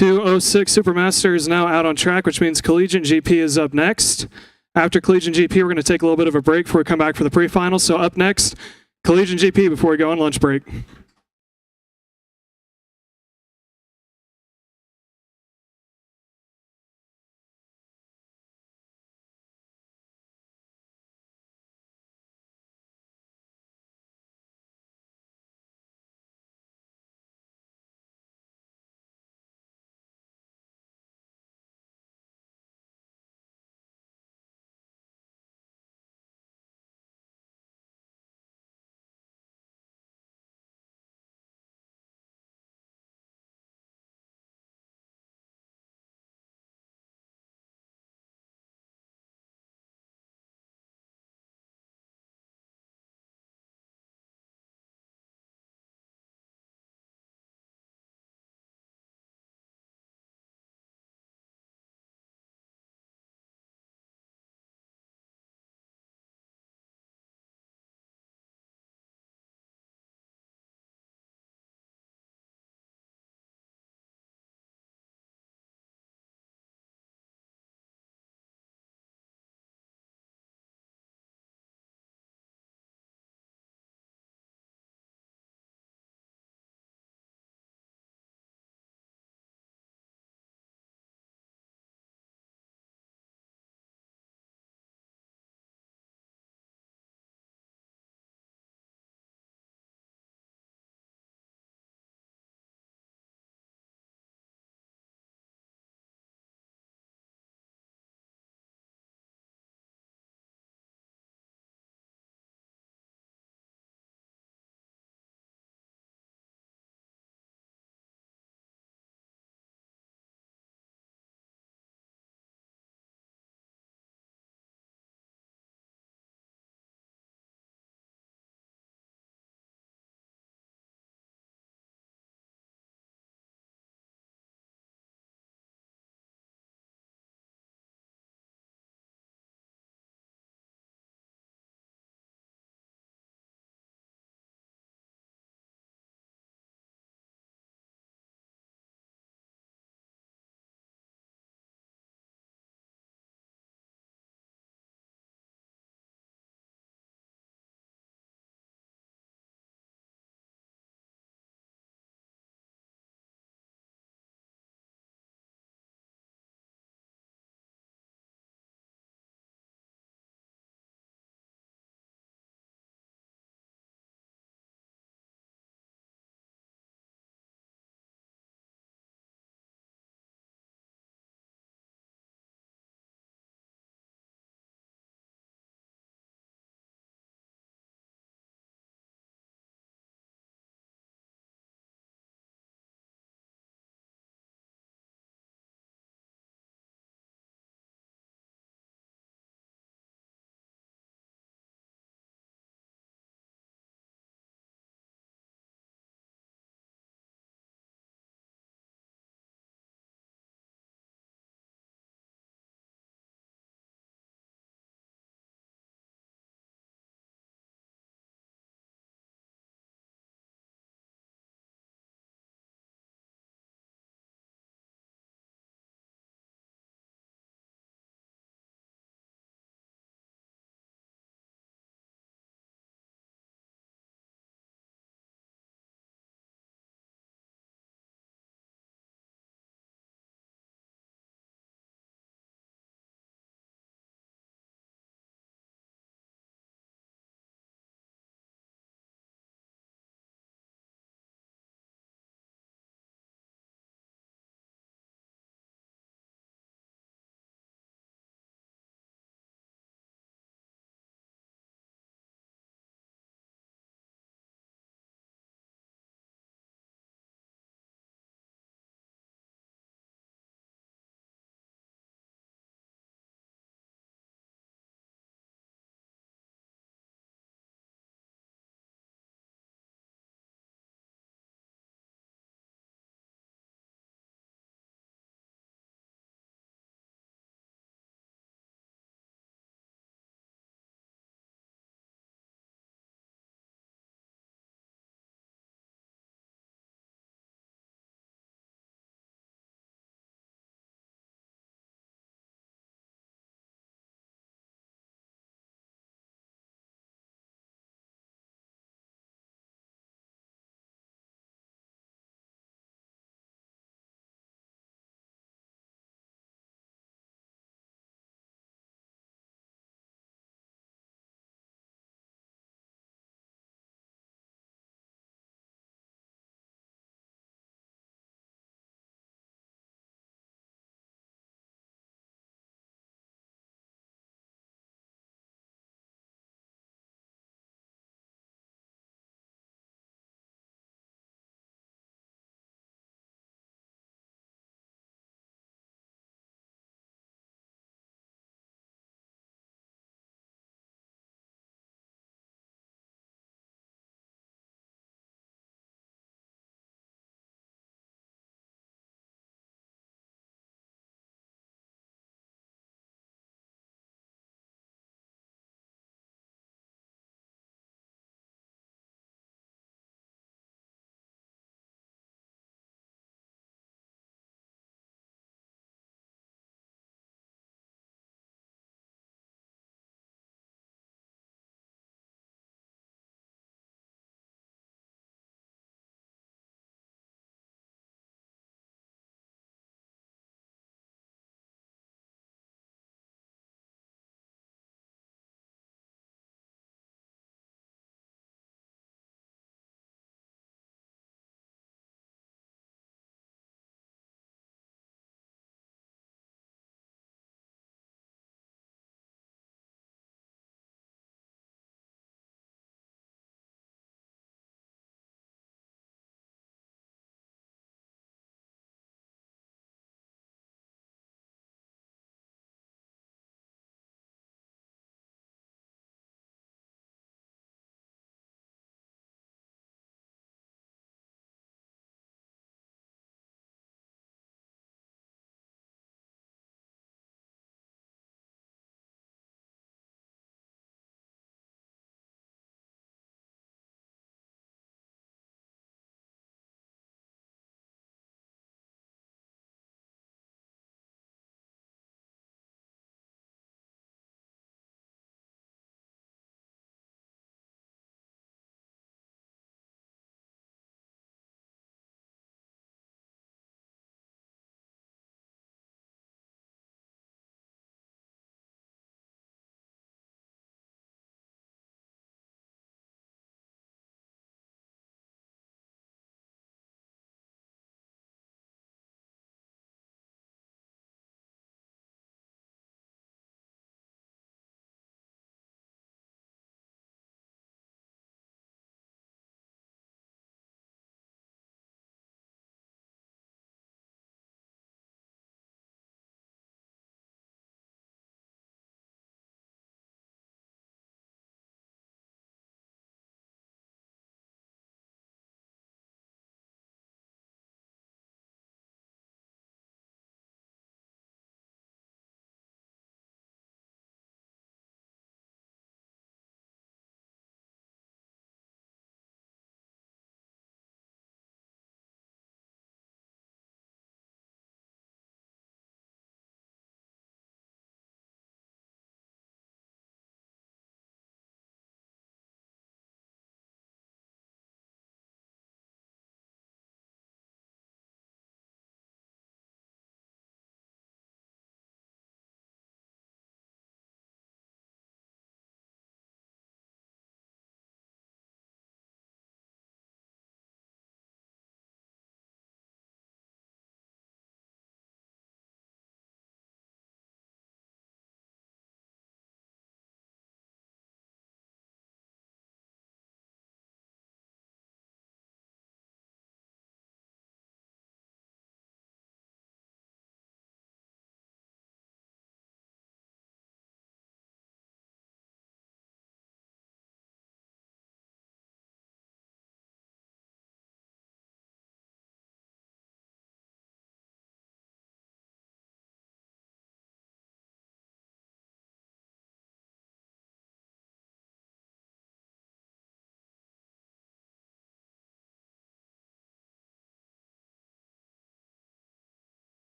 206 Supermaster is now out on track, which means Collegiate GP is up next. After Collegiate GP, we're going to take a little bit of a break before we come back for the pre-finals. So up next, Collegiate GP before we go on lunch break.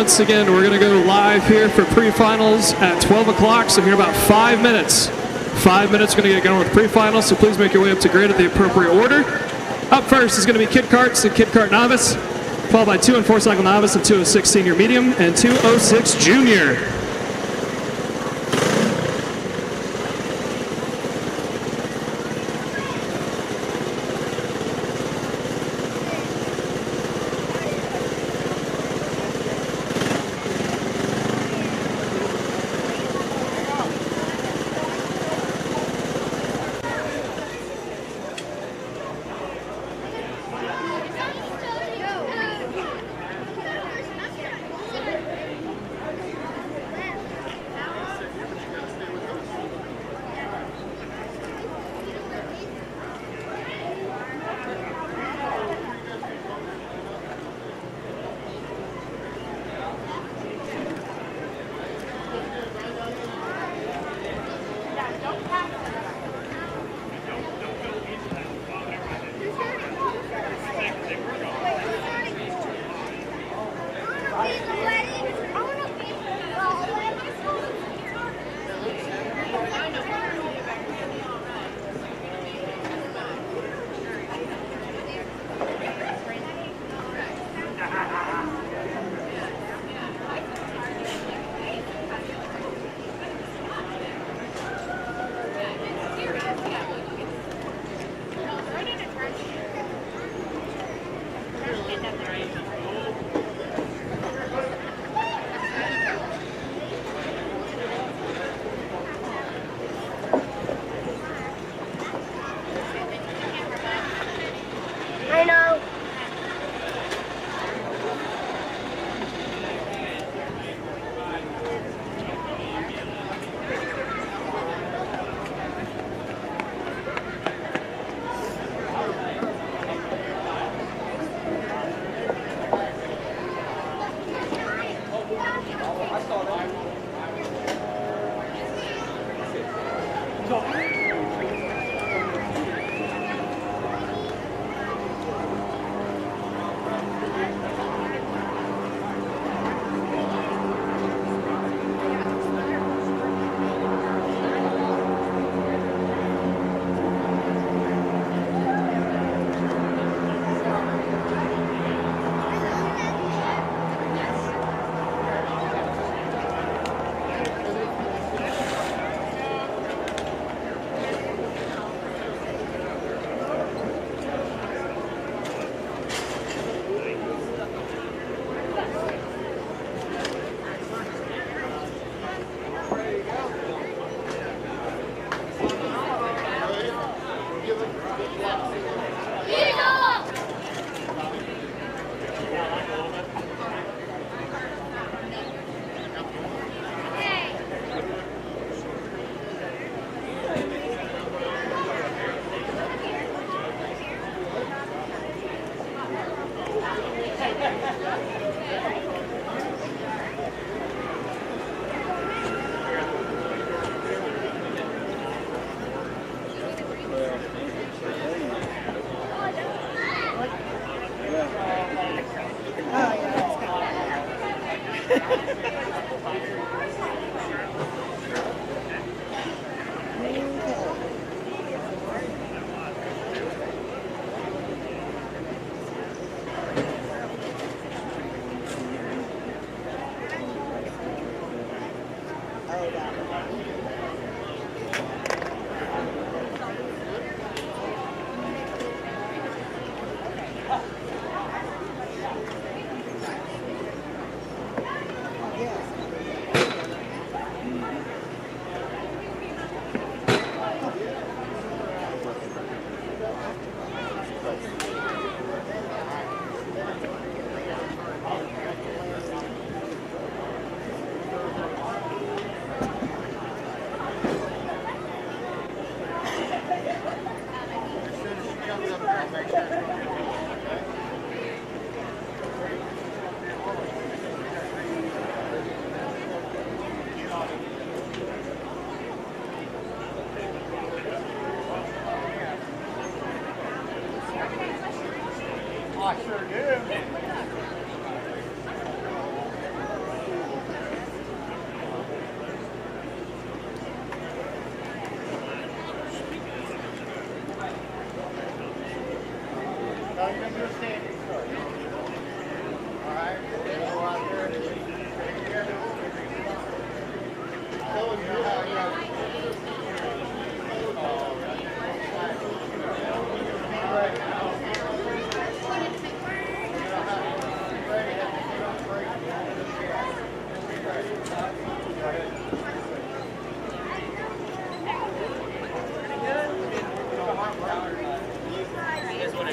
Once again, we're going to go live here for pre-finals at 12 o'clock, so here in about 5 minutes. 5 minutes, we're going to get going with pre-finals, so please make your way up to grid at the appropriate order. Up first is going to be Kid Karts and Kid Kart Novice, followed by 2 and 4 Cycle Novice and 206 Senior Medium and 206 Junior. I sure do. Now you're going to do a standing start. All right, go out there. Show you how you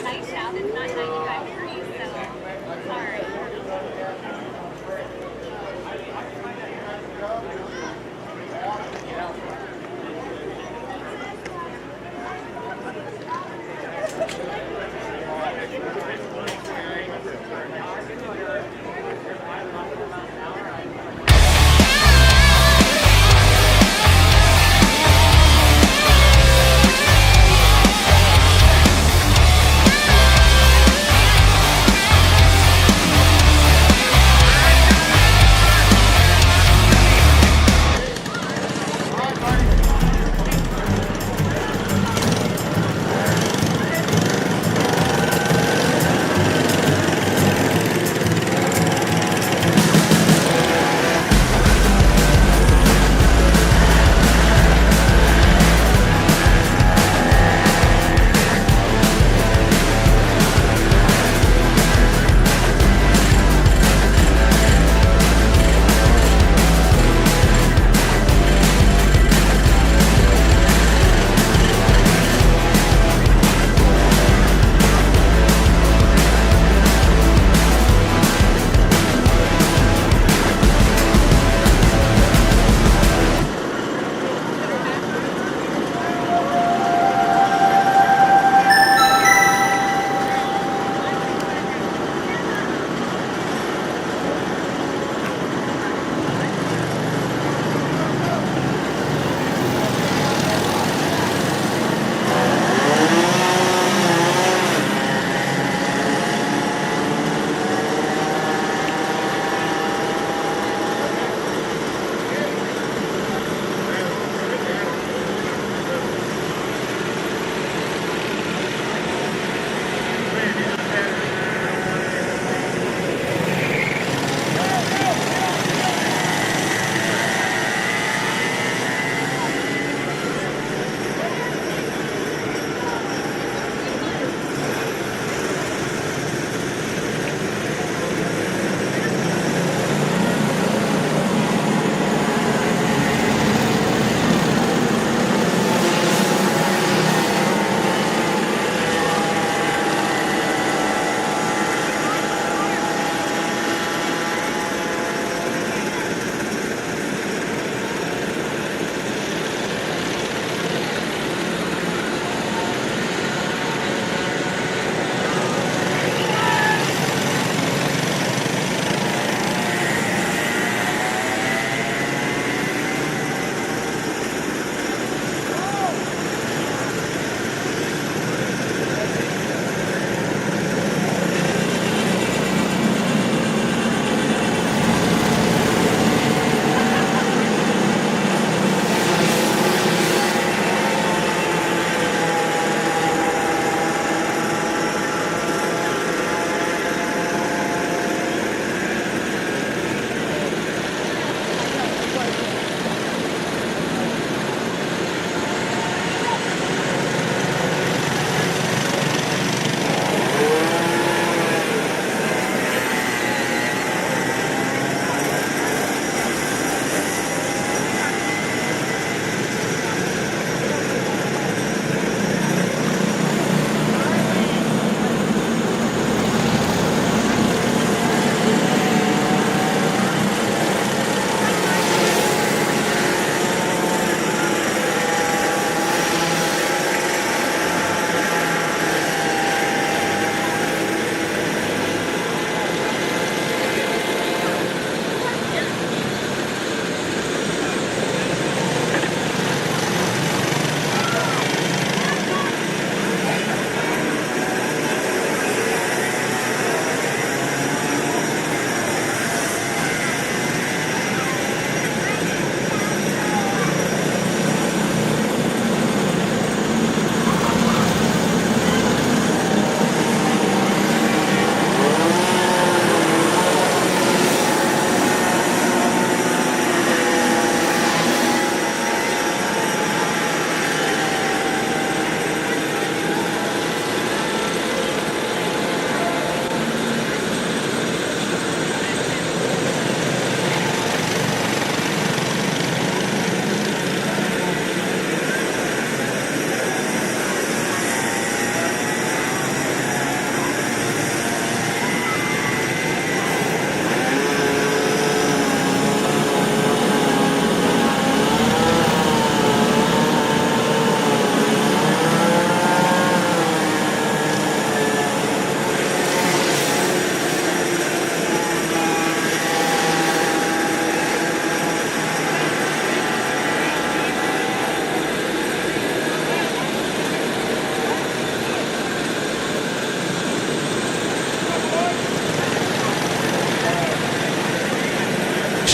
Nice out. It's not 95 degrees, so sorry.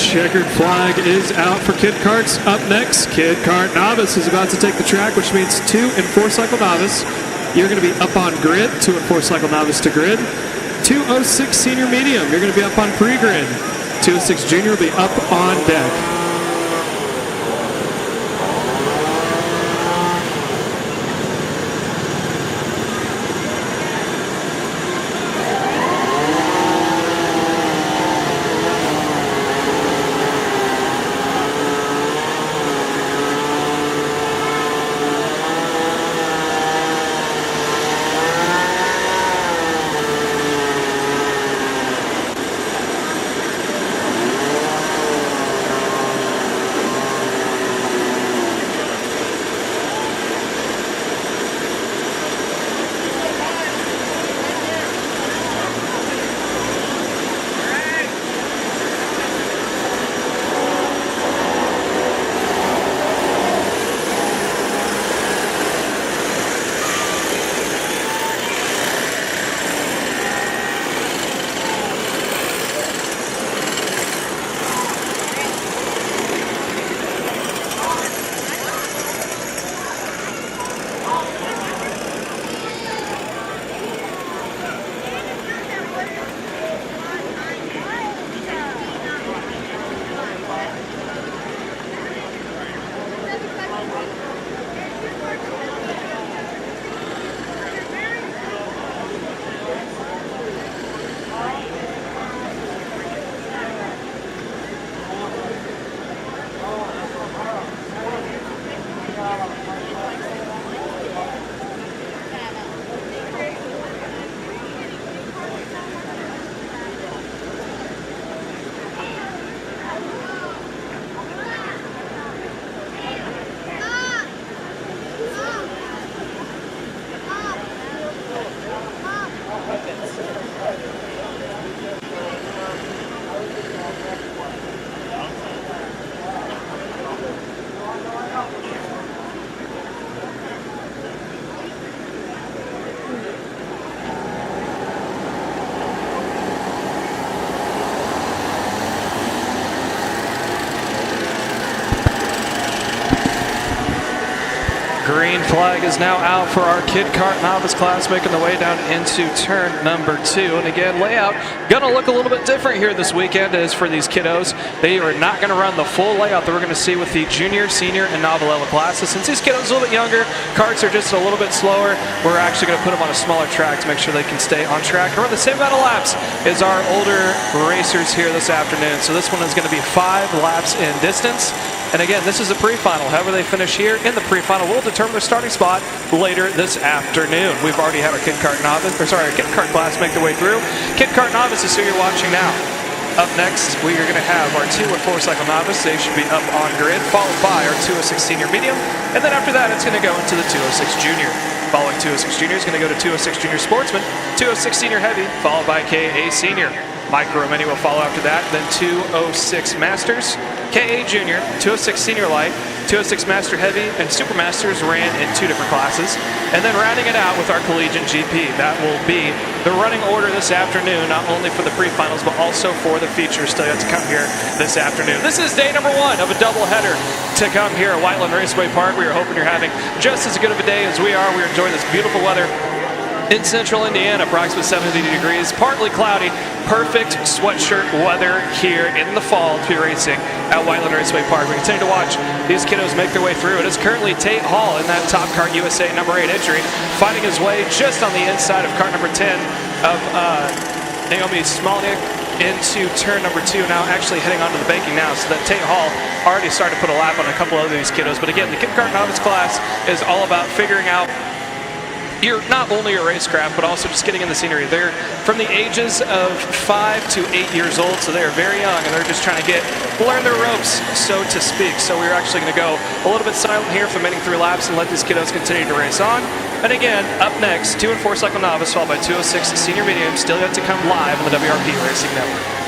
checkered flag is out for Kid Karts. Up next, Kid Kart Novice is about to take the track, which means 2 and 4 cycle novice. You're going to be up on grid, 2 and 4 cycle novice to grid. 206 senior medium, you're going to be up on pre-grid. 206 junior will be up on deck. Green flag is now out for our Kid Kart Novice class, making the way down into turn number 2. And again, layout going to look a little bit different here this weekend as for these kiddos. They are not going to run the full layout that we're going to see with the junior, senior, and novel level classes. Since these kiddos are a little bit younger, karts are just a little bit slower, we're actually going to put them on a smaller track to make sure they can stay on track and run the same amount of laps as our older racers here this afternoon. So this one is going to be 5 laps in distance. And again, this is a pre-final. However they finish here in the pre-final will determine their starting spot later this afternoon. We've already had our Kid Kart Novice, or sorry, our Kid Kart class make their way through. Kid Kart Novice is who you're watching now. Up next, we are going to have our 2 and 4 cycle novice. They should be up on grid, followed by our 206 senior medium. And then after that, it's going to go into the 206 junior. Following 206 junior is going to go to 206 junior sportsman, 206 senior heavy, followed by KA senior. Micro Mini will follow after that, then 206 Masters, KA Junior, 206 Senior Light, 206 Master Heavy, and Super Masters ran in 2 different classes. And then rounding it out with our Collegiate GP. That will be the running order this afternoon, not only for the pre-finals, but also for the features still yet to come here this afternoon. This is day number 1 of a doubleheader to come here at Whiteland Raceway Park. We are hoping you're having just as good of a day as we are. We're enjoying this beautiful weather in central Indiana, approximately 70 degrees, partly cloudy, perfect sweatshirt weather here in the fall to be racing at Whiteland Raceway Park. We continue to watch these kiddos make their way through. It is currently Tate Hall in that Top Kart USA number 8 entry, finding his way just on the inside of kart number 10 of Naomi Smalnick into turn number 2, now actually heading onto the banking now, so that Tate Hall already started to put a lap on a couple of these kiddos. But again, the Kid Kart Novice class is all about figuring out you're not only a racecraft, but also just getting in the scenery. They're from the ages of 5 to 8 years old, so they're very young, and they're just trying to learn their ropes, so to speak. So we're actually going to go a little bit silent here, fermenting through laps, and let these kiddos continue to race on. And again, up next, 2 and 4 cycle novice, followed by 206 senior medium, still yet to come live on the WRP Racing Network.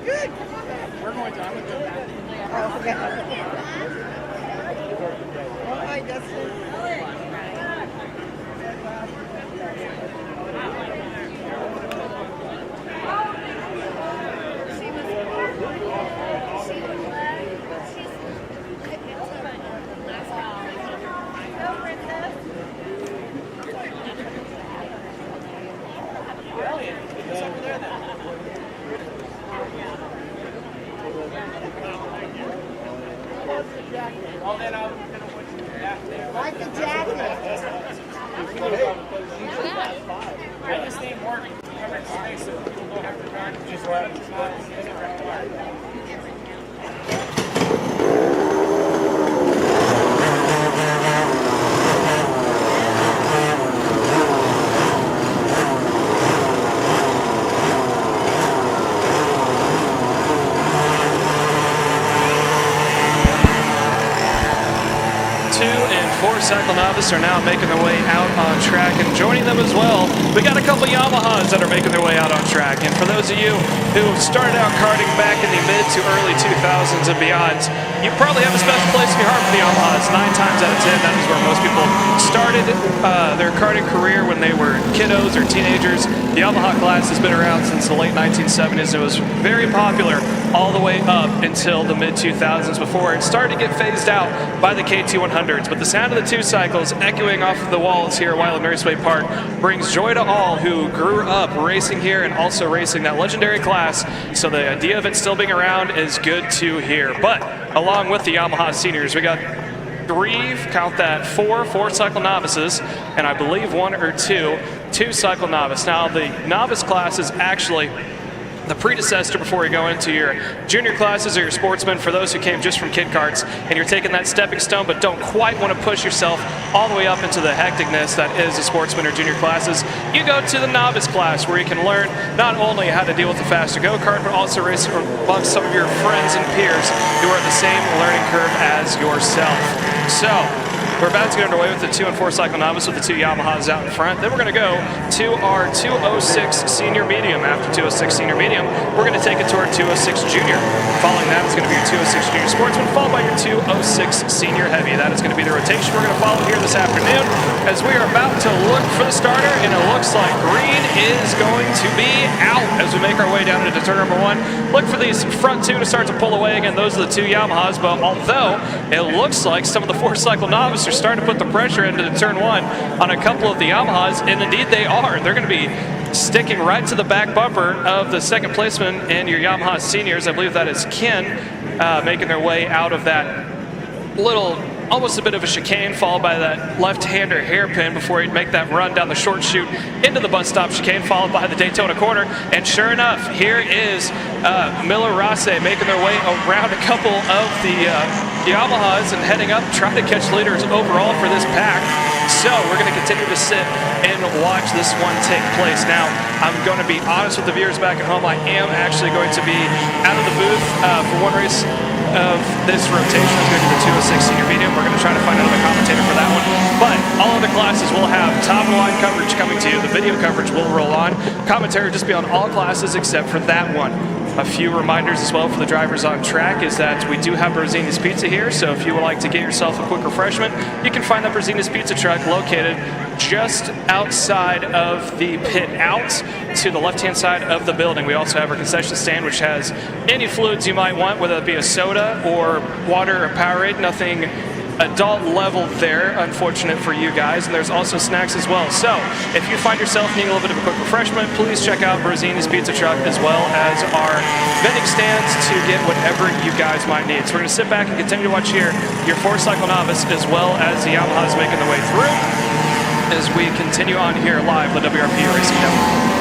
good. We're going to. I'm going to go back. Oh, okay. Oh, hi, Dustin. Like the jacket. I just need more covered space so people don't have to run. Just let Cycle Novice are now making their way out on track, and joining them as well, we got a couple Yamahas that are making their way out on track. And for those of you who started out karting back in the mid to early 2000s and beyond, you probably have a special place in your heart for the Yamahas. 9 times out of 10, that is where most people started their karting career when they were kiddos or teenagers. The Yamaha class has been around since the late 1970s. It was very popular all the way up until the mid-2000s before it started to get phased out by the KT100s. But the sound of the two cycles echoing off of the walls here at Whiteland Raceway Park brings joy to all who grew up racing here and also racing that legendary class. So the idea of it still being around is good to hear. But along with the Yamaha seniors, we got 3, count that, 4 cycle novices, and I believe 1 or 2 cycle novice. Now the novice class is actually the predecessor before you go into your junior classes or your sportsman for those who came just from kid karts, and you're taking that stepping stone but don't quite want to push yourself all the way up into the hecticness that is the sportsman or junior classes. You go to the novice class where you can learn not only how to deal with the faster go-kart, but also race amongst some of your friends and peers who are at the same learning curve as yourself. So we're about to get underway with the 2 and 4 cycle novice with the 2 Yamahas out in front. Then we're going to go to our 206 senior medium. After 206 senior medium, we're going to take it to our 206 junior. Following that is going to be your 206 junior sportsman, followed by your 206 senior heavy. That is going to be the rotation we're going to follow here this afternoon as we are about to look for the starter, and it looks like green is going to be out as we make our way down into turn number 1. Look for these front 2 to start to pull away. Again, those are the 2 Yamahas, but although it looks like some of the 4 cycle novices are starting to put the pressure into the turn 1 on a couple of the Yamahas, and indeed they are. They're going to be sticking right to the back bumper of the second placeman and your Yamaha seniors. I believe that is Ken making their way out of that little, almost a bit of a chicane, followed by that left-hander hairpin before he'd make that run down the short chute into the bus stop chicane, followed by the Daytona corner. And sure enough, here is Miller Rasse making their way around a couple of the Yamahas and heading up, trying to catch leaders overall for this pack. So we're going to continue to sit and watch this one take place. Now, I'm going to be honest with the viewers back at home. I am actually going to be out of the booth for one race of this rotation. Is going to be the 206 senior medium. We're going to try to find another commentator for that one. But all other classes will have top-of-the-line coverage coming to you. The video coverage will roll on. Commentary will just be on all classes except for that one. A few reminders as well for the drivers on track is that we do have Rosini's Pizza here, so if you would like to get yourself a quick refreshment, you can find that Rosini's Pizza truck located just outside of the pit out to the left-hand side of the building. We also have our concession stand, which has any fluids you might want, whether it be a soda or water or Powerade. Nothing adult level there, unfortunate for you guys, and there's also snacks as well. So if you find yourself needing a little bit of a quick refreshment, please check out Rosini's Pizza Truck as well as our vending stands to get whatever you guys might need. So we're going to sit back and continue to watch here your 4 cycle novice as well as the Yamahas making their way through as we continue on here live on the WRP Racing Network.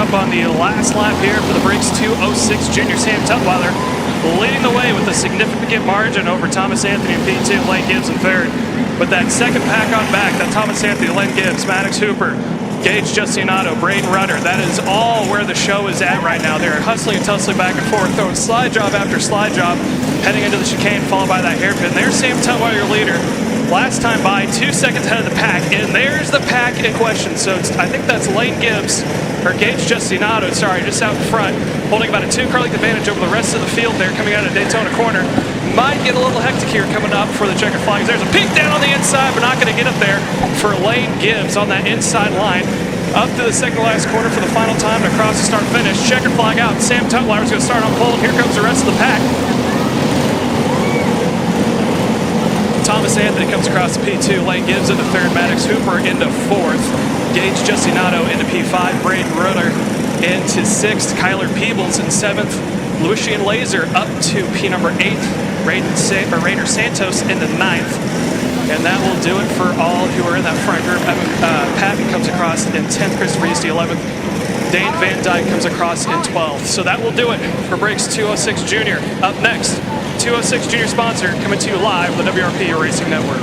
up on the last lap here for the Brakes 206 junior Sam Tutwiler, leading the way with a significant margin over Thomas Anthony in P2, Lane Gibbs in third. But that second pack on back, that Thomas Anthony, Lane Gibbs, Maddox Hooper, Gage Justinato, Braden Rudder, that is all where the show is at right now. They're hustling and tussling back and forth, throwing slide job after slide job, heading into the chicane, followed by that hairpin. There's Sam Tutwiler, your leader. Last time by, 2 seconds ahead of the pack, and there's the pack in question. So I think that's Lane Gibbs, or Gage Justinato, sorry, just out in front, holding about a 2-car length advantage over the rest of the field there, coming out of Daytona corner. Might get a little hectic here coming up for the checker flags. There's a peek down on the inside, but not going to get up there for Lane Gibbs on that inside line. Up to the second to last corner for the final time to cross the start finish. Checker flag out. Sam Tutwiler's going to start on pole. Here comes the rest of the pack. Thomas Anthony comes across the P2. Lane Gibbs into third. Maddox Hooper into fourth. Gage Justinato into P5. Braden Rudder into sixth. Kyler Peebles in seventh. Lucian Laser up to P number 8. Raider Santos in the 9th. And that will do it for all who are in that front group. Patton comes across in 10th. Christopher East, 11th. Dane Van Dyke comes across in 12th. So that will do it for Brakes 206 Junior. Up next, 206 Junior sponsor coming to you live on the WRP Racing Network.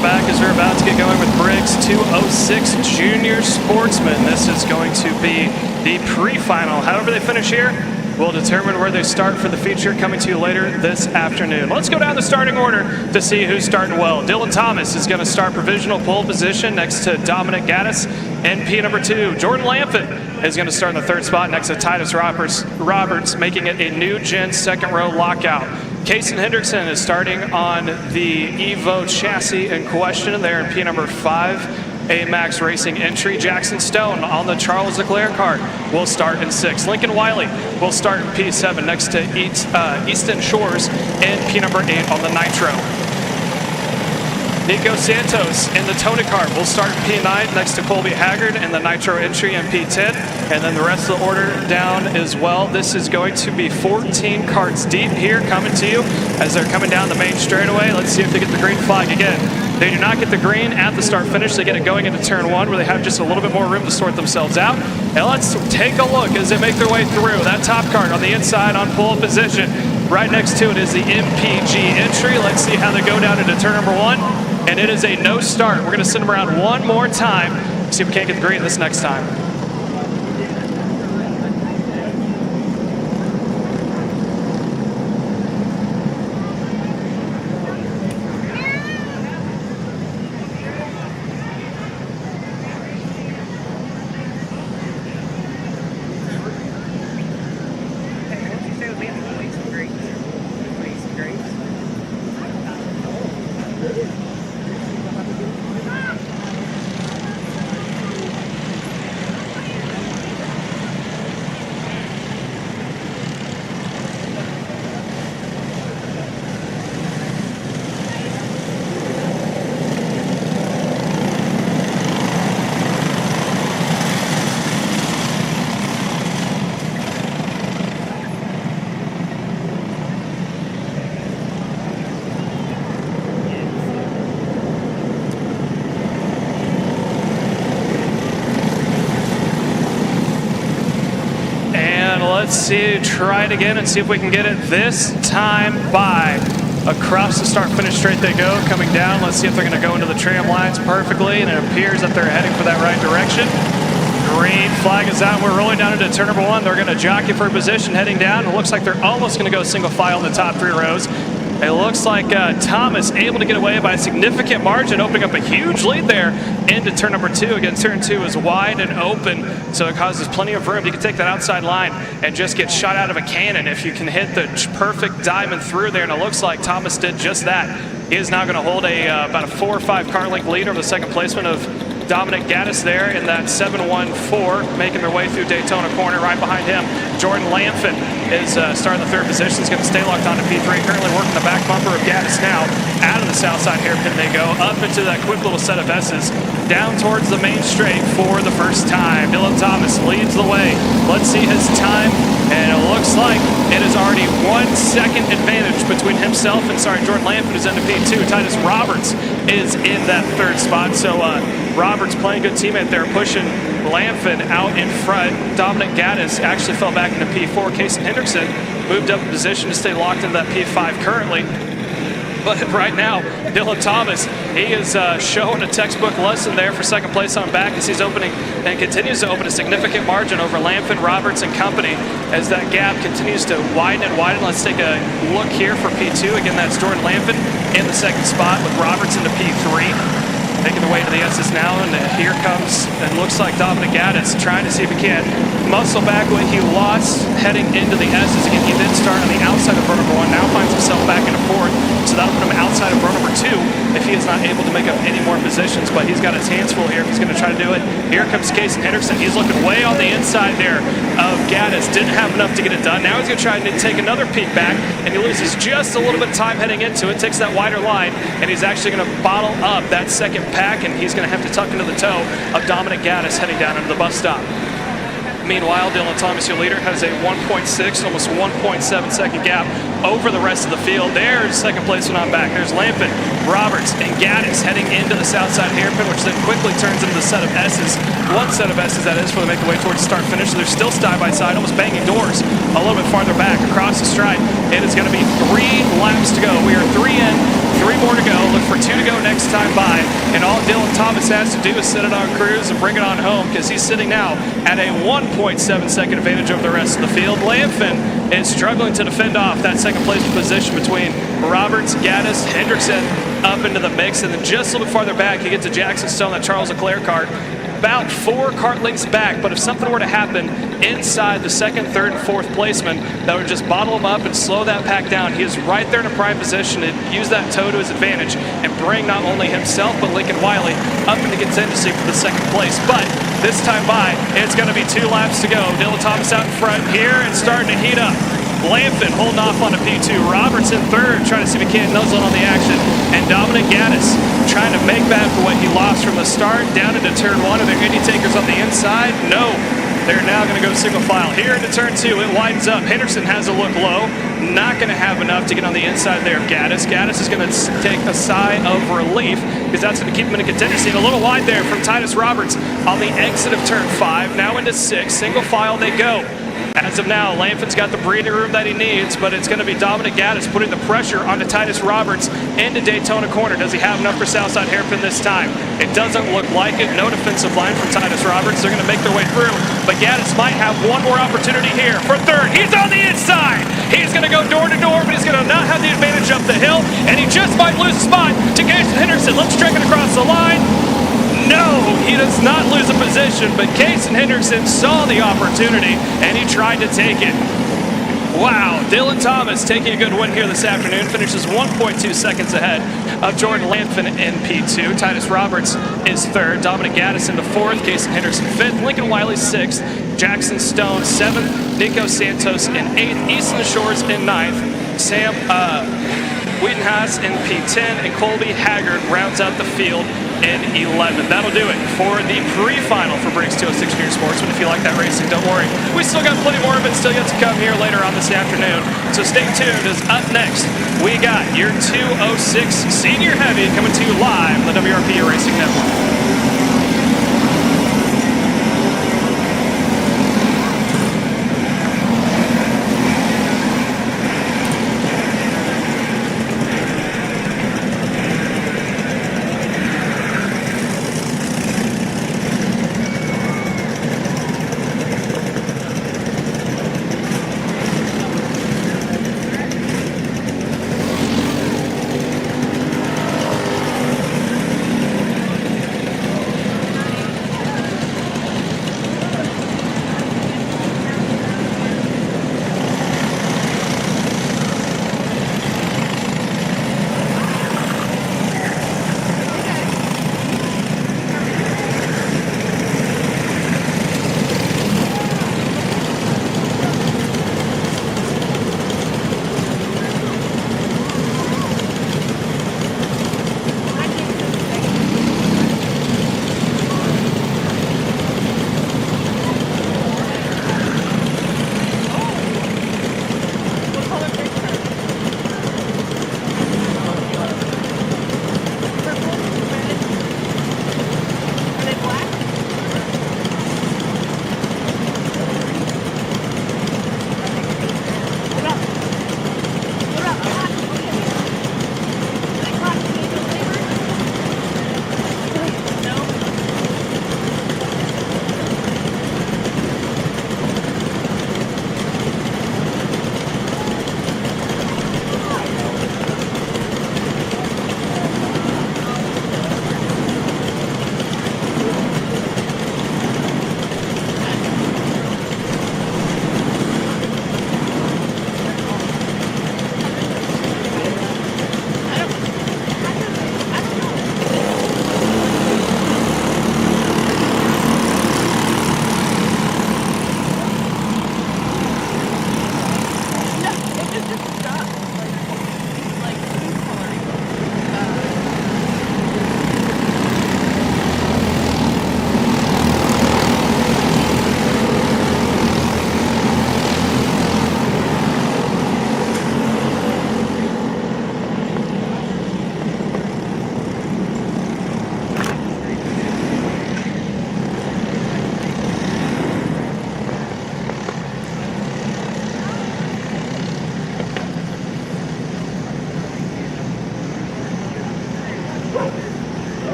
Back as we're about to get going with Brakes 206 Junior Sportsman. This is going to be the pre-final. However they finish here will determine where they start for the feature, coming to you later this afternoon. Let's go down the starting order to see who's starting well. Dylan Thomas is going to start provisional pole position next to Dominic Gaddis in P number 2. Jordan Lampham is going to start in the third spot next to Titus Roberts, making it a new gen second row lockout. Kason Hendrickson is starting on the Evo chassis in question there in P number 5, AMAX Racing entry. Jackson Stone on the Charles Leclerc kart will start in 6th. Lincoln Wiley will start in P7 next to Easton Shores in P number 8 on the Nitro. Nico Santos in the Tony kart will start in P9 next to Colby Haggard in the Nitro entry in P10. And then the rest of the order down as well. This is going to be 14 karts deep here coming to you as they're coming down the main straightaway. Let's see if they get the green flag again. They do not get the green at the start finish. They get it going into turn 1 where they have just a little bit more room to sort themselves out. And let's take a look as they make their way through. That top kart on the inside on pole position. Right next to it is the MPG entry. Let's see how they go down into turn number 1. And it is a no start. We're going to send them around one more time. See if we can't get the green this next time. Let's see, try it again and see if we can get it this time by. Across the start-finish straight they go, coming down. Let's see if they're going to go into the tram lines perfectly, and it appears that they're heading for that right direction. Green flag is out. We're rolling down into turn number 1. They're going to jockey for position heading down. It looks like they're almost going to go single file in the top 3 rows. It looks like Thomas able to get away by a significant margin, opening up a huge lead there into turn number 2. Again, turn 2 is wide and open, so it causes plenty of room. You can take that outside line and just get shot out of a cannon if you can hit the perfect diamond through there, and it looks like Thomas did just that. He is now going to hold about a 4 or 5 car length lead over the second placement of Dominic Gaddis there in that 7-1-4, making their way through Daytona corner. Right behind him, Jordan Lampham is starting the 3rd position. He's going to stay locked on to P3, currently working the back bumper of Gaddis now. Out of the south side hairpin they go, up into that quick little set of S's, down towards the main straight for the first time. Dylan Thomas leads the way. Let's see his time, and it looks like it is already 1 second advantage between himself and, Jordan Lampham is into P2. Titus Roberts is in that 3rd spot, so Roberts playing good teammate there, pushing Lampham out in front. Dominic Gaddis actually fell back into P4. Casey Hendrickson moved up in position to stay locked into that P5 currently. But right now, Dylan Thomas, he is showing a textbook lesson there for 2nd place on back as he's opening and continues to open a significant margin over Lampham, Roberts, and company as that gap continues to widen and widen. Let's take a look here for P2. Again, that's Jordan Lampham in the 2nd spot with Roberts into P3. Making their way to the S's now, and here comes, it looks like Dominic Gaddis trying to see if he can muscle back what he lost heading into the S's. Again, he did start on the outside of row number 1, now finds himself back into 4th, so that'll put him outside of row number 2 if he is not able to make up any more positions, but he's got his hands full here if he's going to try to do it. Here comes Casey Hendrickson. He's looking way on the inside there of Gaddis. Didn't have enough to get it done. Now he's going to try to take another peek back, and he loses just a little bit of time heading into it, takes that wider line, and he's actually going to bottle up that 2nd pack, and he's going to have to tuck into the toe of Dominic Gaddis heading down into the bus stop. Meanwhile, Dylan Thomas, your leader, has a 1.6, almost 1.7 second gap over the rest of the field. There's 2nd place when I'm back. There's Lampham, Roberts, and Gaddis heading into the south side hairpin, which then quickly turns into the set of S's. 1 set of S's, that is, before they make their way towards the start finish. So they're still side by side, almost banging doors a little bit farther back across the stripe. It is going to be 3 laps to go. We are 3 in, 3 more to go. Look for 2 to go next time by. And all Dylan Thomas has to do is set it on cruise and bring it on home, because he's sitting now at a 1.7 second advantage over the rest of the field. Lampham is struggling to defend off that 2nd place position between Roberts, Gaddis, Hendrickson up into the mix. And then just a little bit farther back, you get to Jackson Stone, that Charles Leclerc kart, about 4 kart lengths back. But if something were to happen inside the 2nd, 3rd, and 4th placement, that would just bottle him up and slow that pack down. He is right there in a prime position to use that toe to his advantage and bring not only himself but Lincoln Wiley up into contingency for the 2nd place. But this time by, it's going to be 2 laps to go. Dylan Thomas out in front here and starting to heat up. Lampham holding off on a P2. Roberts in 3rd, trying to see if he can't nuzzle on the action. And Dominic Gaddis trying to make back for what he lost from the start. Down into turn 1. Are there any takers on the inside? No. They're now going to go single file. Here into turn 2, it widens up. Henderson has a look low. Not going to have enough to get on the inside there of Gaddis. Gaddis is going to take a sigh of relief, because that's going to keep him in a contingency. And a little wide there from Titus Roberts on the exit of turn 5. Now into 6. Single file they go. As of now, Lanfin's got the breathing room that he needs, but it's going to be Dominic Gaddis putting the pressure onto Titus Roberts into Daytona Corner. Does he have enough for Southside Hairpin this time? It doesn't look like it. No defensive line from Titus Roberts. They're going to make their way through, but Gaddis might have one more opportunity here for third. He's on the inside. He's going to go door to door, but he's going to not have the advantage up the hill, and he just might lose a spot to Jason Henderson. Looks striking across the line. No, he does not lose a position, but Jason Henderson saw the opportunity, and he tried to take it. Wow, Dylan Thomas taking a good win here this afternoon, finishes 1.2 seconds ahead of Jordan Lanfin in P2. Titus Roberts is third, Dominic Gaddis into fourth, Jason Henderson fifth, Lincoln Wiley sixth, Jackson Stone seventh, Nico Santos in eighth, Easton Shores in ninth, Sam Wheatonhaas in P10, and Colby Haggard rounds out the field in 11th. That'll do it for the pre-final for Briggs 206 Junior Sportsman. If you like that racing, don't worry. We still got plenty more of it still yet to come here later on this afternoon. So stay tuned, as up next, we got your 206 Senior Heavy coming to you live on the WRP Racing Network.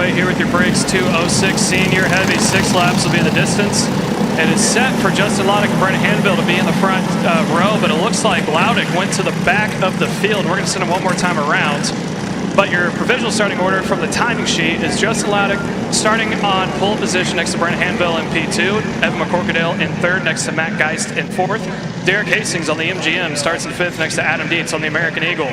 Here with your Briggs 206 Senior Heavy. 6 laps will be the distance. It is set for Justin Laudick and Brennan Hanville to be in the front row, but it looks like Laudick went to the back of the field. We're going to send him one more time around. But your provisional starting order from the timing sheet is Justin Laudick starting on pole position next to Brennan Hanville in P2, Evan McCorkadale in third next to Matt Geist in fourth. Derek Hastings on the MGM starts in fifth next to Adam Dietz on the American Eagle.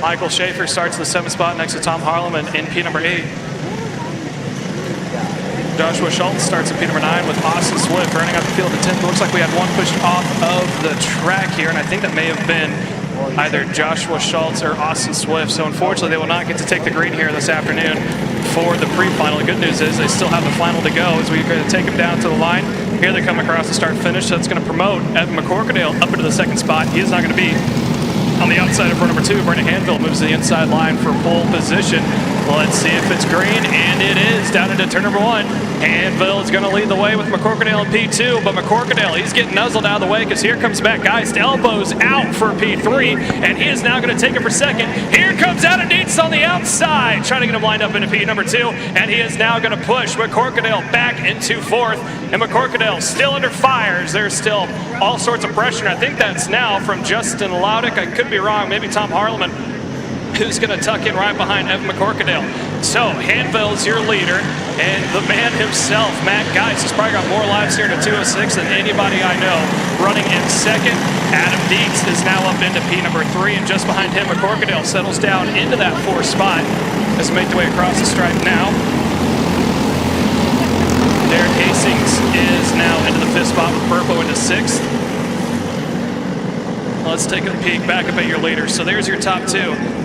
Michael Schaefer starts in the 7th spot next to Tom Harleman in P number 8. Joshua Schultz starts in P number 9 with Austin Swift running out the field at 10th. Looks like we had one pushed off of the track here, and I think that may have been either Joshua Schultz or Austin Swift. So unfortunately, they will not get to take the green here this afternoon for the pre-final. The good news is they still have the final to go as we're going to take them down to the line. Here they come across the start-finish, so that's going to promote Evan McCorkadale up into the 2nd spot. He is not going to be on the outside of row number 2. Bernie Hanville moves to the inside line for pole position. Let's see if it's green, and it is down into turn number 1. Hanville is going to lead the way with McCorkadale in P2, but McCorkadale, he's getting nuzzled out of the way because here comes Matt Geist. Elbows out for P3, and he is now going to take it for 2nd. Here comes Adam Dietz on the outside, trying to get him lined up into P number 2, and he is now going to push McCorkadale back into 4th, and McCorkadale still under fire. There's still all sorts of pressure. I think that's now from Justin Laudick. I could be wrong, maybe Tom Harleman, who's going to tuck in right behind Evan McCorkadale. So Hanville's your leader, and the man himself, Matt Geist, has probably got more laps here in the 206 than anybody I know. Running in 2nd, Adam Dietz is now up into P number 3, and just behind him, McCorkadale settles down into that 4th spot as they make their way across the stripe now. Derek Hastings is now into the 5th spot with Burpo into 6th. Let's take a peek back up at your leaders. So there's your top 2.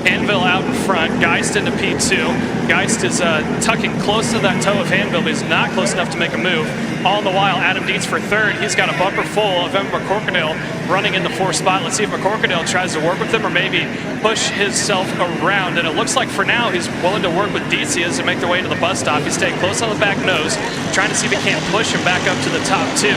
Hanville out in front, Geist into P2. Geist is tucking close to that toe of Hanville, but he's not close enough to make a move. All the while, Adam Dietz for 3rd. He's got a bumper full of Evan McCorkadale running in the 4th spot. Let's see if McCorkadale tries to work with him or maybe push himself around. And it looks like for now he's willing to work with Dietz as they make their way to the bus stop. He's staying close on the back nose, trying to see if he can't push him back up to the top 2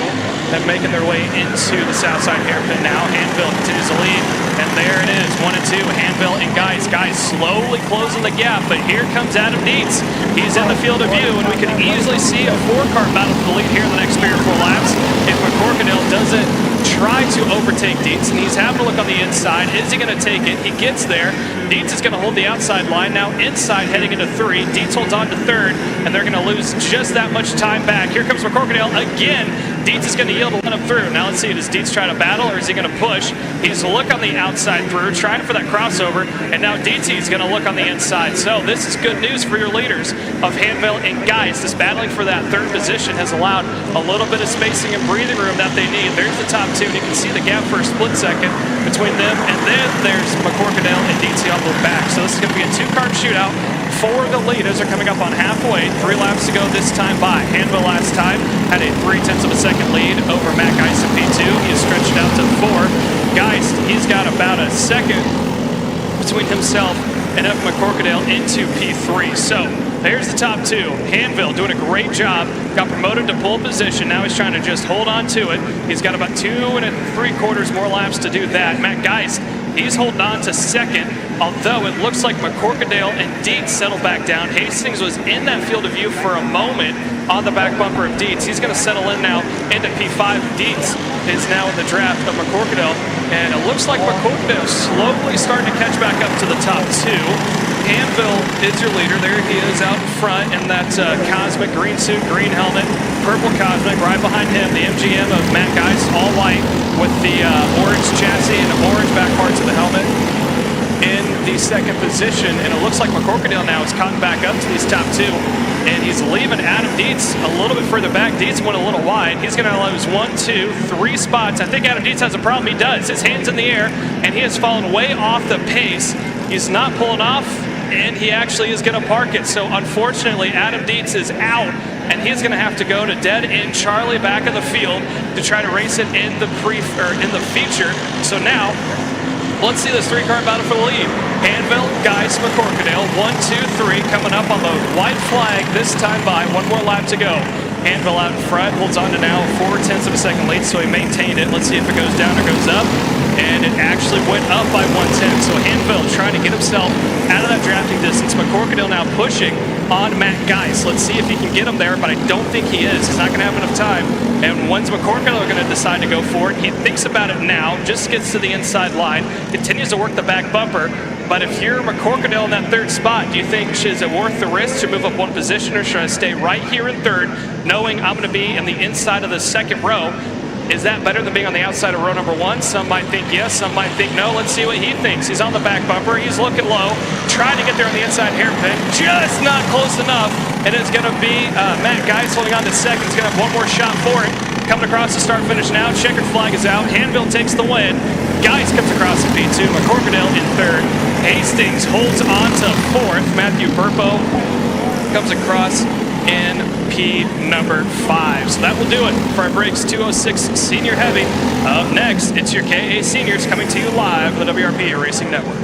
and making their way into the south side hairpin now. Hanville continues to lead, and there it is, 1 and 2, Hanville and Geist. Geist slowly closing the gap, but here comes Adam Dietz. He's in the field of view, and we can easily see a 4-car battle for the lead here in the next 3 or 4 laps. If McCorkadale doesn't try to overtake Dietz, and he's having a look on the inside, is he going to take it? He gets there. Dietz is going to hold the outside line now, inside heading into 3. Dietz holds on to 3rd, and they're going to lose just that much time back. Here comes McCorkadale again. Dietz is going to yield to let him through. Now let's see, does Dietz try to battle, or is he going to push? He's a look on the outside through, trying for that crossover, and now Dietz is going to look on the inside. So this is good news for your leaders of Hanville and Geist. This battling for that 3rd position has allowed a little bit of spacing and breathing room that they need. There's the top 2, and you can see the gap for a split second between them, and then there's McCorkadale and Dietz on the back. So this is going to be a 2-car shootout for the lead as they're coming up on halfway. 3 laps to go this time by. Hanville last time had a 0.3 of a second lead over Matt Geist in P2. He has stretched out to 4. Geist, he's got about a second between himself and Evan McCorkadale into P3. So there's the top 2. Hanville doing a great job. Got promoted to pole position. Now he's trying to just hold on to it. He's got about 2 3/4 more laps to do that. Matt Geist, he's holding on to 2nd, although it looks like McCorkadale and Dietz settled back down. Hastings was in that field of view for a moment on the back bumper of Dietz. He's going to settle in now into P5. Dietz is now in the draft of McCorkadale, and it looks like McCorkadale slowly starting to catch back up to the top 2. Hanville is your leader. There he is out in front in that Cosmic green suit, green helmet, purple Cosmic. Right behind him, the MGM of Matt Geist, all white with the orange chassis and the orange back parts of the helmet. In the 2nd position, and it looks like McCorkadale now is caught back up to these top 2, and he's leaving Adam Dietz a little bit further back. Dietz went a little wide. He's going to lose 1, 2, 3 spots. I think Adam Dietz has a problem. He does. His hand's in the air, and he has fallen way off the pace. He's not pulling off, and he actually is going to park it. So unfortunately, Adam Dietz is out, and he's going to have to go to dead end Charlie back of the field to try to race it in the feature. So now, let's see this 3-car battle for the lead. Hanville, Geist, McCorkadale, 1, 2, 3, coming up on the white flag this time by. 1 more lap to go. Hanville out in front, holds on to now 0.4 of a second lead, so he maintained it. Let's see if it goes down or goes up. And it actually went up by 1/10. So Hanville trying to get himself out of that drafting distance. McCorkadale now pushing on Matt Geist. Let's see if he can get him there, but I don't think he is. He's not going to have enough time. And when's McCorkadale going to decide to go for it? He thinks about it now, just gets to the inside line, continues to work the back bumper. But if you're McCorkadale in that 3rd spot, do you think, is it worth the risk to move up 1 position, or should I stay right here in 3rd, knowing I'm going to be in the inside of the 2nd row? Is that better than being on the outside of row number 1? Some might think yes, some might think no. Let's see what he thinks. He's on the back bumper. He's looking low, trying to get there on the inside hairpin. Just not close enough. And it's going to be Matt Geis holding on to second. He's going to have one more shot for it. Coming across the start finish now. Checkered flag is out. Hanville takes the win. Geis comes across in P2. McCorkadale in third. Hastings holds on to fourth. Matthew Burpo comes across in P number 5. So that will do it for our Breaks 206 Senior Heavy. Up next, it's your KA Seniors coming to you live on the WRP Racing Network.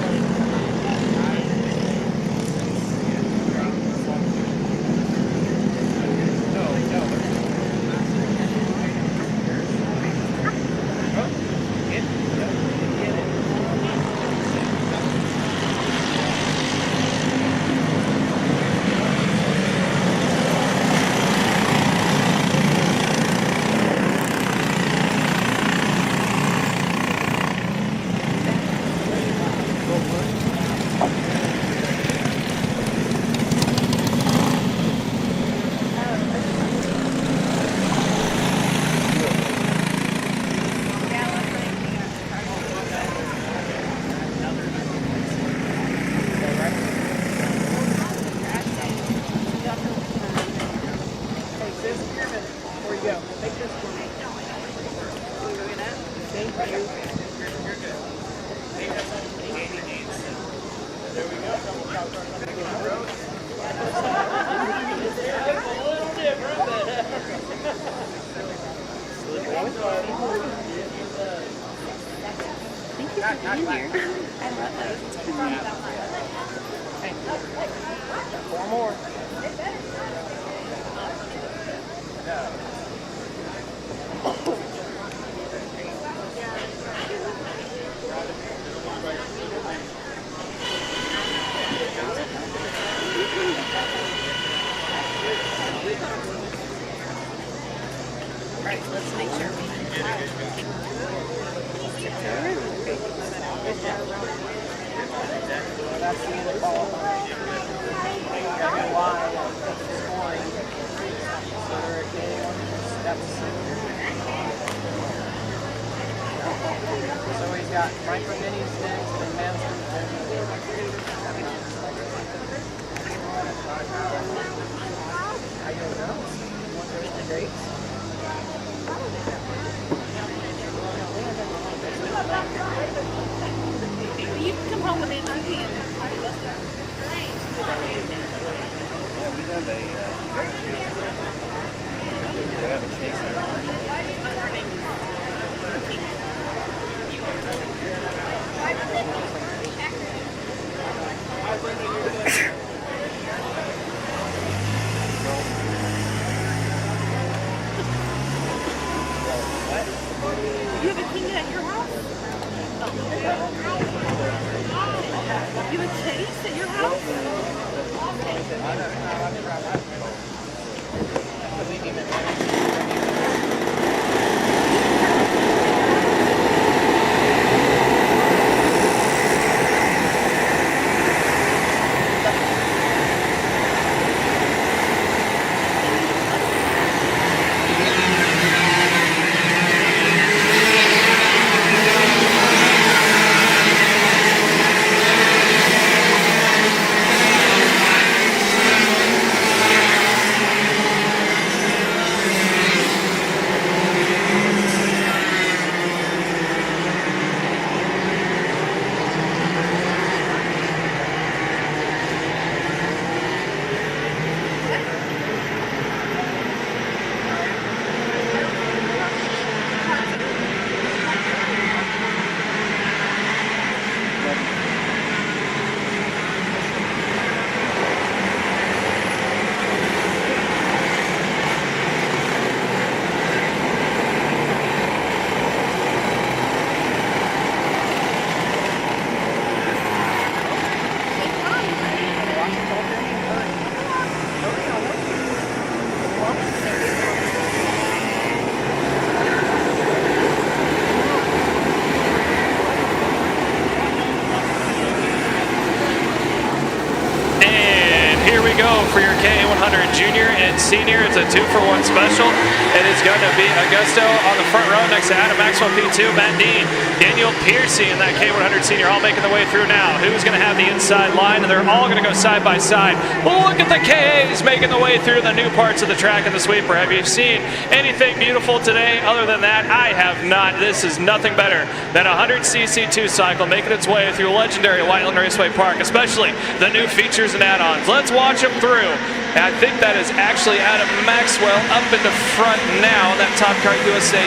for your K100 Junior and Senior. It's a 2-for-1 special. It is going to be Augusto on the front row next to Adam Maxwell P2, Matt Dean, Daniel Piercy in that K100 Senior, all making the way through now. Who's going to have the inside line? And they're all going to go side by side. Well, look at the KAs making the way through the new parts of the track and the sweeper. Have you seen anything beautiful today? Other than that, I have not. This is nothing better than a 100cc 2-cycle making its way through legendary Whiteland Raceway Park, especially the new features and add-ons. Let's watch them through. And I think that is actually Adam Maxwell up in the front now. That Top Kart USA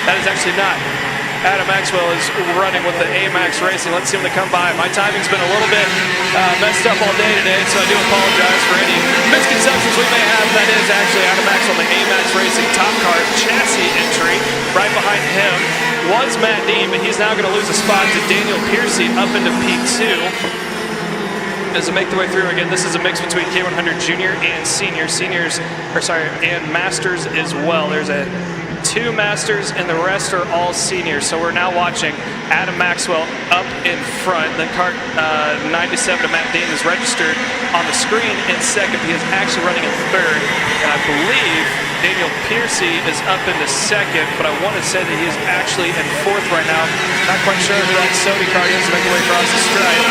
that is actually not. Adam Maxwell is running with the AMAX Racing. Let's see him to come by. My timing's been a little bit messed up all day today, so I do apologize for any misconceptions we may have. That is actually Adam Maxwell, the AMAX Racing Top Kart chassis entry. Right behind him was Matt Dean, but he's now going to lose a spot to Daniel Piercy up into P2. As they make their way through again, this is a mix between K100 Junior and Senior. And Masters as well. There's a 2 Masters and the rest are all Seniors. So we're now watching Adam Maxwell up in front. The kart 97 to Matt Dean is registered on the screen in second. He is actually running in third. And I believe Daniel Piercy is up into second, but I want to say that he is actually in fourth right now. Not quite sure who that Sodi car is to make the way across the stripe.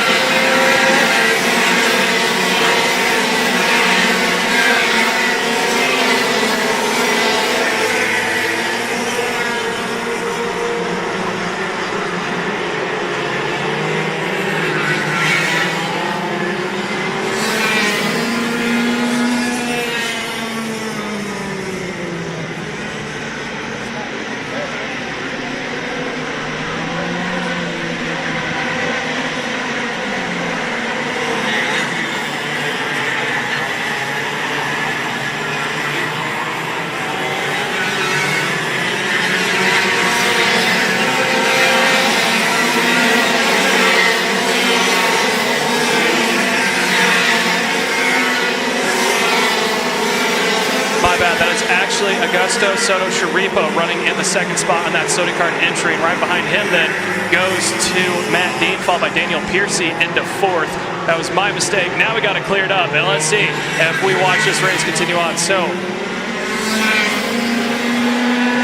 Augusto Soto Sharipo running in the second spot on that Sodi kart entry, and right behind him then goes to Matt Dean, followed by Daniel Piercy into fourth. That was my mistake. Now we got it cleared up, and let's see if we watch this race continue on. So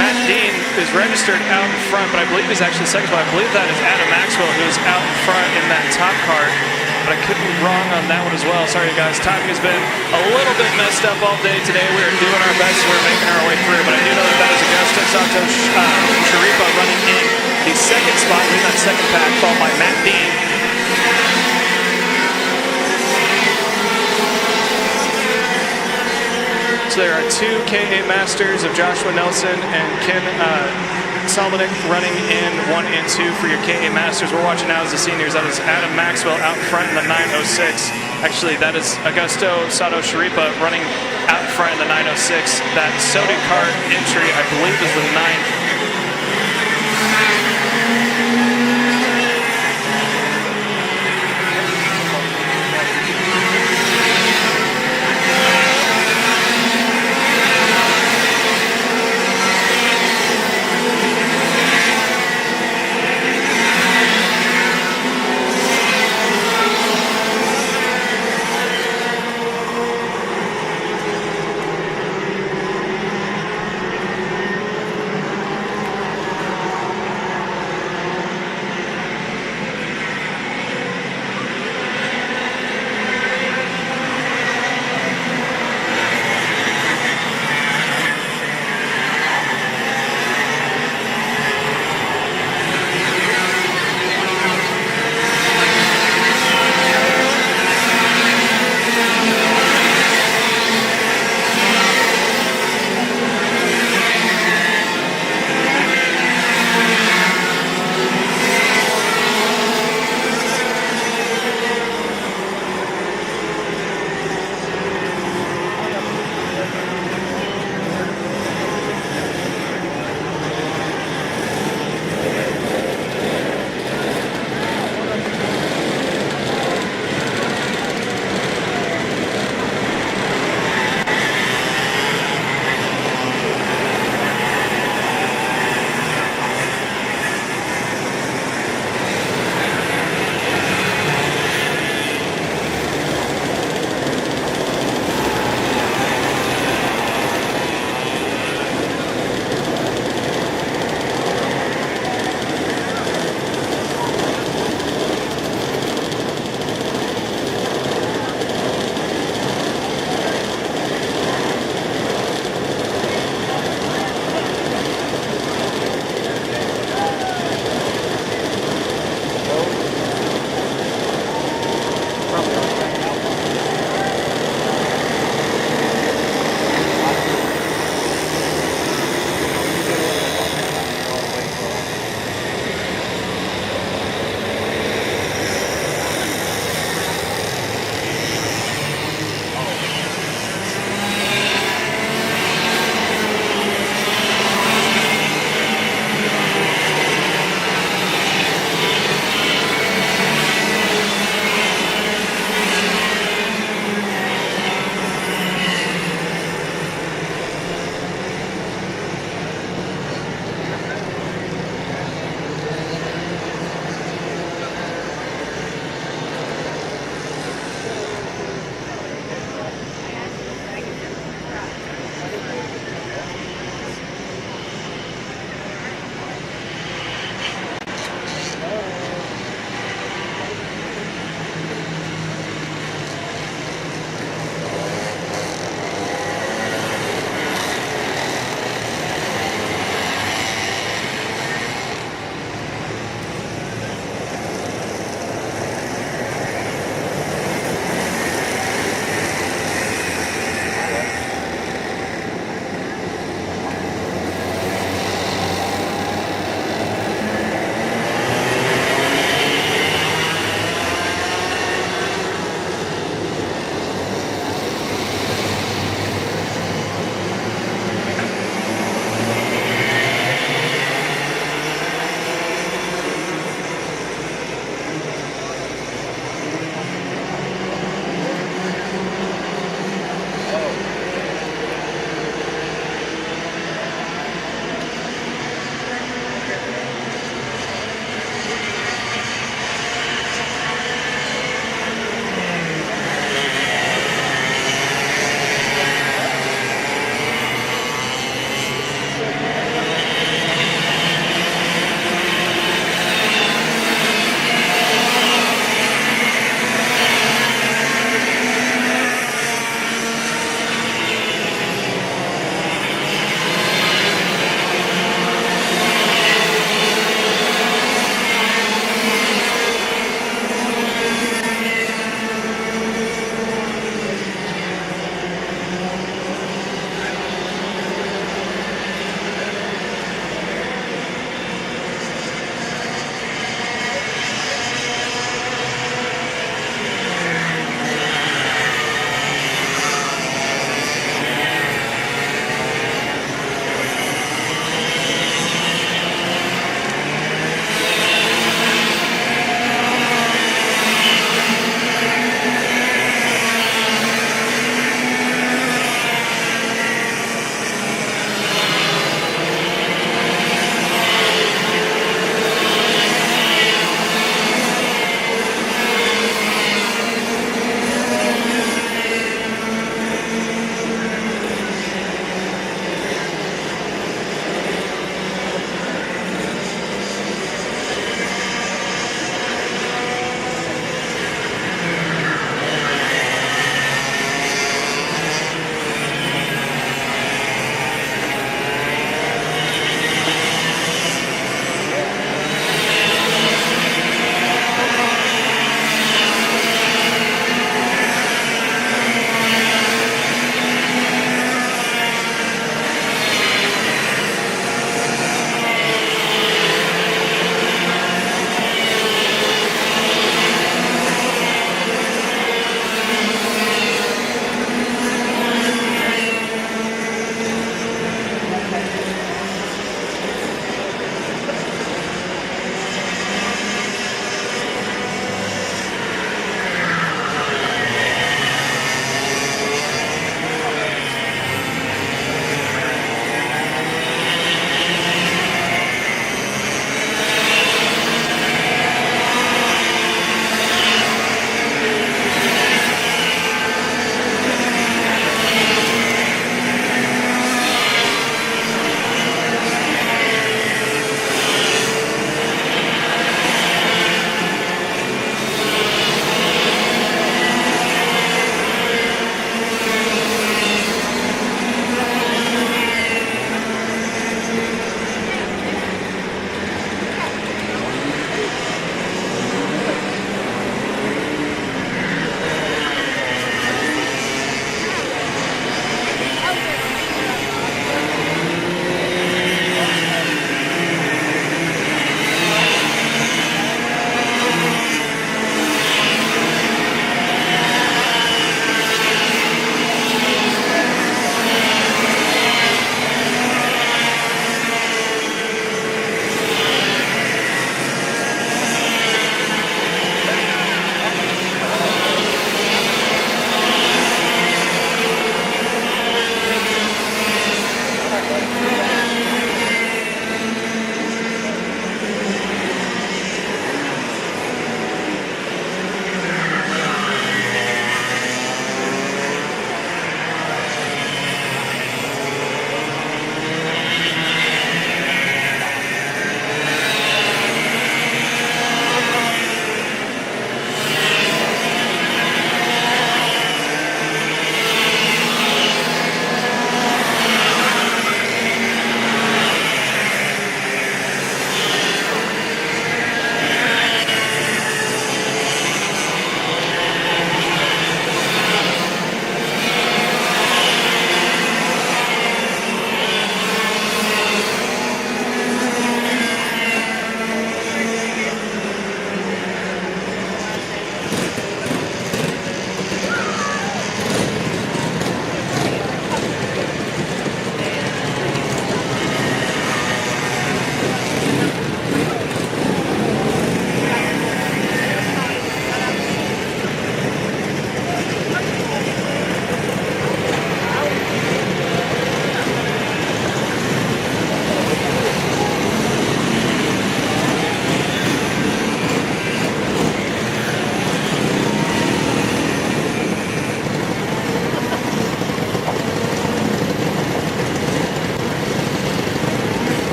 Matt Dean is registered out in front, but I believe he's actually second spot. I believe that is Adam Maxwell who is out in front in that top cart. But I could be wrong on that one as well. Sorry, guys. Timing has been a little bit messed up all day today. We are doing our best. We're making our way through. But I do know that that is Augusto Soto Sharipo running in the second spot, leading that second pack, followed by Matt Dean. So there are 2 KA Masters of Joshua Nelson and Ken Solomonic running in 1 and 2 for your KA Masters. We're watching now as the Seniors. That is Adam Maxwell out in front in the 906. Actually, that is Augusto Soto Sharipa running out in front in the 906. That Sodi kart entry, I believe, is the 9.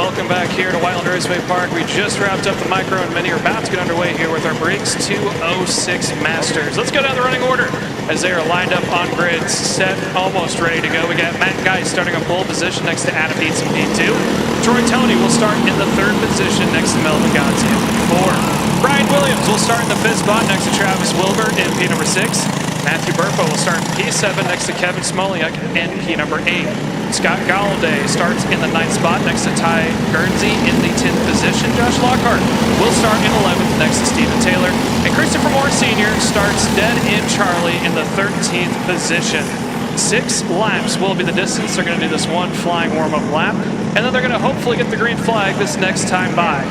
welcome back here to Whiteland Raceway Park. We just wrapped up the micro and mini. We're about to get underway here with our Briggs 206 Masters. Let's go down the running order as they are lined up on grids, set, almost ready to go. We got Matt Geist starting on pole position next to Adam Dietz in P2. Troy Tony will start in the third position next to Melvin Gazzi in P4. Brian Williams will start in the fifth spot next to Travis Wilbur in P number 6. Matthew Burpo will start in P7 next to Kevin Smoliak in P number 8. Scott Galladay starts in the 9th spot next to Ty Guernsey in the 10th position. Josh Lockhart will start in 11th next to Stephen Taylor. And Christopher Moore Sr. starts dead in Charlie in the 13th position. 6 laps will be the distance. They're going to do this one flying warm-up lap. And then they're going to hopefully get the green flag this next time by.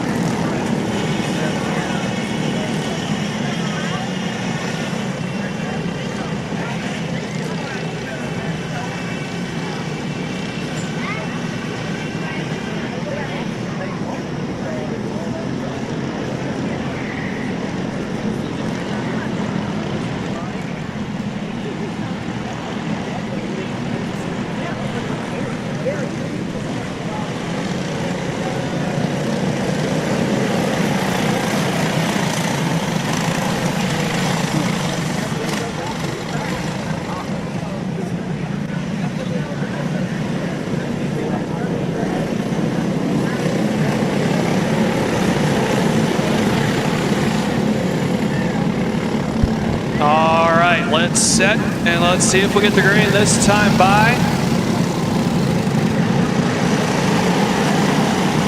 Let's set and let's see if we get the green this time by.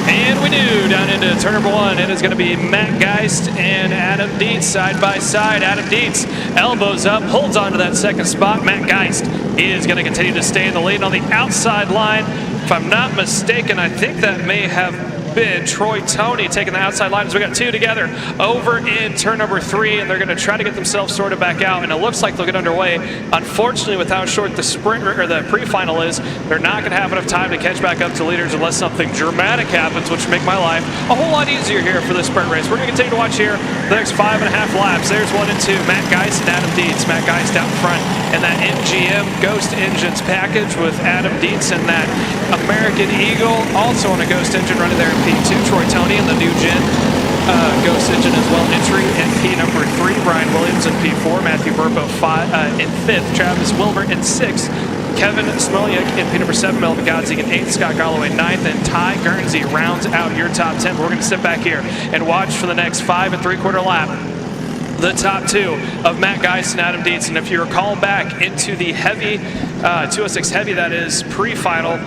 And we do. Down into turn number 1. It is going to be Matt Geist and Adam Dietz side by side. Adam Dietz elbows up, holds on to that second spot. Matt Geist is going to continue to stay in the lead on the outside line. If I'm not mistaken, I think that may have been Troy Tony taking the outside line as we got 2 together over in turn number 3, and they're going to try to get themselves sorted back out, and it looks like they'll get underway. Unfortunately, with how short the sprint or the pre-final is, they're not going to have enough time to catch back up to leaders unless something dramatic happens, which would make my life a whole lot easier here for this sprint race. We're going to continue to watch here the next 5.5 laps. There's 1 and 2, Matt Geist and Adam Dietz. Matt Geist out front in that MGM Ghost Engines package with Adam Dietz and that American Eagle, also on a Ghost engine running there in P2. Troy Tony in the new gen Ghost engine as well, entry in P number 3. Brian Williams in P4. Matthew Burpo in 5th. Travis Wilbur in 6th. Kevin Smoliak in P number 7. Melvin Gazzi in 8th. Scott Galloway 9th. And Ty Guernsey rounds out your top 10. We're going to sit back here and watch for the next 5 3/4 lap the top 2 of Matt Geist and Adam Dietz. And if you recall back into the heavy 206 heavy, that is pre-final,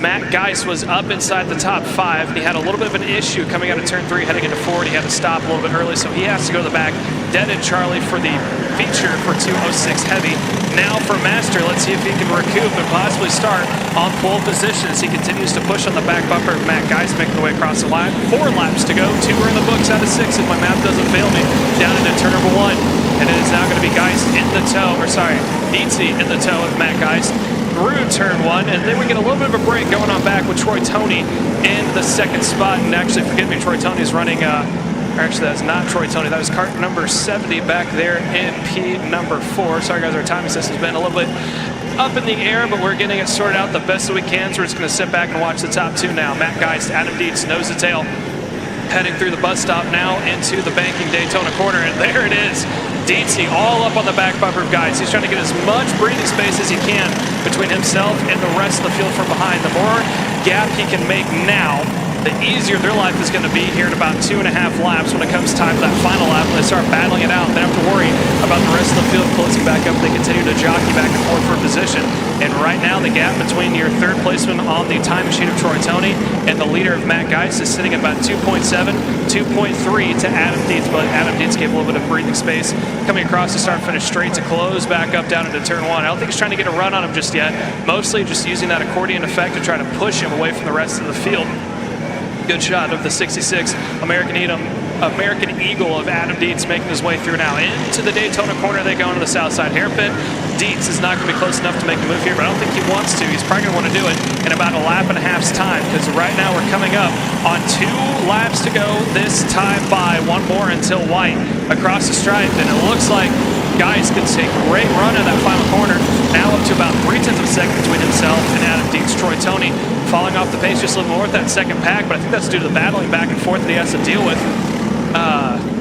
Matt Geist was up inside the top 5, and he had a little bit of an issue coming out of turn 3 heading into 4, and he had to stop a little bit early, so he has to go to the back. Dead in Charlie for the feature for 206 heavy. Now for Master, let's see if he can recoup and possibly start on pole position as he continues to push on the back bumper of Matt Geist, making the way across the line. 4 laps to go, 2 are in the books out of 6 if my math doesn't fail me. Down into turn number 1, and it is now going to be Geist in the toe, or sorry, Dietz in the toe of Matt Geist through turn 1, and then we get a little bit of a break going on back with Troy Tony in the 2nd spot. And actually, forgive me, Troy Tony's running, or actually that's not Troy Tony, that was kart number 70 back there in P number 4. Sorry guys, our timing system's been a little bit up in the air, but we're getting it sorted out the best that we can, so we're just going to sit back and watch the top 2 now. Matt Geist, Adam Dietz, nose to tail, heading through the bus stop now into the banking Daytona corner, and there it is. Dietz all up on the back bumper of Geist. He's trying to get as much breathing space as he can between himself and the rest of the field from behind. The more gap he can make now, the easier their life is going to be here in about 2.5 laps when it comes time for that final lap. When they start battling it out, they don't have to worry about the rest of the field closing back up. They continue to jockey back and forth for position. And right now, the gap between your 3rd placeman on the time machine of Troy Tony and the leader of Matt Geist is sitting at about 2.7, 2.3 to Adam Dietz. But Adam Dietz gave a little bit of breathing space coming across the start-finish straight to close back up down into turn 1. I don't think he's trying to get a run on him just yet. Mostly just using that accordion effect to try to push him away from the rest of the field. Good shot of the 66 American Eagle of Adam Dietz making his way through now. Into the Daytona corner they go into the south side hairpin. Dietz is not going to be close enough to make a move here, but I don't think he wants to. He's probably going to want to do it in about 1.5 laps time, because right now we're coming up on 2 laps to go this time by. 1 more until White across the stripe, and it looks like Guys gets a great run in that final corner. Now up to about 0.3 of a second between himself and Adam Dietz. Troy Toney falling off the pace just a little more with that second pack, but I think that's due to the battling back and forth that he has to deal with.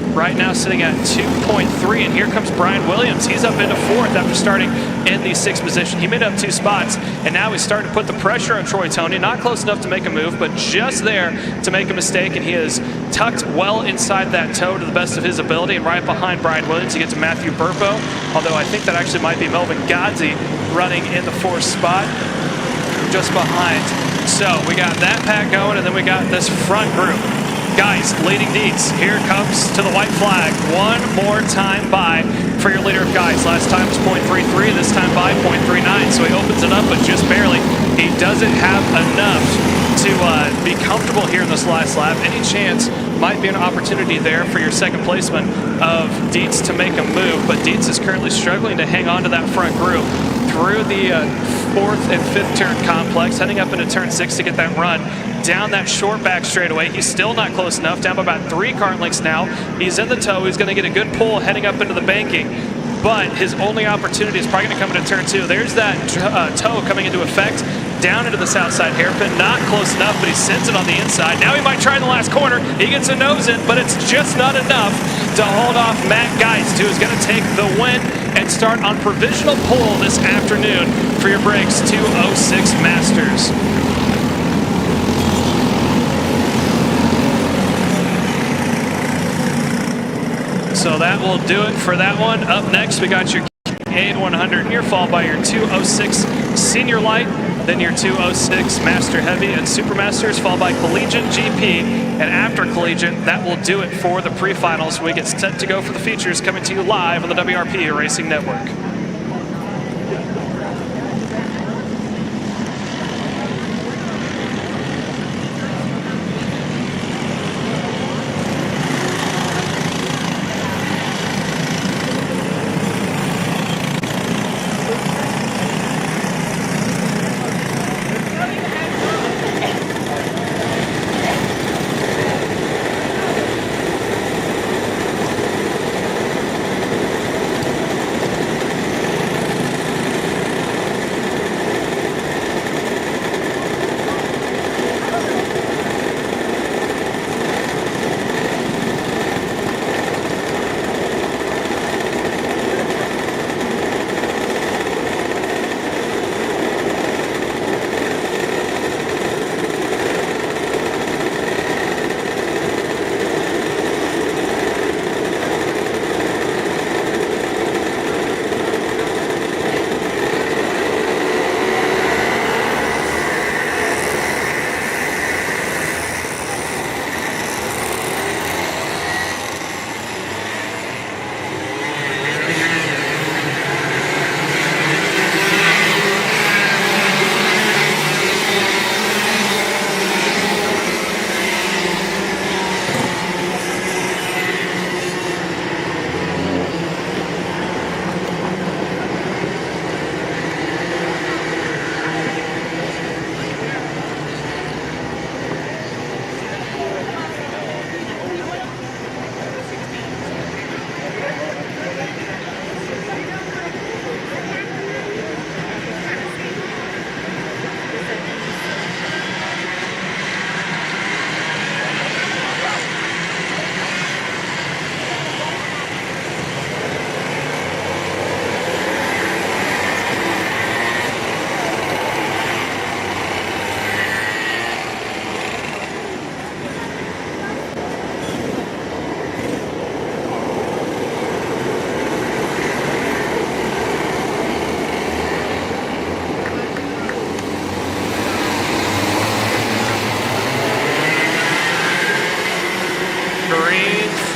Right now sitting at 2.3, and here comes Brian Williams. He's up into 4th after starting in the 6th position. He made up 2 spots, and now he's starting to put the pressure on Troy Toney. Not close enough to make a move, but just there to make a mistake, and he is tucked well inside that toe to the best of his ability. And right behind Brian Williams, you get to Matthew Burpo, although I think that actually might be Melvin Godzi running in the 4th spot just behind. So we got that pack going, and then we got this front group. Guys, leading Dietz. Here comes to the white flag. One more time by for your leader of guys. Last time was 0.33, this time by 0.39. So he opens it up, but just barely. He doesn't have enough to be comfortable here in this last lap. Any chance might be an opportunity there for your second placement of Dietz to make a move, but Dietz is currently struggling to hang on to that front group through the 4th and 5th turn complex, heading up into turn 6 to get that run down that short back straightaway. He's still not close enough, down by about 3 kart lengths now. He's in the toe. He's going to get a good pull heading up into the banking, but his only opportunity is probably going to come into turn 2. There's that toe coming into effect down into the south side hairpin. Not close enough, but he sends it on the inside. Now he might try in the last corner. He gets a nose in, but it's just not enough to hold off Matt Geist, who is going to take the win and start on provisional pole this afternoon for your Breaks 206 Masters. So that will do it for that one. Up next, we got your K100 here, followed by your 206 Senior Light, then your 206 Master Heavy and Super Masters, followed by Collegiate GP. And after Collegiate, that will do it for the pre-finals. We get set to go for the features, coming to you live on the WRP Racing Network.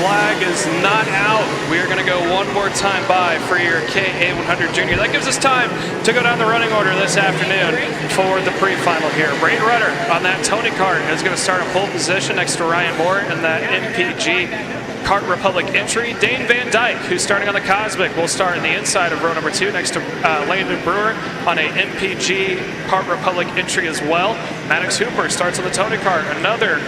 Flag is not out. We are going to go one more time by for your KA100 Junior. That gives us time to go down the running order this afternoon for the pre-final here. Braden Rudder on that Tony kart is going to start in pole position next to Ryan Moore in that MPG Kart Republic entry. Dane Van Dyke, who's starting on the Cosmic, will start in the inside of row number 2 next to Landon Brewer on a MPG Kart Republic entry as well. Maddox Hooper starts on the Tony Kart, another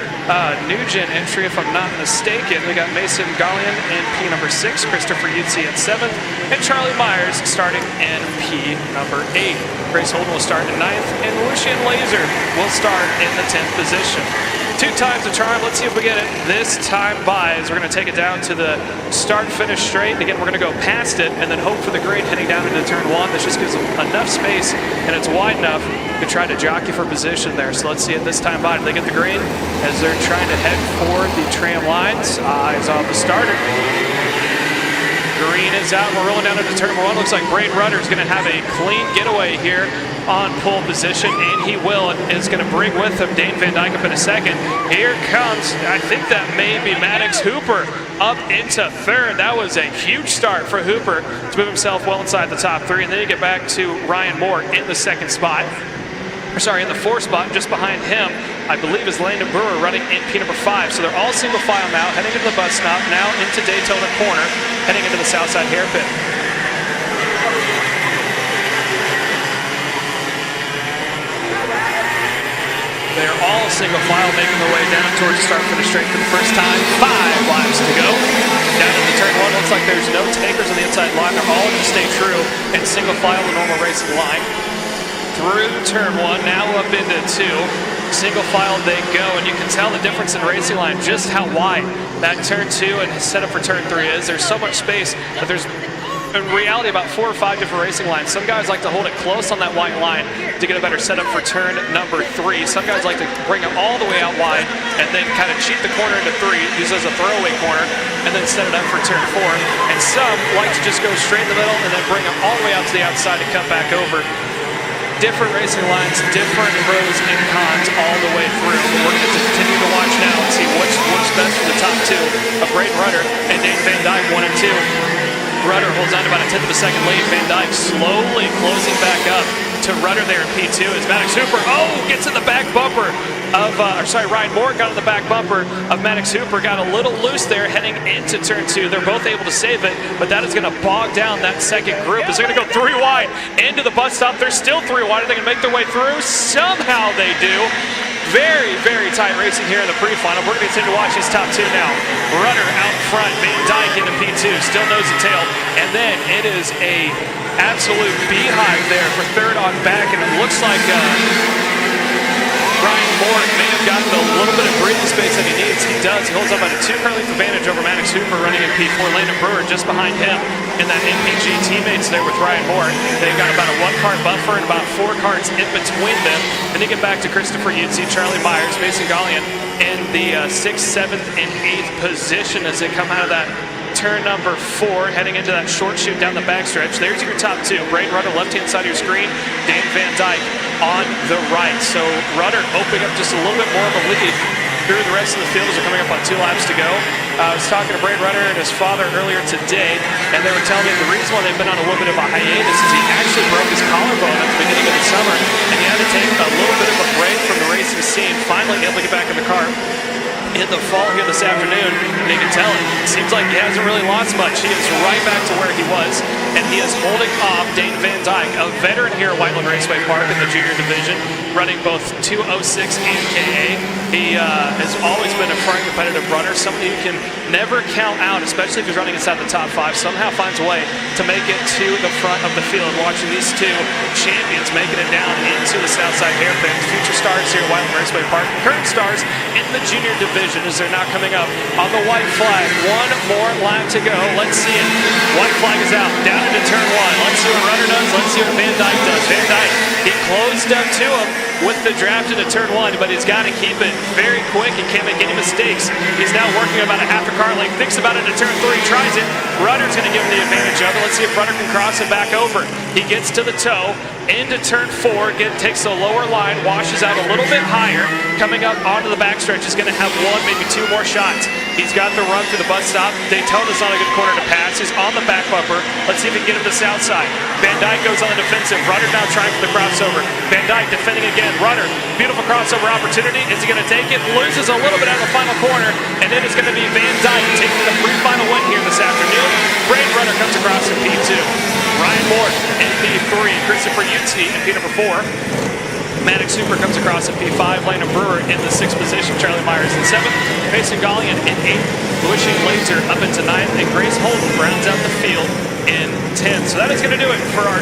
new gen entry if I'm not mistaken. We got Mason Gallian in P number 6, Christopher Yutzi in 7th, and Charlie Myers starting in P number 8. Grace Holden will start in 9th, and Lucian Laser will start in the 10th position. 2 times the charm. Let's see if we get it this time by, as we're going to take it down to the start-finish straight. Again, we're going to go past it and then hope for the green heading down into turn 1. This just gives them enough space, and it's wide enough to try to jockey for position there. So let's see it this time by. Do they get the green as they're trying to head for the tram lines? Eyes on the starter. Green is out. We're rolling down into turn 1. Looks like Braden Rudder is going to have a clean getaway here on pole position, and he will, and is going to bring with him Dane Van Dyke up in a second. Here comes, I think that may be Maddox Hooper up into 3rd. That was a huge start for Hooper to move himself well inside the top 3, and then you get back to Ryan Moore in the 2nd spot. In the 4th spot, just behind him, I believe, is Landon Brewer running in P number 5. So they're all single file now, heading into the bus stop, now into Daytona Corner, heading into the Southside hairpin. They're all single file, making their way down towards the start finish straight for the first time. 5 laps to go. Down into turn 1, looks like there's no takers on the inside line. They're all going to stay true and single file the normal racing line. Through turn 1, now up into 2. Single file they go, and you can tell the difference in racing line, just how wide that turn 2 and setup for turn 3 is. There's so much space that there's in reality about 4 or 5 different racing lines. Some guys like to hold it close on that white line to get a better setup for turn number 3. Some guys like to bring it all the way out wide and then kind of cheat the corner into 3, use it as a throwaway corner, and then set it up for turn 4. And some like to just go straight in the middle and then bring it all the way out to the outside and come back over. Different racing lines, different pros and cons all the way through. But we're going to continue to watch now and see what's works best for the top 2 of Braden Rudder and Dane Van Dyke, 1 and 2. Rudder holds on to about a 10th of a second lead. Van Dyke slowly closing back up to Rudder there in P2 as Maddox Hooper, gets in the back bumper of, Ryan Moore got in the back bumper of Maddox Hooper, got a little loose there heading into turn 2. They're both able to save it, but that is going to bog down that second group as they're going to go 3 wide into the bus stop. They're still 3 wide. Are they going to make their way through? Somehow they do. Very, very tight racing here in the pre-final. We're going to continue to watch these top 2 now. Rudder out front, Van Dyke into P2, still nose to tail, and then it is a absolute beehive there for 3rd on back, and it looks like Ryan Moore may have gotten a little bit of breathing space that he needs. He does. He holds up at a 2 car length advantage over Maddox Hooper running in P4. Landon Brewer just behind him in that MPG teammates there with Ryan Moore. They've got about a 1 car buffer and about 4 cars in between them. And they get back to Christopher Yutzi, Charlie Myers, Mason Gallian in the 6th, 7th, and 8th position as they come out of that turn number 4, heading into that short shoot down the backstretch. There's your top 2. Braden Rudder, left-hand side of your screen. Dane Van Dyke on the right. So Rudder opening up just a little bit more of a lead through the rest of the field as they're coming up on 2 laps to go. I was talking to Braden Rudder and his father earlier today, and they were telling me the reason why they've been on a little bit of a hiatus is he actually broke his collarbone at the beginning of the summer, and he had to take a little bit of a break from the racing scene, finally able to get back in the car in the fall here this afternoon, and you can tell it seems like he hasn't really lost much. He is right back to where he was, and he is holding off Dane Van Dyke, a veteran here at Whiteland Raceway Park in the junior division, running both 206 and KA. He has always been a front competitive runner, somebody you can never count out, especially if he's running inside the top 5. Somehow finds a way to make it to the front of the field. Watching these 2 champions making it down into the Southside hairpins. Future stars here at Whiteland Raceway Park, current stars in the junior division as they're now coming up on the white flag. 1 more lap to go. Let's see it. White flag is out. Down into turn 1. Let's see what Rudder does. Let's see what Van Dyke does. Van Dyke, he closed up to him with the draft into turn 1, but he's got to keep it very quick. He can't make any mistakes. He's now working about a half a car length. Thinks about it into turn 3. Tries it. Rudder's going to give him the advantage of it. Let's see if Rudder can cross it back over. He gets to the toe. into turn 4, takes the lower line, washes out a little bit higher, coming up onto the backstretch. Is going to have 1, maybe 2 more shots. He's got the run through the bus stop. Daytona's not a good corner to pass. He's on the back bumper. Let's see if he can get him to the south side. Van Dyke goes on the defensive. Rudder now trying for the crossover. Van Dyke defending again. Rudder, beautiful crossover opportunity. Is he going to take it? Loses a little bit out of the final corner, and it is going to be Van Dyke taking the pre-final win here this afternoon. Braden Rudder comes across in P2. Ryan Moore in P3. Christopher Yutzi in P number 4. Maddox Super comes across in P5. Landon Brewer in the 6th position. Charlie Myers in 7th. Mason Gallion in 8th. Wishing Laser up into 9th. And Grace Holden rounds out the field in 10th. So that is going to do it for our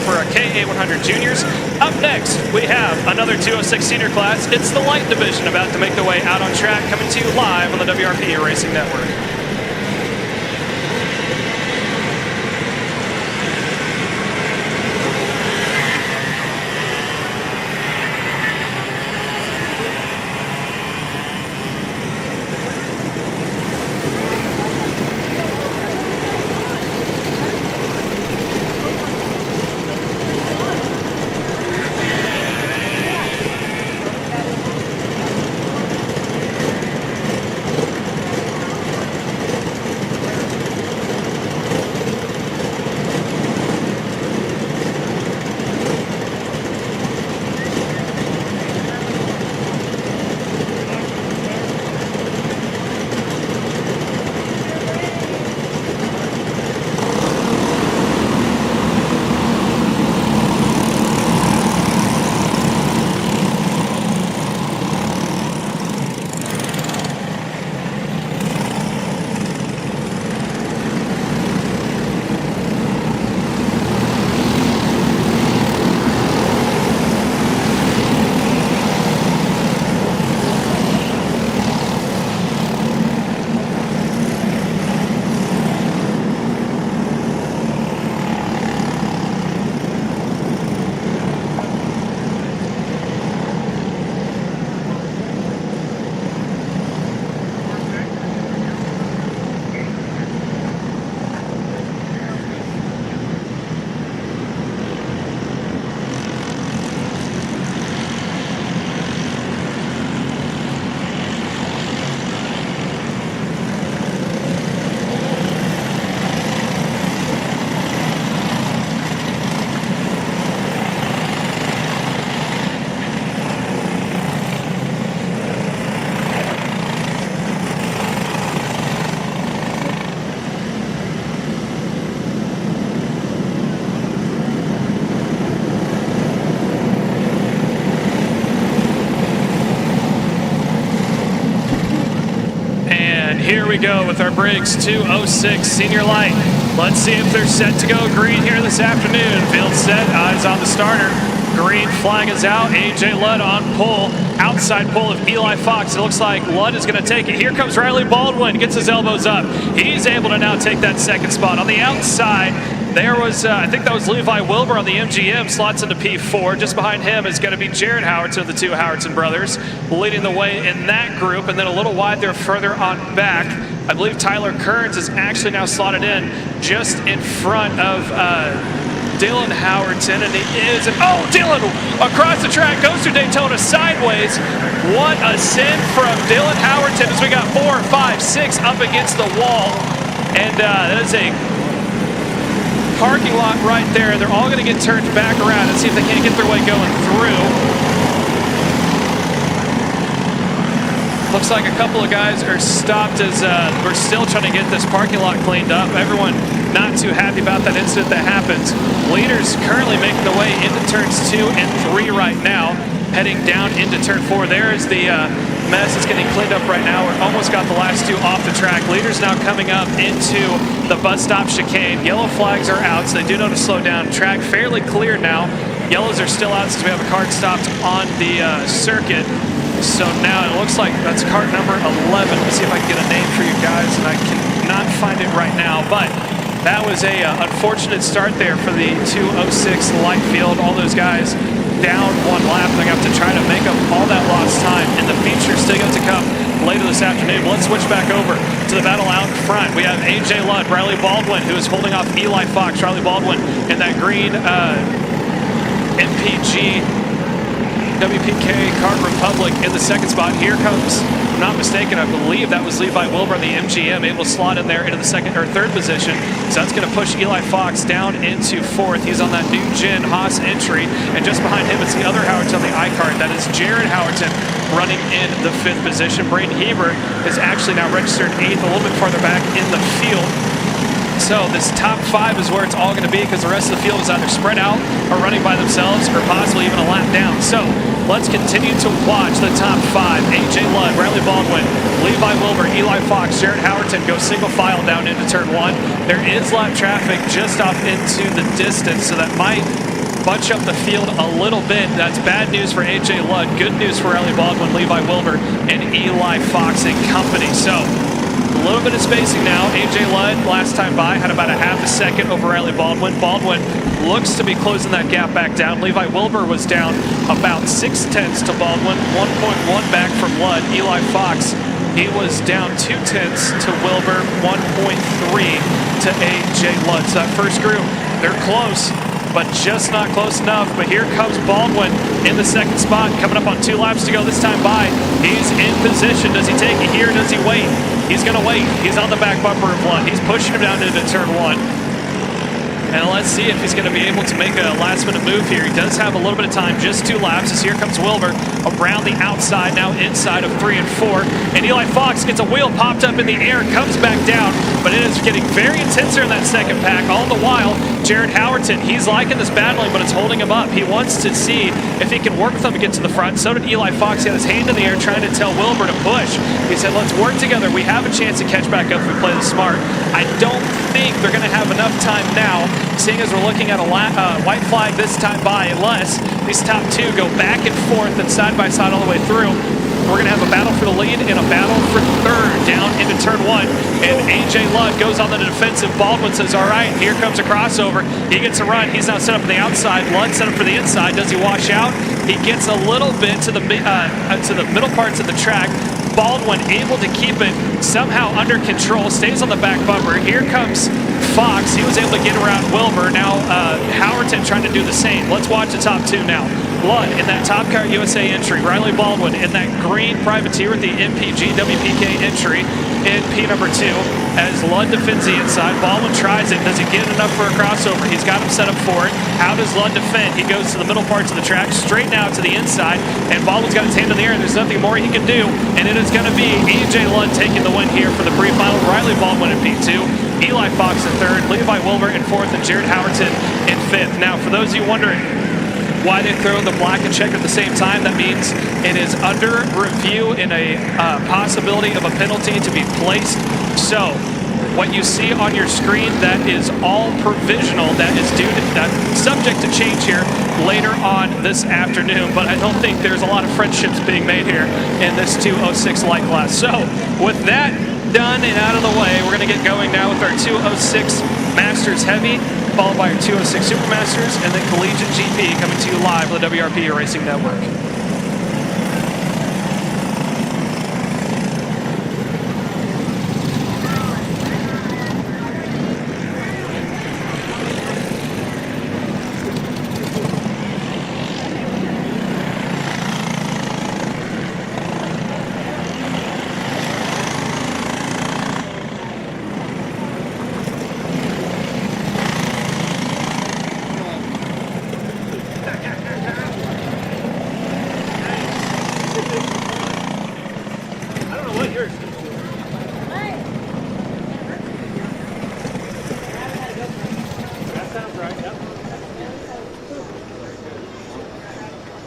for our KA100 juniors. Up next, we have another 206 senior class. It's the light division about to make their way out on track, coming to you live on the WRP Racing Network. Here we go with our Briggs 206 Senior Light. Let's see if they're set to go green here this afternoon. Field set, eyes on the starter. Green flag is out. AJ Ludd on pole. Outside pole of Eli Fox. It looks like Ludd is going to take it. Here comes Riley Baldwin. Gets his elbows up. He's able to now take that second spot. On the outside, there was, I think that was Levi Wilbur on the MGM. Slots into P4. Just behind him is going to be Jared Howardson, the two Howardson brothers, leading the way in that group. And then a little wide there further on back, I believe Tyler Kearns is actually now slotted in just in front of Dylan Howardson, and he is, Dylan across the track, goes through Daytona sideways. What a send from Dylan Howardson as we got 4, 5, 6 up against the wall. And that is a parking lot right there. They're all going to get turned back around and see if they can't get their way going through. Looks like a couple of guys are stopped as we're still trying to get this parking lot cleaned up. Everyone not too happy about that incident that happens. Leaders currently making the way into turns 2 and 3 right now, heading down into turn 4. There is the mess that's getting cleaned up right now. We're almost got the last two off the track. Leaders now coming up into the bus stop chicane. Yellow flags are out, so they do know to slow down. Track fairly clear now. Yellows are still out since we have a cart stopped on the circuit. So now it looks like that's cart number 11. Let's see if I can get a name for you guys, and I cannot find it right now. But that was a unfortunate start there for the 206 light field. All those guys down one lap. They're going to have to try to make up all that lost time. And the feature still got to come later this afternoon. But let's switch back over to the battle out front. We have AJ Ludd, Riley Baldwin, who is holding off Eli Fox. Riley Baldwin in that green MPG WPK Kart Republic in the second spot. Here comes, if I'm not mistaken, I believe that was Levi Wilbur, the MGM, able to slot in there into the second or third position. So that's going to push Eli Fox down into fourth. He's on that new gen Haas entry, and just behind him it's the other Howerton on the iCart. That is Jared Howerton running in the fifth position. Braden Heber is actually now registered eighth, a little bit farther back in the field. So this top five is where it's all going to be, because the rest of the field is either spread out or running by themselves or possibly even a lap down. So let's continue to watch the top five. AJ Ludd, Riley Baldwin, Levi Wilbur, Eli Fox, Jared Howerton go single file down into turn one. There is lap traffic just off into the distance, so that might bunch up the field a little bit. That's bad news for AJ Ludd. Good news for Riley Baldwin, Levi Wilbur, and Eli Fox and company. So a little bit of spacing now. AJ Ludd, last time by, had about a half a second over Riley Baldwin. Baldwin looks to be closing that gap back down. Levi Wilbur was down about 6 tenths to Baldwin, 1.1 back from Ludd. Eli Fox, he was down 2 tenths to Wilbur, 1.3 to AJ Ludd. So that first group, they're close, but just not close enough. But here comes Baldwin in the second spot, coming up on 2 laps to go this time by. He's in position. Does he take it here? Does he wait? He's going to wait. He's on the back bumper of Ludd. He's pushing him down into turn one. And let's see if he's going to be able to make a last-minute move here. He does have a little bit of time, just 2 laps, as here comes Wilbur around the outside, now inside of 3 and 4. And Eli Fox gets a wheel popped up in the air, comes back down, but it is getting very intense in that second pack. All the while, Jared Howerton, he's liking this battling, but it's holding him up. He wants to see if he can work with him to get to the front. So did Eli Fox. He had his hand in the air trying to tell Wilbur to push. He said, let's work together. We have a chance to catch back up if we play this smart. I don't think they're going to have enough time now, seeing as we're looking at a white flag this time by, unless these top 2 go back and forth and side by side all the way through. We're going to have a battle for the lead and a battle for third down into turn one. And AJ Ludd goes on the defensive. Baldwin says, all right, here comes a crossover. He gets a run. He's now set up on the outside. Ludd set up for the inside. Does he wash out? He gets a little bit to the middle parts of the track. Baldwin able to keep it somehow under control, stays on the back bumper. Here comes Fox. He was able to get around Wilbur. Now Howerton trying to do the same. Let's watch the top 2 now. Ludd in that Top Car USA entry. Riley Baldwin in that green privateer with the MPG WPK entry in P number 2. As Ludd defends the inside, Baldwin tries it. Does he get enough for a crossover? He's got him set up for it. How does Ludd defend? He goes to the middle parts of the track, straight now to the inside, and Baldwin's got his hand in the air. There's nothing more he can do, and it is going to be AJ Ludd taking the win here for the pre-final. Riley Baldwin in P2, Eli Fox in third, Levi Wilbur in fourth, and Jared Howerton in fifth. Now, for those of you wondering why they throw the black and check at the same time, that means it is under review in a possibility of a penalty to be placed. So what you see on your screen, that is all provisional. That is subject to change here later on this afternoon, but I don't think there's a lot of friendships being made here in this 206 light class. So with that done and out of the way, we're going to get going now with our 206 Masters Heavy, followed by our 206 Supermasters, and then Collegiate GP coming to you live on the WRP Racing Network.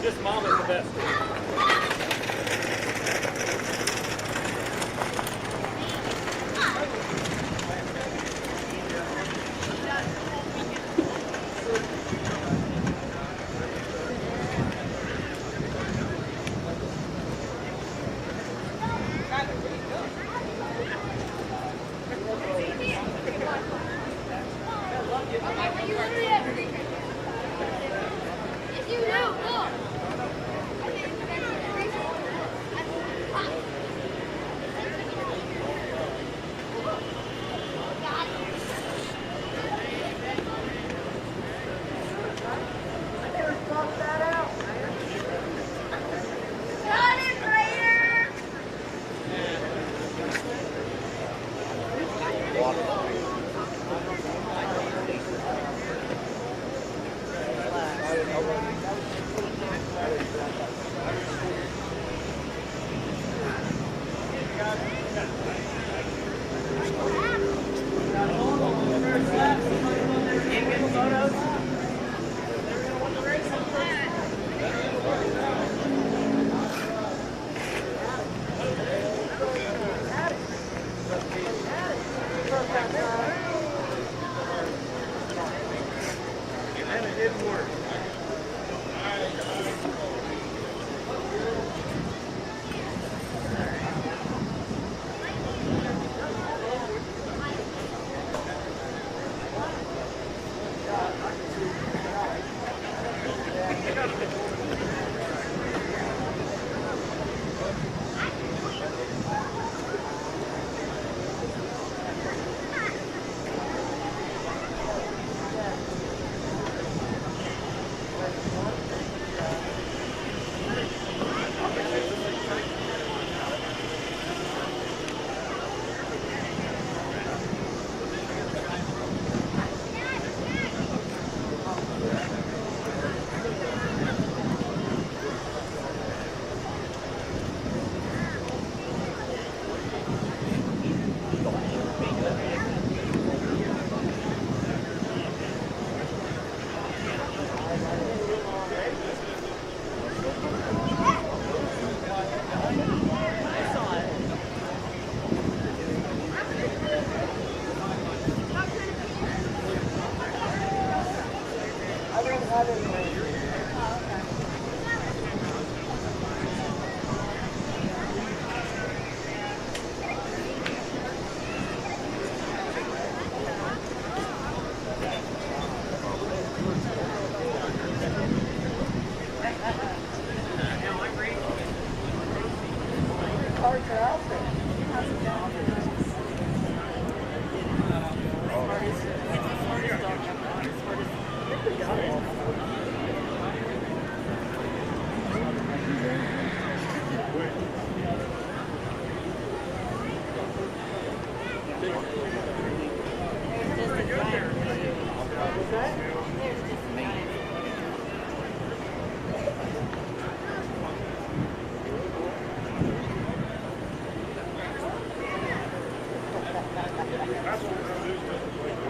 Just mom is the best. If you do, look.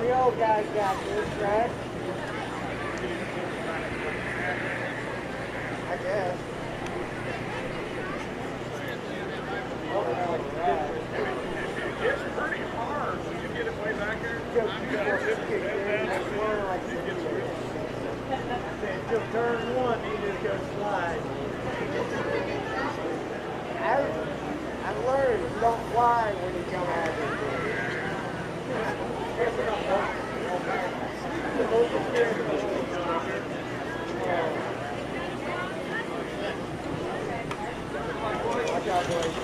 We all guys got this, right? I guess. It's pretty hard when you get it way back there. Until turn one, he just goes slide. I've learned you don't fly when you come out of Watch out, boys.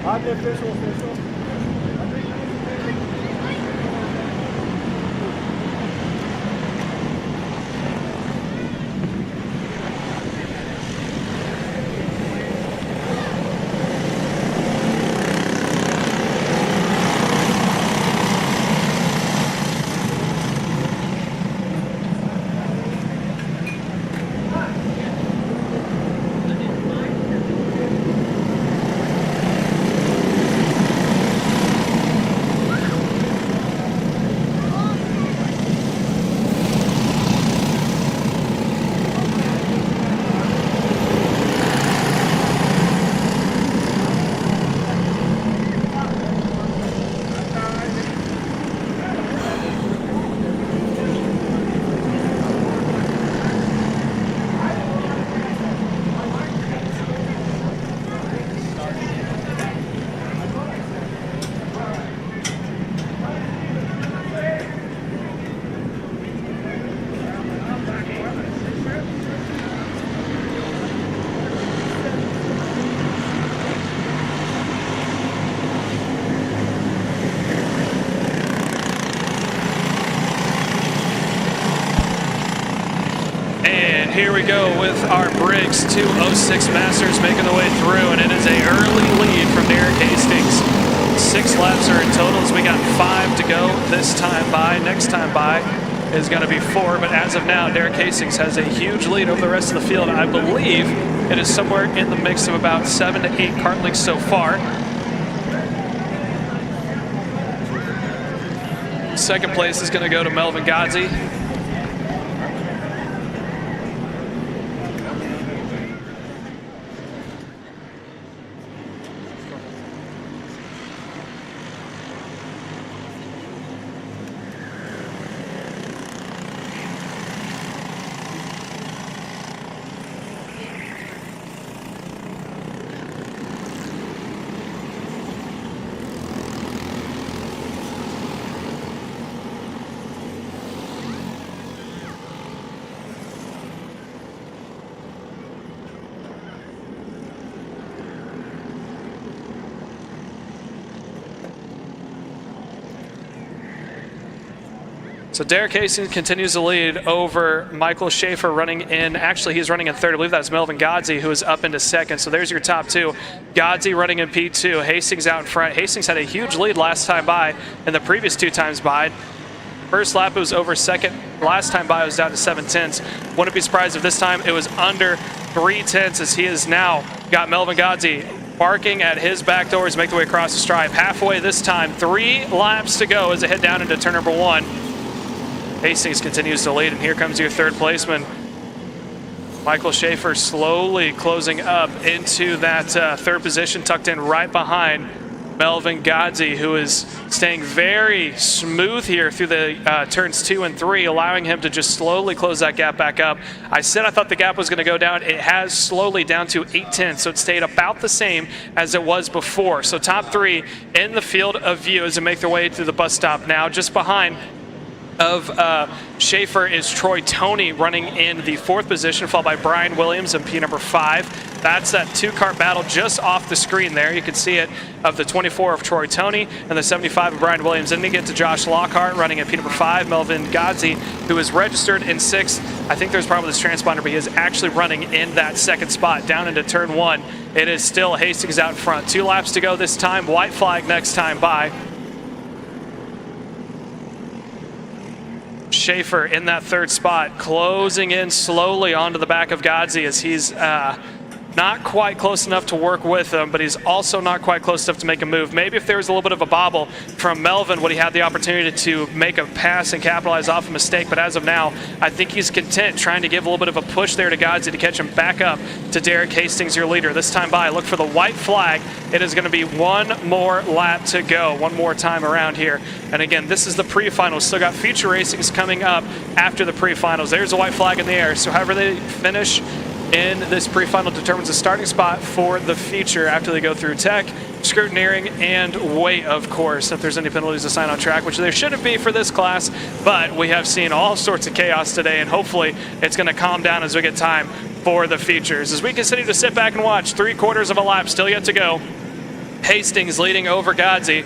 I'm the official. here we go with our Briggs 206 Masters making the way through, and it is a early lead from Derek Hastings. 6 laps are in total as we got 5 to go this time by. Next time by is going to be 4, but as of now, Derek Hastings has a huge lead over the rest of the field. I believe it is somewhere in the mix of about 7 to 8 kart lengths so far. Second place is going to go to Melvin Godsey. So Derek Hastings continues to lead over Michael Schaefer running in. Actually, he's running in third. I believe that's Melvin Godsey, who is up into second. So there's your top 2. Godsey running in P2. Hastings out in front. Hastings had a huge lead last time by and the previous 2 times by. First lap, it was over second. Last time by, it was down to 7/10. Wouldn't be surprised if this time it was under 3/10 as he has now got Melvin Godsey barking at his back doors to make the way across the stripe. Halfway this time, 3 laps to go as they head down into turn number 1. Hastings continues to lead, and here comes your third placeman. Michael Schaefer slowly closing up into that third position, tucked in right behind Melvin Godsey, who is staying very smooth here through the turns 2 and 3, allowing him to just slowly close that gap back up. I said I thought the gap was going to go down. It has slowly down to 8/10, so it stayed about the same as it was before. So top 3 in the field of view as they make their way to the bus stop now. Just behind of Schaefer is Troy Toney running in the 4th position, followed by Brian Williams in P number 5. That's that 2-kart battle just off the screen there. You can see it of the 24 of Troy Toney and the 75 of Brian Williams. Then we get to Josh Lockhart running at P number 5, Melvin Godsey, who is registered in 6th. I think there's probably this transponder, but he is actually running in that 2nd spot down into turn 1. It is still Hastings out in front. 2 laps to go this time. White flag next time by. Schaefer in that 3rd spot, closing in slowly onto the back of Godsey as he's not quite close enough to work with him, but he's also not quite close enough to make a move. Maybe if there was a little bit of a bobble from Melvin, would he have the opportunity to make a pass and capitalize off a mistake? But as of now, I think he's content trying to give a little bit of a push there to Godsey to catch him back up to Derek Hastings, your leader. This time by, look for the white flag. It is going to be 1 more lap to go, 1 more time around here. And again, this is the pre-finals. Still got feature racings coming up after the pre-finals. There's a white flag in the air. So however they finish in this pre-final determines the starting spot for the feature after they go through tech, scrutineering, and weight, of course, if there's any penalties assigned on track, which there shouldn't be for this class, but we have seen all sorts of chaos today, and hopefully it's going to calm down as we get time for the features. As we continue to sit back and watch, 3/4 of a lap still yet to go. Hastings leading over Godsey.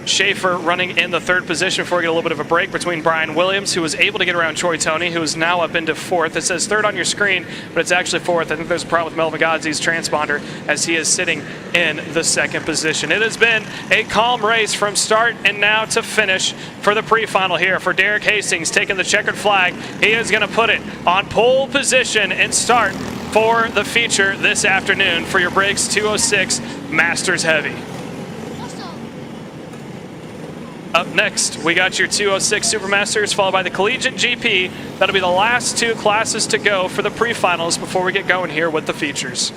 Schaefer running in the 3rd position before we get a little bit of a break between Brian Williams, who was able to get around Troy Toney, who is now up into 4th. It says 3rd on your screen, but it's actually 4th. I think there's a problem with Melvin Godsey's transponder as he is sitting in the 2nd position. It has been a calm race from start and now to finish for the pre-final here for Derek Hastings taking the checkered flag. He is going to put it on pole position and start for the feature this afternoon for your Briggs 206 Masters Heavy. Up next, we got your 206 Supermasters, followed by the Collegiate GP. That'll be the last 2 classes to go for the pre-finals before we get going here with the features.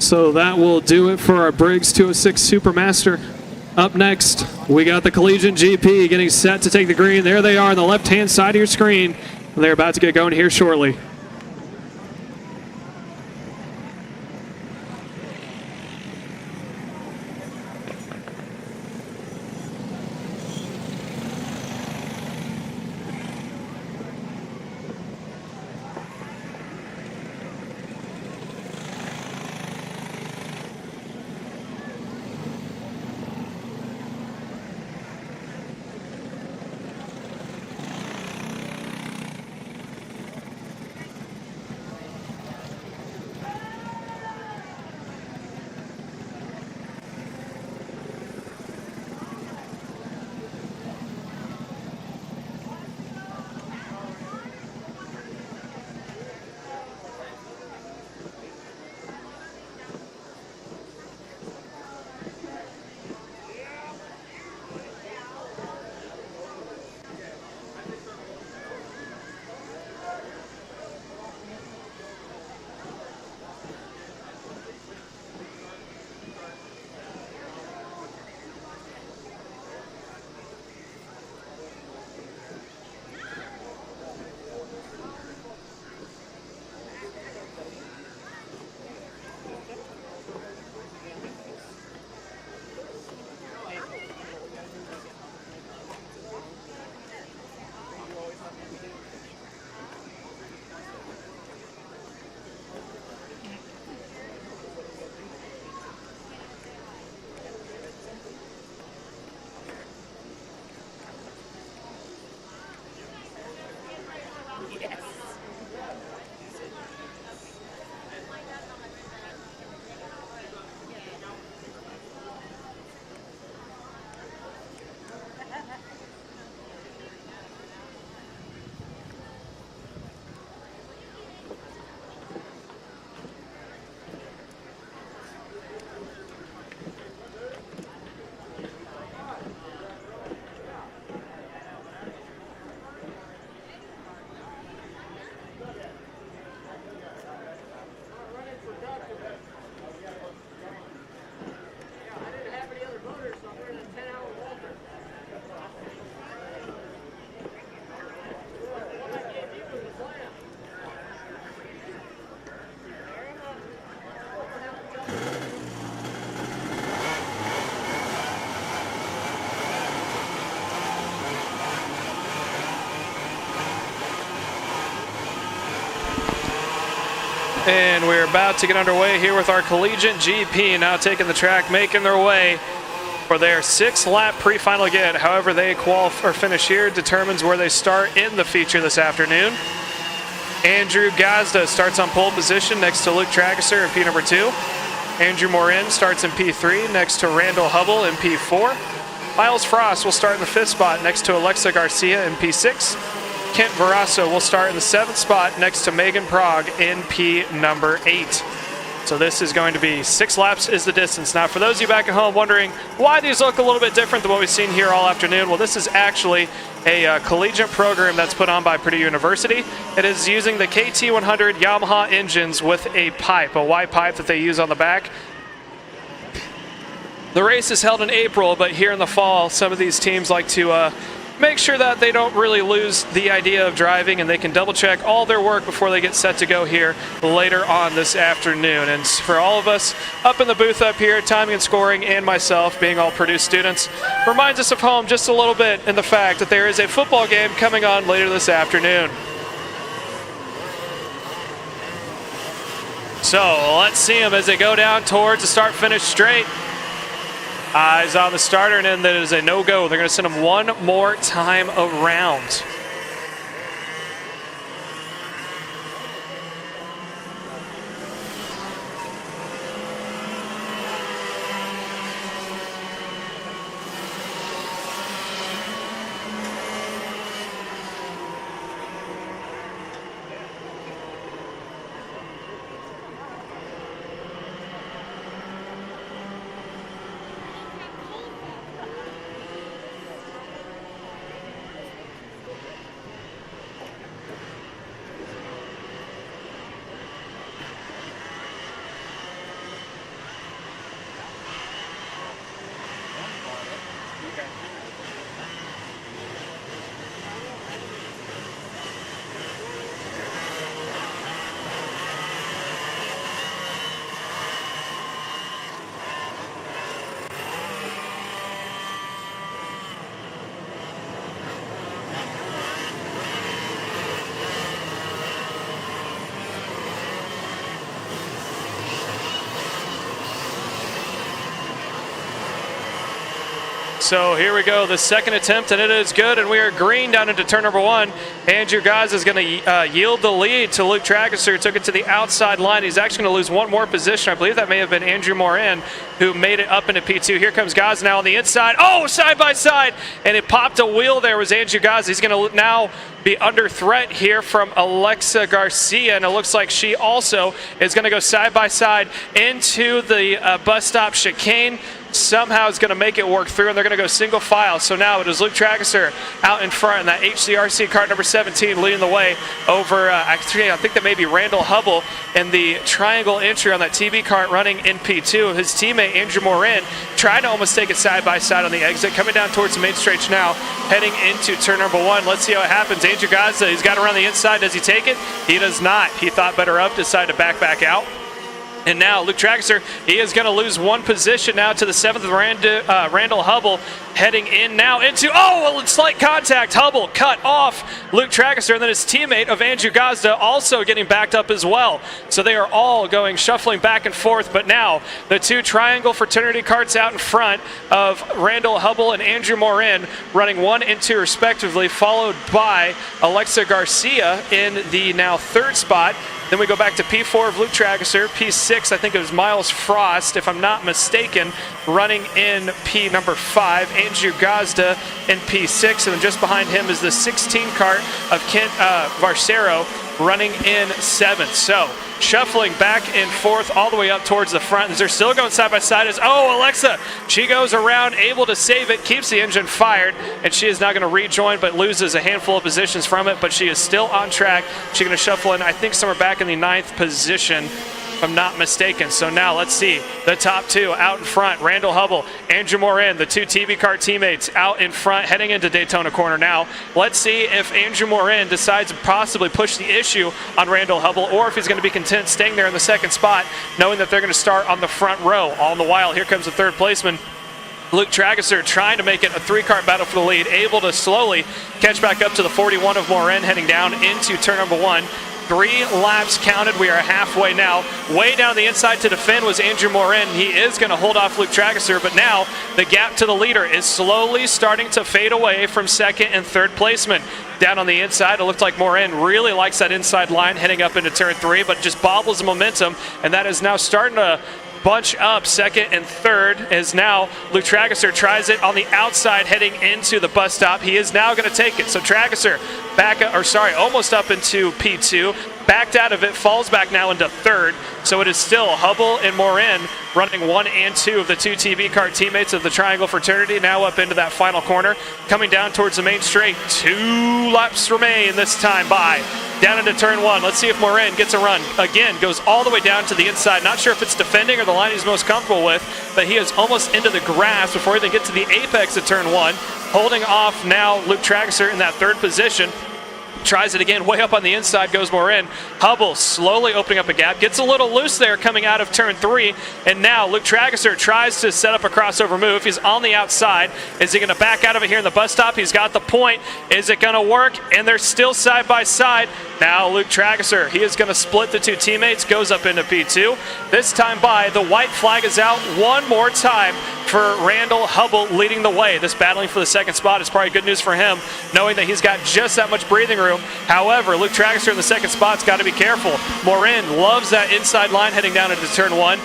So that will do it for our Briggs 206 Supermaster. Up next, we got the Collegiate GP getting set to take the green. There they are on the left-hand side of your screen. They're about to get going here shortly. And we're about to get underway here with our Collegiate GP, now taking the track, making their way for their 6-lap pre-final again. However they qualify or finish here determines where they start in the feature this afternoon. Andrew Gazda starts on pole position next to Luke Trageser in P number 2. Andrew Morin starts in P3 next to Randall Hubble in P4. Miles Frost will start in the 5th spot next to Alexa Garcia in P6. Kent Verasso will start in the 7th spot next to Megan Prague in P number 8. So this is going to be 6 laps is the distance. Now for those of you back at home wondering why these look a little bit different than what we've seen here all afternoon, well, this is actually a collegiate program that's put on by Purdue University. It is using the KT100 Yamaha engines with a pipe, a Y pipe that they use on the back. The race is held in April, but here in the fall, some of these teams like to make sure that they don't really lose the idea of driving and they can double check all their work before they get set to go here later on this afternoon. And for all of us up in the booth up here, timing and scoring, and myself being all Purdue students, reminds us of home just a little bit in the fact that there is a football game coming on later this afternoon. So let's see them as they go down towards the start-finish straight. Eyes on the starter, and then that is a no-go. They're going to send him one more time around. So here we go, the second attempt, and it is good, and we are green down into turn number 1. Andrew Gaza is going to yield the lead to Luke Trageser, who took it to the outside line. He's actually going to lose one more position. I believe that may have been Andrew Morin, who made it up into P2. Here comes Gaza now on the inside. Oh, side by side, and it popped a wheel there was Andrew Gaza. He's going to now be under threat here from Alexa Garcia, and it looks like she also is going to go side by side into the bus stop chicane. Somehow is going to make it work through, and they're going to go single file. So now it is Luke Trageser out in front, and that HCRC kart number 17 leading the way over, actually, I think that may be Randall Hubble in the triangle entry on that TB kart running in P2. His teammate, Andrew Morin, tried to almost take it side by side on the exit, coming down towards the main stretch now, heading into turn number 1. Let's see how it happens. Andrew Gaza, he's got around the inside. Does he take it? He does not. He thought better up, decided to back out. And now Luke Trageser, he is going to lose one position now to the 7th of Randall Hubble, heading in now into, oh, slight contact. Hubble cut off Luke Trageser, and then his teammate of Andrew Gazda also getting backed up as well. So they are all going shuffling back and forth, but now the two triangle fraternity karts out in front of Randall Hubble and Andrew Morin, running 1 and 2 respectively, followed by Alexa Garcia in the now 3rd spot. Then we go back to P4 of Luke Trageser, P6, I think it was Miles Frost, if I'm not mistaken, running in P number 5, Andrew Gazda in P6, and then just behind him is the 16 kart of Kent Varcero running in 7th. So shuffling back and forth all the way up towards the front. They're still going side by side. Alexa, she goes around, able to save it, keeps the engine fired, and she is now going to rejoin, but loses a handful of positions from it, but she is still on track. She's going to shuffle in, I think, somewhere back in the 9th position, if I'm not mistaken. So now let's see the top two out in front. Randall Hubble, Andrew Morin, the two TB kart teammates out in front, heading into Daytona corner now. Let's see if Andrew Morin decides to possibly push the issue on Randall Hubble, or if he's going to be content staying there in the 2nd spot, knowing that they're going to start on the front row. All the while, here comes the 3rd placeman, Luke Trageser, trying to make it a 3-kart battle for the lead, able to slowly catch back up to the 41 of Morin, heading down into turn number 1. 3 laps counted. We are halfway now. Way down the inside to defend was Andrew Morin. He is going to hold off Luke Trageser, but now the gap to the leader is slowly starting to fade away from 2nd and 3rd placement. Down on the inside, it looks like Morin really likes that inside line heading up into turn 3, but just bobbles the momentum, and that is now starting to bunch up 2nd and 3rd, as now Luke Trageser tries it on the outside heading into the bus stop. He is now going to take it. So Trageser almost up into P2, backed out of it, falls back now into 3rd. So it is still Hubble and Morin running 1 and 2 of the two TB kart teammates of the Triangle Fraternity, now up into that final corner, coming down towards the main straight. 2 laps remain this time by. Down into turn 1. Let's see if Morin gets a run. Again, goes all the way down to the inside. Not sure if it's defending or the line he's most comfortable with, but he is almost into the grass before he even gets to the apex of turn 1. Holding off now Luke Trageser in that 3rd position. Tries it again, way up on the inside goes Morin. Hubble slowly opening up a gap, gets a little loose there coming out of turn 3, and now Luke Trageser tries to set up a crossover move. He's on the outside. Is he going to back out of it here in the bus stop? He's got the point. Is it going to work? And they're still side by side. Now Luke Trageser, he is going to split the two teammates, goes up into P2. This time by, the white flag is out one more time for Randall Hubble leading the way. This battling for the 2nd spot is probably good news for him, knowing that he's got just that much breathing room. However, Luke Trageser in the 2nd spot's got to be careful. Morin loves that inside line heading down into turn 1.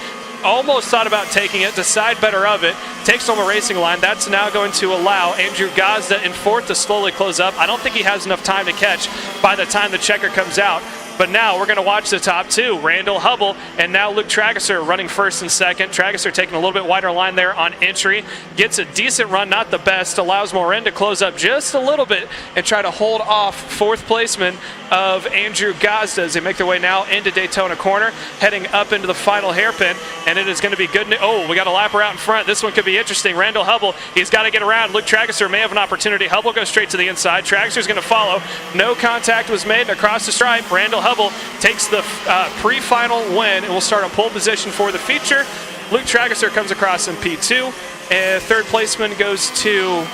Almost thought about taking it, decide better of it, takes home a racing line. That's now going to allow Andrew Gazda in 4th to slowly close up. I don't think he has enough time to catch by the time the checker comes out. But now we're going to watch the top two, Randall Hubble and now Luke Trageser running 1st and 2nd. Trageser taking a little bit wider line there on entry. Gets a decent run, not the best. Allows Morin to close up just a little bit and try to hold off 4th placement of Andrew Gazda as they make their way now into Daytona corner, heading up into the final hairpin. And it is going to be good. Oh, we got a lapper out in front. This one could be interesting. Randall Hubble, he's got to get around. Luke Trageser may have an opportunity. Hubble goes straight to the inside. Trageser's going to follow. No contact was made across the stripe. Randall Hubble takes the pre-final win and will start on pole position for the feature. Luke Trageser comes across in P2. And 3rd placement goes to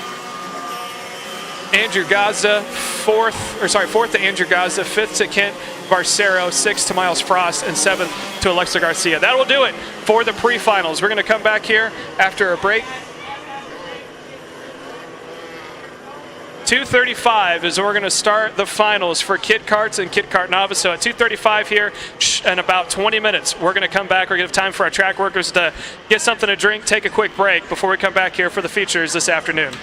Andrew Gazda. 4th to Andrew Gazda. 5th to Kent Varcero. 6th to Miles Frost. And 7th to Alexa Garcia. That will do it for the pre-finals. We're going to come back here after a break. 2:35 is we're going to start the finals for Kit Karts and Kit Kart Novice. So at 2:35 here, in about 20 minutes, we're going to come back. We're going to have time for our track workers to get something to drink, take a quick break before we come back here for the features this afternoon.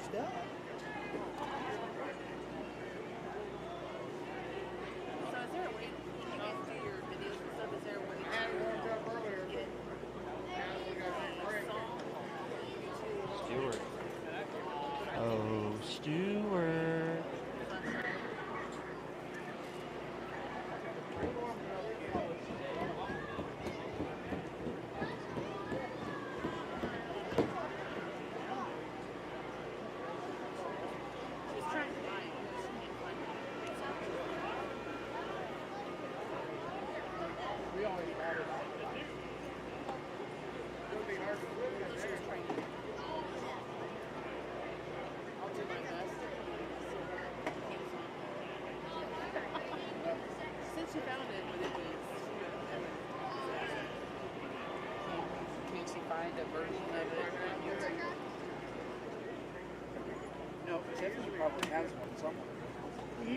So is there a way you guys do your videos and stuff? Is there a way to get Stewart. Oh, Stewart. just trying to find it? Just can't find it. We already got it. She was trying to. I'll do my best. Since you found it, but it was. Can't she find a version of it on YouTube? No, Tiffany probably has one somewhere. I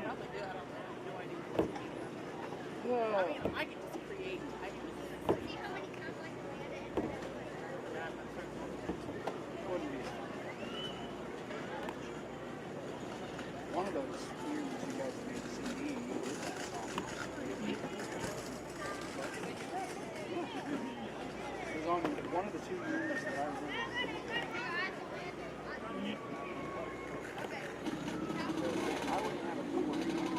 probably do. I don't know. No idea. I mean, I can just create. I can just see how many conflicts we had in. Wouldn't be. One of those years you guys made the CD, you did that song. It was on one of the 2 years that I remember. I wouldn't have a clue what it was.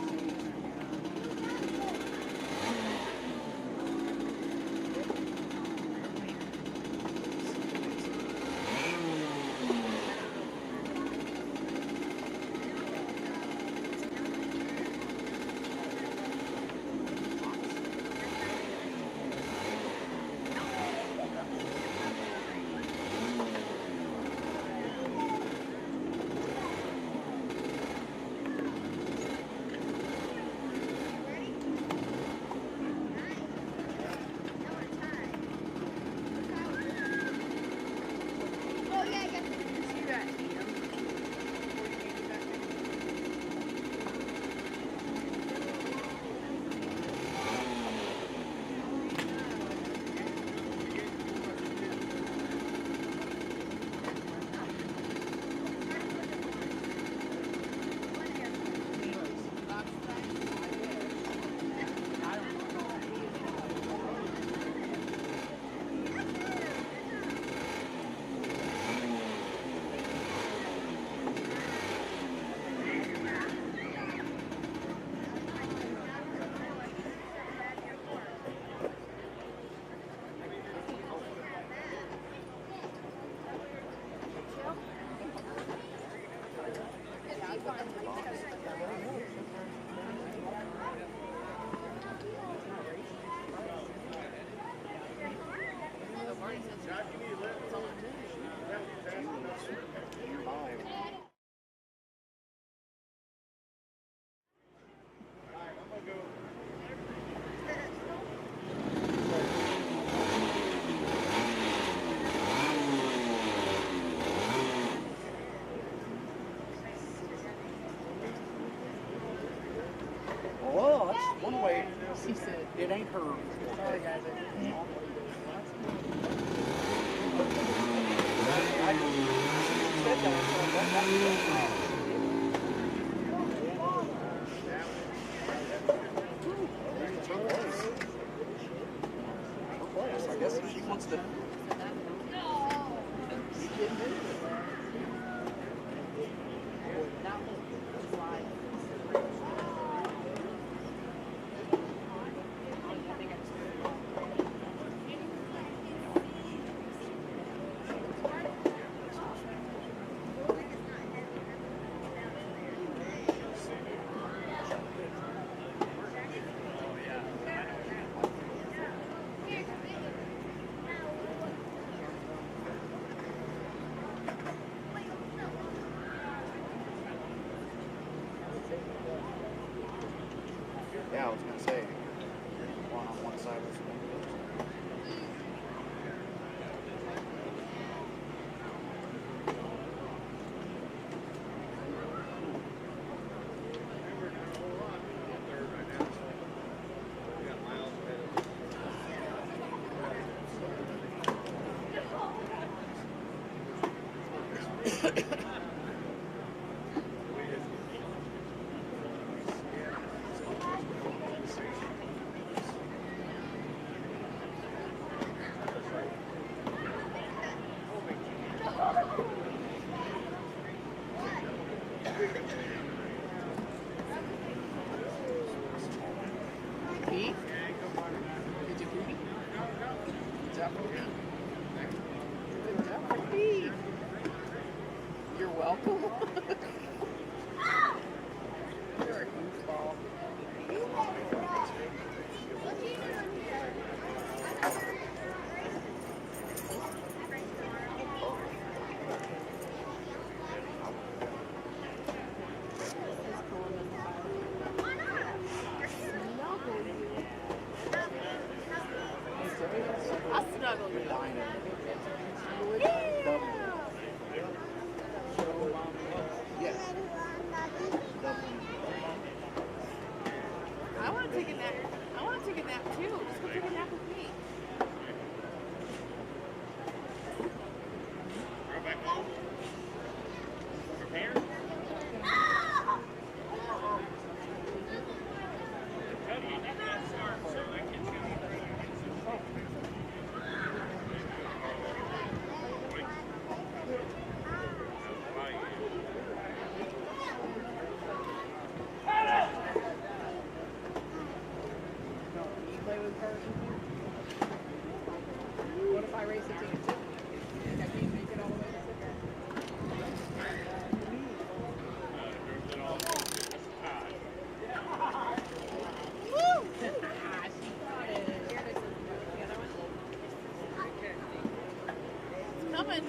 I guess if she wants to. Yeah, I was gonna say, one on one side was Pete? Did you pee? Good job for Pete. Good job for Pete. You're welcome. You're a goofball. I snuggle you. yes. I want to take a nap. I want to take a nap too. Just go take a nap with me. You play with cars with me? What if I race a team too? I can't make it all the way to Woo! Ah, she got it. The other one? It's coming.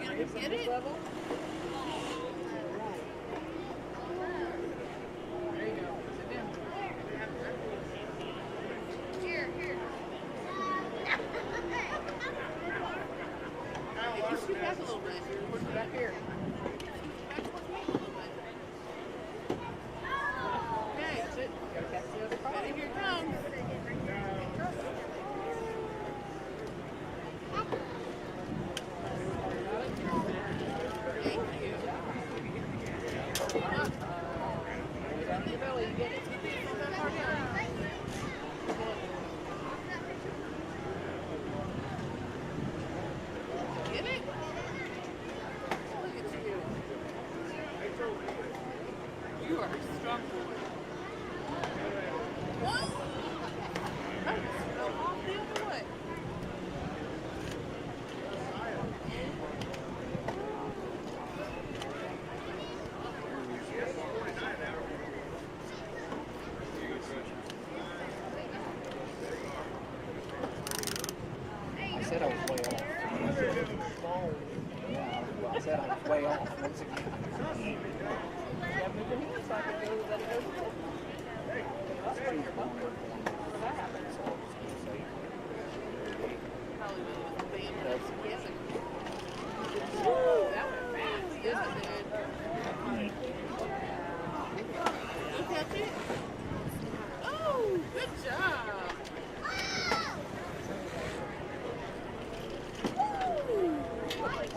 You gonna get it? Level? There you go. Sit down. Here. If you scoot back a little bit, push it back here. Back towards me a little bit. Okay, sit. Gotta catch the other car. Ready, here it comes. Thank you. Up. Down the belly, you get it. Come that far down. Get it? Look at you. You are a strong boy. Whoa! I just fell off the other way. I said I was way off. Yeah, I said I was way off once again. Yeah, move your hands so I can go let it go. That's where your bumper. That happens. Probably with the band that's together. Woo! That went fast. Yes, it did. You catch it? Oh, good job. Woo!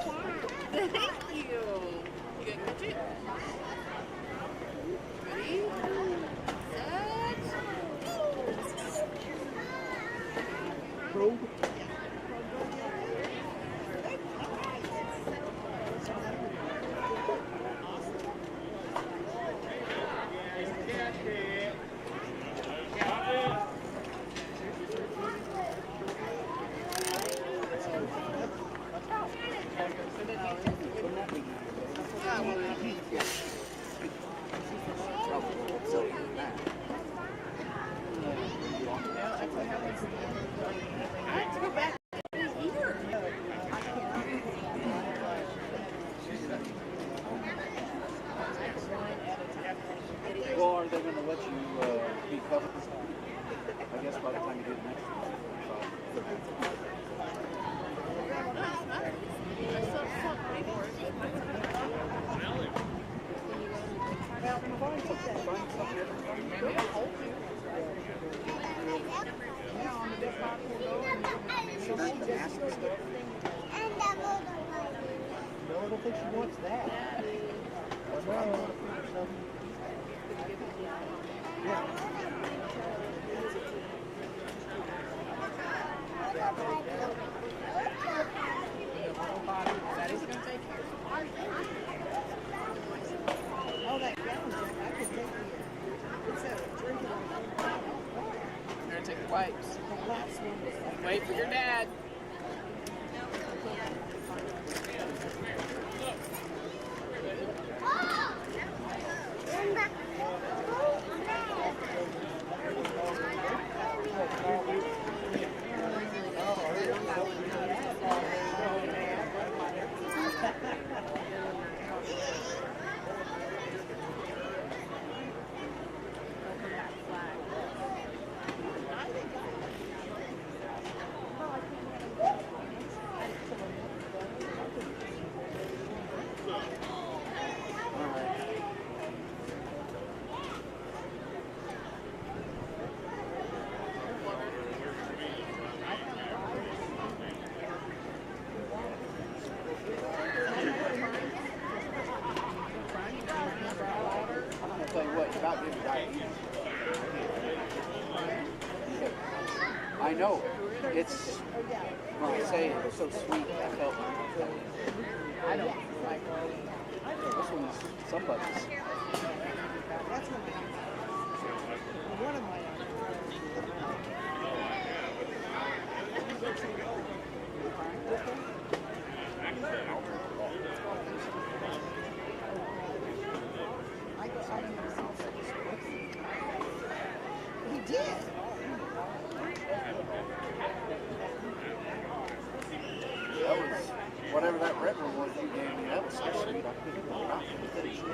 Well, are they going to let you be covered? I guess by the time you do the next one. No, I don't think she wants that. Oh, that gallon jug, I could take it. It's a drinking one. You're gonna take the wipes. The last one was like, Wait for your dad. I'll tell you what, about getting diabetes. I know. It's, when I say it was so sweet, I felt I don't like this one's somebody's. that's one of my He did. That was, whatever that red one was you gave me, that was so sweet. I couldn't not finish it.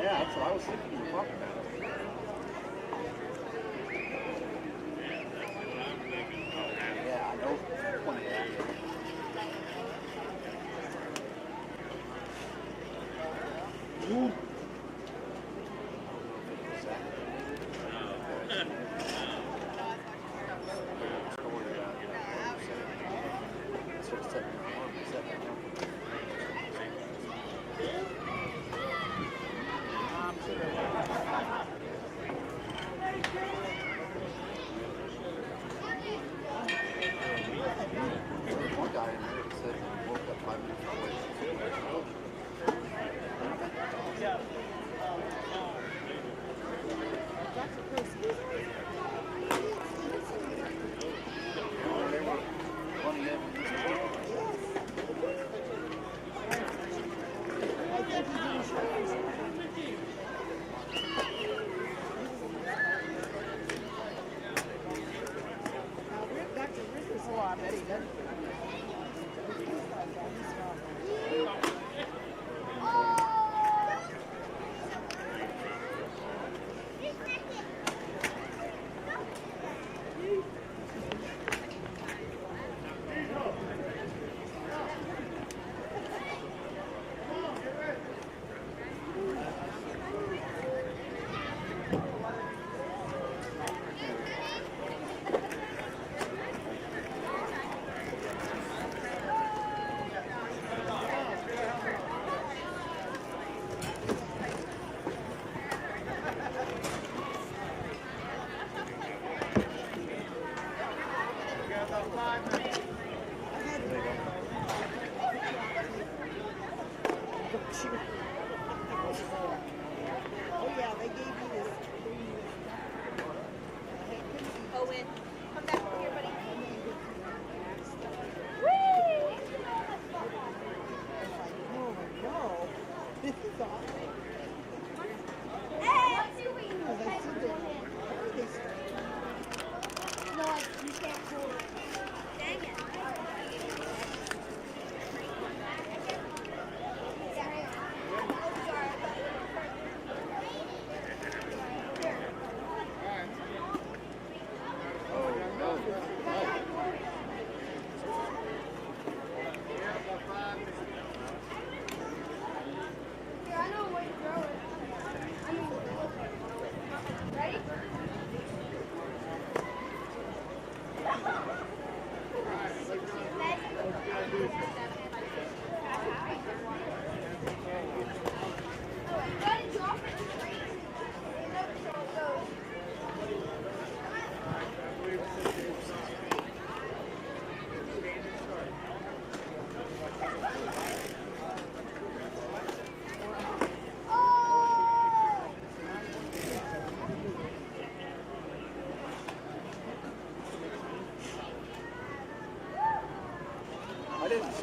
Yeah, that's what I was thinking you were talking about. Yeah, I know. Plenty of that.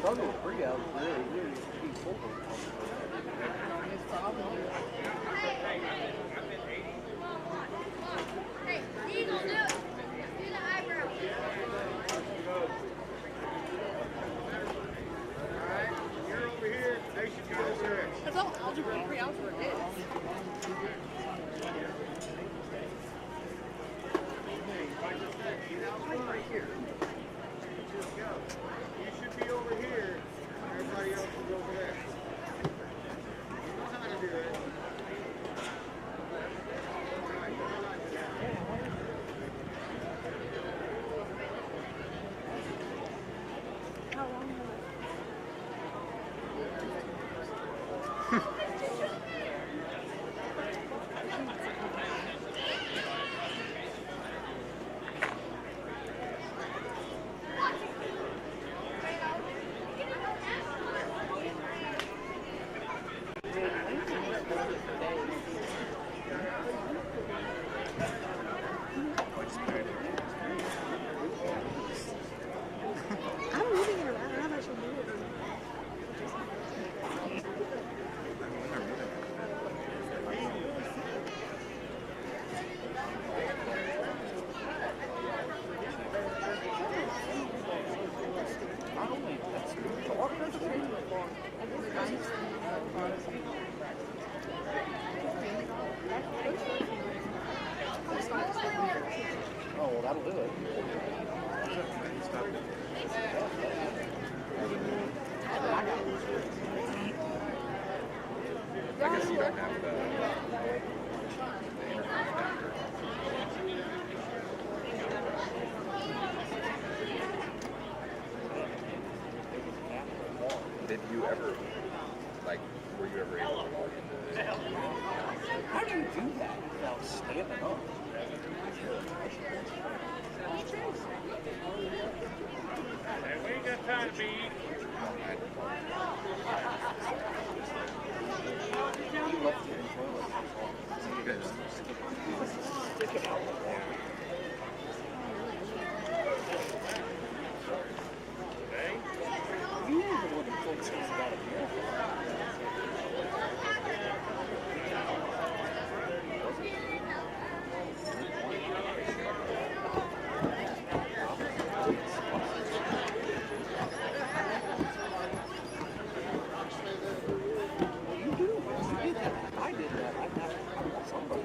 struggle with pre-outs, really be full. Hey, Eagle, do it. Do the eyebrow. You're over here. They should be over there. That's all algebra and pre-algebra is. Just go. You should be over here. Everybody else is over there. You know how to do it. I'm moving it around. I don't know if I should do it. Not only that's the order oh, well, that'll do it. I guess you don't have the Did you ever, like, were you ever able to log into this? How do you do that without standing up? Hey, we ain't got time to be eating. You left your toilet. Stick it out. You were the one who told us about it. I did that. I did that. I got somebody.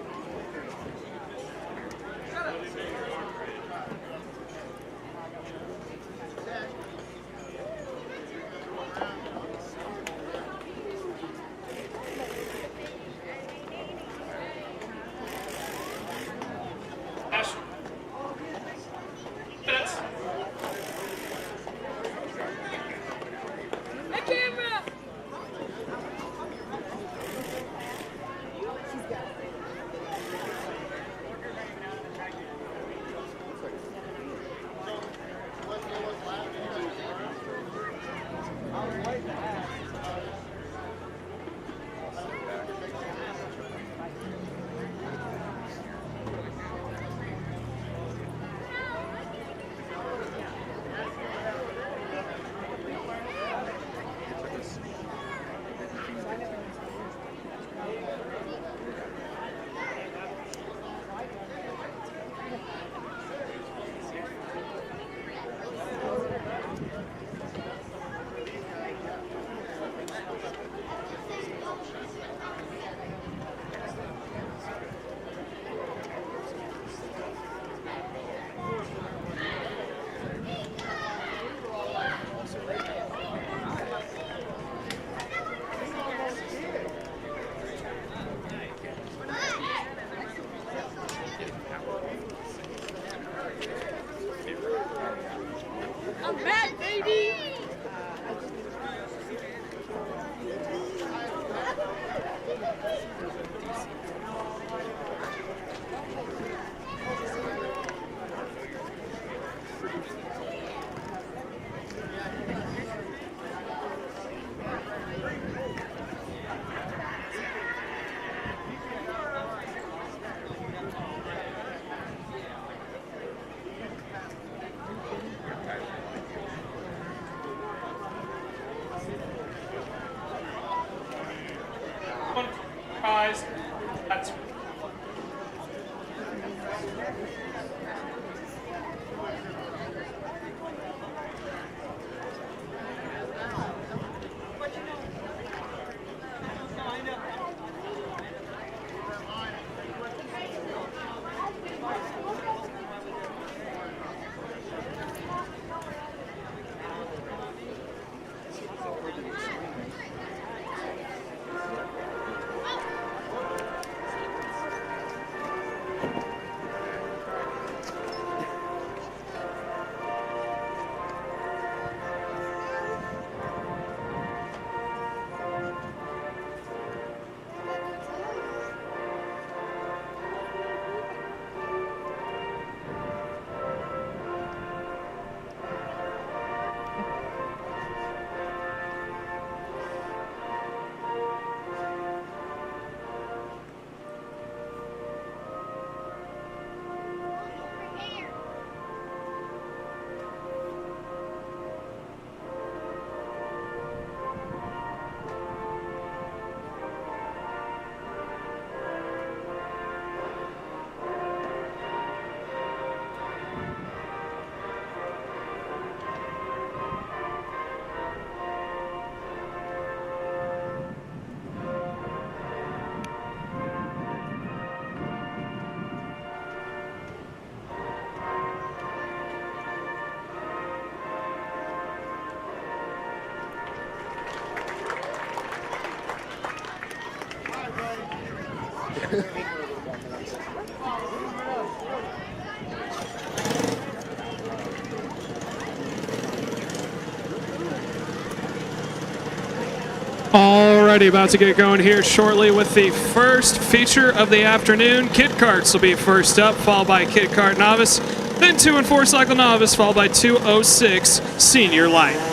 Alrighty, about to get going here shortly with the first feature of the afternoon. Kid karts will be first up, followed by Kid Kart Novice, then 2 and 4 Cycle Novice, followed by 206 Senior Light.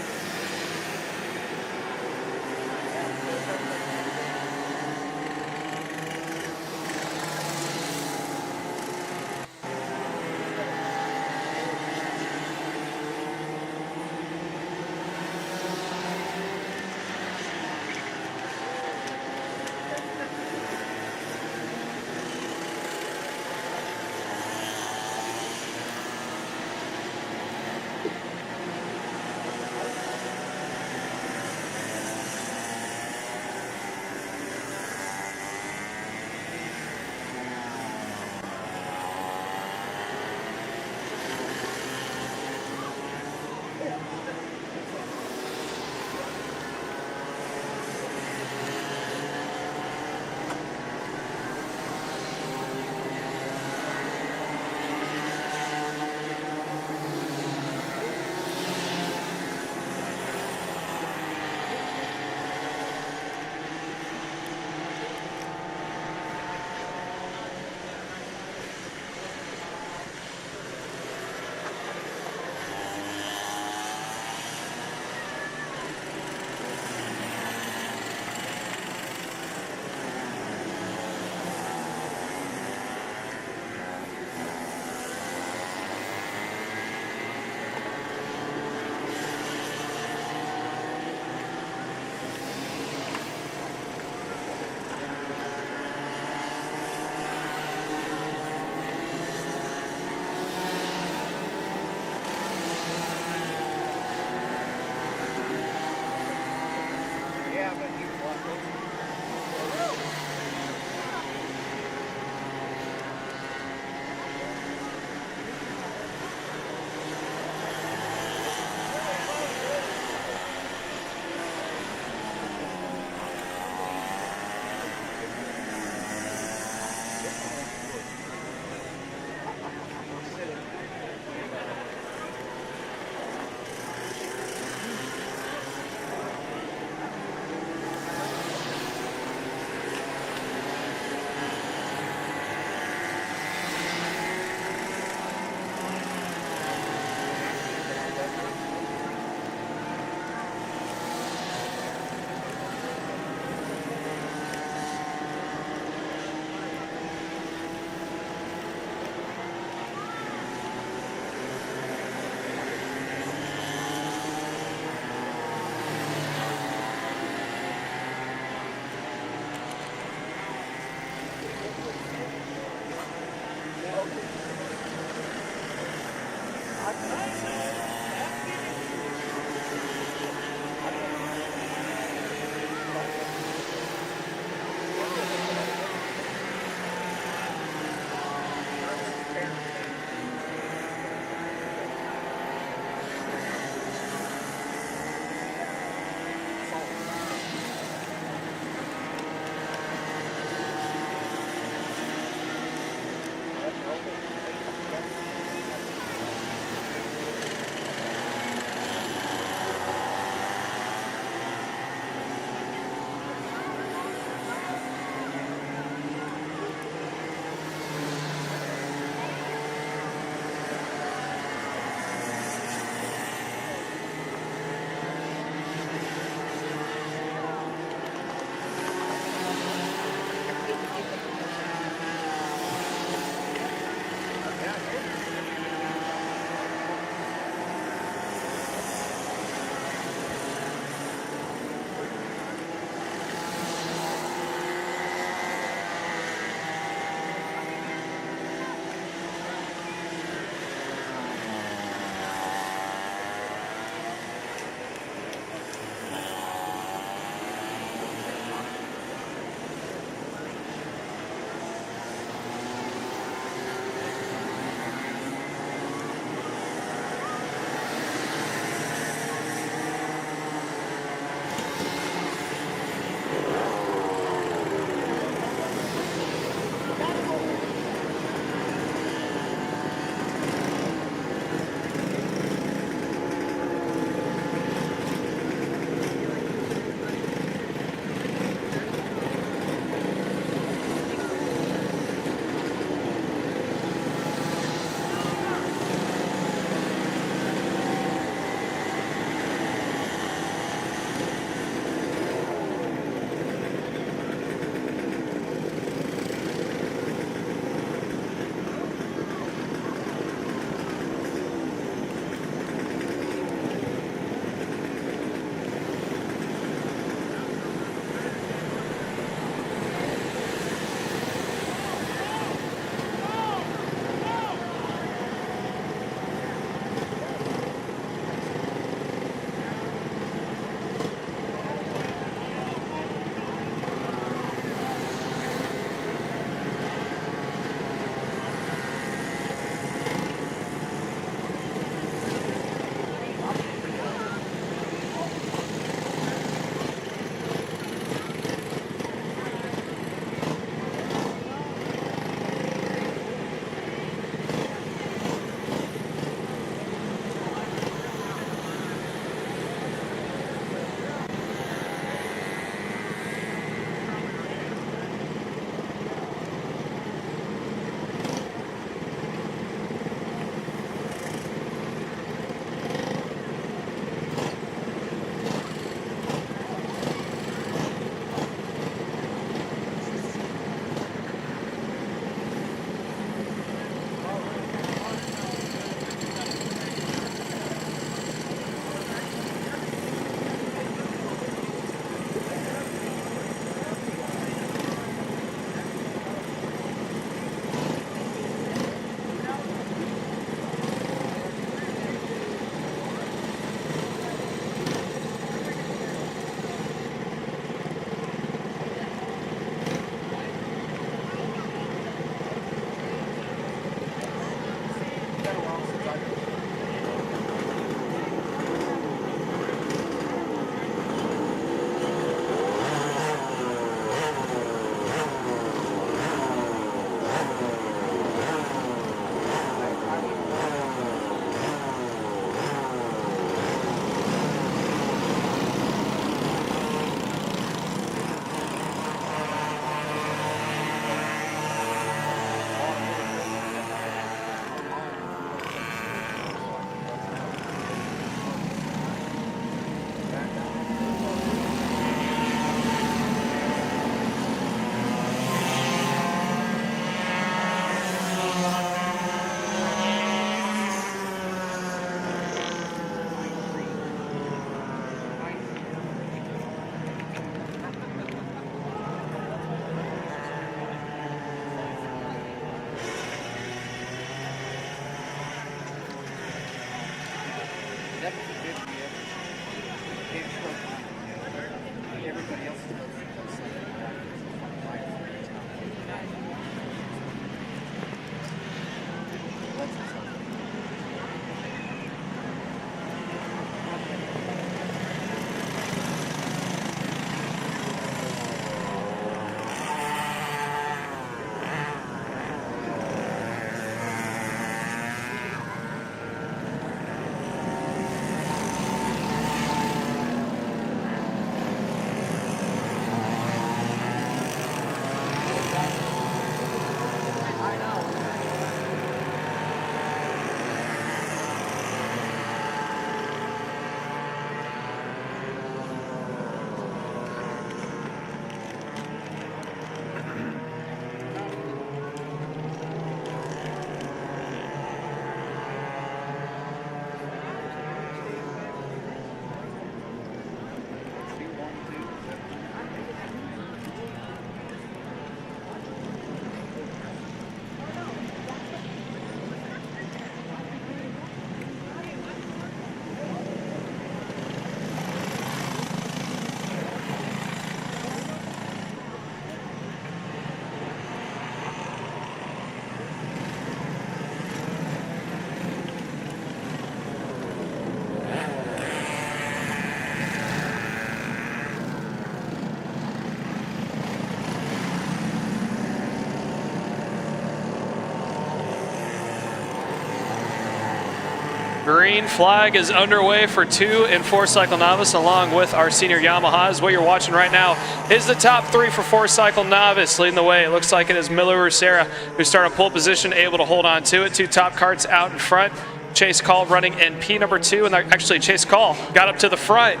Green flag is underway for 2 and 4 cycle novice, along with our senior Yamahas. What you're watching right now is the top 3 for 4 cycle novice. Leading the way, it looks like it is Miller Rucera, who started pole position, able to hold on to it. 2 top karts out in front. Chase Call running in P number 2, and actually Chase Call got up to the front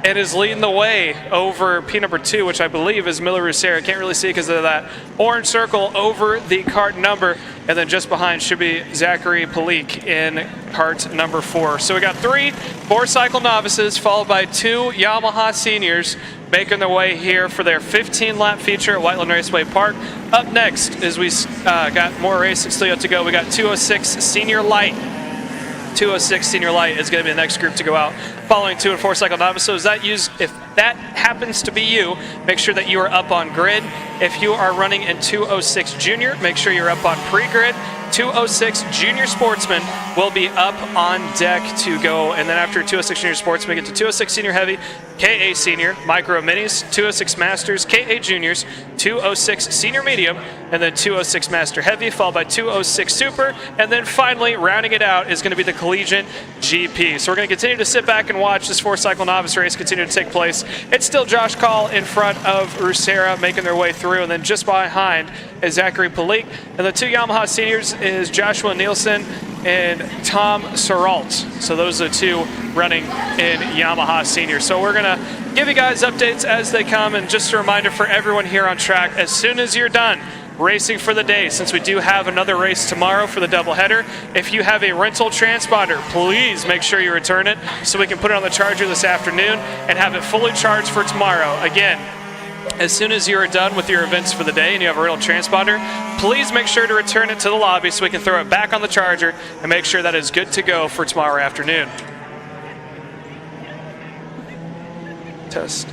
and is leading the way over P number 2, which I believe is Miller Rucera. Can't really see because of that orange circle over the kart number. And then just behind should be Zachary Palik in kart number 4. So we got 3 4-cycle novices, followed by 2 Yamaha seniors making their way here for their 15-lap feature at Whiteland Raceway Park. Up next, as we got more racing still yet to go, we got 206 Senior Light. 206 Senior Light is going to be the next group to go out following 2 and 4 cycle novice. So if that happens to be you, make sure that you are up on grid. If you are running in 206 Junior, make sure you're up on pre-grid. 206 Junior Sportsman will be up on deck to go. And then after 206 Junior Sportsman, we get to 206 Senior Heavy, KA Senior, Micro Minis, 206 Masters, KA Juniors, 206 Senior Medium, and then 206 Master Heavy, followed by 206 Super. And then finally, rounding it out is going to be the Collegiate GP. So we're going to continue to sit back and watch this 4-cycle novice race continue to take place. It's still Josh Call in front of Rucera making their way through, and then just behind is Zachary Palik. And the 2 Yamaha seniors is Joshua Nielsen and Tom Seralt. So those are the 2 running in Yamaha seniors. So we're gonna give you guys updates as they come, and just a reminder for everyone here on track, as soon as you're done racing for the day, since we do have another race tomorrow for the doubleheader, if you have a rental transponder, please make sure you return it so we can put it on the charger this afternoon and have it fully charged for tomorrow. Again, as soon as you are done with your events for the day and you have a rental transponder, please make sure to return it to the lobby so we can throw it back on the charger and make sure that is good to go for tomorrow afternoon. Test.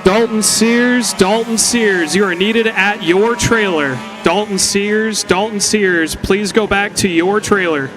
Dalton Sears, you are needed at your trailer. Dalton Sears, please go back to your trailer.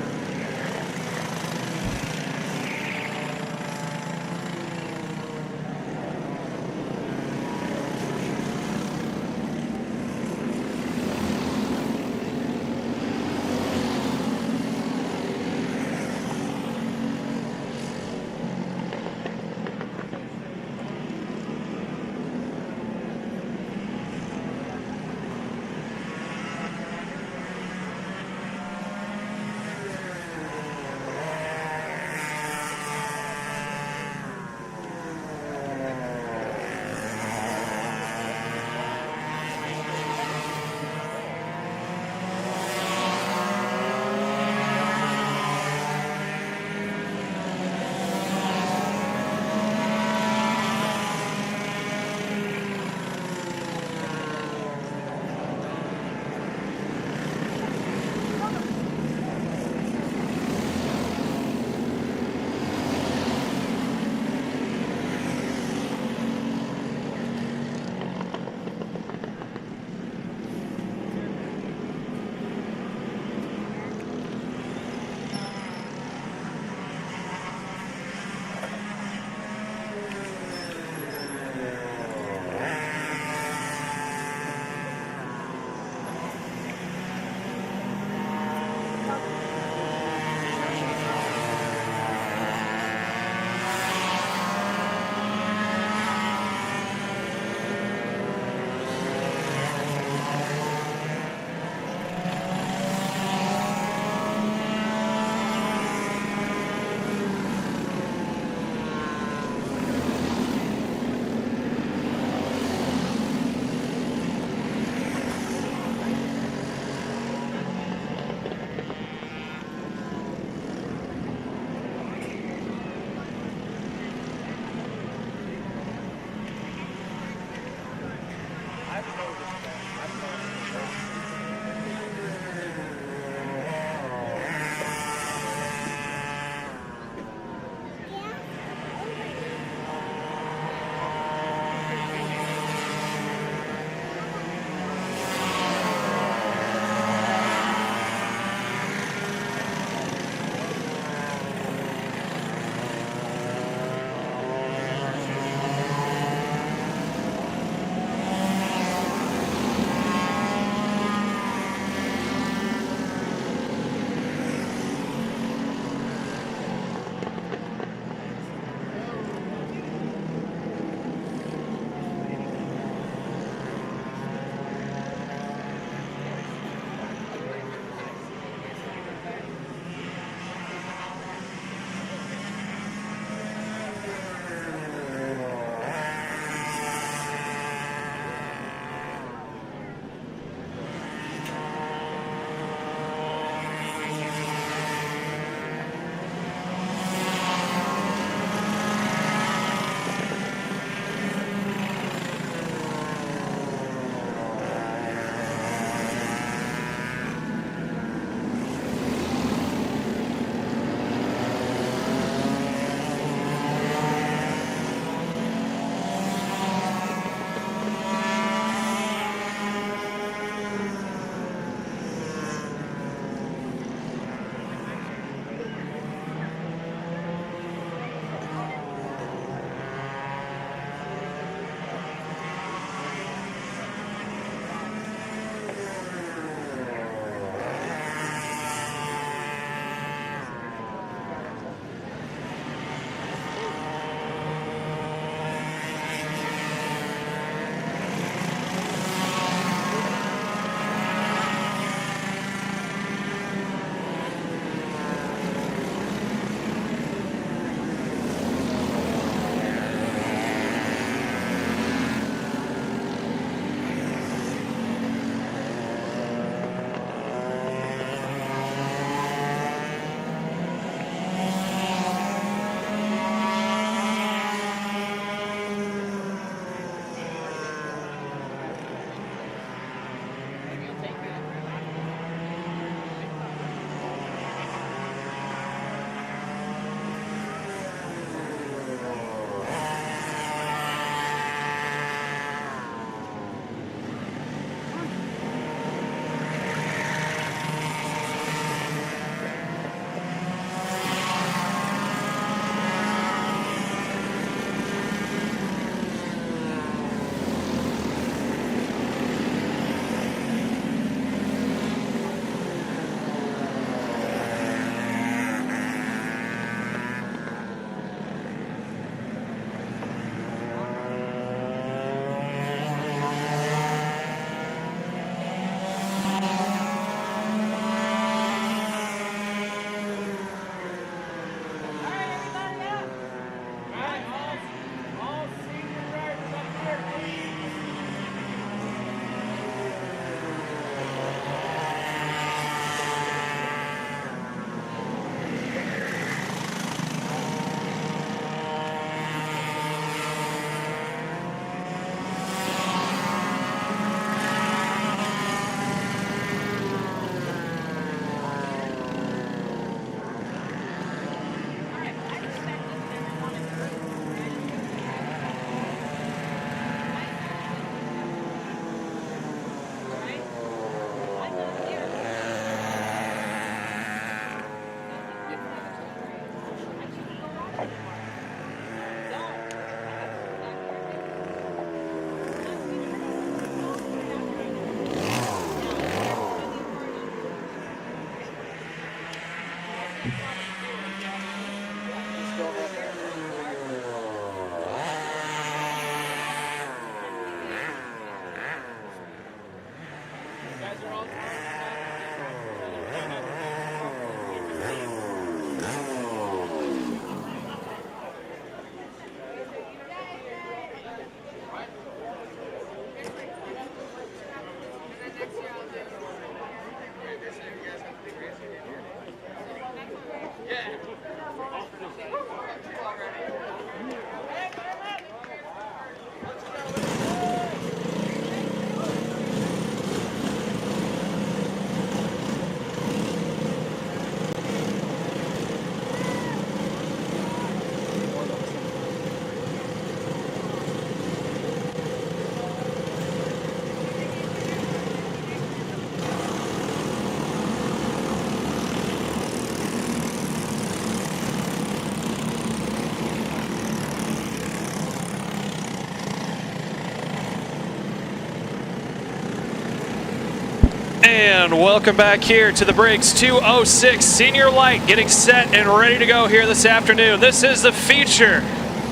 And welcome back here to the Briggs 206 Senior Light, getting set and ready to go here this afternoon. This is the feature,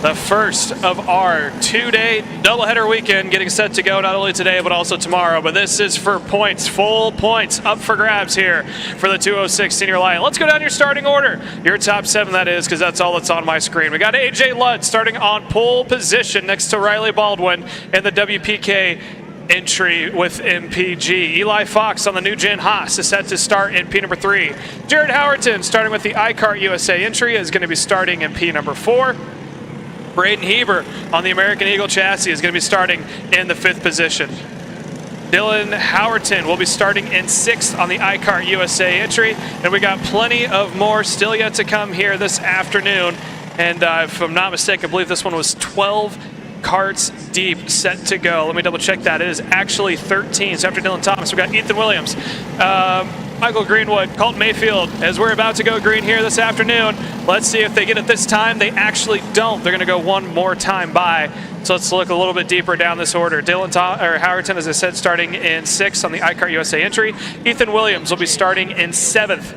the first of our two-day doubleheader weekend, getting set to go not only today but also tomorrow. But this is for points, full points up for grabs here for the 206 Senior Light. Let's go down your starting order, your top 7 that is, because that's all that's on my screen. We got AJ Ludd starting on pole position next to Riley Baldwin in the WPK entry with MPG. Eli Fox on the new Gen Haas is set to start in P number 3. Jared Howerton starting with the iKart USA entry is going to be starting in P number 4. Braden Heber on the American Eagle chassis is going to be starting in the 5th position. Dylan Howerton will be starting in 6th on the iKart USA entry. And we got plenty of more still yet to come here this afternoon. And if I'm not mistaken, I believe this one was 12 carts deep set to go. Let me double check that. It is actually 13. So after Dylan Thomas, we've got Ethan Williams, Michael Greenwood, Colton Mayfield. As we're about to go green here this afternoon, let's see if they get it this time. They actually don't. They're going to go one more time by. So let's look a little bit deeper down this order. Howerton, as I said, starting in 6th on the iKart USA entry. Ethan Williams will be starting in 7th.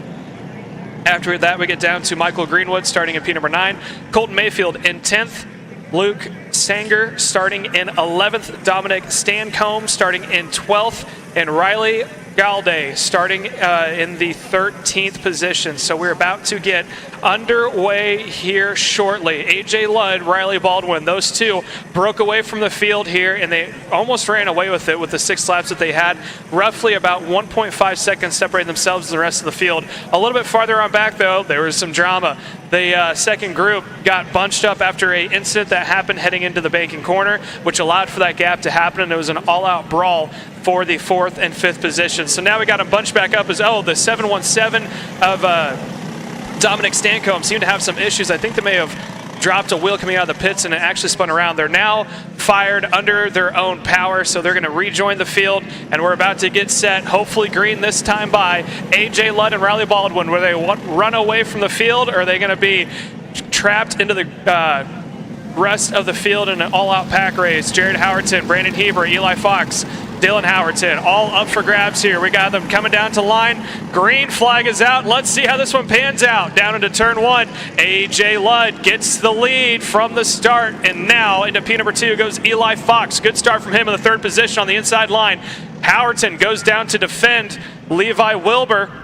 After that, we get down to Michael Greenwood starting in P number 9. Colton Mayfield in 10th. Luke Sanger starting in 11th. Dominic Stancombe starting in 12th. And Riley Galde starting in the 13th position. So we're about to get underway here shortly. AJ Ludd, Riley Baldwin, those two broke away from the field here, and they almost ran away with it with the 6 laps that they had. Roughly about 1.5 seconds separating themselves and the rest of the field. A little bit farther on back, though, there was some drama. The second group got bunched up after an incident that happened heading into the banking corner, which allowed for that gap to happen, and it was an all-out brawl for the 4th and 5th position. So now we got them bunched back up as, the 717 of Dominic Stancombe seemed to have some issues. I think they may have dropped a wheel coming out of the pits and it actually spun around. They're now fired under their own power, so they're going to rejoin the field, and we're about to get set, hopefully green this time by AJ Ludd and Riley Baldwin. Will they run away from the field, or are they going to be trapped into the rest of the field in an all-out pack race? Jared Howerton, Brandon Heber, Eli Fox, Dylan Howerton, all up for grabs here. We got them coming down to line. Green flag is out. Let's see how this one pans out. Down into turn 1, AJ Ludd gets the lead from the start, and now into P number 2 goes Eli Fox. Good start from him in the 3rd position on the inside line. Howerton goes down to defend Levi Wilbur,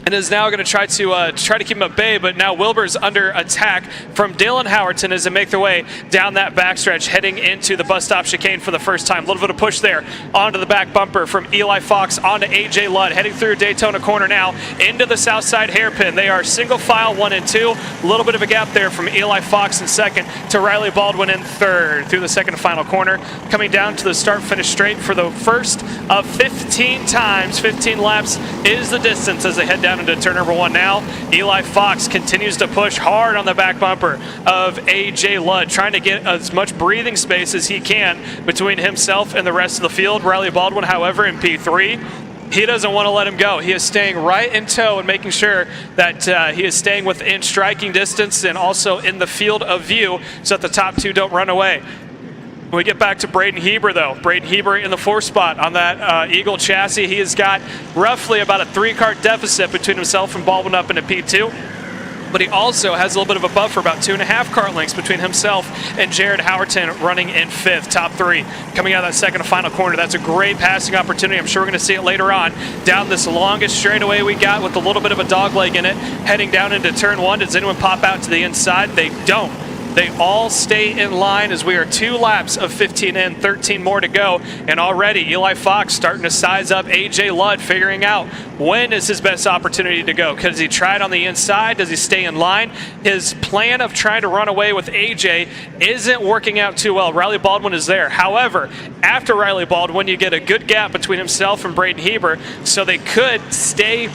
and is now going to try to keep him at bay, but now Wilbur's under attack from Dylan Howerton as they make their way down that backstretch, heading into the bus stop chicane for the first time. A little bit of push there onto the back bumper from Eli Fox onto AJ Ludd, heading through Daytona corner now into the south side hairpin. They are single file 1 and 2. A little bit of a gap there from Eli Fox in 2nd to Riley Baldwin in 3rd through the 2nd and final corner. Coming down to the start-finish straight for the first of 15 times. 15 laps is the distance as they head down into turn number 1 now. Eli Fox continues to push hard on the back bumper of AJ Ludd, trying to get as much breathing space as he can between himself and the rest of the field. Riley Baldwin, however, in P3, he doesn't want to let him go. He is staying right in tow and making sure that he is staying within striking distance and also in the field of view so that the top 2 don't run away. When we get back to Braden Heber, though, Braden Heber in the 4th spot on that Eagle chassis. He has got roughly about a 3-cart deficit between himself and Baldwin up into P2. But he also has a little bit of a buffer, about 2.5 cart lengths between himself and Jared Howerton running in 5th, top 3. Coming out of that 2nd and final corner, that's a great passing opportunity. I'm sure we're going to see it later on. Down this longest straightaway we got with a little bit of a dog leg in it, heading down into turn 1. Does anyone pop out to the inside? They don't. They all stay in line as we are 2 laps of 15 in, 13 more to go. And already Eli Fox starting to size up AJ Ludd, figuring out when is his best opportunity to go. Does he try it on the inside? Does he stay in line? His plan of trying to run away with AJ isn't working out too well. Riley Baldwin is there. However, after Riley Baldwin, you get a good gap between himself and Braden Heber, so they could stay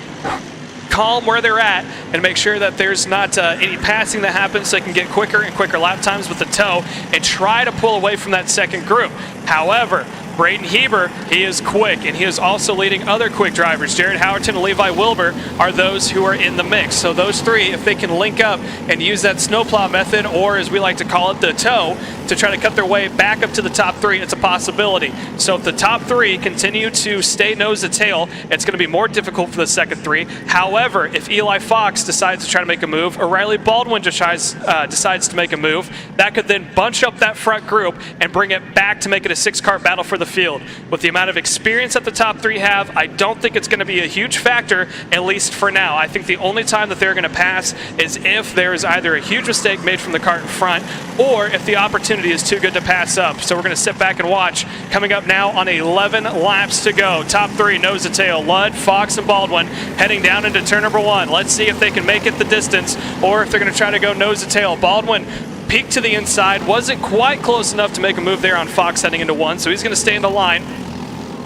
calm where they're at and make sure that there's not any passing that happens, so they can get quicker and quicker lap times with the tow and try to pull away from that second group. However, Braden Heber, he is quick, and he is also leading other quick drivers. Jared Howerton and Levi Wilbur are those who are in the mix. So those three, if they can link up and use that snowplow method, or as we like to call it, the tow, to try to cut their way back up to the top three, it's a possibility. So if the top three continue to stay nose to tail, it's going to be more difficult for the second three. However, if Eli Fox decides to try to make a move, or Riley Baldwin decides to make a move, that could then bunch up that front group and bring it back to make it a 6-car battle for the field. With the amount of experience that the top three have, I don't think it's going to be a huge factor, at least for now. I think the only time that they're going to pass is if there is either a huge mistake made from the kart in front, or if the opportunity is too good to pass up. So we're going to sit back and watch. Coming up now on 11 laps to go. Top three, nose to tail. Ludd, Fox, and Baldwin heading down into turn number 1. Let's see if they can make it the distance, or if they're going to try to go nose to tail. Baldwin peeked to the inside, wasn't quite close enough to make a move there on Fox heading into 1, so he's going to stay in the line.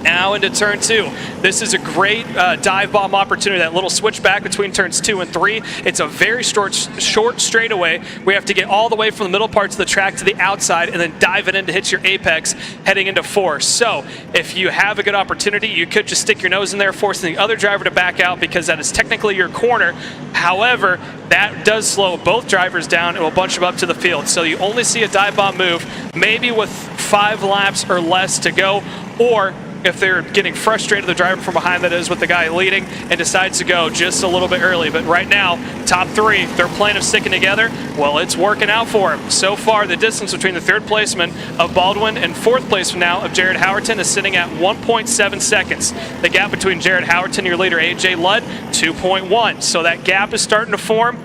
Now into turn 2. This is a great dive bomb opportunity, that little switchback between turns 2 and 3. It's a very short straightaway. We have to get all the way from the middle parts of the track to the outside and then dive it in to hit your apex heading into 4. So if you have a good opportunity, you could just stick your nose in there, forcing the other driver to back out, because that is technically your corner. However, that does slow both drivers down and will bunch them up to the field. So you only see a dive bomb move maybe with 5 laps or less to go, or if they're getting frustrated, the driver from behind, that is, with the guy leading, and decides to go just a little bit early. But right now, top three, their plan of sticking together, well, it's working out for them. So far, the distance between the third placement of Baldwin and fourth placement now of Jared Howerton is sitting at 1.7 seconds. The gap between Jared Howerton and your leader, AJ Ludd, 2.1. So that gap is starting to form.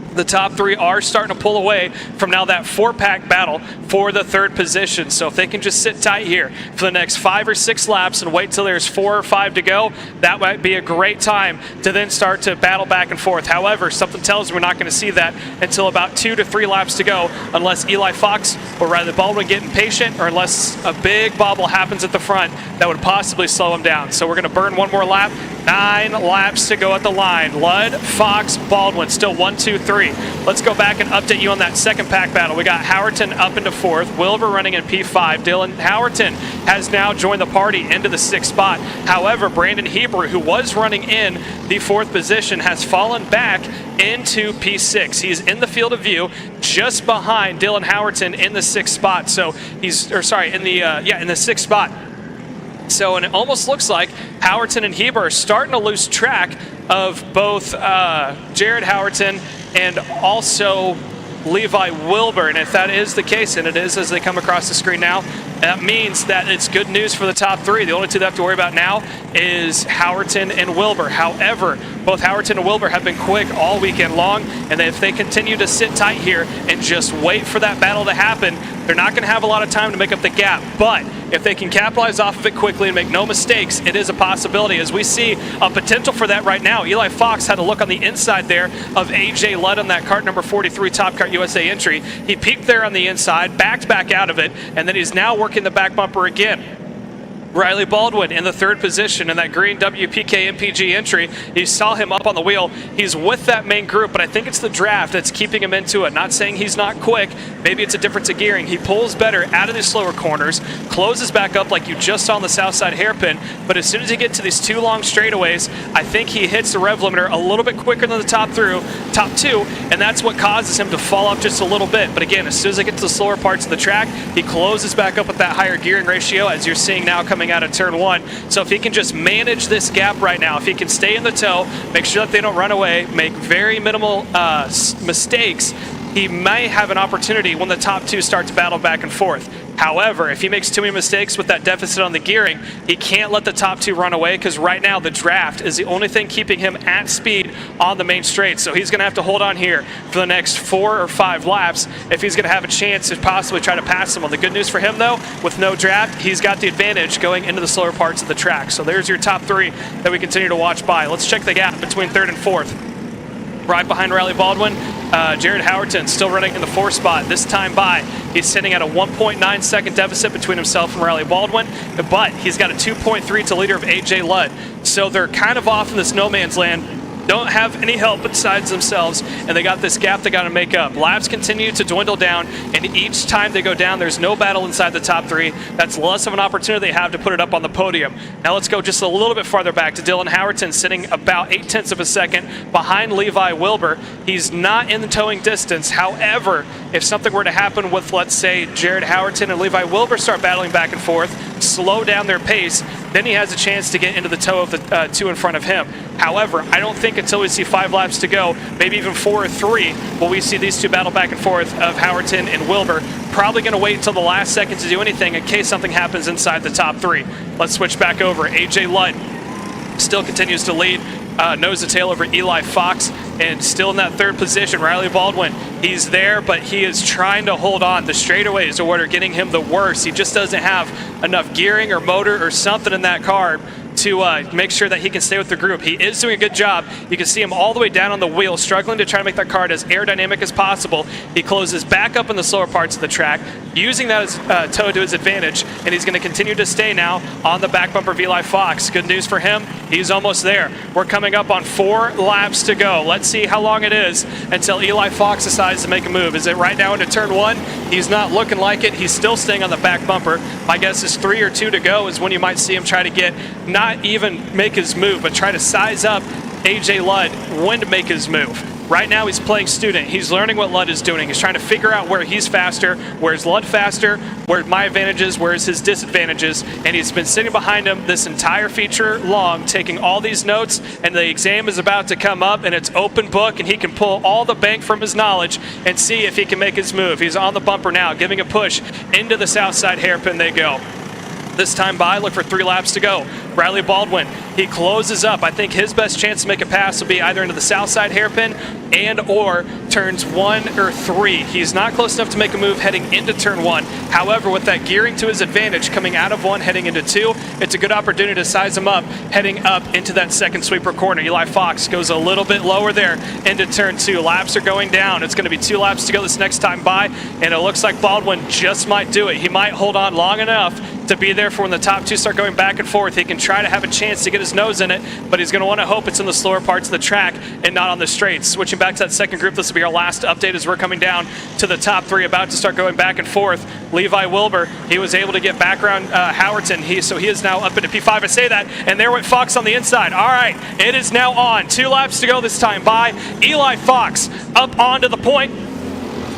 The top three are starting to pull away from now that 4-pack battle for the third position. So if they can just sit tight here for the next 5 or 6 laps and wait till there's 4 or 5 to go, that might be a great time to then start to battle back and forth. However, something tells me we're not going to see that until about 2 to 3 laps to go, unless Eli Fox or Riley Baldwin get impatient, or unless a big bobble happens at the front that would possibly slow them down. So we're going to burn one more lap. 9 laps to go at the line. Ludd, Fox, Baldwin, still 1, 2, 3. Let's go back and update you on that second pack battle. We got Howerton up into 4th, Wilbur running in P5. Dylan Howerton has now joined the party into the 6th spot. However, Brandon Heber, who was running in the 4th position, has fallen back into P6. He's in the field of view just behind Dylan Howerton in the 6th spot. So he's, or sorry, in the 6th spot. So, and it almost looks like Howerton and Heber are starting to lose track of both Jared Howerton and also Levi Wilbur. And if that is the case, and it is as they come across the screen now, that means that it's good news for the top three. The only two they have to worry about now is Howerton and Wilbur. However, both Howerton and Wilbur have been quick all weekend long, and if they continue to sit tight here and just wait for that battle to happen, they're not going to have a lot of time to make up the gap. But if they can capitalize off of it quickly and make no mistakes, it is a possibility, as we see a potential for that right now. Eli Fox had a look on the inside there of AJ Ludd on that kart number 43 Top Kart USA entry. He peeked there on the inside, backed back out of it, and then he's now working the back bumper again. Riley Baldwin in the 3rd position in that green WPK MPG entry. You saw him up on the wheel. He's with that main group, but I think it's the draft that's keeping him into it. Not saying he's not quick. Maybe it's a difference of gearing. He pulls better out of these slower corners, closes back up like you just saw on the south side hairpin, but as soon as you get to these 2 long straightaways, I think he hits the rev limiter a little bit quicker than the top 2, and that's what causes him to fall off just a little bit. But again, as soon as I get to the slower parts of the track, he closes back up with that higher gearing ratio, as you're seeing now coming out of turn 1. So if he can just manage this gap right now, if he can stay in the tow, make sure that they don't run away, make very minimal mistakes, he may have an opportunity when the top 2 start to battle back and forth. However, if he makes too many mistakes with that deficit on the gearing, he can't let the top 2 run away, because right now the draft is the only thing keeping him at speed on the main straight. So he's going to have to hold on here for the next 4 or 5 laps if he's going to have a chance to possibly try to pass someone. The good news for him, though, with no draft, he's got the advantage going into the slower parts of the track. So there's your top 3 that we continue to watch by. Let's check the gap between 3rd and 4th. Right behind Riley Baldwin, Jared Howerton still running in the 4th spot. This time by, he's sitting at a 1.9 second deficit between himself and Riley Baldwin, but he's got a 2.3 to leader of AJ Ludd. So they're kind of off in this no man's land. Don't have any help besides themselves, and they got this gap they got to make up. Laps continue to dwindle down, and each time they go down, there's no battle inside the top 3. That's less of an opportunity they have to put it up on the podium. Now let's go just a little bit farther back to Dylan Howerton, sitting about 0.8 of a second behind Levi Wilbur. He's not in the towing distance. However, if something were to happen with, let's say, Jared Howerton and Levi Wilbur start battling back and forth, slow down their pace, then he has a chance to get into the tow of the 2 in front of him. However, I don't think until we see 5 laps to go, maybe even 4 or 3, will we see these 2 battle back and forth of Howerton and Wilbur. Probably going to wait until the last second to do anything in case something happens inside the top 3. Let's switch back over. AJ Ludd still continues to lead, nose to tail over Eli Fox, and still in that 3rd position. Riley Baldwin, he's there, but he is trying to hold on. The straightaways are what are getting him the worst. He just doesn't have enough gearing or motor or something in that car to make sure that he can stay with the group. He is doing a good job. You can see him all the way down on the wheel, struggling to try to make that car as aerodynamic as possible. He closes back up in the slower parts of the track, using that as tow to his advantage, and he's going to continue to stay now on the back bumper of Eli Fox. Good news for him, he's almost there. We're coming up on 4 laps to go. Let's see how long it is until Eli Fox decides to make a move. Is it right now into turn 1? He's not looking like it. He's still staying on the back bumper. My guess is 3 or 2 to go is when you might see him try to get, not even make his move, but try to size up AJ Ludd when to make his move. Right now he's playing student. He's learning what Ludd is doing. He's trying to figure out where he's faster, where's Ludd faster, where's my advantages, where's his disadvantages, and he's been sitting behind him this entire feature long, taking all these notes, and the exam is about to come up, and it's open book, and he can pull all the bank from his knowledge and see if he can make his move. He's on the bumper now, giving a push into the south side hairpin they go. This time by, look for 3 laps to go. Riley Baldwin, he closes up. I think his best chance to make a pass will be either into the south side hairpin and or turns 1 or 3. He's not close enough to make a move heading into turn 1. However, with that gearing to his advantage coming out of 1 heading into 2, it's a good opportunity to size him up heading up into that second sweeper corner. Eli Fox goes a little bit lower there into turn 2. Laps are going down. It's going to be 2 laps to go this next time by, and it looks like Baldwin just might do it. He might hold on long enough to be there for when the top 2 start going back and forth. He can try to have a chance to get his nose in it, but he's going to want to hope it's in the slower parts of the track and not on the straights. Switching back to that second group, this will be our last update as we're coming down to the top 3, about to start going back and forth. Levi Wilbur, he was able to get back around Howerton, so he is now up into P5. I say that, and there went Fox on the inside. All right, it is now on. 2 laps to go this time by. Eli Fox up onto the point.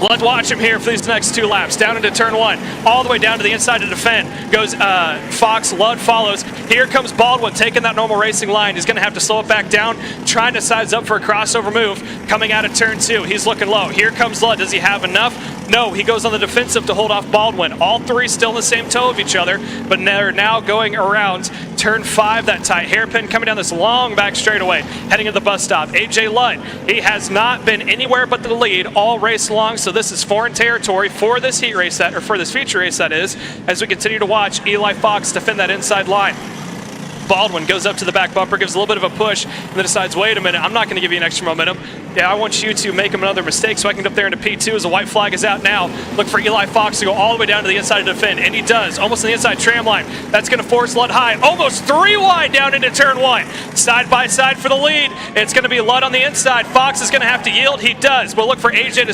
Let's watch him here for these next 2 laps. Down into turn 1, all the way down to the inside to defend. Goes Fox, Ludd follows. Here comes Baldwin taking that normal racing line. He's going to have to slow it back down, trying to size up for a crossover move. Coming out of turn 2, he's looking low. Here comes Ludd. Does he have enough? No, he goes on the defensive to hold off Baldwin. All 3 still in the same tow of each other, but they're now going around turn 5, that tight hairpin, coming down this long back straightaway, heading to the bus stop. AJ Ludd, he has not been anywhere but the lead all race long, so this is foreign territory for this heat race, or for this feature race that is, as we continue to watch Eli Fox defend that inside line. Baldwin goes up to the back bumper, gives a little bit of a push, and then decides, wait a minute, I'm not going to give you an extra momentum. Yeah, I want you to make another mistake so I can get up there into P2 as the white flag is out now. Look for Eli Fox to go all the way down to the inside to defend, and he does, almost on the inside tram line. That's going to force Ludd high, almost 3 wide down into turn 1. Side by side for the lead. It's going to be Ludd on the inside. Fox is going to have to yield. He does. We'll look for AJ to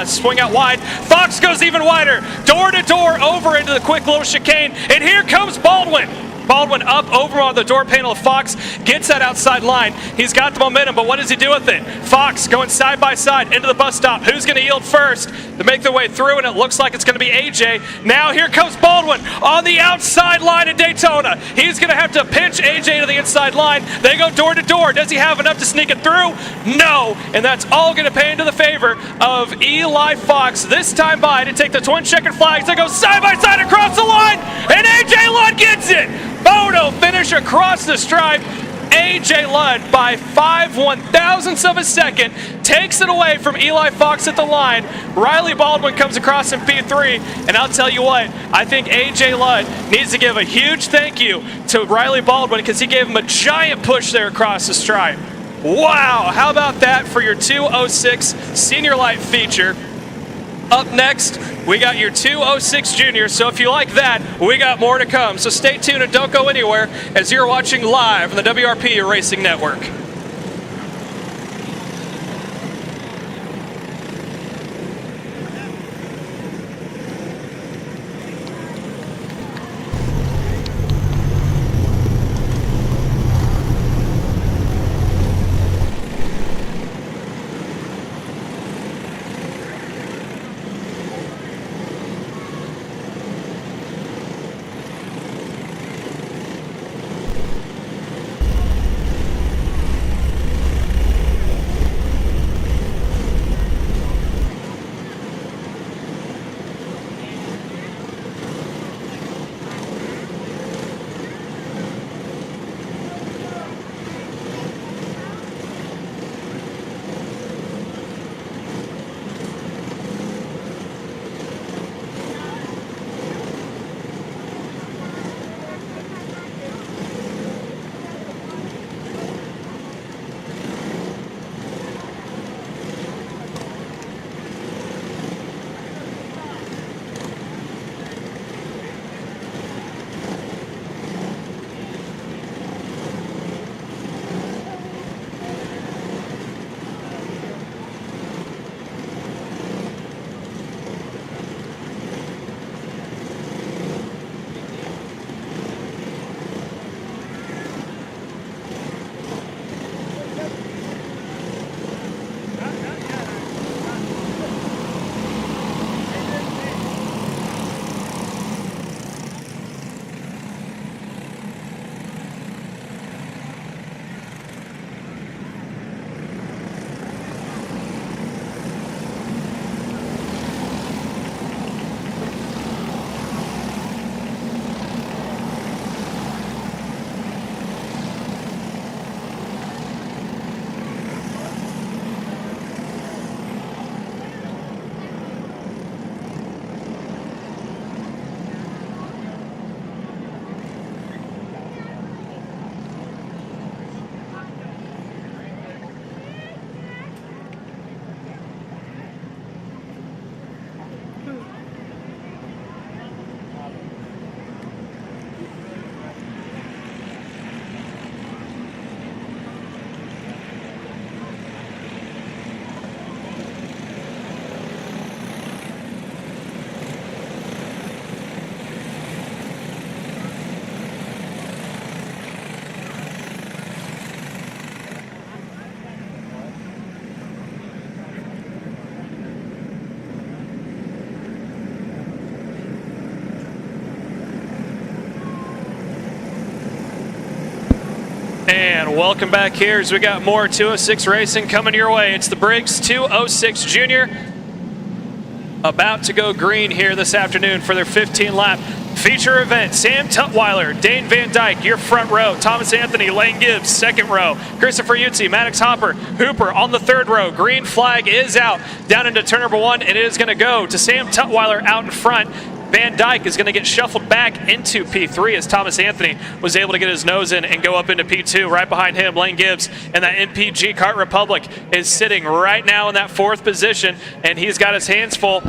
swing out wide. Fox goes even wider, door to door over into the quick little chicane, and here comes Baldwin. Baldwin up over on the door panel of Fox, gets that outside line. He's got the momentum, but what does he do with it? Fox going side by side into the bus stop. Who's going to yield first to make their way through? And it looks like it's going to be AJ. Now here comes Baldwin on the outside line in Daytona. He's going to have to pinch AJ to the inside line. They go door to door. Does he have enough to sneak it through? No. And that's all going to pay into the favor of Eli Fox this time by to take the twin checkered flags. They go side by side across the line, and AJ Ludd gets it. Photo finish across the stripe. AJ Ludd by 5/1000ths of a second takes it away from Eli Fox at the line. Riley Baldwin comes across in P3, and I'll tell you what, I think AJ Ludd needs to give a huge thank you to Riley Baldwin because he gave him a giant push there across the stripe. Wow, how about that for your 206 Senior Light feature? Up next, we got your 206 Junior, so if you like that, we got more to come. So stay tuned and don't go anywhere as you're watching live on the WRP Racing Network. And welcome back here as we got more 206 racing coming your way. It's the Briggs 206 Junior about to go green here this afternoon for their 15-lap feature event. Sam Tutwiler, Dane Van Dyke, your front row. Thomas Anthony, Lane Gibbs, second row. Christopher Utzi, Maddox Hooper on the third row. Green flag is out down into turn number 1, and it is going to go to Sam Tutwiler out in front. Van Dyke is going to get shuffled back into P3 as Thomas Anthony was able to get his nose in and go up into P2. Right behind him, Lane Gibbs and that MPG Kart Republic is sitting right now in that 4th position, and he's got his hands full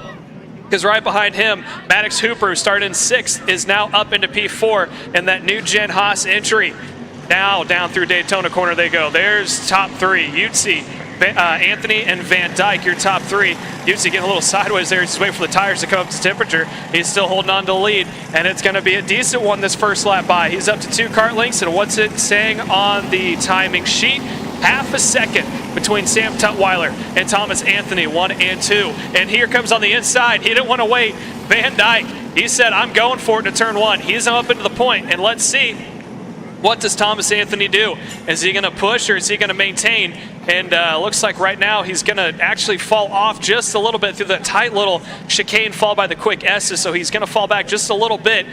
because right behind him, Maddox Hooper, who started in 6th, is now up into P4 in that new Gen Haas entry. Now down through Daytona corner they go. There's top 3, Utzi, Anthony, and Van Dyke, your top 3. Utzi getting a little sideways there, just waiting for the tires to come up to temperature. He's still holding on to the lead, and it's going to be a decent one this first lap by. He's up to 2 kart lengths, and what's it saying on the timing sheet? Half a second between Sam Tutwiler and Thomas Anthony, 1 and 2. And here comes on the inside. He didn't want to wait. Van Dyke, he said, I'm going for it to turn 1. He's up into the point, and let's see. What does Thomas Anthony do? Is he going to push or is he going to maintain? And looks like right now he's going to actually fall off just a little bit through that tight little chicane fall by the quick S's. So he's going to fall back just a little bit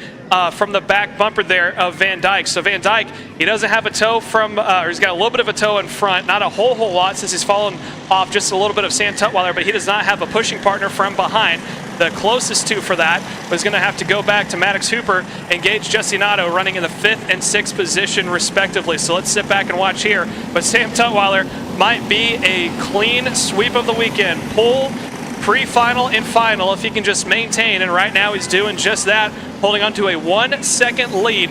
from the back bumper there of Van Dyke. So Van Dyke, he doesn't have a toe from, or he's got a little bit of a toe in front. Not a whole lot since he's fallen off just a little bit of Sam Tutwiler, but he does not have a pushing partner from behind. The closest to for that was going to have to go back to Maddox Hooper and Gage Justinato running in the 5th and 6th position respectively. So let's sit back and watch here. But Sam Tutwiler might be a clean sweep of the weekend. Pole, pre-final, and final if he can just maintain. And right now he's doing just that, holding on to a 1-second lead.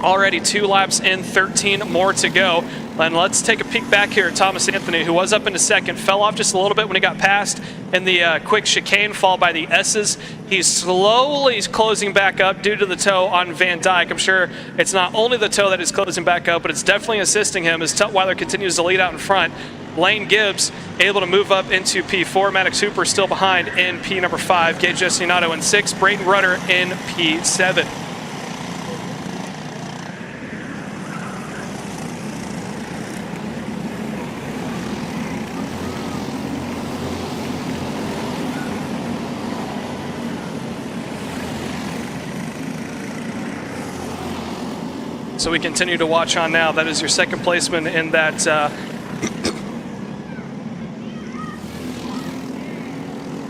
Already 2 laps in, 13 more to go. And let's take a peek back here at Thomas Anthony, who was up into 2nd, fell off just a little bit when he got past in the quick chicane fall by the S's. He's slowly closing back up due to the toe on Van Dyke. I'm sure it's not only the toe that is closing back up, but it's definitely assisting him as Tutwiler continues to lead out in front. Lane Gibbs able to move up into P4. Maddox Hooper still behind in P number 5. Gage Justinato in 6. Braden Rudder in P7. So we continue to watch on now. That is your 2nd placement in that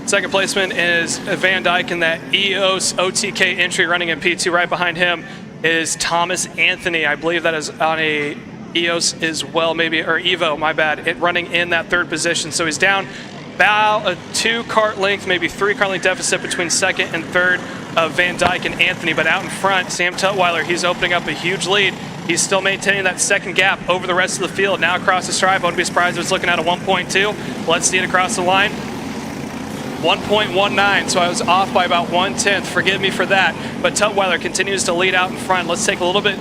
second placement is Van Dyke in that EOS OTK entry running in P2. Right behind him is Thomas Anthony. I believe that is on a EOS as well, maybe, or Evo, my bad, running in that 3rd position. So he's down about a 2 kart length, maybe 3 kart length deficit between 2nd and 3rd of Van Dyke and Anthony. But out in front, Sam Tutwiler, he's opening up a huge lead. He's still maintaining that 2nd gap over the rest of the field. Now across the stripe, I wouldn't be surprised if it's looking at a 1.2. Let's see it across the line. 1.19, so I was off by about 1/10. Forgive me for that. But Tutwiler continues to lead out in front. Let's take a little bit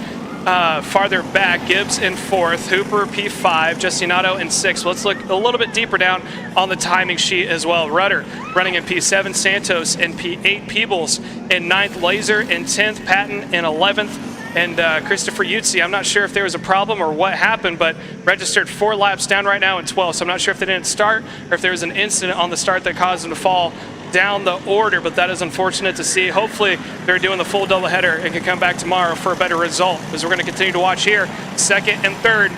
farther back. Gibbs in 4th, Hooper P5, Justinato in 6th. Let's look a little bit deeper down on the timing sheet as well. Rudder running in P7, Santos in P8, Peebles in 9th, Laser in 10th, Patton in 11th, and Christopher Utzi. I'm not sure if there was a problem or what happened, but registered 4 laps down right now in 12th. So I'm not sure if they didn't start or if there was an incident on the start that caused them to fall down the order, but that is unfortunate to see. Hopefully they're doing the full doubleheader and can come back tomorrow for a better result, as we're going to continue to watch here. 2nd and 3rd,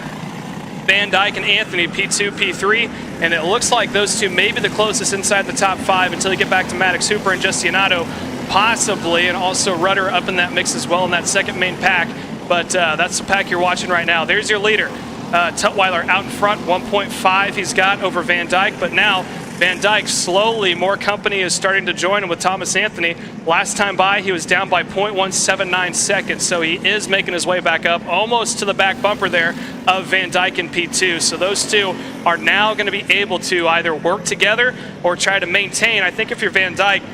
Van Dyke and Anthony, P2, P3, and it looks like those 2 may be the closest inside the top 5 until you get back to Maddox Hooper and Justinato, possibly, and also Rudder up in that mix as well in that 2nd main pack. But that's the pack you're watching right now. There's your leader. Tutwiler out in front, 1.5 he's got over Van Dyke, but now Van Dyke slowly, more company is starting to join him with Thomas Anthony. Last time by, he was down by 0.179 seconds, so he is making his way back up, almost to the back bumper there of Van Dyke in P2. So those 2 are now going to be able to either work together or try to maintain. I think if you're Van Dyke,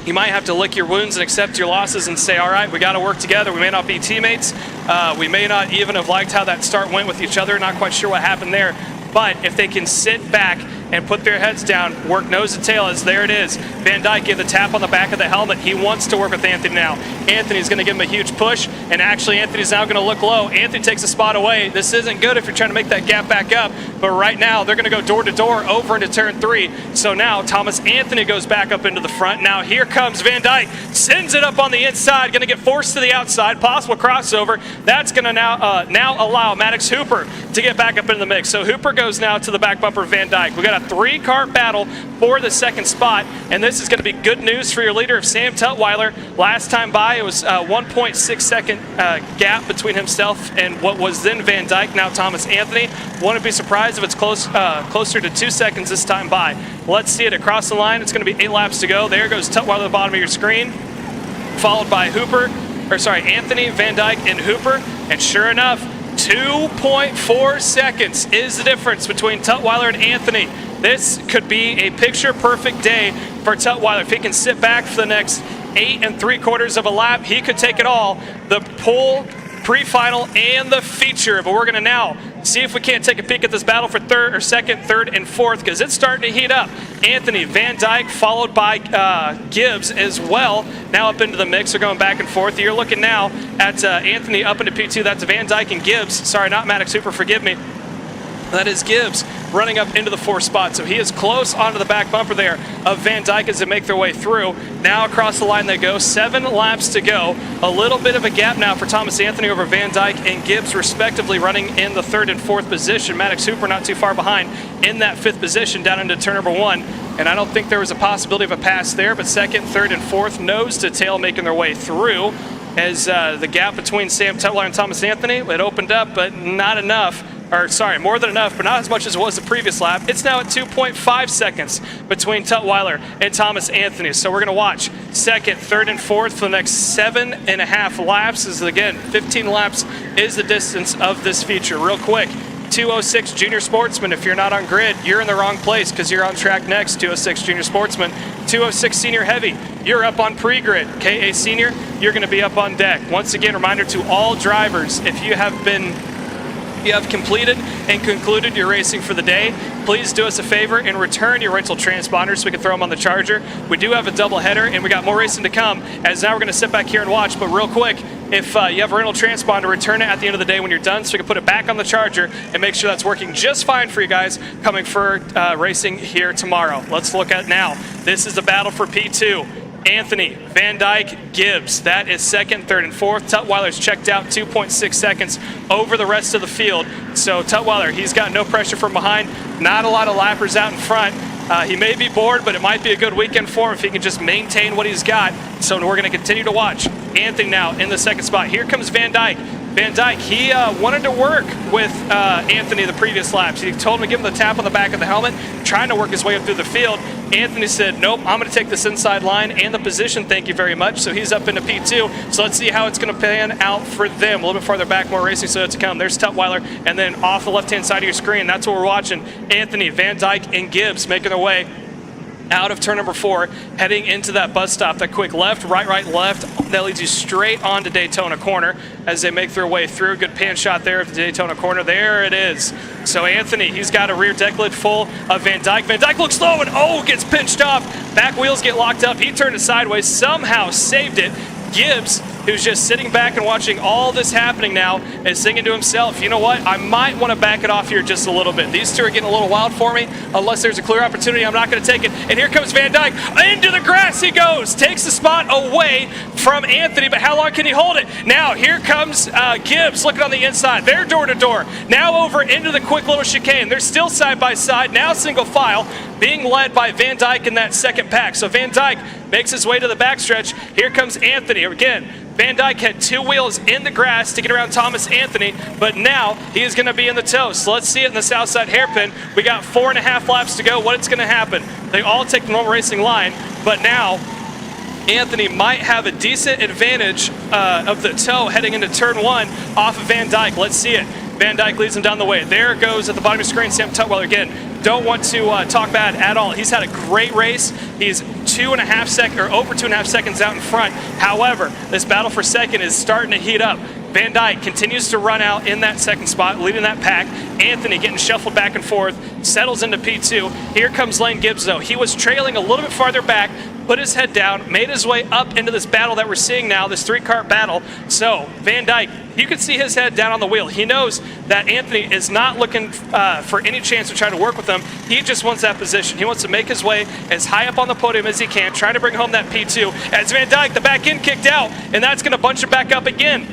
you might have to lick your wounds and accept your losses and say, all right, we got to work together. We may not be teammates. We may not even have liked how that start went with each other. Not quite sure what happened there. But if they can sit back and put their heads down, work nose to tail as there it is. Van Dyke gave the tap on the back of the helmet. He wants to work with Anthony now. Anthony's going to give him a huge push, and actually Anthony's now going to look low. Anthony takes a spot away. This isn't good if you're trying to make that gap back up, but right now they're going to go door to door over into turn 3. So now Thomas Anthony goes back up into the front. Now here comes Van Dyke, sends it up on the inside, going to get forced to the outside, possible crossover. That's going to now allow Maddox Hooper to get back up into the mix. So Hooper goes now to the back bumper of Van Dyke. We got a 3-kart battle for the second spot, and this is going to be good news for your leader of Sam Tutwiler. Last time by, it was a 1.6 second gap between himself and what was then Van Dyke, now Thomas Anthony. Wouldn't be surprised if it's closer to 2 seconds this time by. Let's see it across the line. It's going to be 8 laps to go. There goes Tutwiler at the bottom of your screen, followed by Anthony, Van Dyke, and Hooper. And sure enough, 2.4 seconds is the difference between Tutwiler and Anthony. This could be a picture-perfect day for Tutwiler. If he can sit back for the next 8 3/4 of a lap, he could take it all. The pole, pre-final, and the feature. But we're going to now see if we can't take a peek at this battle for second, third, and fourth, because it's starting to heat up. Anthony, Van Dyke, followed by Gibbs as well, now up into the mix. They're going back and forth. You're looking now at Anthony up into P2. That's Van Dyke and Gibbs. Sorry, not Maddox Hooper, forgive me. That is Gibbs running up into the 4th spot. So he is close onto the back bumper there of Van Dyke as they make their way through. Now across the line they go. 7 laps to go. A little bit of a gap now for Thomas Anthony over Van Dyke and Gibbs respectively, running in the 3rd and 4th position. Maddox Hooper not too far behind in that 5th position down into turn number 1. And I don't think there was a possibility of a pass there, but 2nd, 3rd, and 4th nose to tail making their way through as the gap between Sam Tutwiler and Thomas Anthony, it opened up, but not enough. Or sorry, more than enough, but not as much as it was the previous lap. It's now at 2.5 seconds between Tutwiler and Thomas Anthony. So we're going to watch 2nd, 3rd, and 4th for the next 7.5 laps. As again, 15 laps is the distance of this feature. Real quick, 206 Junior Sportsman. If you're not on grid, you're in the wrong place because you're on track next. 206 Junior Sportsman. 206 Senior Heavy, you're up on pre-grid. KA Senior, you're going to be up on deck. Once again, reminder to all drivers, if you have completed and concluded your racing for the day, please do us a favor and return your rental transponders so we can throw them on the charger. We do have a double header and we got more racing to come, as now we're going to sit back here and watch. But real quick, if you have a rental transponder, return it at the end of the day when you're done so we can put it back on the charger and make sure that's working just fine for you guys coming for racing here tomorrow. Let's look at now. This is the battle for P2. Anthony, Van Dyke, Gibbs. That is 2nd, 3rd, and 4th. Tutwiler's checked out 2.6 seconds over the rest of the field. So Tutwiler, he's got no pressure from behind. Not a lot of lappers out in front. He may be bored, but it might be a good weekend for him if he can just maintain what he's got. So we're going to continue to watch. Anthony now in the 2nd spot. Here comes Van Dyke. Van Dyke, he wanted to work with Anthony the previous laps. He told him to give him the tap on the back of the helmet, trying to work his way up through the field. Anthony said, nope, I'm going to take this inside line and the position, thank you very much. So he's up into P2. So let's see how it's going to pan out for them. A little bit farther back, more racing so to come. There's Tutwiler, and then off the left-hand side of your screen, that's what we're watching. Anthony, Van Dyke, and Gibbs making their way out of turn number 4, heading into that bus stop. That quick left, right, left, that leads you straight on to Daytona Corner as they make their way through. Good pan shot there of the Daytona Corner. There it is. So Anthony, he's got a rear deck lid full of Van Dyke. Van Dyke looks low and gets pinched off. Back wheels get locked up. He turned it sideways, somehow saved it. Gibbs, who's just sitting back and watching all this happening now, is thinking to himself, you know what, I might want to back it off here just a little bit. These two are getting a little wild for me. Unless there's a clear opportunity, I'm not going to take it. And here comes Van Dyke. Into the grass he goes. Takes the spot away from Anthony, but how long can he hold it? Now, here comes Gibbs looking on the inside. They're door to door. Now over into the quick little chicane. They're still side by side. Now single file, being led by Van Dyke in that 2nd pack. So Van Dyke makes his way to the backstretch. Here comes Anthony. Again, Van Dyke had 2 wheels in the grass to get around Thomas Anthony, but now he is going to be in the tow. So let's see it in the south side hairpin. We got 4.5 laps to go. What's going to happen? They all take the normal racing line, but now Anthony might have a decent advantage of the tow heading into turn 1 off of Van Dyke. Let's see it. Van Dyke leads him down the way. There goes at the bottom of the screen, Sam Tutwiler again. Don't want to talk bad at all. He's had a great race. He's 2.5 seconds or over 2.5 seconds out in front. However, this battle for second is starting to heat up. Van Dyke continues to run out in that second spot, leading that pack. Anthony getting shuffled back and forth, settles into P2. Here comes Lane Gibbs, though. He was trailing a little bit farther back, put his head down, made his way up into this battle that we're seeing now, this 3-kart battle. So Van Dyke, you can see his head down on the wheel. He knows that Anthony is not looking for any chance to try to work with him. He just wants that position. He wants to make his way as high up on the podium as he can, trying to bring home that P2. As Van Dyke, the back end kicked out, and that's going to bunch him back up again.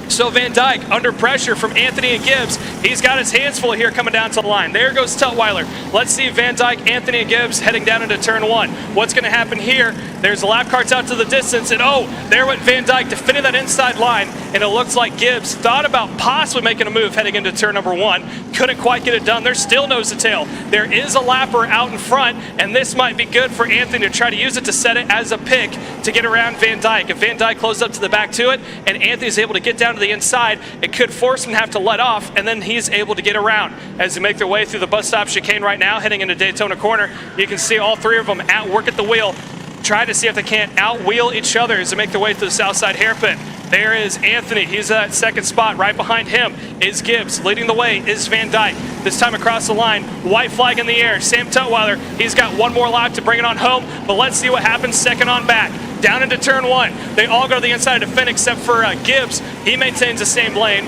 So Van Dyke, under pressure from Anthony and Gibbs, he's got his hands full here coming down to the line. There goes Tutwiler. Let's see Van Dyke, Anthony, and Gibbs heading down into turn 1. What's going to happen here? There's the lap carts out to the distance, and oh, there went Van Dyke defending that inside line, and it looks like Gibbs thought about possibly making a move heading into turn number 1. Couldn't quite get it done. They're still nose to tail. There is a lapper out in front, and this might be good for Anthony to try to use it to set it as a pick to get around Van Dyke. If Van Dyke closes up to the back to it, and Anthony's able to get down to the inside, it could force him to have to let off, and then he's able to get around. As they make their way through the bus stop chicane right now, heading into Daytona Corner, you can see all 3 of them at work at the wheel, trying to see if they can't out-wheel each other as they make their way to the south side hairpin. There is Anthony. He's at second spot. Right behind him is Gibbs. Leading the way is Van Dyke. This time across the line, white flag in the air. Sam Tutwiler, he's got one more lap to bring it on home, but let's see what happens second on back. Down into turn 1. They all go to the inside to defend except for Gibbs. He maintains the same lane.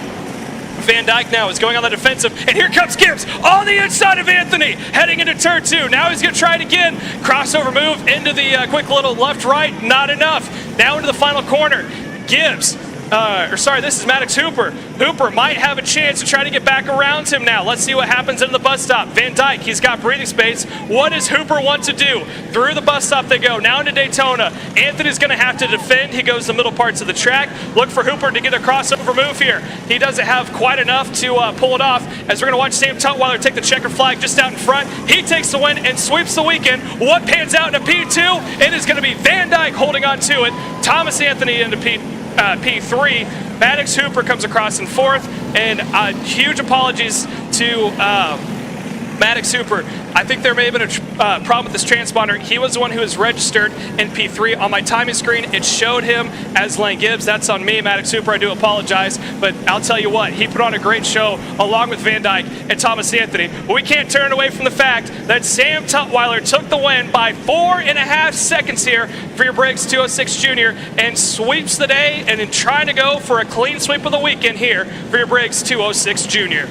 Van Dyke now is going on the defensive, and here comes Gibbs on the inside of Anthony, heading into turn 2. Now he's going to try it again. Crossover move into the quick little left-right, not enough. Now into the final corner. Gibbs, this is Maddox Hooper. Hooper might have a chance to try to get back around him now. Let's see what happens in the bus stop. Van Dyke, he's got breathing space. What does Hooper want to do? Through the bus stop they go, now into Daytona. Anthony's going to have to defend. He goes the middle parts of the track. Look for Hooper to get a crossover move here. He doesn't have quite enough to pull it off, as we're going to watch Sam Tutwiler take the checker flag just out in front. He takes the win and sweeps the weekend. What pans out into P2? It is going to be Van Dyke holding on to it. Thomas Anthony into P3. Maddox Hooper comes across in 4th, and huge apologies to Maddox Hooper. I think there may have been a problem with this transponder. He was the one who was registered in P3. On my timing screen, it showed him as Lane Gibbs. That's on me, Maddox Hooper. I do apologize, but I'll tell you what, he put on a great show along with Van Dyke and Thomas Anthony. But we can't turn away from the fact that Sam Tutwiler took the win by 4.5 seconds here for your Briggs 206 Jr. and sweeps the day, and in trying to go for a clean sweep of the weekend here for your Briggs 206 Jr.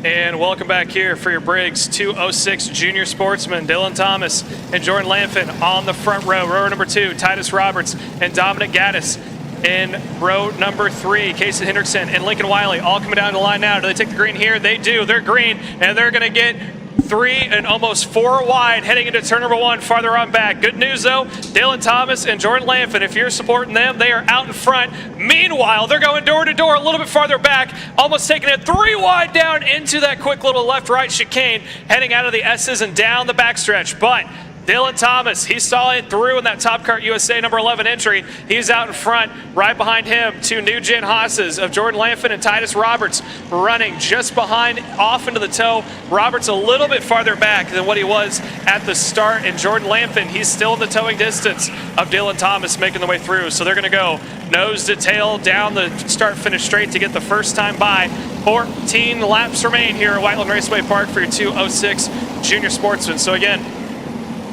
And welcome back here for your Briggs 206 Junior Sportsman. Dylan Thomas and Jordan Lanfin on the front row. Row number 2, Titus Roberts and Dominic Gaddis. In row number 3, Casey Hendrickson and Lincoln Wiley all coming down the line now. Do they take the green here? They do. They're green, and they're going to get 3 and almost 4 wide heading into turn number 1 farther on back. Good news, though, Dylan Thomas and Jordan Lanfin, if you're supporting them, they are out in front. Meanwhile, they're going door to door a little bit farther back, almost taking it 3 wide down into that quick little left-right chicane, heading out of the S's and down the backstretch. But Dylan Thomas, he saw it through in that Top Kart USA number 11 entry. He's out in front. Right behind him, 2 new gen Haas's of Jordan Lanfin and Titus Roberts running just behind, off into the toe. Roberts a little bit farther back than what he was at the start, and Jordan Lanfin, he's still in the towing distance of Dylan Thomas making the way through. So they're going to go nose to tail down the start-finish straight to get the first time by. 14 laps remain here at Whiteland Raceway Park for your 206 Junior Sportsman. So again,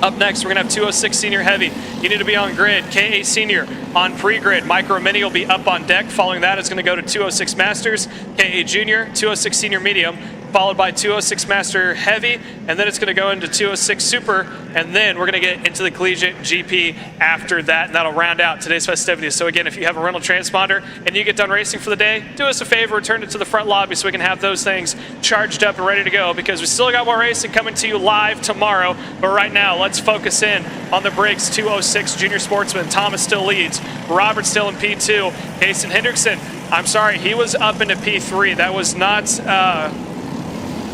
up next, we're going to have 206 Senior Heavy. You need to be on grid. KA Senior on pre-grid. Micro Mini will be up on deck. Following that, it's going to go to 206 Masters, KA Junior, 206 Senior Medium, followed by 206 Master Heavy, and then it's going to go into 206 Super, and then we're going to get into the Collegiate GP after that, and that'll round out today's festivities. So again, if you have a rental transponder and you get done racing for the day, do us a favor, return it to the front lobby so we can have those things charged up and ready to go, because we still got more racing coming to you live tomorrow. But right now, let's focus in on the Briggs 206 Junior Sportsman. Thomas still leads. Robert still in P2. Jason Hendrickson, I'm sorry, he was up into P3. That was not...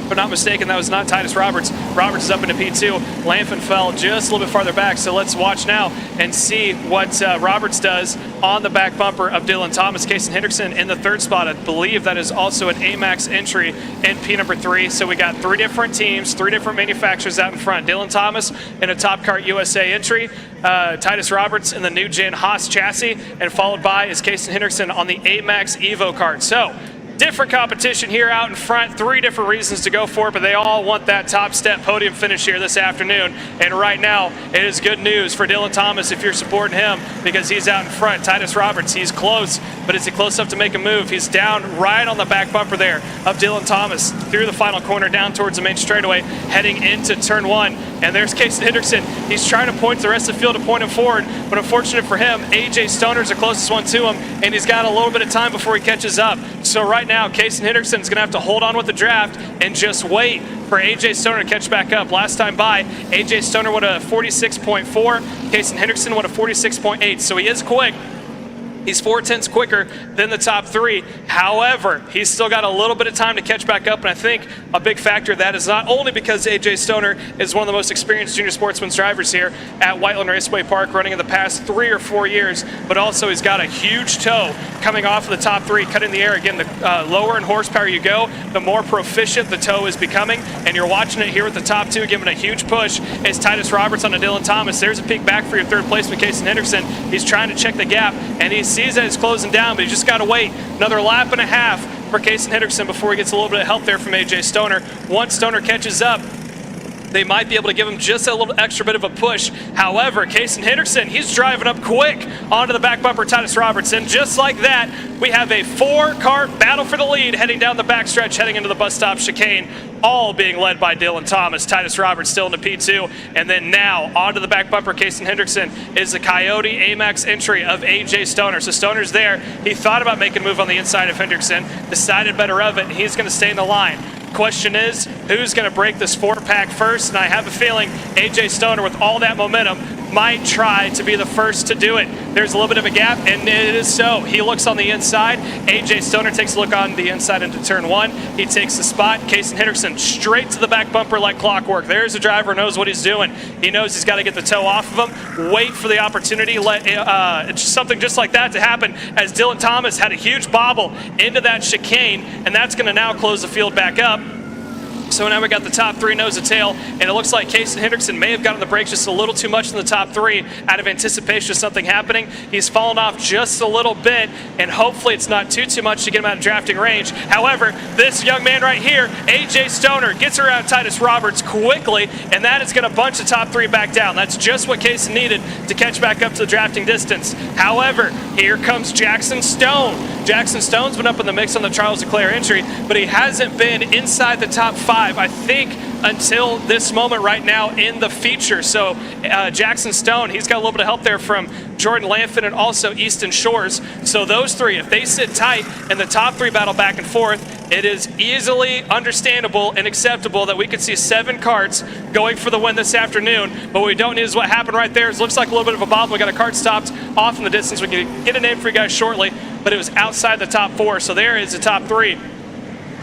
if I'm not mistaken, that was not Titus Roberts. Roberts is up into P2. Lanfin fell just a little bit farther back, so let's watch now and see what Roberts does on the back bumper of Dylan Thomas. Casey Hendrickson in the 3rd spot. I believe that is also an AMAX entry in P number 3. So we got 3 different teams, 3 different manufacturers out in front. Dylan Thomas in a Top Kart USA entry, Titus Roberts in the new gen Haas chassis, and followed by is Casey Hendrickson on the AMAX Evo kart. So different competition here out in front, 3 different reasons to go for it, but they all want that top step podium finish here this afternoon. And right now, it is good news for Dylan Thomas if you're supporting him, because he's out in front. Titus Roberts, he's close, but is he close enough to make a move? He's down right on the back bumper there of Dylan Thomas through the final corner down towards the main straightaway, heading into turn 1. And there's Casey Hendrickson. He's trying to point the rest of the field to point him forward, but unfortunate for him, AJ Stoner's the closest one to him, and he's got a little bit of time before he catches up. So right now, Casey Hendrickson is going to have to hold on with the draft and just wait for AJ Stoner to catch back up. Last time by, AJ Stoner went a 46.4, Casey Hendrickson went a 46.8, so he is quick. He's 4/10 quicker than the top 3. However, he's still got a little bit of time to catch back up, and I think a big factor of that is not only because AJ Stoner is one of the most experienced junior sportsman's drivers here at Whiteland Raceway Park, running in the past 3 or 4 years, but also he's got a huge toe coming off of the top 3, cutting the air. Again, the lower in horsepower you go, the more proficient the toe is becoming, and you're watching it here with the top 2 giving a huge push is Titus Roberts on a Dylan Thomas. There's a peek back for your 3rd placement, Casey Hendrickson. He's trying to check the gap, and he's sees that it's closing down, but you just got to wait another lap and a half for Casey Hendrickson before he gets a little bit of help there from AJ Stoner. Once Stoner catches up, they might be able to give him just a little extra bit of a push. However, Casey Hendrickson, he's driving up quick onto the back bumper, Titus Roberts. And just like that, we have a 4-kart battle for the lead heading down the backstretch, heading into the bus stop chicane, all being led by Dylan Thomas. Titus Roberts still into P2. And then now onto the back bumper, Casey Hendrickson is the Coyote AMAX entry of AJ Stoner. So Stoner's there. He thought about making a move on the inside of Hendrickson, decided better of it, and he's going to stay in the line. Question is, who's going to break this 4-pack first? And I have a feeling AJ Stoner, with all that momentum, might try to be the first to do it. There's a little bit of a gap, and it is so. He looks on the inside. AJ Stoner takes a look on the inside into turn 1. He takes the spot. Casey Hendrickson straight to the back bumper like clockwork. There's a driver who knows what he's doing. He knows he's got to get the toe off of him, wait for the opportunity, let something just like that to happen, as Dylan Thomas had a huge bobble into that chicane, and that's going to now close the field back up. So now we got the top 3 nose to tail, and it looks like Casey Hendrickson may have gotten the brakes just a little too much in the top 3 out of anticipation of something happening. He's fallen off just a little bit, and hopefully it's not too much to get him out of drafting range. However, this young man right here, AJ Stoner, gets around Titus Roberts quickly, and that is going to bunch the top 3 back down. That's just what Casey needed to catch back up to the drafting distance. However, here comes Jackson Stone. Jackson Stone's been up in the mix on the Charles Leclerc entry, but he hasn't been inside the top 5, I think, until this moment right now in the feature. So Jackson Stone, he's got a little bit of help there from Jordan Lanfin and also Easton Shores. So those three, if they sit tight and the top 3 battle back and forth, it is easily understandable and acceptable that we could see 7 karts going for the win this afternoon. But what we don't need is what happened right there. It looks like a little bit of a bobble. We got a kart stopped off in the distance. We can get a name for you guys shortly, but it was outside the top 4. So there is the top 3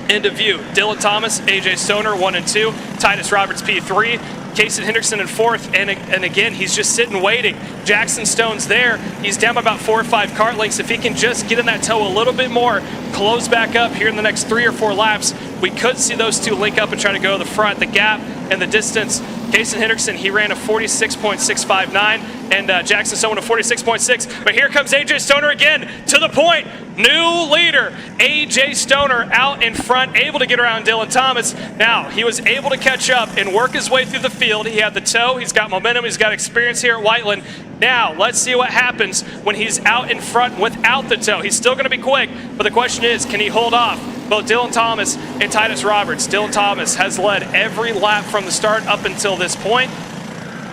into view. Dylan Thomas, AJ Stoner, 1 and 2. Titus Roberts, P3. Kaysen Hendrickson in 4th, and again, he's just sitting waiting. Jackson Stone's there. He's down by about 4 or 5 kart lengths. If he can just get in that toe a little bit more, close back up here in the next 3 or 4 laps, we could see those two link up and try to go to the front. The gap and the distance, Kaysen Hendrickson, he ran a 46.659, and Jackson Stone a 46.6. But here comes AJ Stoner again, to the point. New leader, AJ Stoner out in front, able to get around Dylan Thomas. Now, he was able to catch up and work his way through the field. He had the toe, he's got momentum, he's got experience here at Whiteland. Now, let's see what happens when he's out in front without the toe. He's still going to be quick, but the question is, can he hold off both Dylan Thomas and Titus Roberts? Dylan Thomas has led every lap from the start up until this point,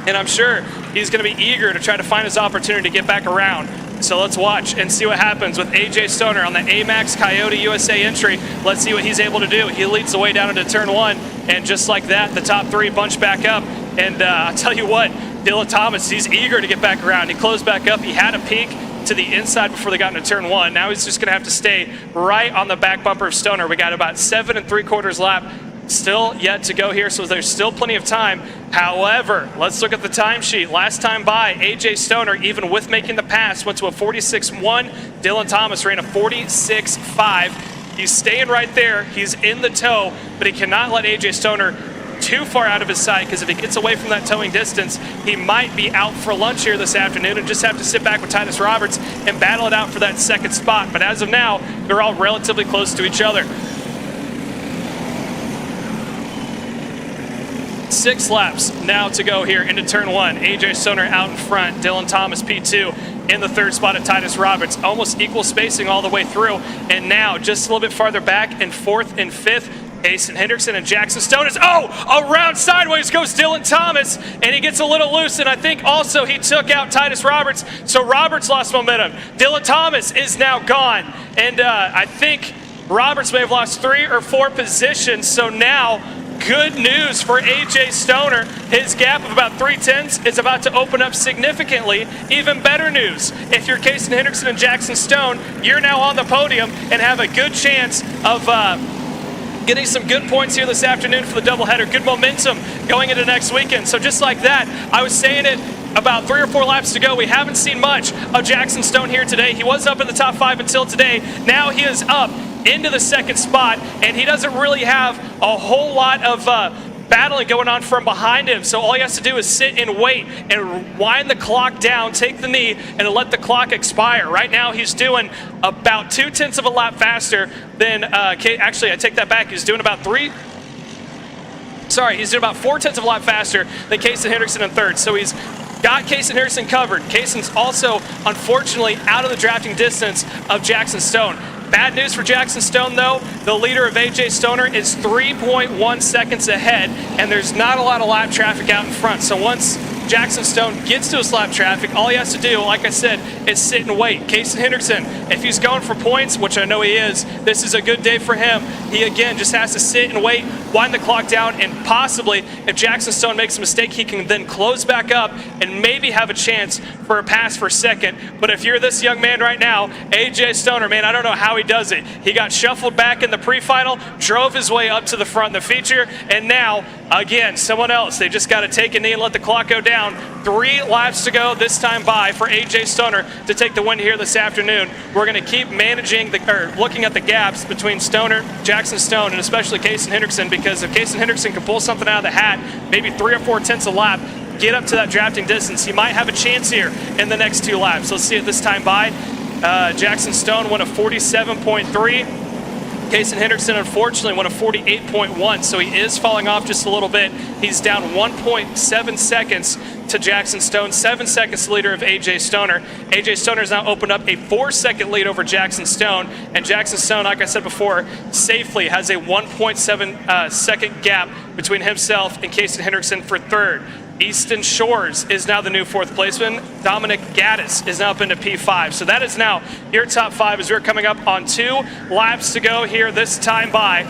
and I'm sure he's going to be eager to try to find his opportunity to get back around. So let's watch and see what happens with AJ Stoner on the AMAX Coyote USA entry. Let's see what he's able to do. He leads the way down into turn 1, and just like that, the top 3 bunch back up. And I'll tell you what, Dylan Thomas, he's eager to get back around. He closed back up. He had a peek to the inside before they got into turn 1. Now he's just going to have to stay right on the back bumper of Stoner. We got about 7 3/4 lap still yet to go here, so there's still plenty of time. However, let's look at the timesheet. Last time by, AJ Stoner, even with making the pass, went to a 46.1. Dylan Thomas ran a 46.5. He's staying right there. He's in the toe, but he cannot let AJ Stoner too far out of his sight, because if he gets away from that towing distance, he might be out for lunch here this afternoon and just have to sit back with Titus Roberts and battle it out for that second spot. But as of now, they're all relatively close to each other. 6 laps now to go here into turn 1. AJ Stoner out in front. Dylan Thomas, P2, in the 3rd spot at Titus Roberts. Almost equal spacing all the way through. And now just a little bit farther back in 4th and 5th. Kaysen Hendrickson and Jackson Stone is, around sideways goes Dylan Thomas, and he gets a little loose, and I think also he took out Titus Roberts, so Roberts lost momentum. Dylan Thomas is now gone, and I think Roberts may have lost 3 or 4 positions, so now good news for AJ Stoner. His gap of about 3/10 is about to open up significantly. Even better news, if you're Kaysen Hendrickson and Jackson Stone, you're now on the podium and have a good chance of getting some good points here this afternoon for the doubleheader. Good momentum going into next weekend. So just like that, I was saying it about 3 or 4 laps to go. We haven't seen much of Jackson Stone here today. He was up in the top 5 until today. Now he is up into the 2nd spot, and he doesn't really have a whole lot of battling going on from behind him. So all he has to do is sit and wait and wind the clock down, take the knee, and let the clock expire. Right now he's doing about 2/10 of a lap faster than, actually I take that back, he's doing about 4/10 of a lap faster than Kaysen Hendrickson in 3rd. So he's got Kaysen Hendrickson covered. Kaysen's also, unfortunately, out of the drafting distance of Jackson Stone. Bad news for Jackson Stone, though. The leader of AJ Stoner is 3.1 seconds ahead, and there's not a lot of lap traffic out in front. So once Jackson Stone gets to his lap traffic, all he has to do, like I said, is sit and wait. Kaysen Hendrickson, if he's going for points, which I know he is, this is a good day for him. He, again, just has to sit and wait, wind the clock down, and possibly, if Jackson Stone makes a mistake, he can then close back up and maybe have a chance for a pass for 2nd. But if you're this young man right now, AJ Stoner, man, I don't know how he does it. He got shuffled back in the pre-final, drove his way up to the front in the feature, and now, again, someone else. They just got to take a knee and let the clock go down. 3 laps to go this time by for AJ Stoner to take the win here this afternoon. We're going to keep looking at the gaps between Stoner, Jackson Stone, and especially Kaysen Hendrickson, because if Kaysen Hendrickson can pull something out of the hat, maybe 3 or 4/10 a lap, get up to that drafting distance, he might have a chance here in the next 2 laps. Let's see it this time by. Jackson Stone won a 47.3. Kaysen Hendrickson, unfortunately, won a 48.1, so he is falling off just a little bit. He's down 1.7 seconds to Jackson Stone. 7 seconds leader of AJ Stoner. AJ Stoner has now opened up a 4-second lead over Jackson Stone. And Jackson Stone, like I said before, safely has a 1.7 second gap between himself and Casey Hendrickson for third. Easton Shores is now the new 4th placeman. Dominic Gaddis is now up into P5. So that is now your top 5 as we're coming up on 2 laps to go here this time by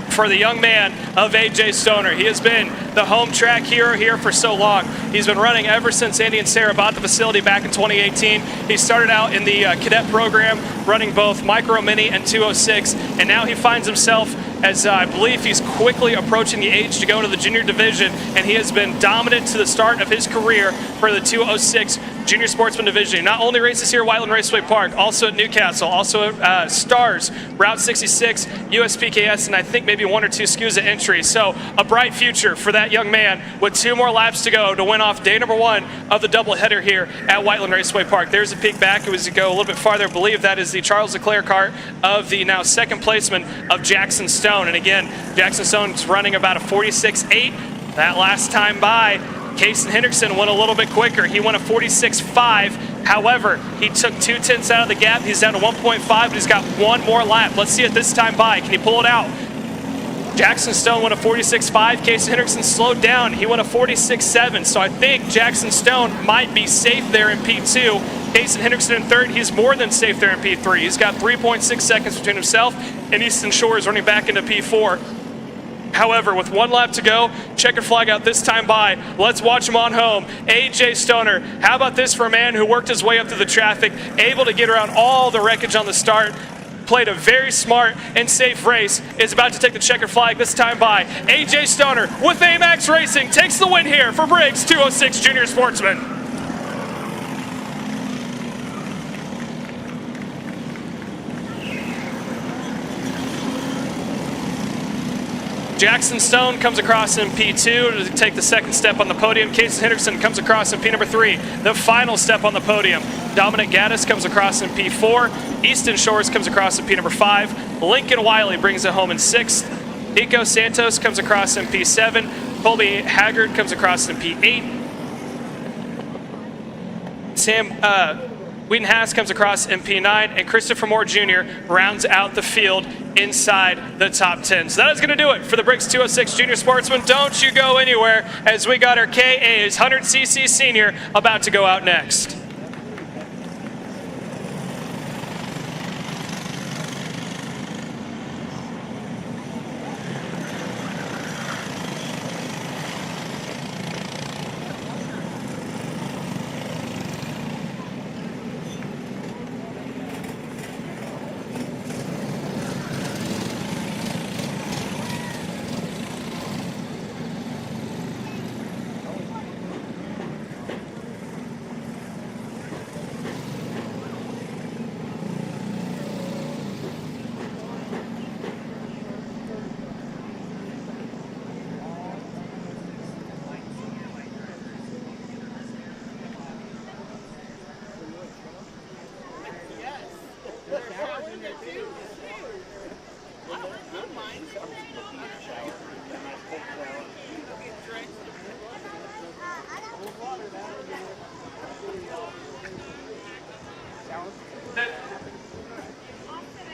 for the young man of AJ Stoner. He has been the home track hero here for so long. He's been running ever since Andy and Sarah bought the facility back in 2018. He started out in the cadet program, running both micro, mini, and 206, and now he finds himself as I believe he's quickly approaching the age to go into the junior division, and he has been dominant to the start of his career for the 206 Junior Sportsman Division. He not only races here at Whiteland Raceway Park, also at Newcastle, also at Stars, Route 66, USPKS, and I think maybe 1 or 2 SCUSA entries. So a bright future for that young man with 2 more laps to go to win off day number 1 of the doubleheader here at Whiteland Raceway Park. There's a peek back. It was to go a little bit farther. I believe that is the Charles Leclerc kart of the now 2nd placeman of Jackson Stone. And again, Jackson Stone's running about a 46.8. That last time by, Casey Hendrickson went a little bit quicker. He went a 46.5. However, he took 2/10 out of the gap. He's down to 1.5, but he's got 1 more lap. Let's see it this time by. Can he pull it out? Jackson Stone went a 46.5. Casey Hendrickson slowed down. He went a 46.7. So I think Jackson Stone might be safe there in P2. Casey Hendrickson in 3rd. He's more than safe there in P3. He's got 3.6 seconds between himself and Easton Shores running back into P4. However, with 1 lap to go, checkered flag out this time by. Let's watch him on home. AJ Stoner. How about this for a man who worked his way up through the traffic, able to get around all the wreckage on the start, played a very smart and safe race, is about to take the checkered flag this time by. AJ Stoner with AMAX Racing takes the win here for Briggs 206 Junior Sportsman. Jackson Stone comes across in P2 to take the 2nd step on the podium. Casey Hendrickson comes across in P number 3, the final step on the podium. Dominic Gaddis comes across in P4. Easton Shores comes across in P number 5. Lincoln Wiley brings it home in 6th. Nico Santos comes across in P7. Colby Haggard comes across in P8. Sam Wheaton-Haas comes across in P9, and Christopher Moore Jr. rounds out the field inside the top 10. So that is going to do it for the Briggs 206 Junior Sportsman. Don't you go anywhere, as we got our KA's 100cc Senior about to go out next.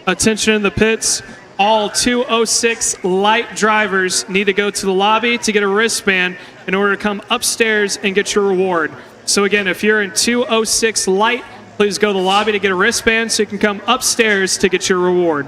Attention in the pits. All 206 light drivers need to go to the lobby to get a wristband in order to come upstairs and get your reward. So again, if you're in 206 light, please go to the lobby to get a wristband so you can come upstairs to get your reward.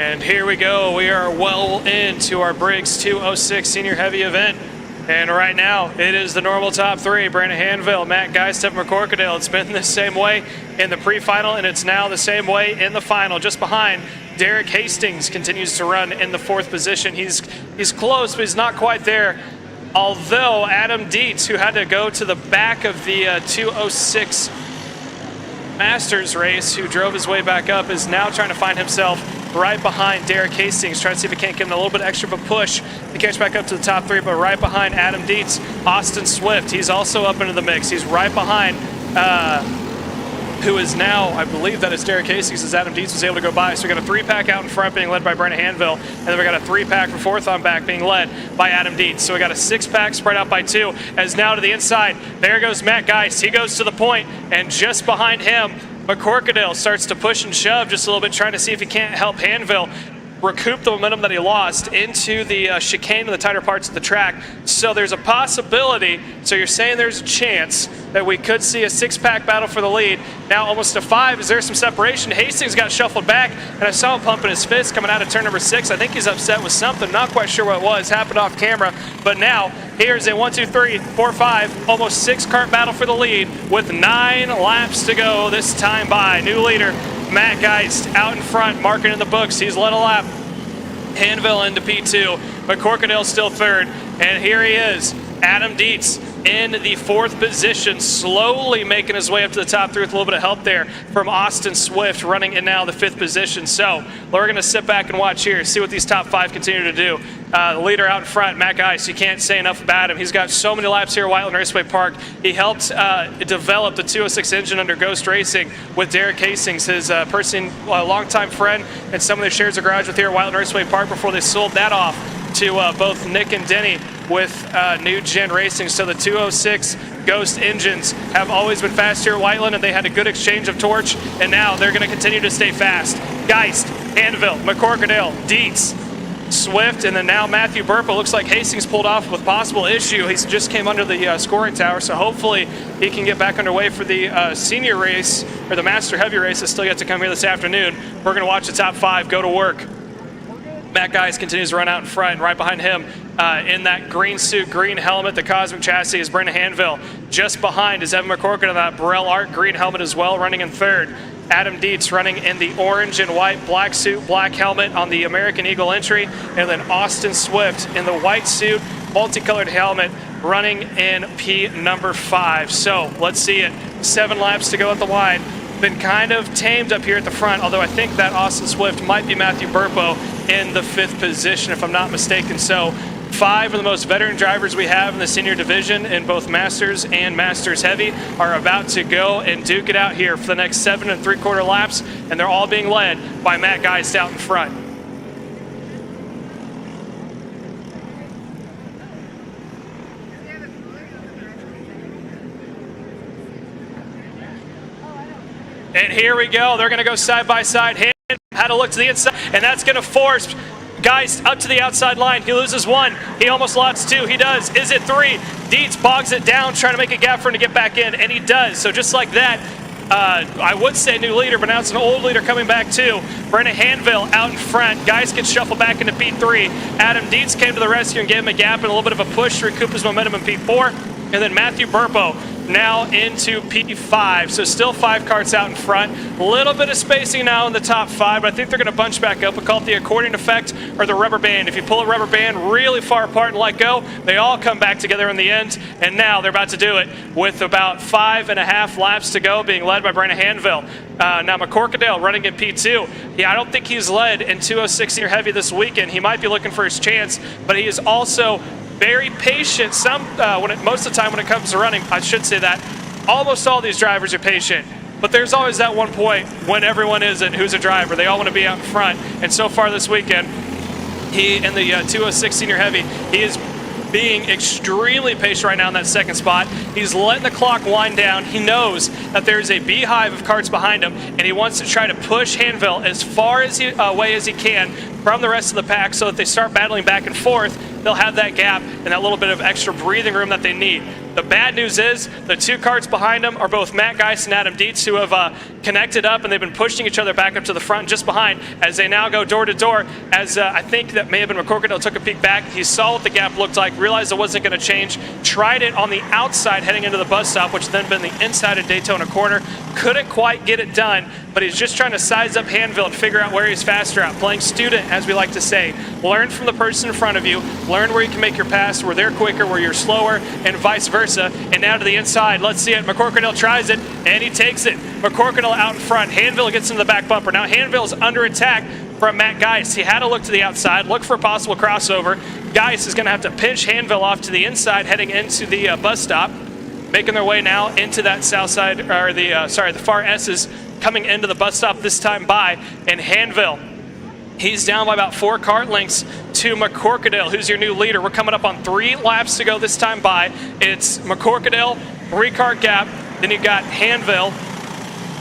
And here we go. We are well into our Briggs 206 Senior Heavy event. And right now, it is the normal top three. Brandon Hanville, Matt Geist, Stephen McCorkadale. It's been the same way in the pre-final, and it's now the same way in the final. Just behind, Derek Hastings continues to run in the 4th position. He's close, but he's not quite there. Although Adam Dietz, who had to go to the back of the 206 Masters race, who drove his way back up, is now trying to find himself right behind Derek Hastings, trying to see if he can't give him a little bit extra of a push to catch back up to the top 3, but right behind Adam Dietz, Austin Swift. He's also up into the mix. He's right behind who is now, I believe that is Derek Hastings, as Adam Dietz was able to go by. So we got a 3-pack out in front being led by Brandon Hanville, and then we got a 3-pack for 4th on back being led by Adam Dietz. So we got a 6-pack spread out by 2, as now to the inside, there goes Matt Geist. He goes to the point, and just behind him, McCorkadale starts to push and shove just a little bit, trying to see if he can't help Hanville recoup the momentum that he lost into the chicane and the tighter parts of the track. So there's a possibility, so you're saying there's a chance that we could see a 6-pack battle for the lead. Now almost to 5, is there some separation? Hastings got shuffled back, and I saw him pumping his fist coming out of turn number 6. I think he's upset with something, not quite sure what it was, happened off camera. But now, here's a 1, 2, 3, 4, 5, almost 6-cart battle for the lead with 9 laps to go this time by. New leader, Matt Geist, out in front, marking in the books. He's led a lap. Hanville into P2, McCorkadale still 3rd, and here he is, Adam Dietz in the 4th position, slowly making his way up to the top 3 with a little bit of help there from Austin Swift, running in now the 5th position. So we're going to sit back and watch here, see what these top 5 continue to do. The leader out in front, Matt Geist, you can't say enough about him. He's got so many laps here at Whiteland Raceway Park. He helped develop the 206 engine under Ghost Racing with Derek Hastings, his longtime friend, and someone that shares a garage with here at Whiteland Raceway Park before they sold that off to both Nick and Denny with New Gen Racing. So the 206 Ghost engines have always been fast here at Whiteland, and they had a good exchange of torch, and now they're going to continue to stay fast. Geist, Hanville, McCorkadale, Dietz, Swift, and then now Matthew Burpa. Looks like Hastings pulled off with possible issue. He just came under the scoring tower, so hopefully he can get back underway for the senior race, or the Master Heavy race that's still yet to come here this afternoon. We're going to watch the top 5 go to work. Matt Geist continues to run out in front, and right behind him in that green suit, green helmet, the Cosmic Chassis, is Brandon Hanville. Just behind is Evan McCorkadale, that Burrell Art green helmet as well, running in 3rd. Adam Dietz running in the orange and white black suit, black helmet on the American Eagle entry, and then Austin Swift in the white suit, multicolored helmet, running in P number 5. So let's see it. 7 laps to go at the line. Been kind of tamed up here at the front, although I think that Austin Swift might be Matthew Burpo in the 5th position, if I'm not mistaken. So 5 of the most veteran drivers we have in the senior division in both Masters and Masters Heavy are about to go and duke it out here for the next 7 3/4 laps, and they're all being led by Matt Geist out in front. And here we go. They're going to go side by side. Had a look to the inside, and that's going to force Geist up to the outside line. He loses 1. He almost lost 2. He does. Is it 3? Dietz bogs it down, trying to make a gap for him to get back in, and he does. So just like that, I would say new leader, but now it's an old leader coming back too. Brandon Hanville out in front. Geist gets shuffled back into P3. Adam Dietz came to the rescue and gave him a gap and a little bit of a push to recoup his momentum in P4. And then Matthew Burpo now into P5. So still 5 carts out in front. A little bit of spacing now in the top 5, but I think they're going to bunch back up. We call it the accordion effect or the rubber band. If you pull a rubber band really far apart and let go, they all come back together in the end. And now they're about to do it with about 5.5 laps to go, being led by Brandon Hanville. Now McCorkadale running in P2. Yeah, I don't think he's led in 206 Senior Heavy this weekend. He might be looking for his chance, but he is also very patient. Most of the time when it comes to running, I should say that almost all these drivers are patient, but there's always that one point when everyone isn't who's a driver. They all want to be out in front, and so far this weekend, he in the 206 Senior Heavy, he is being extremely patient right now in that 2nd spot. He's letting the clock wind down. He knows that there's a beehive of carts behind him, and he wants to try to push Hanville as far away as he can from the rest of the pack so that they start battling back and forth. They'll have that gap and that little bit of extra breathing room that they need. The bad news is the 2 karts behind him are both Matt Geist and Adam Dietz, who have connected up, and they've been pushing each other back up to the front and just behind as they now go door to door. As I think that may have been McCorkadale took a peek back. He saw what the gap looked like, realized it wasn't going to change, tried it on the outside heading into the bus stop, which then been the inside of Daytona corner. Couldn't quite get it done, but he's just trying to size up Hanville and figure out where he's faster at. Playing student, as we like to say. Learn from the person in front of you. Learn where you can make your pass, where they're quicker, where you're slower, and vice versa. And now to the inside. Let's see it. McCorkadale tries it, and he takes it. McCorkadale out in front. Hanville gets into the back bumper. Now Hanville's under attack from Matt Geist. He had to look to the outside, look for a possible crossover. Geist is going to have to pinch Hanville off to the inside, heading into the bus stop. Making their way now into that south side, or the far S's coming into the bus stop this time by, and Hanville. He's down by about 4 kart lengths to McCorkadale, who's your new leader. We're coming up on 3 laps to go this time by. It's McCorkadale, 3 kart gap. Then you've got Hanville,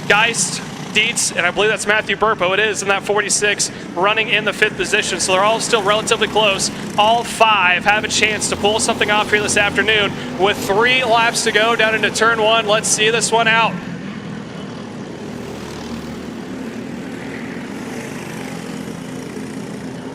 Geist, Dietz, and I believe that's Matthew Burpo. It is in that 46, running in the 5th position. So they're all still relatively close. All 5 have a chance to pull something off here this afternoon. With 3 laps to go down into turn 1, let's see this one out.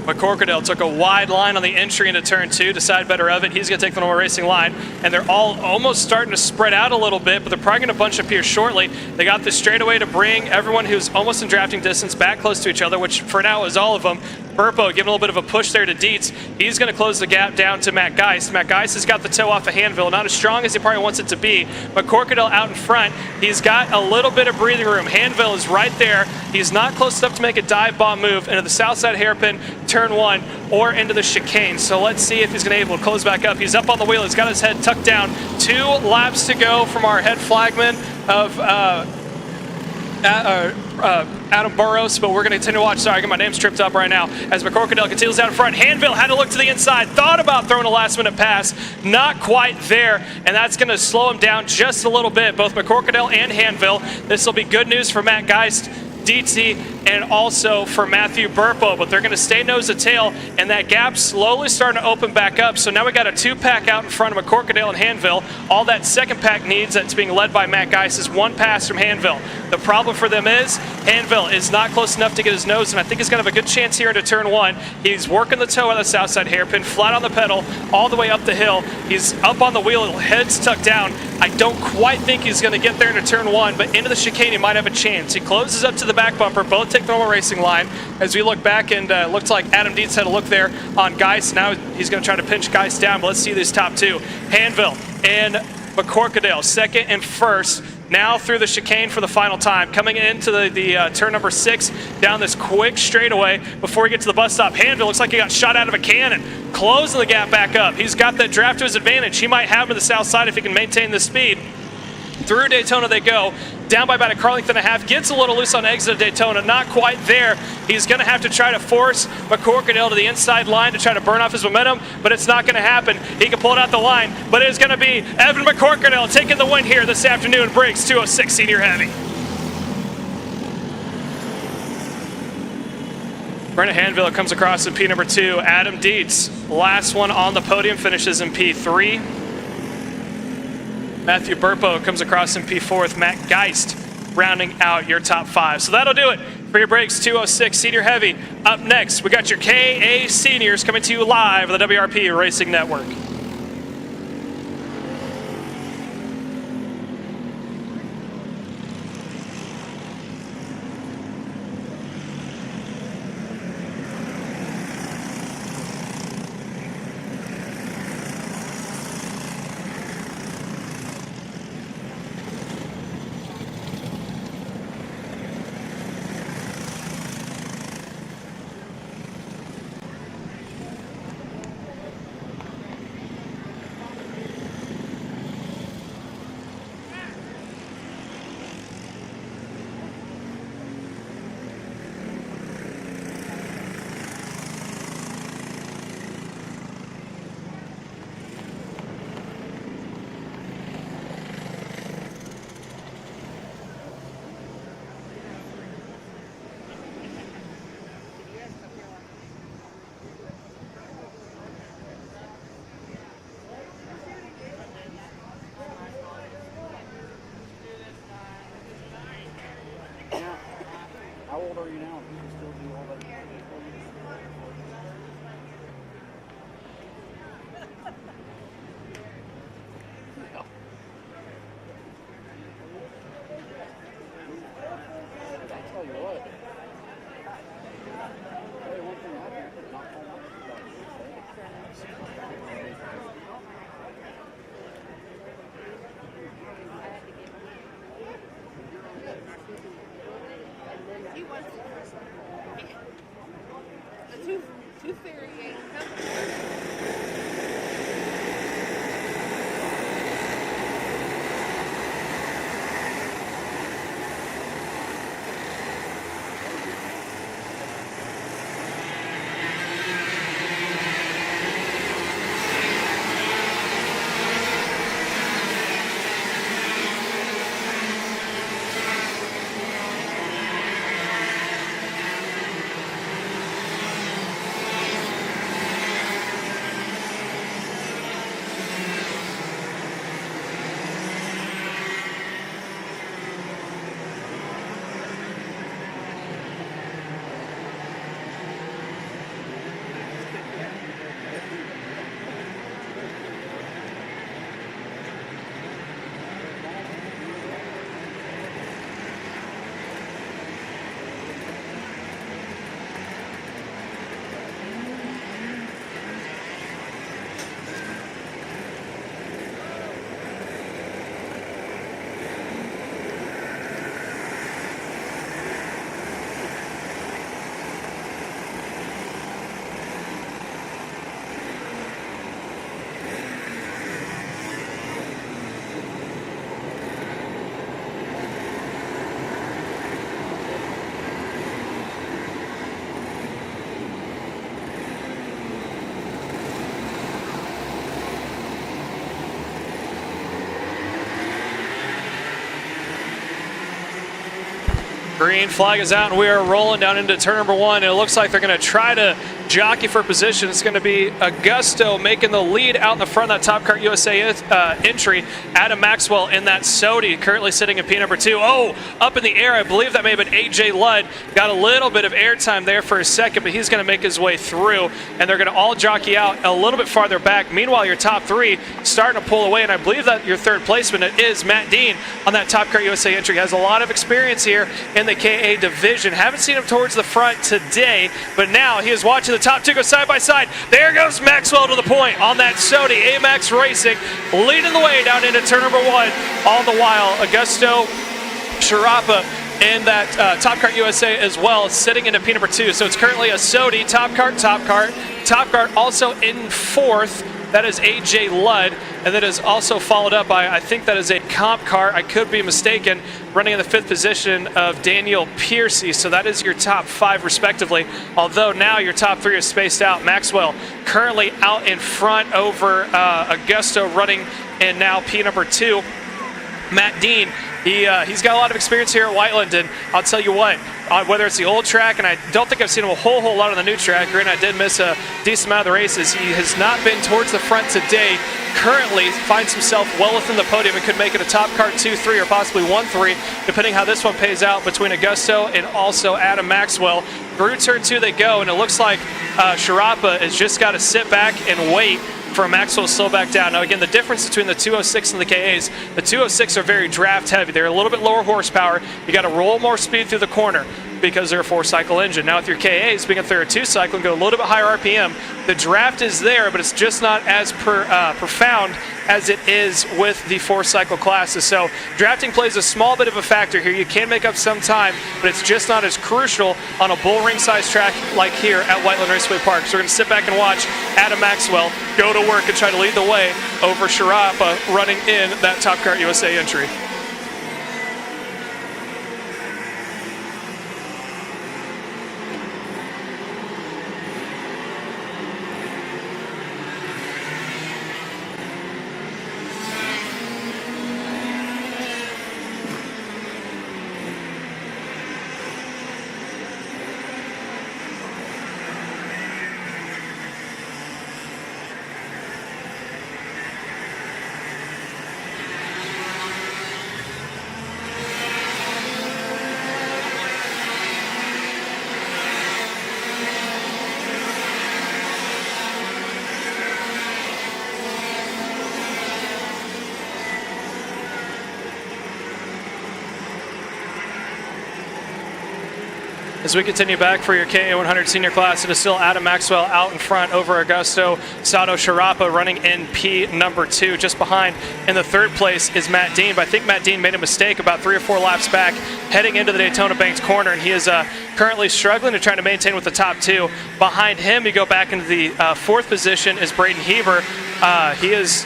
McCorkadale took a wide line on the entry into turn 2, decide better of it. He's going to take the normal racing line, and they're all almost starting to spread out a little bit, but they're probably going to bunch up here shortly. They got this straightaway to bring everyone who's almost in drafting distance back close to each other, which for now is all of them. Burpo giving a little bit of a push there to Dietz. He's going to close the gap down to Matt Geist. Matt Geist has got the toe off of Hanville, not as strong as he probably wants it to be. McCorkadale out in front. He's got a little bit of breathing room. Hanville is right there. He's not close enough to make a dive bomb move into the south side hairpin, turn 1, or into the chicane. So let's see if he's going to be able to close back up. He's up on the wheel. He's got his head tucked down. 2 laps to go from our head flagman of Adam Burrows, but we're going to continue to watch. Sorry, I got my name's tripped up right now. As McCorkadale continues out in front, Hanville had to look to the inside, thought about throwing a last-minute pass, not quite there, and that's going to slow him down just a little bit, both McCorkadale and Hanville. This will be good news for Matt Geist, Dietzy, and also for Matthew Burpo, but they're going to stay nose to tail, and that gap slowly starting to open back up. So now we got a 2-pack out in front of McCorkadale and Hanville. All that second pack needs, that's being led by Matt Geist, is 1 pass from Hanville. The problem for them is Hanville is not close enough to get his nose, and I think he's going to have a good chance here into turn 1. He's working the toe on the south side hairpin, flat on the pedal, all the way up the hill. He's up on the wheel, head's tucked down. I don't quite think he's going to get there into turn 1, but into the chicane he might have a chance. He closes up to the back bumper, both take the normal racing line. As we look back, and looked like Adam Dietz had a look there on Geist. Now he's going to try to pinch Geist down, but let's see these top 2. Hanville and McCorkadale, 2nd and 1st. Now through the chicane for the final time. Coming into the turn number 6, down this quick straightaway before we get to the bus stop. Hanville looks like he got shot out of a cannon, closing the gap back up. He's got that draft to his advantage. He might have him to the south side if he can maintain the speed. Through Daytona they go, down by about a car length and a half, gets a little loose on exit of Daytona, not quite there. He's going to have to try to force McCorkadale to the inside line to try to burn off his momentum, but it's not going to happen. He can pull it out the line, but it's going to be Evan McCorkadale taking the win here this afternoon, breaks 206 senior heavy. Brennan Hanville comes across in P number 2. Adam Dietz, last one on the podium, finishes in P3. Matthew Burpo comes across in P4 with Matt Geist rounding out your top 5. So that'll do it for your breaks 206 senior heavy. Up next, we got your KA seniors coming to you live on the WRP Racing Network. are you now? Do you still do all that? I'll tell you what. Hey, one thing I think is not so much about He wants the two variating companies. Green flag is out, and we are rolling down into turn number 1. It looks like they're going to try to jockey for position. It's going to be Augusto making the lead out in the front of that Top Kart USA entry. Adam Maxwell in that Sodi, currently sitting in P number 2. Oh, up in the air. I believe that may have been AJ Ludd. Got a little bit of airtime there for a second, but he's going to make his way through, and they're going to all jockey out a little bit farther back. Meanwhile, your top 3 starting to pull away, and I believe that your third placement is Matt Dean on that Top Kart USA entry. Has a lot of experience here in the KA division. Haven't seen him towards the front today, but now he is watching the top 2 go side by side. There goes Maxwell to the point on that Sodi. AMAX Racing leading the way down into turn number 1. All the while, Augusto Sharapa in that Top Kart USA as well, sitting into P number 2. So it's currently a Sodi, Top Kart also in 4th. That is AJ Ludd, and that is also followed up by, I think that is a comp car, I could be mistaken, running in the 5th position of Daniel Piercy. So that is your top 5 respectively, although now your top 3 is spaced out. Maxwell currently out in front over Augusto, running in now P number 2. Matt Dean, he's got a lot of experience here at Whiteland, and I'll tell you what, whether it's the old track, and I don't think I've seen him a whole lot on the new track, and I did miss a decent amount of the races, he has not been towards the front today. Currently finds himself well within the podium and could make it a Top Kart 2-3 or possibly 1-3, depending how this one pays out between Augusto and also Adam Maxwell. Through turn 2 they go, and it looks like Sharapa has just got to sit back and wait for Maxwell to slow back down. Now again, the difference between the 206 and the KAs, the 206 are very draft heavy. They're a little bit lower horsepower. You got to roll more speed through the corner because they're a 4-cycle engine. Now with your KAs, being if they're a 2-cycle and go a little bit higher RPM, the draft is there, but it's just not as profound as it is with the 4-cycle classes. So drafting plays a small bit of a factor here. You can make up some time, but it's just not as crucial on a bull ring size track like here at Whiteland Raceway Park. So we're going to sit back and watch Adam Maxwell go to work and try to lead the way over Sharapa running in that Top Kart USA entry. As we continue back for your KA100 senior class, it is still Adam Maxwell out in front over Augusto Sato Sharapa running in P number 2. Just behind in the third place is Matt Dean, but I think Matt Dean made a mistake about 3 or 4 laps back heading into the Daytona Banks corner, and he is currently struggling to try to maintain with the top 2. Behind him, you go back into the 4th position is Braden Heber. He's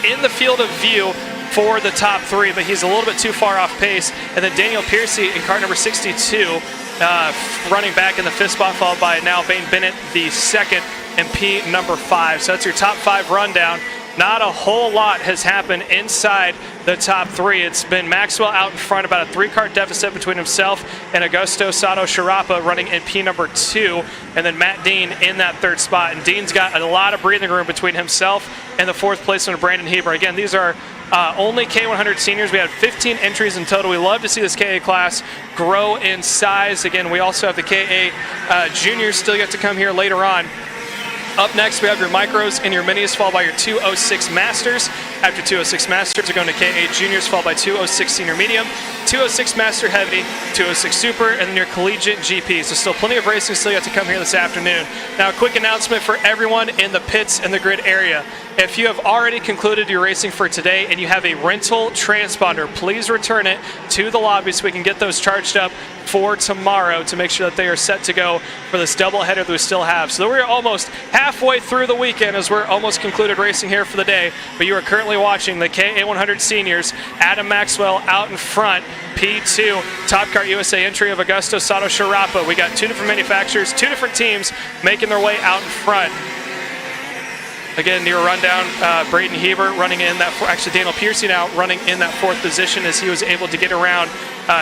in the field of view for the top 3, but he's a little bit too far off pace. And then Daniel Piercy in car number 62, running back in the 5th spot, followed by now Bane Bennett, the 2nd, and P number 5. So that's your top 5 rundown. Not a whole lot has happened inside the top 3. It's been Maxwell out in front, about a 3-car deficit between himself and Augusto Sato Sharapa running in P number 2, and then Matt Dean in that 3rd spot. And Dean's got a lot of breathing room between himself and the 4th placement of Brandon Heber. Again, these are only K100 seniors. We had 15 entries in total. We love to see this KA class grow in size. Again, we also have the KA juniors still yet to come here later on. Up next, we have your micros and your minis, followed by your 206 masters. After 206 masters, we're going to KA juniors, followed by 206 senior medium, 206 master heavy, 206 super, and then your collegiate GP. So still plenty of racing still yet to come here this afternoon. Now, a quick announcement for everyone in the pits and the grid area. If you have already concluded your racing for today and you have a rental transponder, please return it to the lobby so we can get those charged up for tomorrow to make sure that they are set to go for this doubleheader that we still have. So we're almost halfway through the weekend as we're almost concluded racing here for the day, but you are currently watching the KA100 seniors. Adam Maxwell out in front, P2, Top Kart USA entry of Augusto Sato Sharapa. We got 2 different manufacturers, 2 different teams making their way out in front. Again, near rundown, Braden Heber running in that, actually Daniel Piercy now running in that 4th position as he was able to get around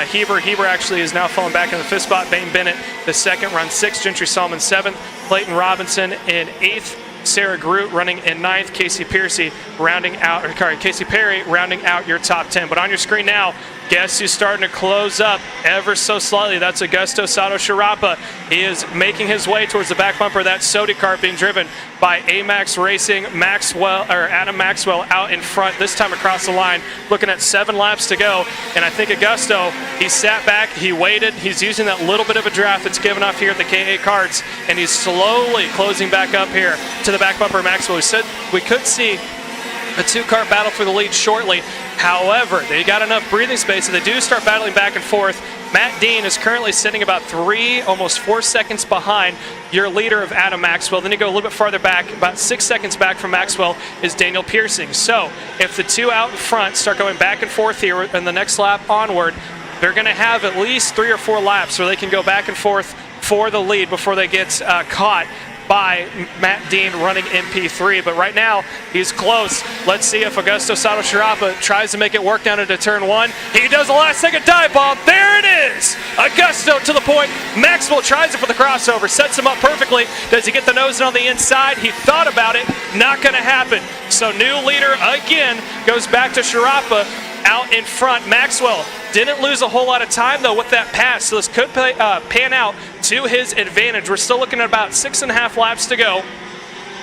Heber. Heber actually is now falling back in the 5th spot. Bane Bennett, the 2nd, run 6th. Gentry Solomon 7th. Clayton Robinson in 8th. Sarah Groot running in 9th. Casey Perry rounding out your top 10. But on your screen now, guess who's starting to close up ever so slightly? That's Augusto Sato Sharapa. He is making his way towards the back bumper of that Sodi kart being driven by AMAX Racing. Adam Maxwell out in front, this time across the line, looking at 7 laps to go. And I think Augusto, he sat back, he waited, he's using that little bit of a draft that's given off here at the KA karts, and he's slowly closing back up here to the back bumper of Maxwell. We said we could see a 2-car battle for the lead shortly. However, they got enough breathing space, so they do start battling back and forth. Matt Dean is currently sitting about 3, almost 4 seconds behind your leader of Adam Maxwell. Then you go a little bit farther back, about 6 seconds back from Maxwell is Daniel Piercy. So if the 2 out in front start going back and forth here in the next lap onward, they're going to have at least 3 or 4 laps where they can go back and forth for the lead before they get caught by Matt Dean running in P3, but right now he's close. Let's see if Augusto Sato Sharapa tries to make it work down into turn 1. He does a last-second dive bomb. There it is! Augusto to the point. Maxwell tries it for the crossover, sets him up perfectly. Does he get the nose on the inside? He thought about it. Not going to happen. So new leader again goes back to Sharapa out in front. Maxwell didn't lose a whole lot of time, though, with that pass, so this could pan out to his advantage. We're still looking at about 6.5 laps to go.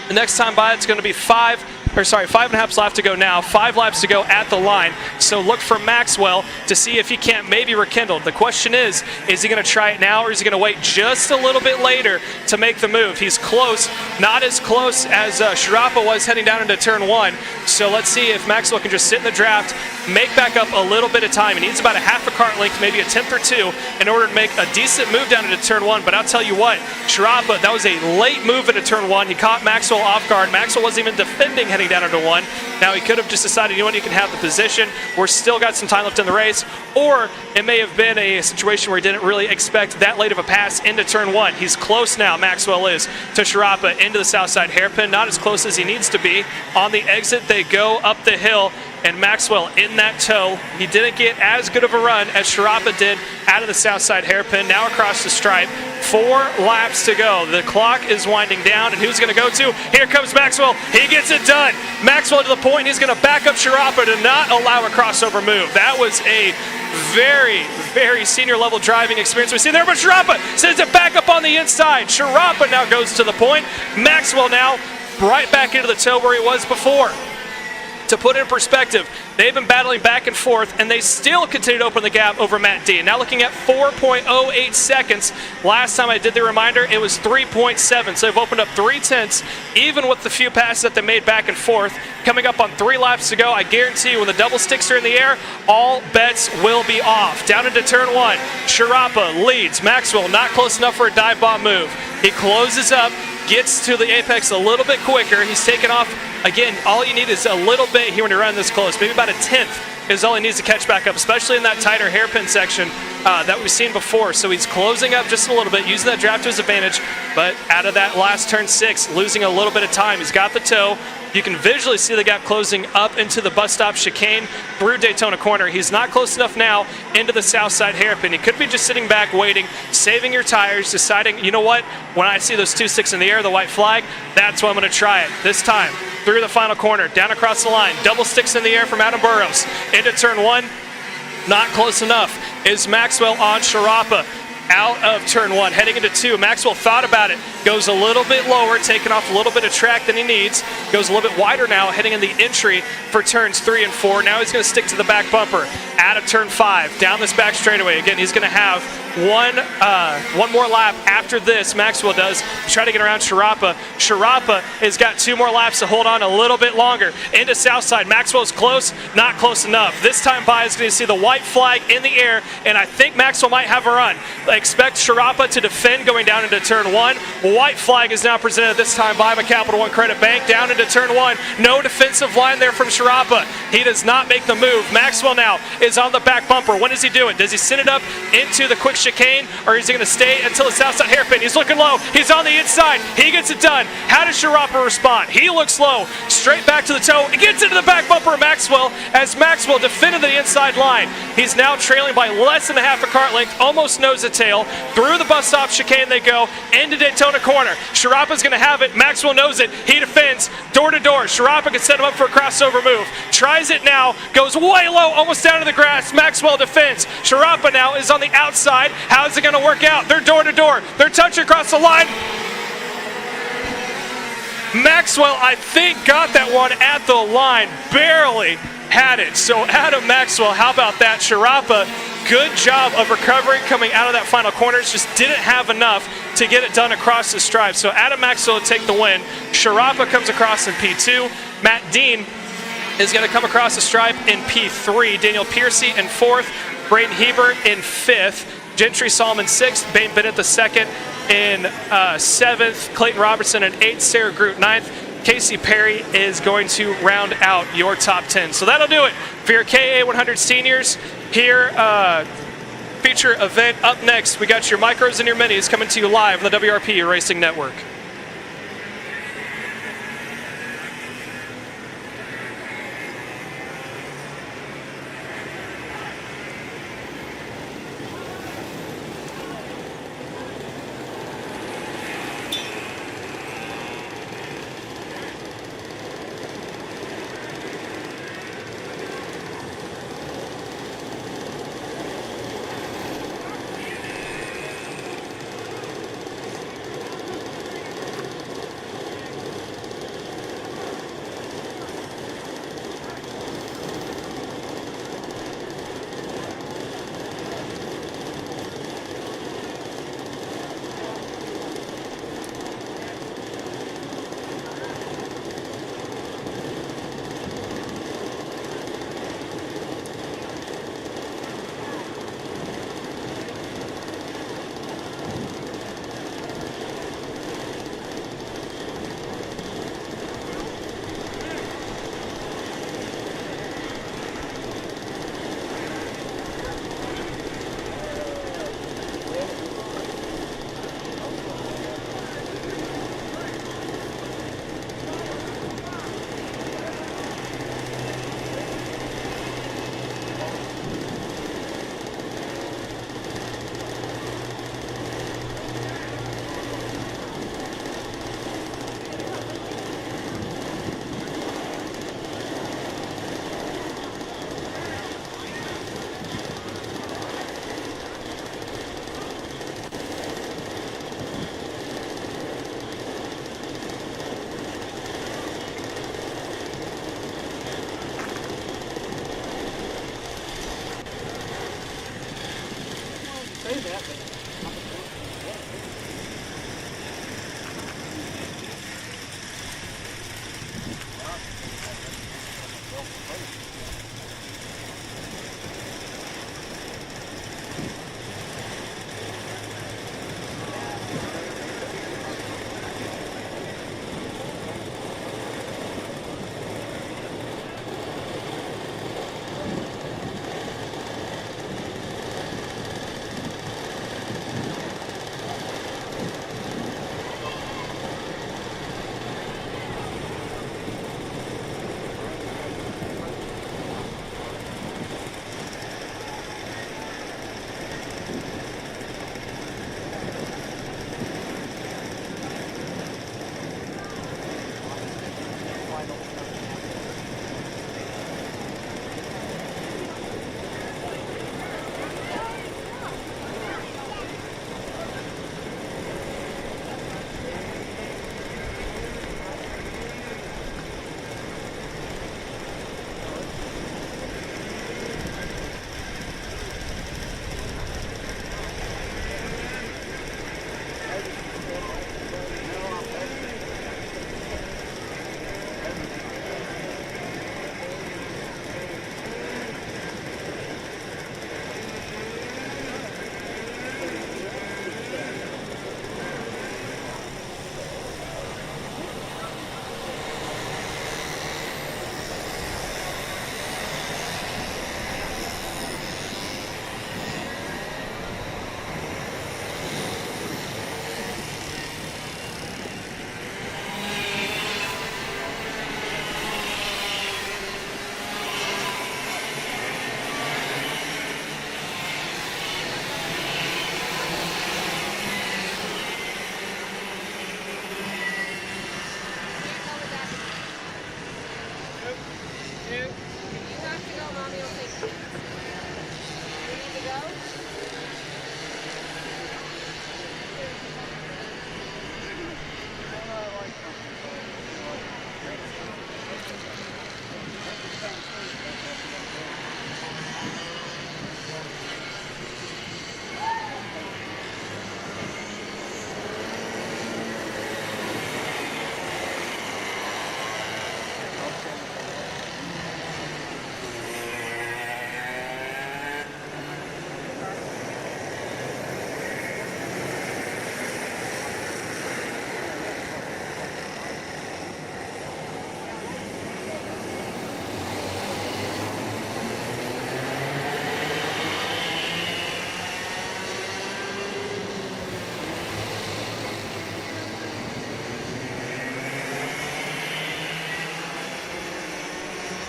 The next time by, it's going to be 5.5 laps to go now, 5 laps to go at the line. So look for Maxwell to see if he can't maybe rekindle. The question is he going to try it now, or is he going to wait just a little bit later to make the move? He's close, not as close as Sharapa was heading down into turn 1. So let's see if Maxwell can just sit in the draft, make back up a little bit of time. He needs about a half a kart length, maybe a 10th or 2, in order to make a decent move down into turn 1. But I'll tell you what, Sharapa, that was a late move into turn 1. He caught Maxwell off guard. Maxwell wasn't even defending heading down into 1. Now he could have just decided, you know what, you can have the position. We're still got some time left in the race. Or it may have been a situation where he didn't really expect that late of a pass into turn 1. He's close now, Maxwell is, to Sharapa into the south side hairpin. Not as close as he needs to be. On the exit, they go up the hill, and Maxwell in that tow. He didn't get as good of a run as Sharapa did out of the south side hairpin. Now across the stripe. 4 laps to go. The clock is winding down, and who's going to go to? Here comes Maxwell. He gets it done. Maxwell to the point. He's going to back up Sharapa to not allow a crossover move. That was a very, very senior level driving experience we see there, but Sharapa sends it back up on the inside. Sharapa now goes to the point. Maxwell now right back into the tow where he was before. To put it in perspective, they've been battling back and forth, and they still continue to open the gap over Matt Dean. Now looking at 4.08 seconds. Last time I did the reminder, it was 3.7. So they've opened up 0.3, even with the few passes that they made back and forth. Coming up on 3 laps to go, I guarantee you when the double sticks are in the air, all bets will be off. Down into turn 1, Sharapa leads. Maxwell not close enough for a dive bomb move. He closes up, gets to the apex a little bit quicker. He's taken off. Again, all you need is a little bit here when you run this close. Maybe about a 10th is all he needs to catch back up, especially in that tighter hairpin section that we've seen before. So he's closing up just a little bit, using that draft to his advantage, but out of that last turn 6, losing a little bit of time. He's got the toe. You can visually see the gap closing up into the bus stop chicane through Daytona Corner. He's not close enough now into the south side hairpin. He could be just sitting back, waiting, saving your tires, deciding, you know what, when I see those 2 sticks in the air, the white flag, that's when I'm going to try it. This time, through the final corner, down across the line, double sticks in the air from Adam Burrows. Into turn 1, not close enough, is Maxwell on Sharapa. Out of turn 1, heading into 2. Maxwell thought about it, goes a little bit lower, taking off a little bit of track than he needs, goes a little bit wider now, heading in the entry for turns 3 and 4. Now he's going to stick to the back bumper. Out of turn 5, down this back straightaway. Again, he's going to have one more lap after this. Maxwell does to try to get around Sharapa. Sharapa has got 2 more laps to hold on a little bit longer. Into south side, Maxwell's close, not close enough. This time by is going to see the white flag in the air, and I think Maxwell might have a run. Expect Sharapa to defend going down into turn 1. White flag is now presented this time by the Capital One Credit Bank. Down into turn 1. No defensive line there from Sharapa. He does not make the move. Maxwell now is on the back bumper. When does he do it? Does he send it up into the quick chicane, or is he going to stay until the south side hairpin? He's looking low. He's on the inside. He gets it done. How does Sharapa respond? He looks low. Straight back to the toe. He gets into the back bumper of Maxwell as Maxwell defended the inside line. He's now trailing by less than a half a cart length, almost nose to tail. Through the bus stop chicane they go, into Daytona Corner. Sharapa's going to have it. Maxwell knows it. He defends door to door. Sharapa can set him up for a crossover move. Tries it now. Goes way low, almost down to the grass. Maxwell defends. Sharapa now is on the outside. How is it going to work out? They're door to door. They're touching across the line. Maxwell, I think, got that one at the line. Barely had it. So Adam Maxwell, how about that? Sharapa, good job of recovering coming out of that final corner. Just didn't have enough to get it done across the stripe. So Adam Maxwell will take the win. Sharapa comes across in P2. Matt Dean is going to come across the stripe in P3. Daniel Piercy in 4th. Braden Hebert in 5th. Gentry Solomon 6th. Bane Bennett the 2nd in 7th. Clayton Robertson in 8th. Sarah Groot 9th. Casey Perry is going to round out your top 10. So that'll do it for your KA 100 seniors here. Feature event up next. We got your micros and your minis coming to you live on the WRP Racing Network.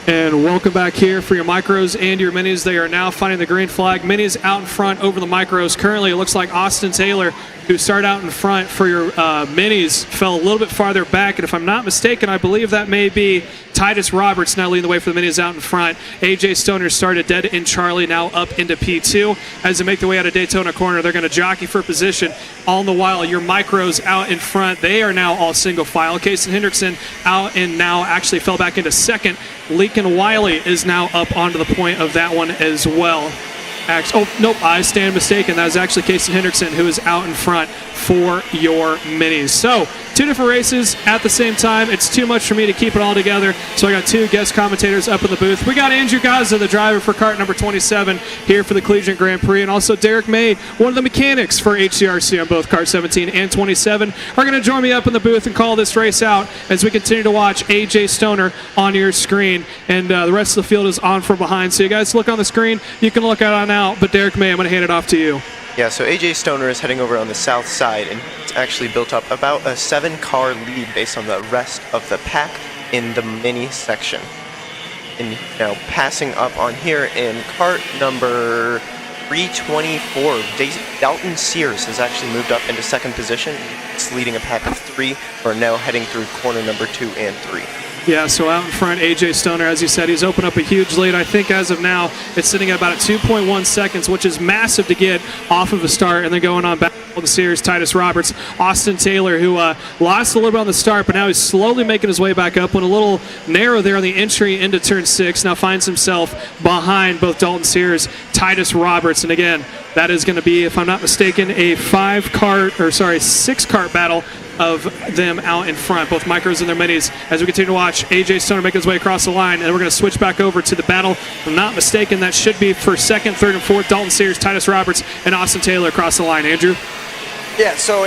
And welcome back here for your micros and your minis. They are now finding the green flag. Minis out in front over the micros. Currently, it looks like Austin Taylor, who started out in front for your minis, fell a little bit farther back. And if I'm not mistaken, I believe that may be Titus Roberts now leading the way for the minis out in front. AJ Stoner started dead in Charlie, now up into P2. As they make their way out of Daytona Corner, they're going to jockey for position. All the while, your micros out in front, they are now all single file. Kason Hendrickson out and now actually fell back into second. Lincoln Wiley is now up onto the point of that one as well. Oh, nope, I stand mistaken. That was actually Kason Hendrickson who is out in front for your minis. So, two different races at the same time. It's too much for me to keep it all together, so I got two guest commentators up in the booth. We got Andrew Gaza, the driver for kart number 27 here for the Collegiate Grand Prix, and also Derek May, one of the mechanics for HCRC on both kart 17 and 27, are going to join me up in the booth and call this race out as we continue to watch AJ Stoner on your screen, and the rest of the field is on from behind. So you guys look on the screen, you can look out on out, but Derek May, I'm going to hand it off to you. Yeah, so AJ Stoner is heading over on the south side, and it's actually built up about a 7-car lead based on the rest of the pack in the mini section. And now passing up on here in kart number 324, Dalton Sears has actually moved up into second position. It's leading a pack of 3, who are now heading through corner number 2 and 3. Yeah, so out in front, AJ Stoner, as you said, he's opened up a huge lead. I think as of now, it's sitting at about 2.1 seconds, which is massive to get off of the start. And then going on back to the series, Titus Roberts, Austin Taylor, who lost a little bit on the start, but now he's slowly making his way back up. Went a little narrow there on the entry into turn 6. Now finds himself behind both Dalton Sears, Titus Roberts. And again, That is going to be, if I'm not mistaken, a 6-cart battle of them out in front, both micros and their minis, as we continue to watch AJ Stoner make his way across the line. And we're going to switch back over to the battle. If I'm not mistaken, that should be for second, third, and fourth. Dalton Sears, Titus Roberts, and Austin Taylor across the line. Andrew? Yeah, so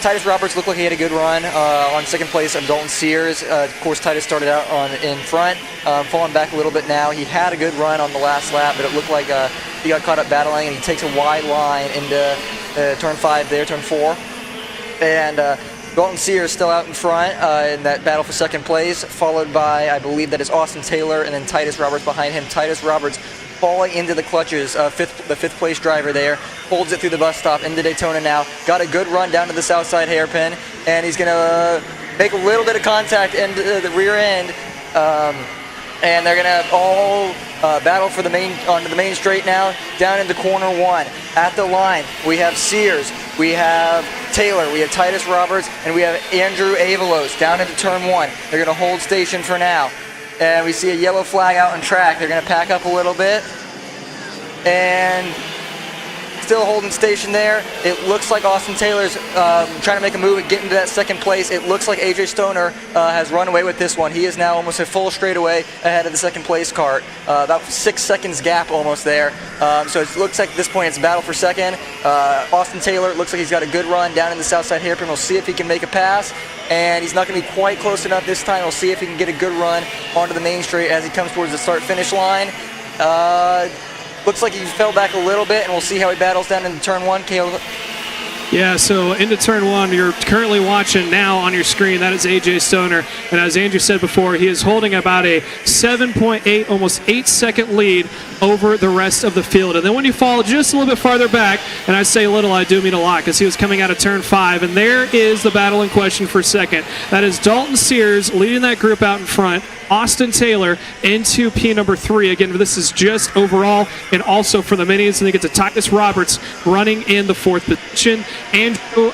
Titus Roberts looked like he had a good run on second place of Dalton Sears. Of course, Titus started out in front, falling back a little bit now. He had a good run on the last lap, but it looked like he got caught up battling, and he takes a wide line into turn 5 there, turn 4. And Dalton Sears still out in front in that battle for second place, followed by, I believe that is Austin Taylor, and then Titus Roberts behind him. Titus Roberts falling into the clutches, the fifth place driver there, holds it through the bus stop into Daytona now. Got a good run down to the south side hairpin, and he's going to make a little bit of contact into the rear end, and they're going to all battle for onto the main straight now, down into corner 1. At the line, we have Sears, we have Taylor, we have Titus Roberts, and we have Andrew Avalos down into turn 1. They're going to hold station for now. And we see a yellow flag out on track. They're going to pack up a little bit. And still holding station there. It looks like Austin Taylor's trying to make a move and get into that second place. It looks like AJ Stoner has run away with this one. He is now almost a full straightaway ahead of the second place cart. About 6 seconds gap almost there. So it looks like at this point it's a battle for second. Austin Taylor looks like he's got a good run down in the south side hairpin. We'll see if he can make a pass. And he's not going to be quite close enough this time. We'll see if he can get a good run onto the main straight as he comes towards the start-finish line. Looks like he fell back a little bit, and we'll see how he battles down into turn 1. Caleb. Yeah, so into turn 1, you're currently watching now on your screen. That is AJ Stoner. And as Andrew said before, he is holding about a 7.8, almost 8-second lead over the rest of the field. And then when you fall just a little bit farther back, and I say little, I do mean a lot, because he was coming out of turn 5, and there is the battle in question for second. That is Dalton Sears leading that group out in front. Austin Taylor into P number 3. Again, this is just overall and also for the minis. And they get to Titus Roberts running in the 4th position. Andrew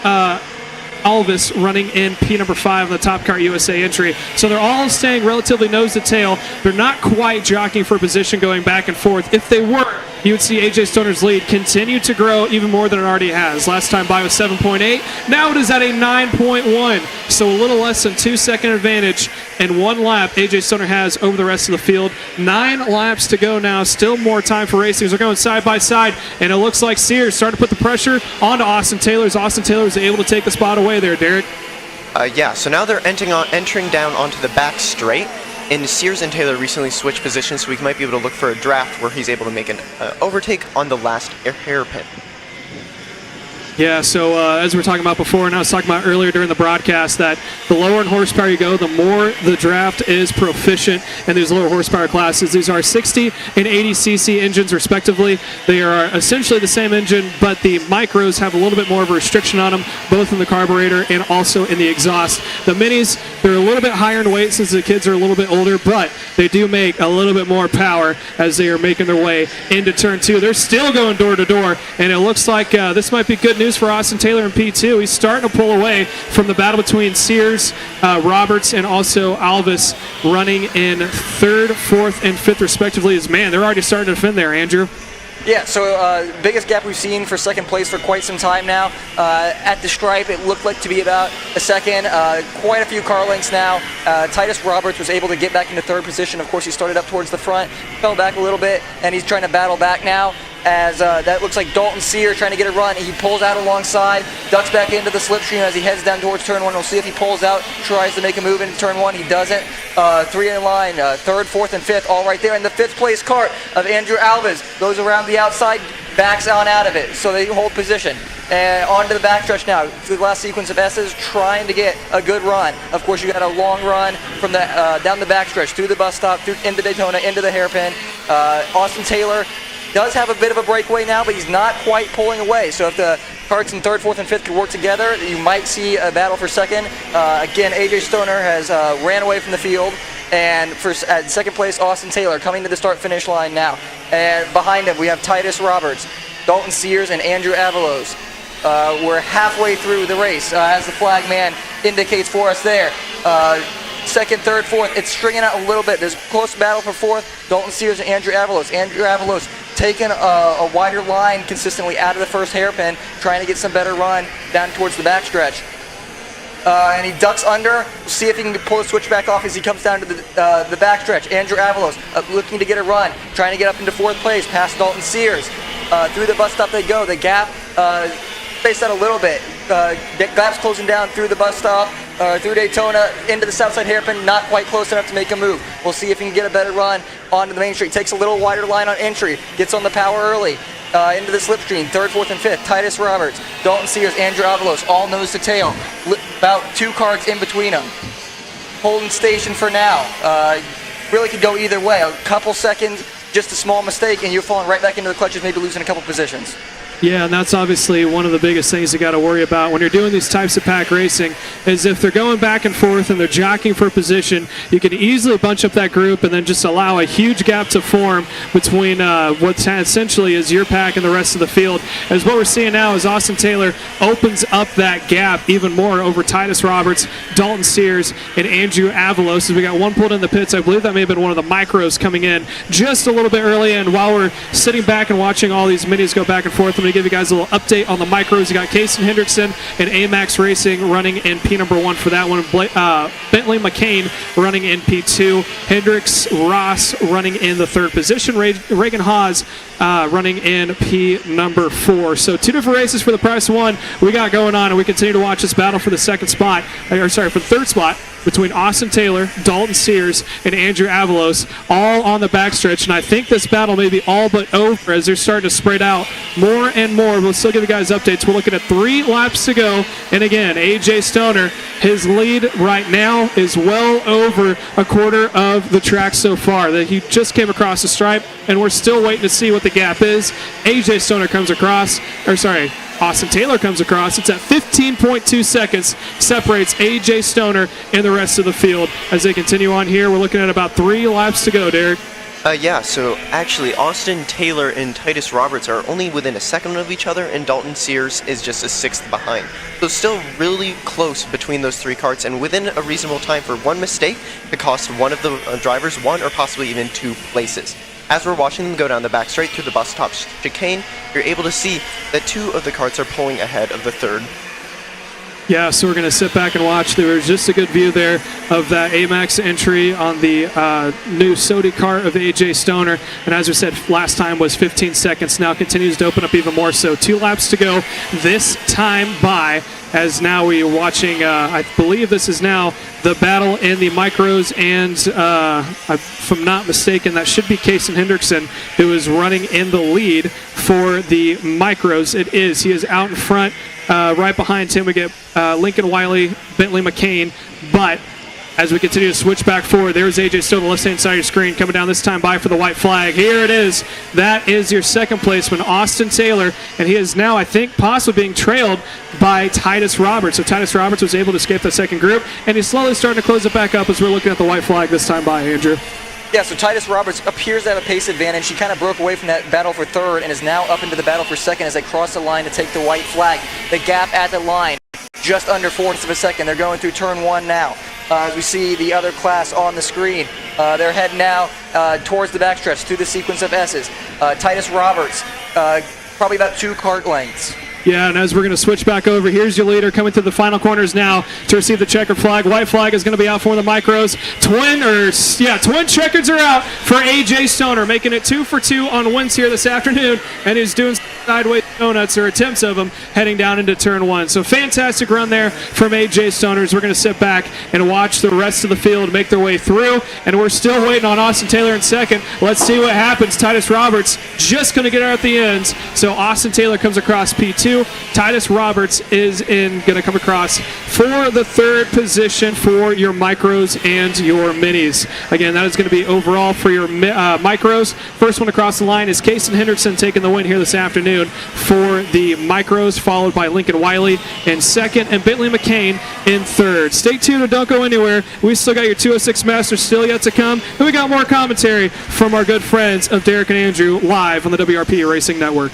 Alvis running in P number 5 on the Top Kart USA entry. So they're all staying relatively nose to tail. They're not quite jockeying for position going back and forth. If they were, you would see AJ Stoner's lead continue to grow even more than it already has. Last time by was 7.8. Now it is at a 9.1. So a little less than 2-second advantage and 1 lap AJ Stoner has over the rest of the field. 9 laps to go now. Still more time for racing. They're going side by side, and it looks like Sears starting to put the pressure onto Austin Taylor. Austin Taylor is able to take the spot away there, Derek. Yeah, so now they're entering down onto the back straight. And Sears and Taylor recently switched positions, so we might be able to look for a draft where he's able to make an overtake on the last hairpin. Yeah, so as we were talking about before, and I was talking about earlier during the broadcast, that the lower in horsepower you go, the more the draft is proficient in these lower horsepower classes. These are 60 and 80 cc engines respectively. They are essentially the same engine, but the micros have a little bit more of a restriction on them, both in the carburetor and also in the exhaust. The minis, they're a little bit higher in weight since the kids are a little bit older, but they do make a little bit more power as they are making their way into turn 2. They're still going door to door, and it looks like this might be good news for Austin Taylor in P2. He's starting to pull away from the battle between Sears, Roberts, and also Alvis running in 3rd, 4th, and 5th respectively. Man, they're already starting to defend there, Andrew. Yeah, so biggest gap we've seen for second place for quite some time now. At the stripe, it looked like to be about a second. Quite a few car lengths now. Titus Roberts was able to get back into 3rd position. Of course, he started up towards the front, fell back a little bit, and he's trying to battle back now. As that looks like Dalton Sears trying to get a run. He pulls out alongside, ducks back into the slipstream as he heads down towards turn 1. We'll see if he pulls out, tries to make a move into turn 1. He doesn't. 3 in line, 3rd, 4th, and 5th, all right there. And the 5th place cart of Andrew Alvis goes around the outside, backs on out of it. So they hold position. And onto the backstretch now. Through the last sequence of S's, trying to get a good run. Of course, you got a long run from the down the backstretch, through the bus stop, into Daytona, into the hairpin. Austin Taylor does have a bit of a breakaway now, but he's not quite pulling away. So if the karts in 3rd, 4th, and 5th could work together, you might see a battle for second. Again, AJ Stoner has ran away from the field. And at 2nd place, Austin Taylor coming to the start-finish line now. And behind him, we have Titus Roberts, Dalton Sears, and Andrew Avalos. We're halfway through the race, as the flag man indicates for us there. 2nd, 3rd, 4th, it's stringing out a little bit. There's a close battle for 4th. Dalton Sears and Andrew Avalos. Andrew Avalos taking a wider line consistently out of the first hairpin, trying to get some better run down towards the backstretch. And he ducks under. We'll see if he can pull the switch back off as he comes down to the backstretch. Andrew Avalos looking to get a run, trying to get up into 4th place, past Dalton Sears. Through the bus stop they go. The gap spaced out a little bit. Gap's closing down through the bus stop, through Daytona, into the south side hairpin, not quite close enough to make a move. We'll see if he can get a better run onto the main street. Takes a little wider line on entry, gets on the power early. Into the slipstream, 3rd, 4th, and 5th. Titus Roberts, Dalton Sears, Andrew Avalos, all nose to tail. About 2 cars in between them. Holding station for now. Really could go either way. A couple seconds, just a small mistake, and you're falling right back into the clutches, maybe losing a couple positions. Yeah, and that's obviously one of the biggest things you got to worry about when you're doing these types of pack racing, is if they're going back and forth and they're jockeying for position, you can easily bunch up that group and then just allow a huge gap to form between what essentially is your pack and the rest of the field. As what we're seeing now is Austin Taylor opens up that gap even more over Titus Roberts, Dalton Sears, and Andrew Avalos. As we got one pulled in the pits, I believe that may have been one of the micros coming in just a little bit early. And while we're sitting back and watching all these minis go back and forth, I'm going to give you guys a little update on the micros. You got Kason Hendrickson and AMAX Racing running in P1 for that one. Bentley McCain running in P2. Hendricks Ross running in the 3rd position. Reagan Haas running in P4. So 2 different races for the price of 1 we got going on, and we continue to watch this battle for the 2nd spot, for the 3rd spot, between Austin Taylor, Dalton Sears, and Andrew Avalos, all on the backstretch. And I think this battle may be all but over as they're starting to spread out more and more. We'll still give you guys updates. We're looking at 3 laps to go. And again, AJ Stoner, his lead right now is well over a quarter of the track so far. That he just came across the stripe, and we're still waiting to see what the gap is. AJ Stoner comes across, Austin Taylor comes across. It's at 15.2 seconds, separates AJ Stoner and the rest of the field. As they continue on here, we're looking at about 3 laps to go, Derek. Yeah, so actually Austin Taylor and Titus Roberts are only within a second of each other, and Dalton Sears is just a 6th behind. So still really close between those 3 karts, and within a reasonable time for one mistake to cost one of the drivers 1 or possibly even 2 places. As we're watching them go down the back straight through the bus stop chicane, you're able to see that 2 of the karts are pulling ahead of the 3rd. Yeah, so we're going to sit back and watch. There was just a good view there of that AMAX entry on the new Sodi kart of AJ Stoner. And as we said last time was 15 seconds. Now continues to open up even more. So 2 laps to go this time by, as now we are watching, I believe this is now the battle in the micros. And if I'm not mistaken, that should be Kason Hendrickson, who is running in the lead for the micros. It is. He is out in front. Right behind him, we get Lincoln Wiley, Bentley McCain. But as we continue to switch back forward, there's AJ still on the left-hand side of your screen, coming down this time by for the white flag. Here it is. That is your 2nd placeman, Austin Taylor. And he is now, I think, possibly being trailed by Titus Roberts. So Titus Roberts was able to escape the 2nd group. And he's slowly starting to close it back up as we're looking at the white flag this time by, Andrew. Yeah, so Titus Roberts appears to have a pace advantage. He kind of broke away from that battle for 3rd and is now up into the battle for 2nd as they cross the line to take the white flag. The gap at the line, just under 4/4 of a second. They're going through turn 1 now. As we see the other class on the screen, they're heading now towards the backstretch through the sequence of S's. Titus Roberts, probably about 2 kart lengths. Yeah, and as we're going to switch back over, here's your leader coming to the final corners now to receive the checkered flag. White flag is going to be out for the micros. Twin checkers are out for AJ Stoner, making it 2 for 2 on wins here this afternoon, and he's doing sideways donuts, or attempts of them, heading down into turn 1. So fantastic run there from AJ Stoner. We're going to sit back and watch the rest of the field make their way through, and we're still waiting on Austin Taylor in 2nd. Let's see what happens. Titus Roberts just going to get out at the ends. So Austin Taylor comes across P2. Titus Roberts is going to come across for the 3rd position for your micros and your minis. Again, that is going to be overall for your micros. First one across the line is Kason Hendrickson taking the win here this afternoon for the micros, followed by Lincoln Wiley in 2nd and Bentley McCain in 3rd. Stay tuned and don't go anywhere. We still got your 206 Masters still yet to come, and we got more commentary from our good friends of Derek and Andrew live on the WRP Racing Network.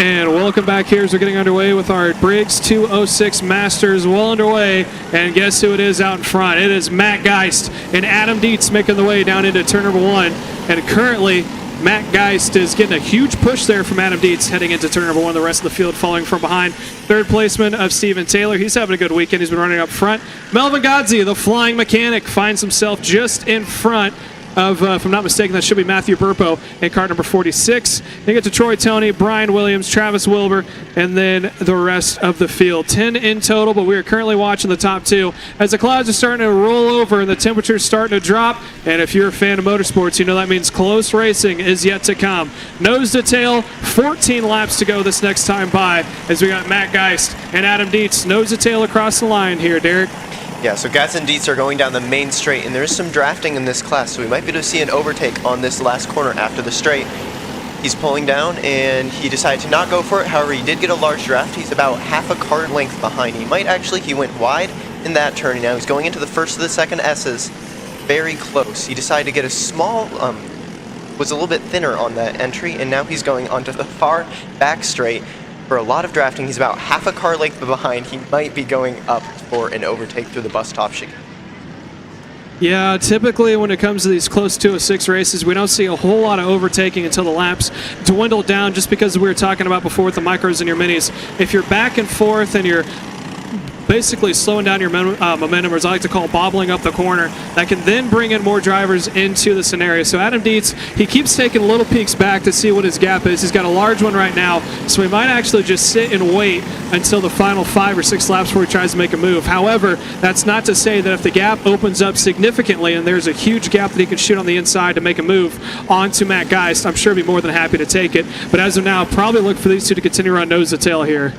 And welcome back here as we're getting underway with our Briggs 206 Masters well underway. And guess who it is out in front? It is Matt Geist and Adam Dietz making the way down into turn number 1. And currently, Matt Geist is getting a huge push there from Adam Dietz heading into turn number 1. The rest of the field following from behind. Third placeman of Steven Taylor. He's having a good weekend. He's been running up front. Melvin Godsey, the flying mechanic, finds himself just in front of, if I'm not mistaken, that should be Matthew Burpo in car number 46. Then get to Troy Toney, Brian Williams, Travis Wilbur, and then the rest of the field. 10 in total, but we are currently watching the top 2 as the clouds are starting to roll over and the temperature's starting to drop. And if you're a fan of motorsports, you know that means close racing is yet to come. Nose to tail, 14 laps to go this next time by as we got Matt Geist and Adam Dietz nose to tail across the line here, Derek. Yeah, so Geist and Dietz are going down the main straight, and there is some drafting in this class, so we might be able to see an overtake on this last corner after the straight. He's pulling down, and he decided to not go for it. However, he did get a large draft. He's about half a car length behind. He went wide in that turn. Now he's going into the first of the second S's. Very close. He decided to get a small, was a little bit thinner on that entry, and now he's going onto the far back straight. For a lot of drafting, he's about half a car length behind. He might be going up for an overtake through the bus top chicane. Yeah, typically when it comes to these close 206 races, we don't see a whole lot of overtaking until the laps dwindle down, just because we were talking about before with the micros and your minis. If you're back and forth and you're basically slowing down your momentum, or as I like to call bobbling up the corner, that can then bring in more drivers into the scenario. So Adam Dietz, he keeps taking little peeks back to see what his gap is. He's got a large one right now, so he might actually just sit and wait until the final 5 or 6 laps before he tries to make a move. However, that's not to say that if the gap opens up significantly and there's a huge gap that he can shoot on the inside to make a move onto Matt Geist, I'm sure he'd be more than happy to take it. But as of now, probably look for these two to continue to run nose to tail here.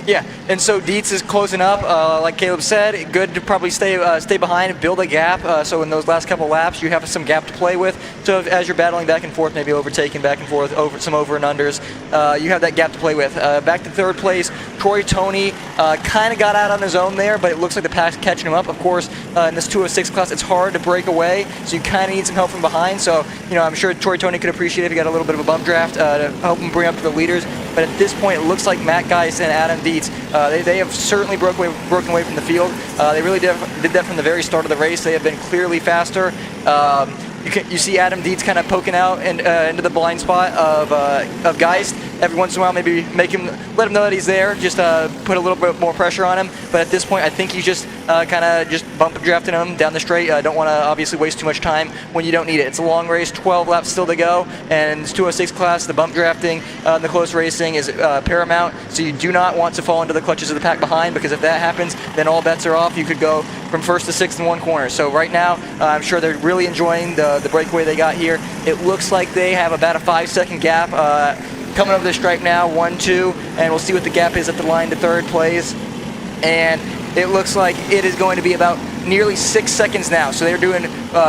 Yeah, and so Dietz is closing up. Like Caleb said, good to probably stay behind and build a gap. So in those last couple laps, you have some gap to play with. So as you're battling back and forth, maybe overtaking back and forth, over some over and unders, you have that gap to play with. Back to third place, Troy Toney kind of got out on his own there, but it looks like the pack's catching him up. Of course, in this 206 class, it's hard to break away, so you kind of need some help from behind. So, I'm sure Troy Toney could appreciate if he got a little bit of a bump draft to help him bring up to the leaders. But at this point, it looks like Matt Geist and Adam Dietz, they have certainly broken away from the field. They really did that from the very start of the race. They have been clearly faster. You see Adam Dietz kind of poking out into the blind spot of Geist. Every once in a while, maybe let him know that he's there, just put a little bit more pressure on him. But at this point, I think he's just kind of just bump drafting him down the straight. Don't want to obviously waste too much time when you don't need it. It's a long race, 12 laps still to go, and it's 206 class. The bump drafting, the close racing is paramount. So you do not want to fall into the clutches of the pack behind, because if that happens, then all bets are off. You could go from first to sixth in one corner. So right now, I'm sure they're really enjoying the breakaway they got here. It looks like they have about a 5-second gap coming over the stripe now, 1-2, and we'll see what the gap is at the line to third place. And it looks like it is going to be about nearly 6 seconds now. So they're doing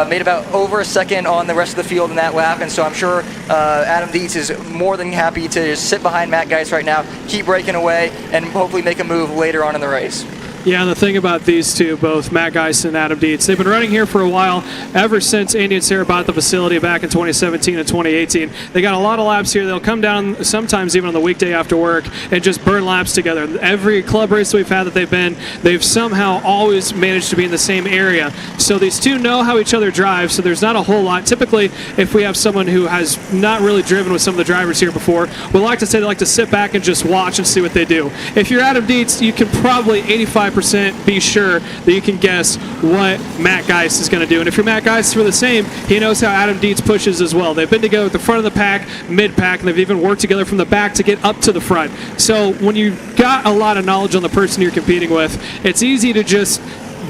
made about over a second on the rest of the field in that lap, and so I'm sure Adam Dietz is more than happy to just sit behind Matt Geist right now, keep breaking away, and hopefully make a move later on in the race. Yeah, and the thing about these two, both Matt Geist and Adam Dietz, they've been running here for a while, ever since Andy and Sarah bought the facility back in 2017 and 2018. They got a lot of laps here. They'll come down sometimes even on the weekday after work and just burn laps together. Every club race we've had that they've somehow always managed to be in the same area. So these two know how each other drive, so there's not a whole lot. Typically, if we have someone who has not really driven with some of the drivers here before, we like to say they like to sit back and just watch and see what they do. If you're Adam Dietz, you can probably 85% be sure that you can guess what Matt Geist is going to do. And if you're Matt Geist for the same, he knows how Adam Dietz pushes as well. They've been together at the front of the pack, mid-pack, and they've even worked together from the back to get up to the front. So when you've got a lot of knowledge on the person you're competing with, it's easy to just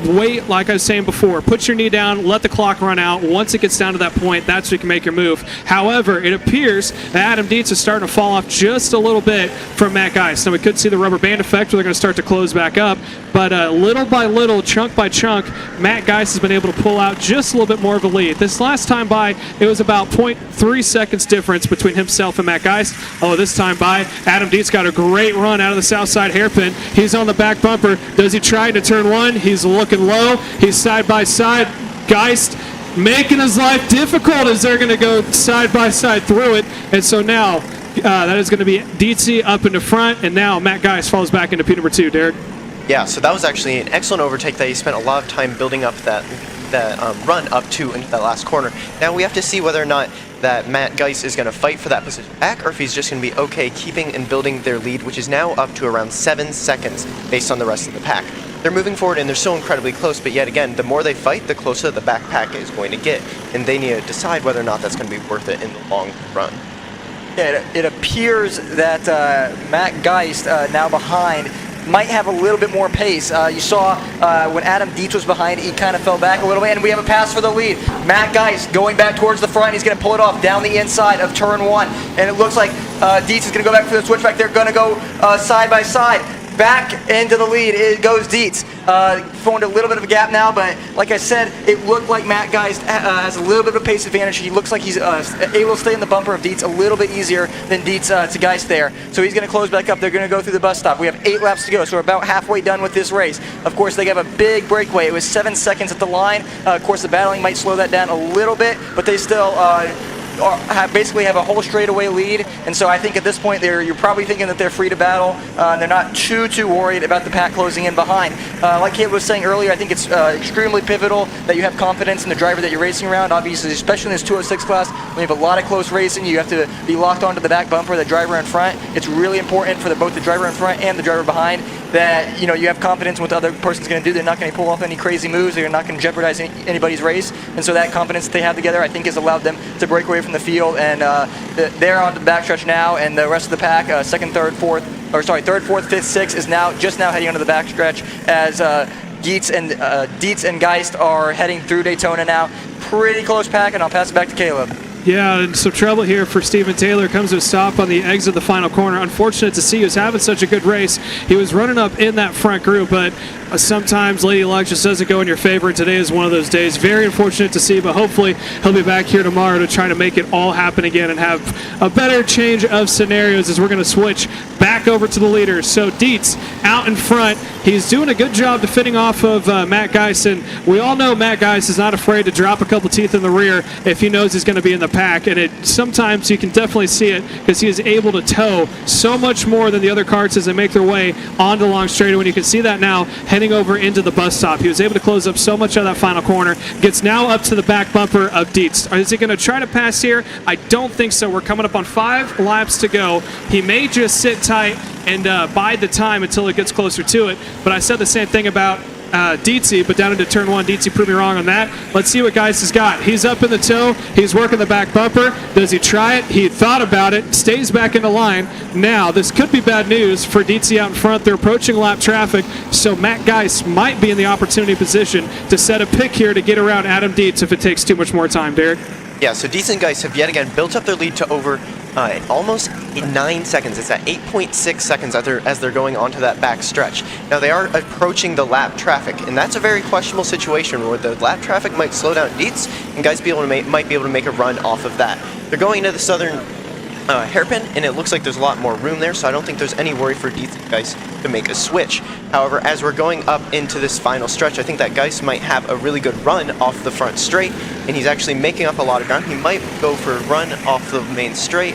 wait, like I was saying before, put your knee down, let the clock run out. Once it gets down to that point, that's when you can make your move. However, it appears that Adam Dietz is starting to fall off just a little bit from Matt Geist. Now, we could see the rubber band effect where they're going to start to close back up, but little by little, chunk by chunk, Matt Geist has been able to pull out just a little bit more of a lead. This last time by, it was about 0.3 seconds difference between himself and Matt Geist. Oh, this time by, Adam Dietz got a great run out of the south side hairpin. He's on the back bumper. Does he try to turn one? He's looking low. He's side by side. Geist making his life difficult as they're going to go side by side through it. And so now That is going to be Dietzy up into front, and now Matt Geist falls back into P number 2. Derek? Yeah, so that was actually an excellent overtake that he spent a lot of time building up that run up to into that last corner. Now we have to see whether or not that Matt Geist is going to fight for that position back, or if he's just going to be okay keeping and building their lead, which is now up to around 7 seconds based on the rest of the pack. They're moving forward and they're so incredibly close, but yet again, the more they fight, the closer the back pack is going to get, and they need to decide whether or not that's going to be worth it in the long run. Yeah, it appears that Matt Geist, now behind, might have a little bit more pace. You saw when Adam Dietz was behind, he kind of fell back a little bit, and we have a pass for the lead. Matt Geist going back towards the front. He's going to pull it off down the inside of turn 1, and it looks like Dietz is going to go back for the switchback. They're going to go side by side. Back into the lead, it goes Dietz. Formed a little bit of a gap now, but like I said, it looked like Matt Geist has a little bit of a pace advantage. He looks like he's able to stay in the bumper of Dietz a little bit easier than Dietz to Geist there. So he's going to close back up. They're going to go through the bus stop. We have 8 laps to go, so we're about halfway done with this race. Of course, they have a big breakaway. It was 7 seconds at the line. Of course, the battling might slow that down a little bit, but they still basically have a whole straightaway lead, and so I think at this point you're probably thinking that they're free to battle. They're not too worried about the pack closing in behind. Like Caleb was saying earlier, I think it's extremely pivotal that you have confidence in the driver that you're racing around. Obviously, especially in this 206 class, when you have a lot of close racing, you have to be locked onto the back bumper, the driver in front. It's really important for both the driver in front and the driver behind that you have confidence in what the other person's going to do. They're not going to pull off any crazy moves. They're not going to jeopardize anybody's race, and so that confidence that they have together, I think, has allowed them to break away from the field, and they're on the backstretch now, and the rest of the pack, third, fourth, fifth, sixth, is just now heading onto the backstretch as Dietz and Geist are heading through Daytona now. Pretty close pack, and I'll pass it back to Caleb. Yeah, and some trouble here for Stephen Taylor. Comes to a stop on the exit of the final corner. Unfortunate to see he was having such a good race. He was running up in that front group, but sometimes Lady Luck just doesn't go in your favor. Today is one of those days. Very unfortunate to see, but hopefully he'll be back here tomorrow to try to make it all happen again and have a better change of scenarios as we're going to switch back over to the leaders. So Dietz out in front. He's doing a good job defending off of Matt Geist, and we all know Matt Geist is not afraid to drop a couple teeth in the rear if he knows he's going to be in the pack, and sometimes you can definitely see it because he is able to tow so much more than the other karts as they make their way onto the long straightaway. You can see that now heading over into the bus stop. He was able to close up so much of that final corner. Gets now up to the back bumper of Dietz. Is he going to try to pass here? I don't think so. We're coming up on 5 laps to go. He may just sit tight and bide the time until it gets closer to it, but I said the same thing about Dietzy, but down into turn 1, Dietzy proved me wrong on that. Let's see what Geist has got. He's up in the toe. He's working the back bumper. Does he try it? He thought about it. Stays back in the line. Now, this could be bad news for Dietzy out in front. They're approaching lap traffic, so Matt Geist might be in the opportunity position to set a pick here to get around Adam Dietz if it takes too much more time, Derek. Yeah, so Dietz and Geist have yet again built up their lead to over almost 9 seconds. It's at 8.6 seconds as they're going onto that back stretch. Now they are approaching the lap traffic, and that's a very questionable situation where the lap traffic might slow down Dietz, and Geist might be able to make a run off of that. They're going into the southern hairpin, and it looks like there's a lot more room there, so I don't think there's any worry for Dietz and Geist to make a switch. However, as we're going up into this final stretch, I think that Geist might have a really good run off the front straight, and he's actually making up a lot of ground. He might go for a run off the main straight,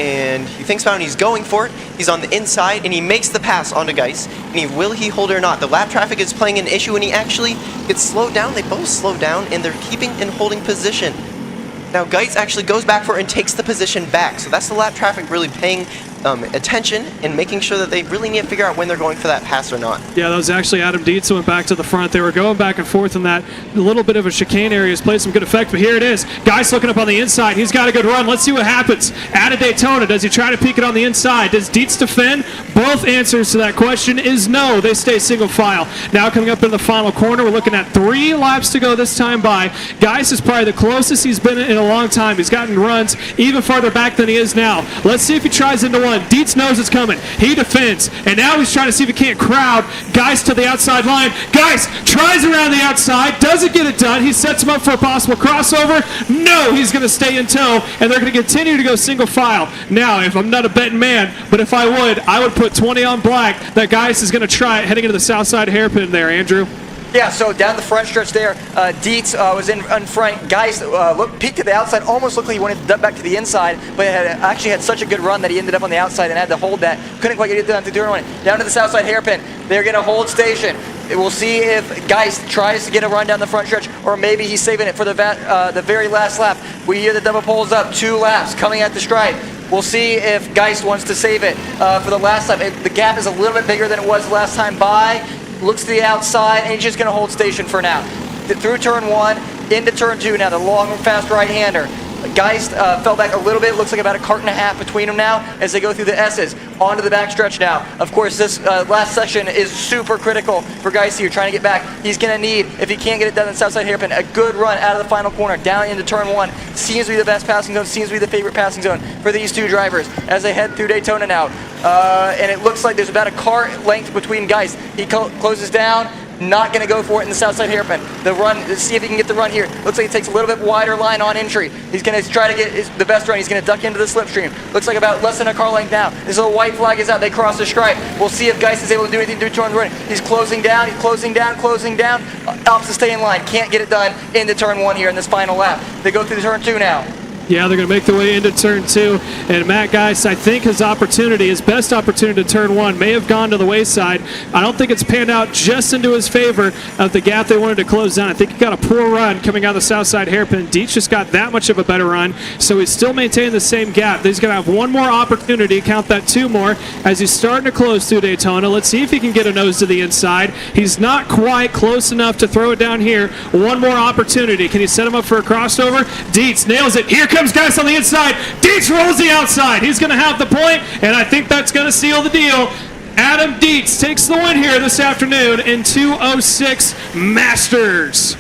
and he thinks about it, and he's going for it. He's on the inside, and he makes the pass onto Geist, and will he hold it or not? The lap traffic is playing an issue, and he actually gets slowed down. They both slow down, and they're keeping and holding position. Now Geist actually goes back for it and takes the position back. So that's the lap traffic really paying attention and making sure that they really need to figure out when they're going for that pass or not. Yeah, that was actually Adam Dietz who went back to the front. They were going back and forth in that little bit of a chicane area. Has played some good effect, but here it is. Geist looking up on the inside. He's got a good run. Let's see what happens. At a Daytona, does he try to peek it on the inside? Does Dietz defend? Both answers to that question is no. They stay single file. Now coming up in the final corner, we're looking at 3 laps to go this time by. Geist is probably the closest he's been in a long time. He's gotten runs even farther back than he is now. Let's see if he tries into one. Dietz knows it's coming. He defends, and now he's trying to see if he can't crowd Geist to the outside line. Geist tries around the outside, doesn't get it done. He sets him up for a possible crossover. No, he's going to stay in tow, and they're going to continue to go single file. Now, if I'm not a betting man, but if I would put 20 on black that Geist is going to try it heading into the south side hairpin there, Andrew. Yeah, so down the front stretch there, Dietz was in front. Geist peeked to the outside, almost looked like he wanted to duck back to the inside, but actually had such a good run that he ended up on the outside and had to hold that. Couldn't quite get it down to turn one. Down to the south side hairpin. They're going to hold station. We'll see if Geist tries to get a run down the front stretch, or maybe he's saving it for the very last lap. We hear the double poles up, 2 laps coming at the stripe. We'll see if Geist wants to save it for the last time. The gap is a little bit bigger than it was last time by. Looks to the outside, and he's just going to hold station for now. Through turn 1, into turn 2 now, the long and fast right-hander. Geist fell back a little bit. Looks like about a kart and a half between them now as they go through the S's. Onto the back stretch now. Of course, this last section is super critical for Geist here, trying to get back. He's going to need, if he can't get it done in the south side hairpin, a good run out of the final corner, down into turn 1. Seems to be the best passing zone, seems to be the favorite passing zone for these two drivers as they head through Daytona now. And it looks like there's about a kart length between Geist. He closes down. Not going to go for it in the south side hairpin. The run, let's see if he can get the run here. Looks like he takes a little bit wider line on entry. He's going to try to get the best run. He's going to duck into the slipstream. Looks like about less than a car length now. This little white flag is out. They cross the stripe. We'll see if Geist is able to do anything to turn the run. He's closing down. He's closing down. Opts to stay in line. Can't get it done into turn 1 here in this final lap. They go through turn 2 now. Yeah, they're going to make their way into turn 2. And Matt Geist, I think his best opportunity to turn 1 may have gone to the wayside. I don't think it's panned out just into his favor of the gap they wanted to close down. I think he got a poor run coming out the south side hairpin. Dietz just got that much of a better run, so he's still maintaining the same gap. He's going to have one more opportunity, count that 2 more, as he's starting to close through Daytona. Let's see if he can get a nose to the inside. He's not quite close enough to throw it down here. One more opportunity. Can he set him up for a crossover? Dietz nails it. Here comes Geist on the inside. Dietz rolls the outside. He's going to have the point, and I think that's going to seal the deal. Adam Dietz takes the win here this afternoon in 2:06 Masters.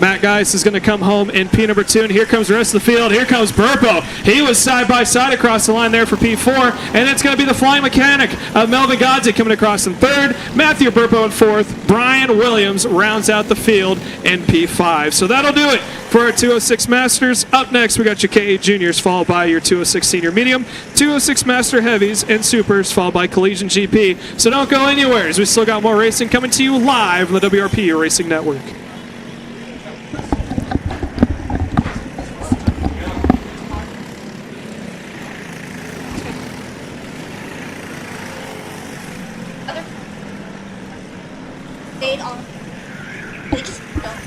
Matt Geist is going to come home in P number 2, and here comes the rest of the field. Here comes Burpo. He was side by side across the line there for P4, and it's going to be the flying mechanic of Melvin Godze coming across in 3rd, Matthew Burpo in 4th, Brian Williams rounds out the field in P5. So that'll do it for our 206 Masters. Up next, we got your K8 Juniors, followed by your 206 Senior Medium, 206 Master Heavies, and Supers, followed by Collegiate GP. So don't go anywhere, as we still got more racing coming to you live on the WRP Racing Network. Stayed on. They just don't.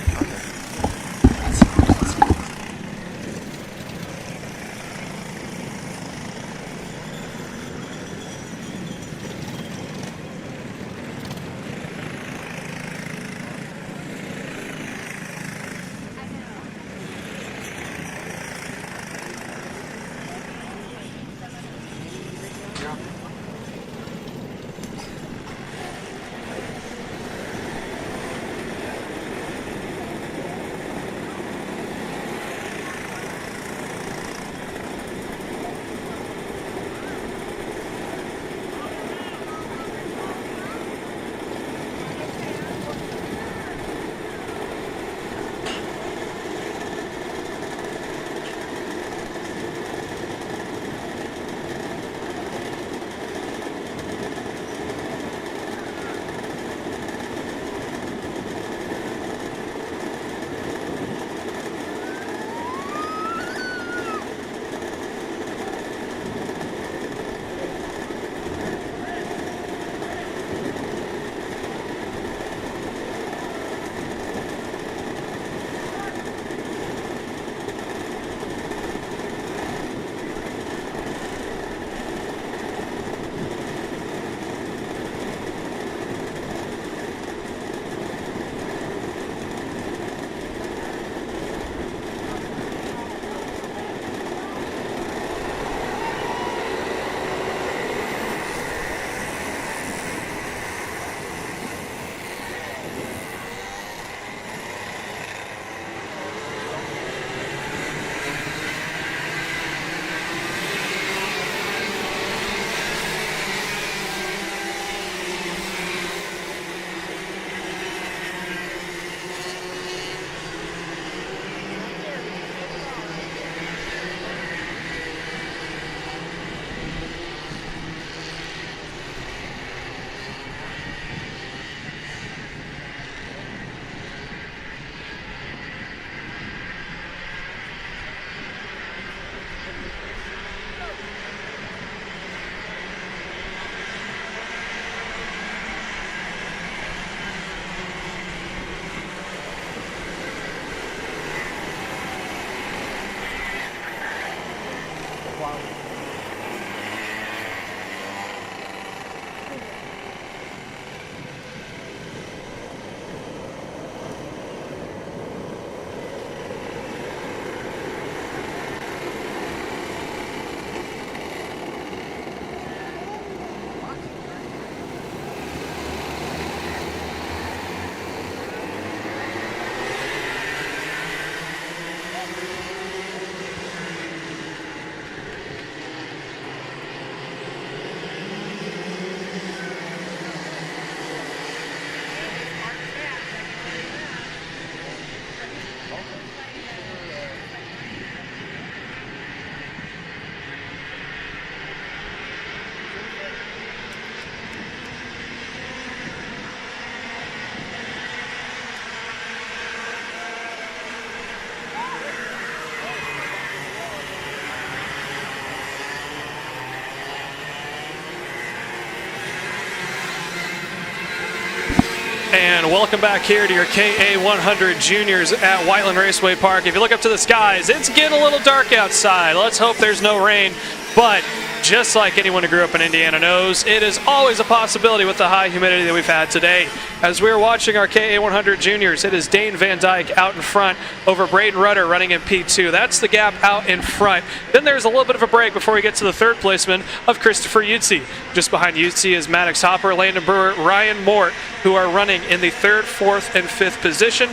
And welcome back here to your KA100 Juniors at Whiteland Raceway Park. If you look up to the skies, it's getting a little dark outside. Let's hope there's no rain. But just like anyone who grew up in Indiana knows, it is always a possibility with the high humidity that we've had today. As we're watching our KA100 Juniors, it is Dane Van Dyke out in front over Braden Rudder running in P2. That's the gap out in front. Then there's a little bit of a break before we get to the third placeman of Christopher Yutzi. Just behind Yutzi is Maddox Hopper, Landon Brewer, Ryan Mort, who are running in the third, fourth, and fifth position.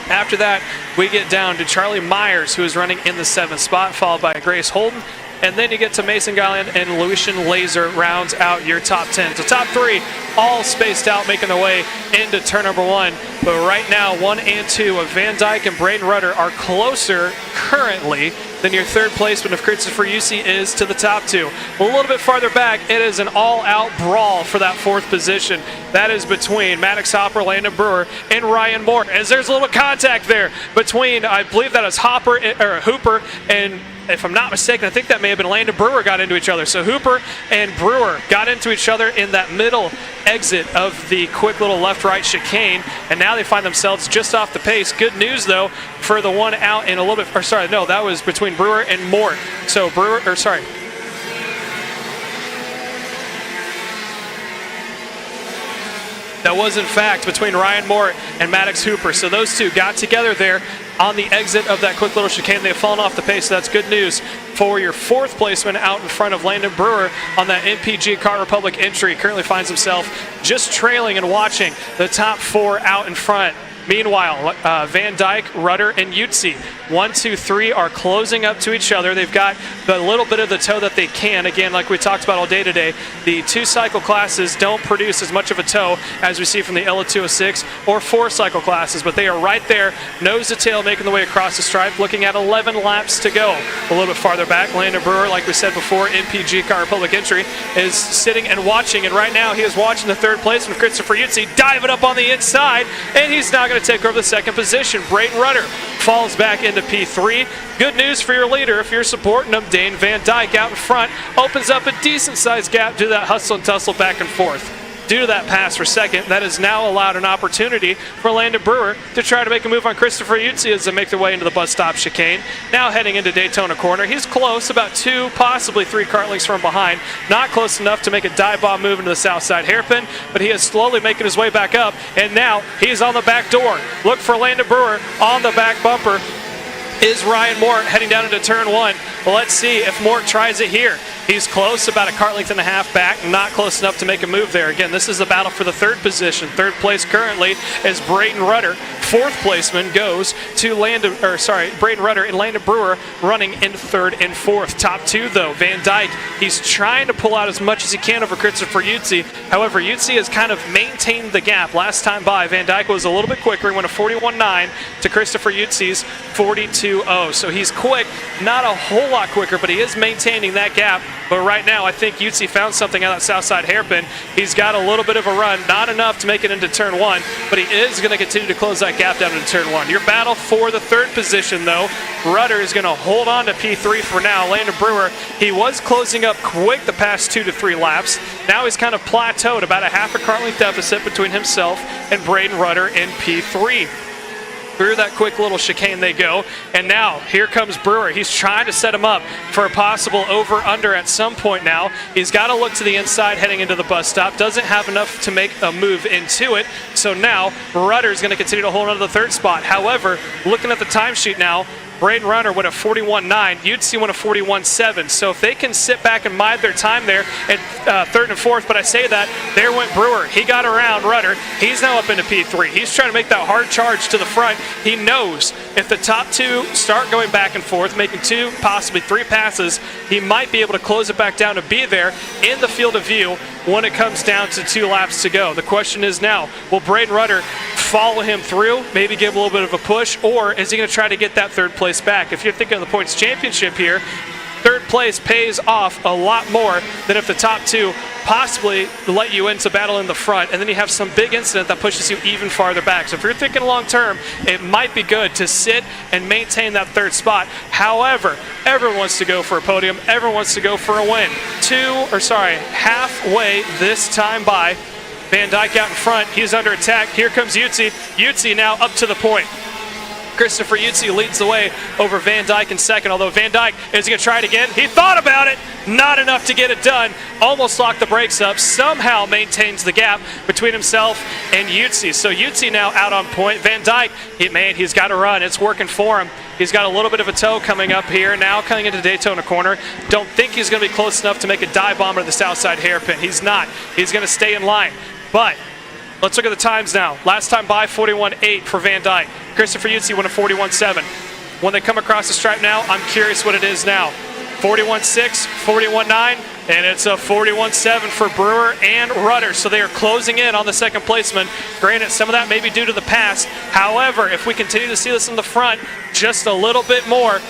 After that, we get down to Charlie Myers, who is running in the seventh spot, followed by Grace Holden. And then you get to Mason Guyland and Lucian Laser rounds out your top 10. So top three all spaced out, making their way into turn number one. But right now, 1 and 2 of Van Dyke and Braden Rudder are closer currently than your third placeman of Christopher Yutzi is to the top two. A little bit farther back, it is an all-out brawl for that fourth position. That is between Maddox Hopper, Landon Brewer, and Ryan Moore. As there's a little contact there between, I believe that is Hooper, and if I'm not mistaken, I think that may have been Landon Brewer got into each other. So Hooper and Brewer got into each other in that middle exit of the quick little left-right chicane, and now they find themselves just off the pace. Good news, though, for the one out in a little bit, or sorry, no, that was between Brewer and Mort. So that was, in fact, between Ryan Mort and Maddox Hooper. So those two got together there on the exit of that quick little chicane. They have fallen off the pace, so that's good news for your fourth placeman out in front of Landon Brewer on that MPG Kart Republic entry. Currently finds himself just trailing and watching the top four out in front. Meanwhile, Van Dyke, Rudder, and Yutzi, 1, 2, 3 are closing up to each other. They've got the little bit of the toe that they can. Again, like we talked about all day today, the 2-cycle classes don't produce as much of a toe as we see from the L206 or 4-cycle classes, but they are right there, nose to tail, making the way across the stripe, looking at 11 laps to go. A little bit farther back, Landon Brewer, like we said before, MPG Car Republic entry, is sitting and watching, and right now he is watching the third place with Christopher Yutzi diving up on the inside, and he's not going to take over the second position. Braden Rudder falls back into P3. Good news for your leader if you're supporting him. Dane Van Dyke out in front opens up a decent-sized gap to that hustle and tussle back and forth. Due to that pass for second, that has now allowed an opportunity for Landon Brewer to try to make a move on Christopher Yutzi as they make their way into the bus stop chicane. Now heading into Daytona Corner. He's close, about 2, possibly 3 kart lengths from behind. Not close enough to make a dive bomb move into the south side hairpin, but he is slowly making his way back up, and now he's on the back door. Look for Landon Brewer on the back bumper. Is Ryan Mort heading down into turn one? Well, let's see if Mort tries it here. He's close, about a kart length and a half back, not close enough to make a move there. Again, this is the battle for the third position. Third place currently is Braden Rudder. Fourth placeman goes to Braden Rudder and Landon Brewer running in third and fourth. Top two, though, Van Dyke. He's trying to pull out as much as he can over Christopher Yutzi. However, Yutzi has kind of maintained the gap. Last time by, Van Dyke was a little bit quicker. He went a 41.9 to Christopher Yutzi's 42.0. So he's quick, not a whole lot quicker, but he is maintaining that gap. But right now, I think Yutzi found something on that south side hairpin. He's got a little bit of a run, not enough to make it into turn one, but he is going to continue to close that gap down into turn one. Your battle for the third position, though, Rudder is going to hold on to P3 for now. Landon Brewer, he was closing up quick the past 2 to 3 laps. Now he's kind of plateaued, about a half a kart length deficit between himself and Braden Rudder in P3. Through that quick little chicane they go, and now here comes Brewer. He's trying to set him up for a possible over-under at some point now. He's got to look to the inside heading into the bus stop. Doesn't have enough to make a move into it, so now Rudder's going to continue to hold on to the third spot. However, looking at the timesheet now, Braden Rudder went a 41.9. Yutzi went a 41.7. So if they can sit back and bide their time there at third and fourth, but I say that, there went Brewer. He got around Rudder. He's now up into P3. He's trying to make that hard charge to the front. He knows if the top two start going back and forth, making 2, possibly 3 passes, he might be able to close it back down to be there in the field of view when it comes down to 2 laps to go. The question is now, will Braden Rudder follow him through, maybe give a little bit of a push, or is he going to try to get that third place back? If you're thinking of the points championship here, third place pays off a lot more than if the top two possibly let you into battle in the front, and then you have some big incident that pushes you even farther back. So if you're thinking long term, it might be good to sit and maintain that third spot. However, everyone wants to go for a podium. Everyone wants to go for a win. Halfway this time by, Van Dyke out in front. He's under attack. Here comes Yutzi. Yutzi now up to the point. Christopher Yutzi leads the way over Van Dyke in second, although Van Dyke is going to try it again. He thought about it. Not enough to get it done. Almost locked the brakes up. Somehow maintains the gap between himself and Yutzi. So Yutzi now out on point. Van Dyke, he's got to run. It's working for him. He's got a little bit of a toe coming up here. Now coming into Daytona corner. Don't think he's going to be close enough to make a dive bomb to the south side hairpin. He's not. He's going to stay in line. But let's look at the times now. Last time by, 41.8 for Van Dyke. Christopher Yutzi won a 41.7. When they come across the stripe now, I'm curious what it is now. 41.6, 41.9, and it's a 41.7 for Brewer and Rudder. So they are closing in on the second placeman. Granted, some of that may be due to the pass. However, if we continue to see this in the front just a little bit more,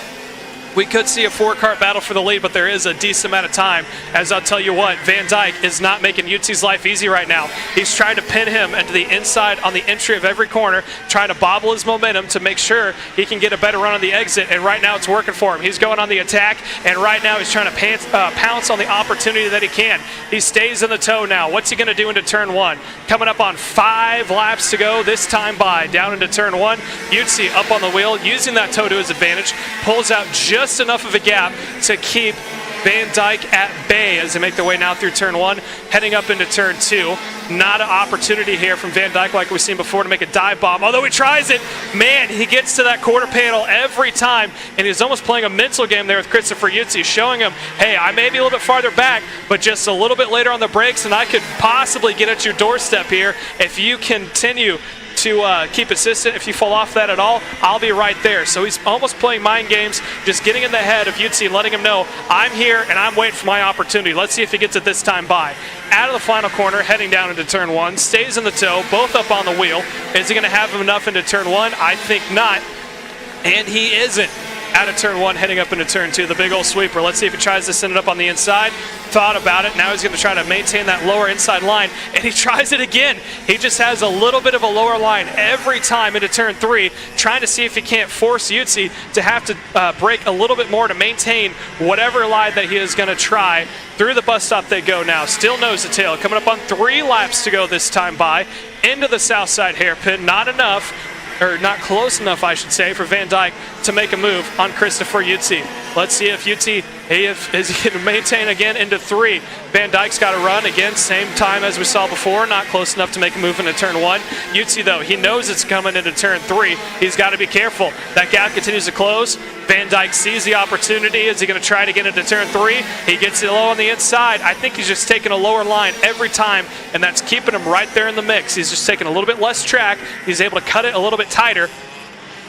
we could see a four-kart battle for the lead, but there is a decent amount of time. As I'll tell you what, Van Dyke is not making Yutzi's life easy right now. He's trying to pin him into the inside on the entry of every corner, trying to bobble his momentum to make sure he can get a better run on the exit, and right now it's working for him. He's going on the attack, and right now he's trying to pounce on the opportunity that he can. He stays in the toe now. What's he going to do into turn one? Coming up on 5 laps to go this time by. Down into turn one, Yutzi up on the wheel, using that toe to his advantage, pulls out just enough of a gap to keep Van Dyke at bay as they make their way now through turn one, heading up into turn two. Not an opportunity here from Van Dyke like we've seen before to make a dive bomb, although he tries it. Man, he gets to that quarter panel every time, and he's almost playing a mental game there with Christopher Yutzi, showing him, hey, I may be a little bit farther back, but just a little bit later on the brakes, and I could possibly get at your doorstep here if you continue to keep assistant. If you fall off that at all, I'll be right there. So he's almost playing mind games, just getting in the head of Yutzi and letting him know, I'm here and I'm waiting for my opportunity. Let's see if he gets it this time by. Out of the final corner, heading down into turn one, stays in the toe, both up on the wheel. Is he going to have him enough into turn one? I think not. And he isn't. Out of turn one, heading up into turn two, the big old sweeper. Let's see if he tries to send it up on the inside. Thought about it. Now he's going to try to maintain that lower inside line, and he tries it again. He just has a little bit of a lower line every time into turn three, trying to see if he can't force Yutzi to have to brake a little bit more to maintain whatever line that he is going to try. Through the bus stop they go now. Still nose to tail. Coming up on 3 laps to go this time by. Into the south side hairpin. Not enough. Or not close enough, I should say, for Van Dyke to make a move on Christopher Yutzi. Let's see if Yutzi is he going to maintain again into 3. Van Dyke's got to run again, same time as we saw before, not close enough to make a move into turn 1. Yutzi, though, he knows it's coming into turn 3. He's got to be careful. That gap continues to close. Van Dyke sees the opportunity. Is he going to try to get into turn 3? He gets it low on the inside. I think he's just taking a lower line every time, and that's keeping him right there in the mix. He's just taking a little bit less track. He's able to cut it a little bit tighter,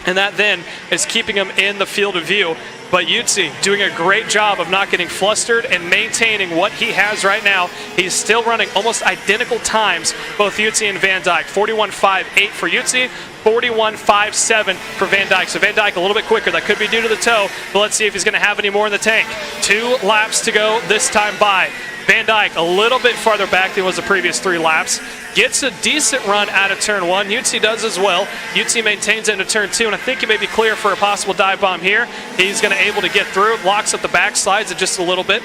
and that then is keeping him in the field of view. But Yutzi doing a great job of not getting flustered and maintaining what he has right now. He's still running almost identical times, both Yutzi and Van Dyke. 41.58 for Yutzi, 41.57 for Van Dyke. So Van Dyke a little bit quicker. That could be due to the toe, but let's see if he's going to have any more in the tank. 2 laps to go this time by. Van Dyke a little bit farther back than was the previous 3 laps. Gets a decent run out of turn 1. Yutzi does as well. Yutzi maintains it into turn 2, and I think he may be clear for a possible dive bomb here. He's going to able to get through. Locks up the back, slides it just a little bit,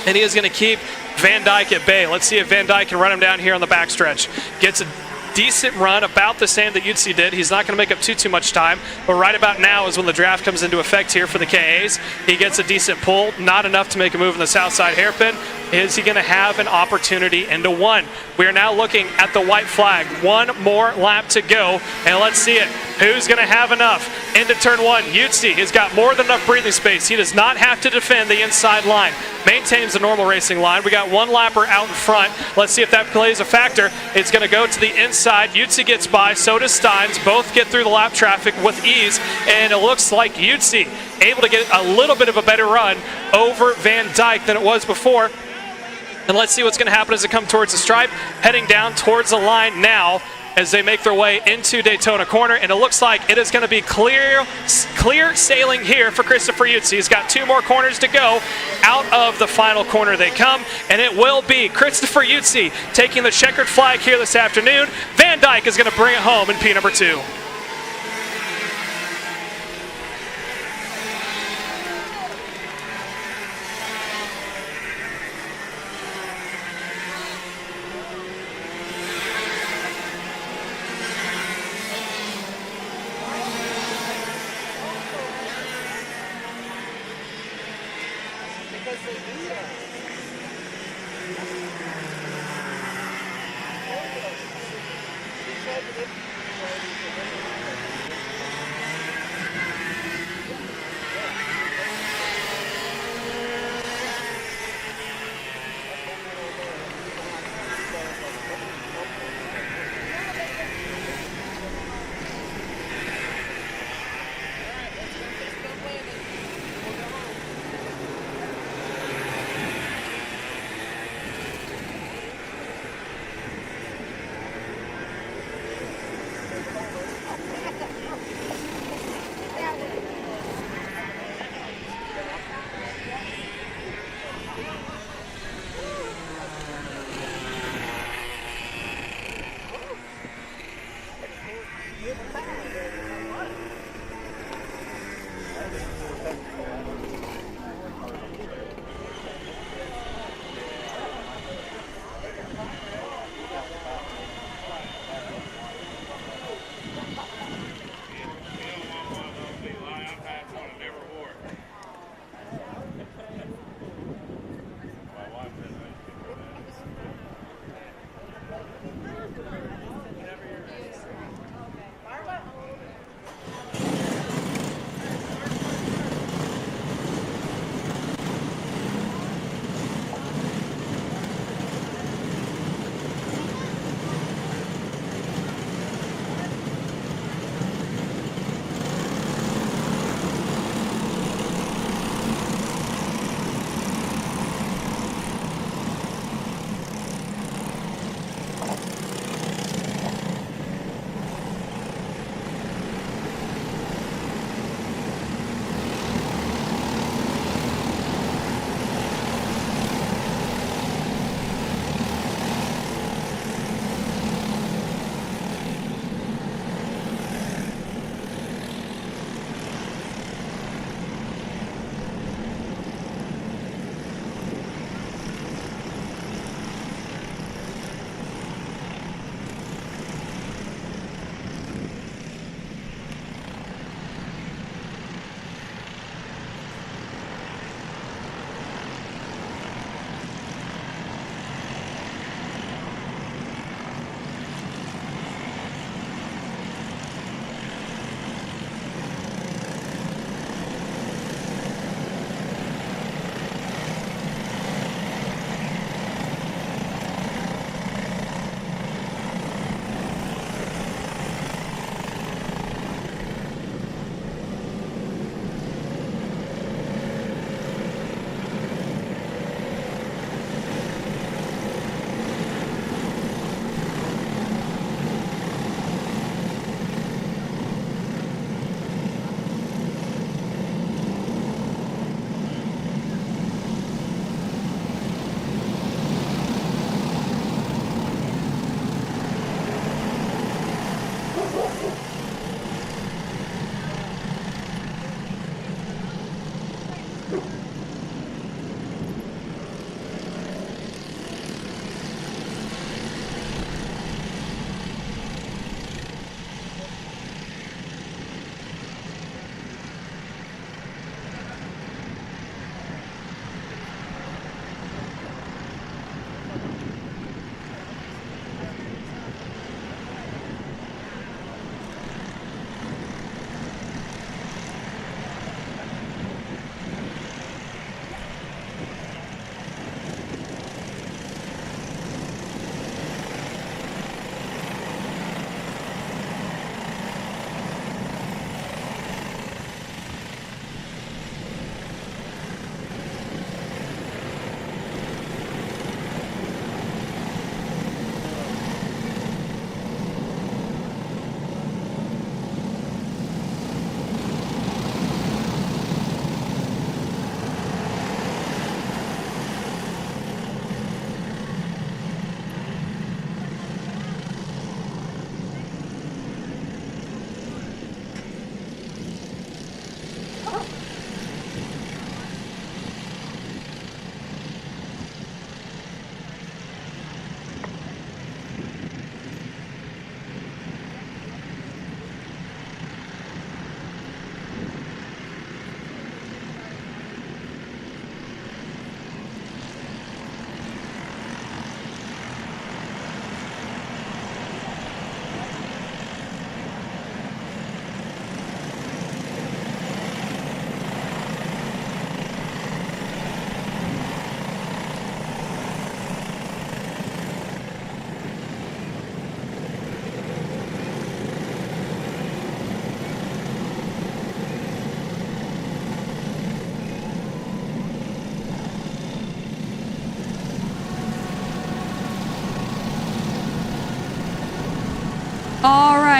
and he is going to keep Van Dyke at bay. Let's see if Van Dyke can run him down here on the backstretch. Gets a decent run, about the same that Yutzi did. He's not going to make up too much time, but right about now is when the draft comes into effect here for the KAs. He gets a decent pull, not enough to make a move in the south side hairpin. Is he going to have an opportunity into 1? We are now looking at the white flag. 1 more lap to go, and let's see it. Who's going to have enough? Into turn 1, Yutzi has got more than enough breathing space. He does not have to defend the inside line. Maintains the normal racing line. We got 1 lapper out in front. Let's see if that plays a factor. It's going to go to the inside. Yutzi gets by, so does Steins. Both get through the lap traffic with ease, and it looks like Yutzi able to get a little bit of a better run over Van Dyke than it was before. And let's see what's going to happen as they come towards the stripe, heading down towards the line now as they make their way into Daytona corner. And it looks like it is going to be clear sailing here for Christopher Yutzi. He's got 2 more corners to go. Out of the final corner they come, and it will be Christopher Yutzi taking the checkered flag here this afternoon. Van Dyke is going to bring it home in P number 2.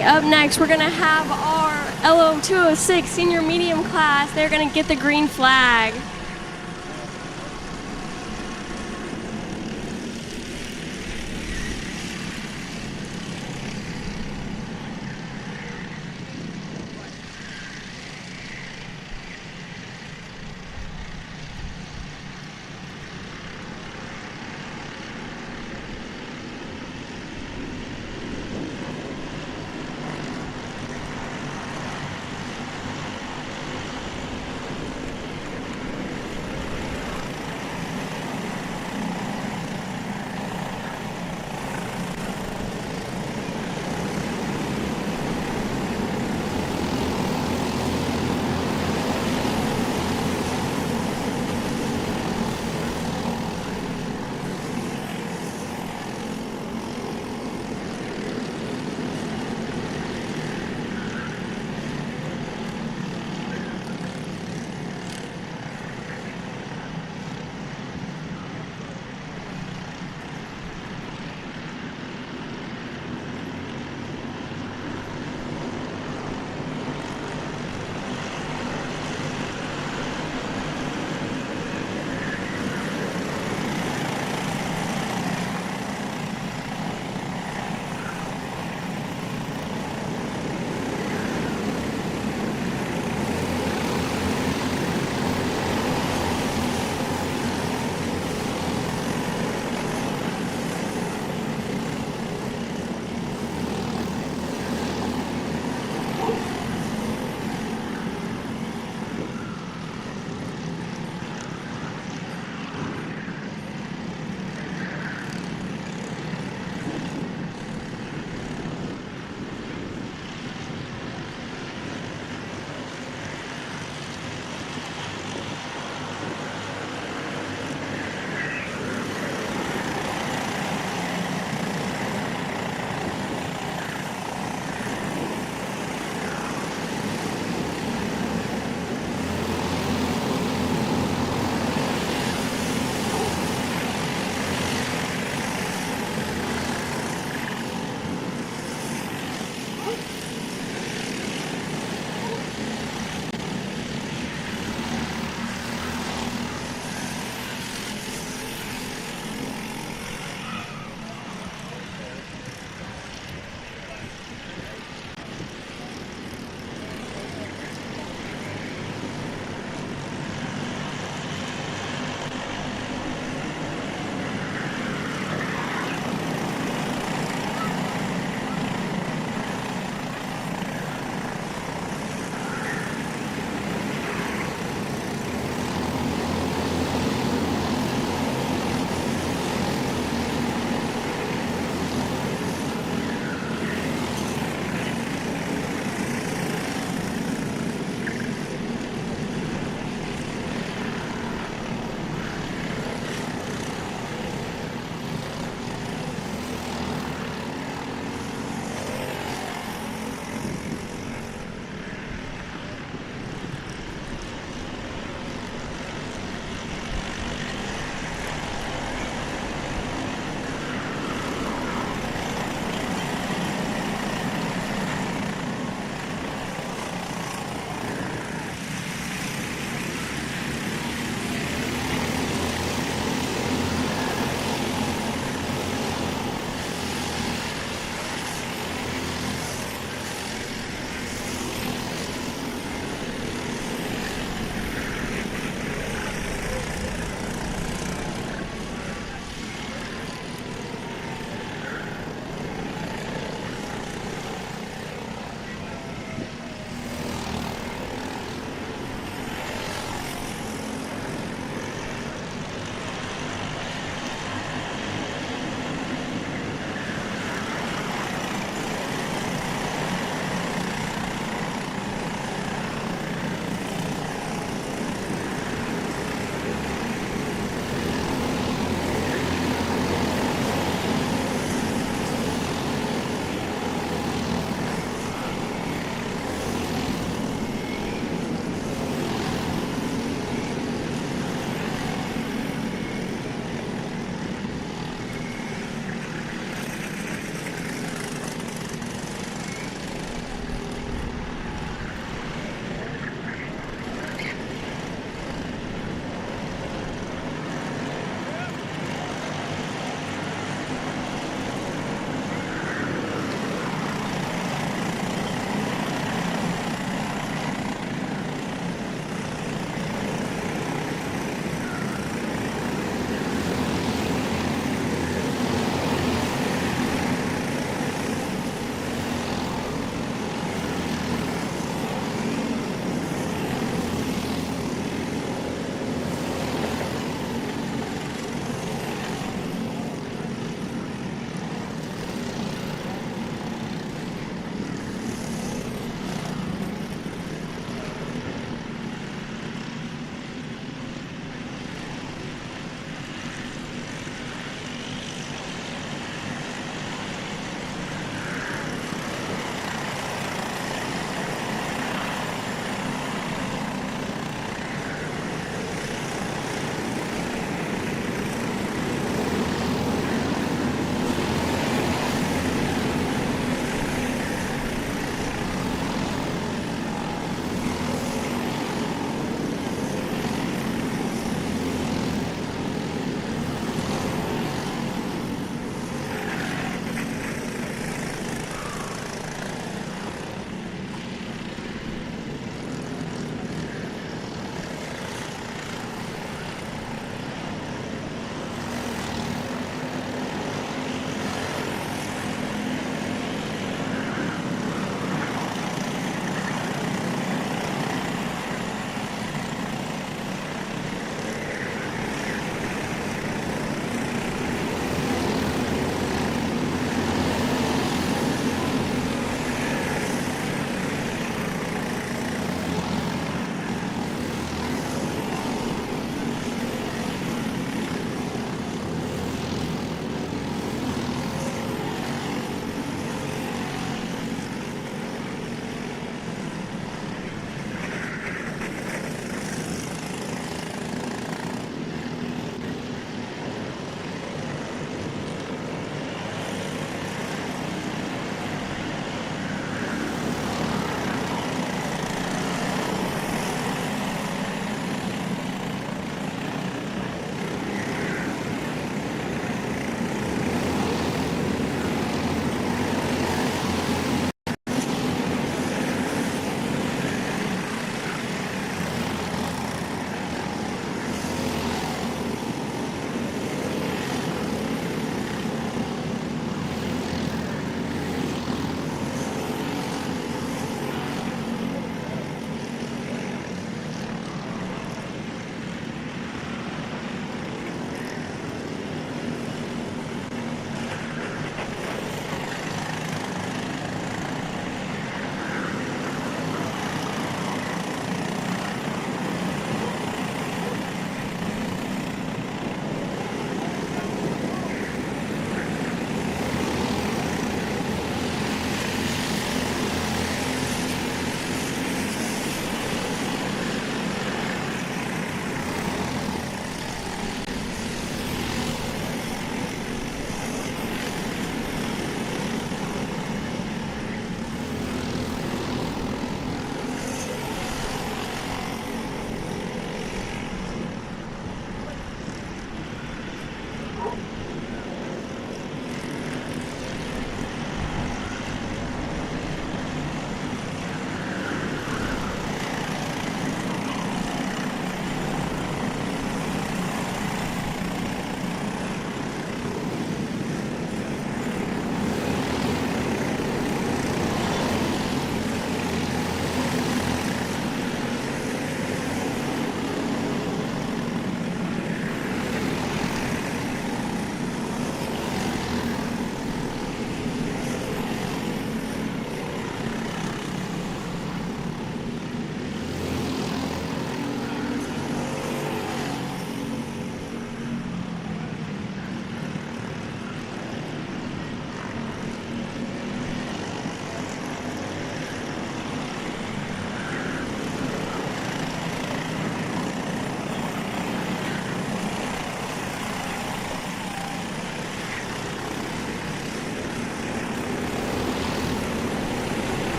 right, up next, we're going to have our LO206 senior medium class. They're going to get the green flag.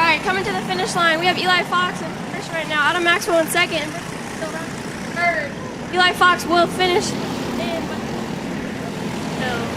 right, coming to the finish line. We have Eli Fox in first right now. Adam Maxwell in second. Still running third. Eli Fox will finish in, but no.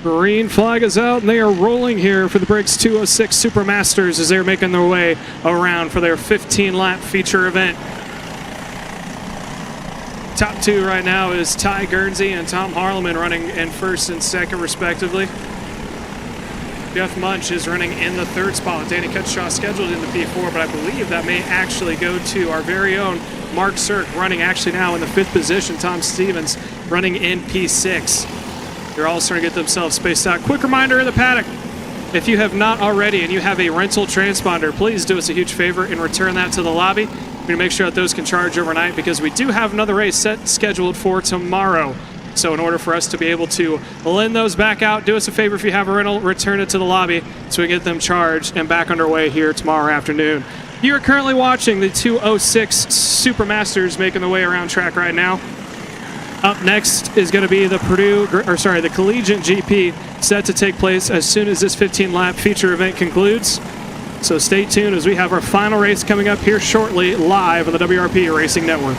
Green flag is out, and they are rolling here for the Breaks 206 Supermasters as they're making their way around for their 15-lap feature event. Top two right now is Ty Guernsey and Tom Harleman running in first and second, respectively. Jeff Munch is running in the third spot. Danny Cutshaw scheduled in the P4, but I believe that may actually go to our very own Mark Cirk, running actually now in the fifth position. Tom Stevens running in P6. They're all starting to get themselves spaced out. Quick reminder in the paddock, if you have not already and you have a rental transponder, please do us a huge favor and return that to the lobby. We're going to make sure that those can charge overnight because we do have another race scheduled for tomorrow. So in order for us to be able to lend those back out, do us a favor if you have a rental, return it to the lobby so we get them charged and back underway here tomorrow afternoon. You are currently watching the 206 Supermasters making their way around track right now. Up next is going to be the Collegiate GP, set to take place as soon as this 15-lap feature event concludes. So stay tuned as we have our final race coming up here shortly, live on the WRP Racing Network.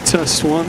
Test one.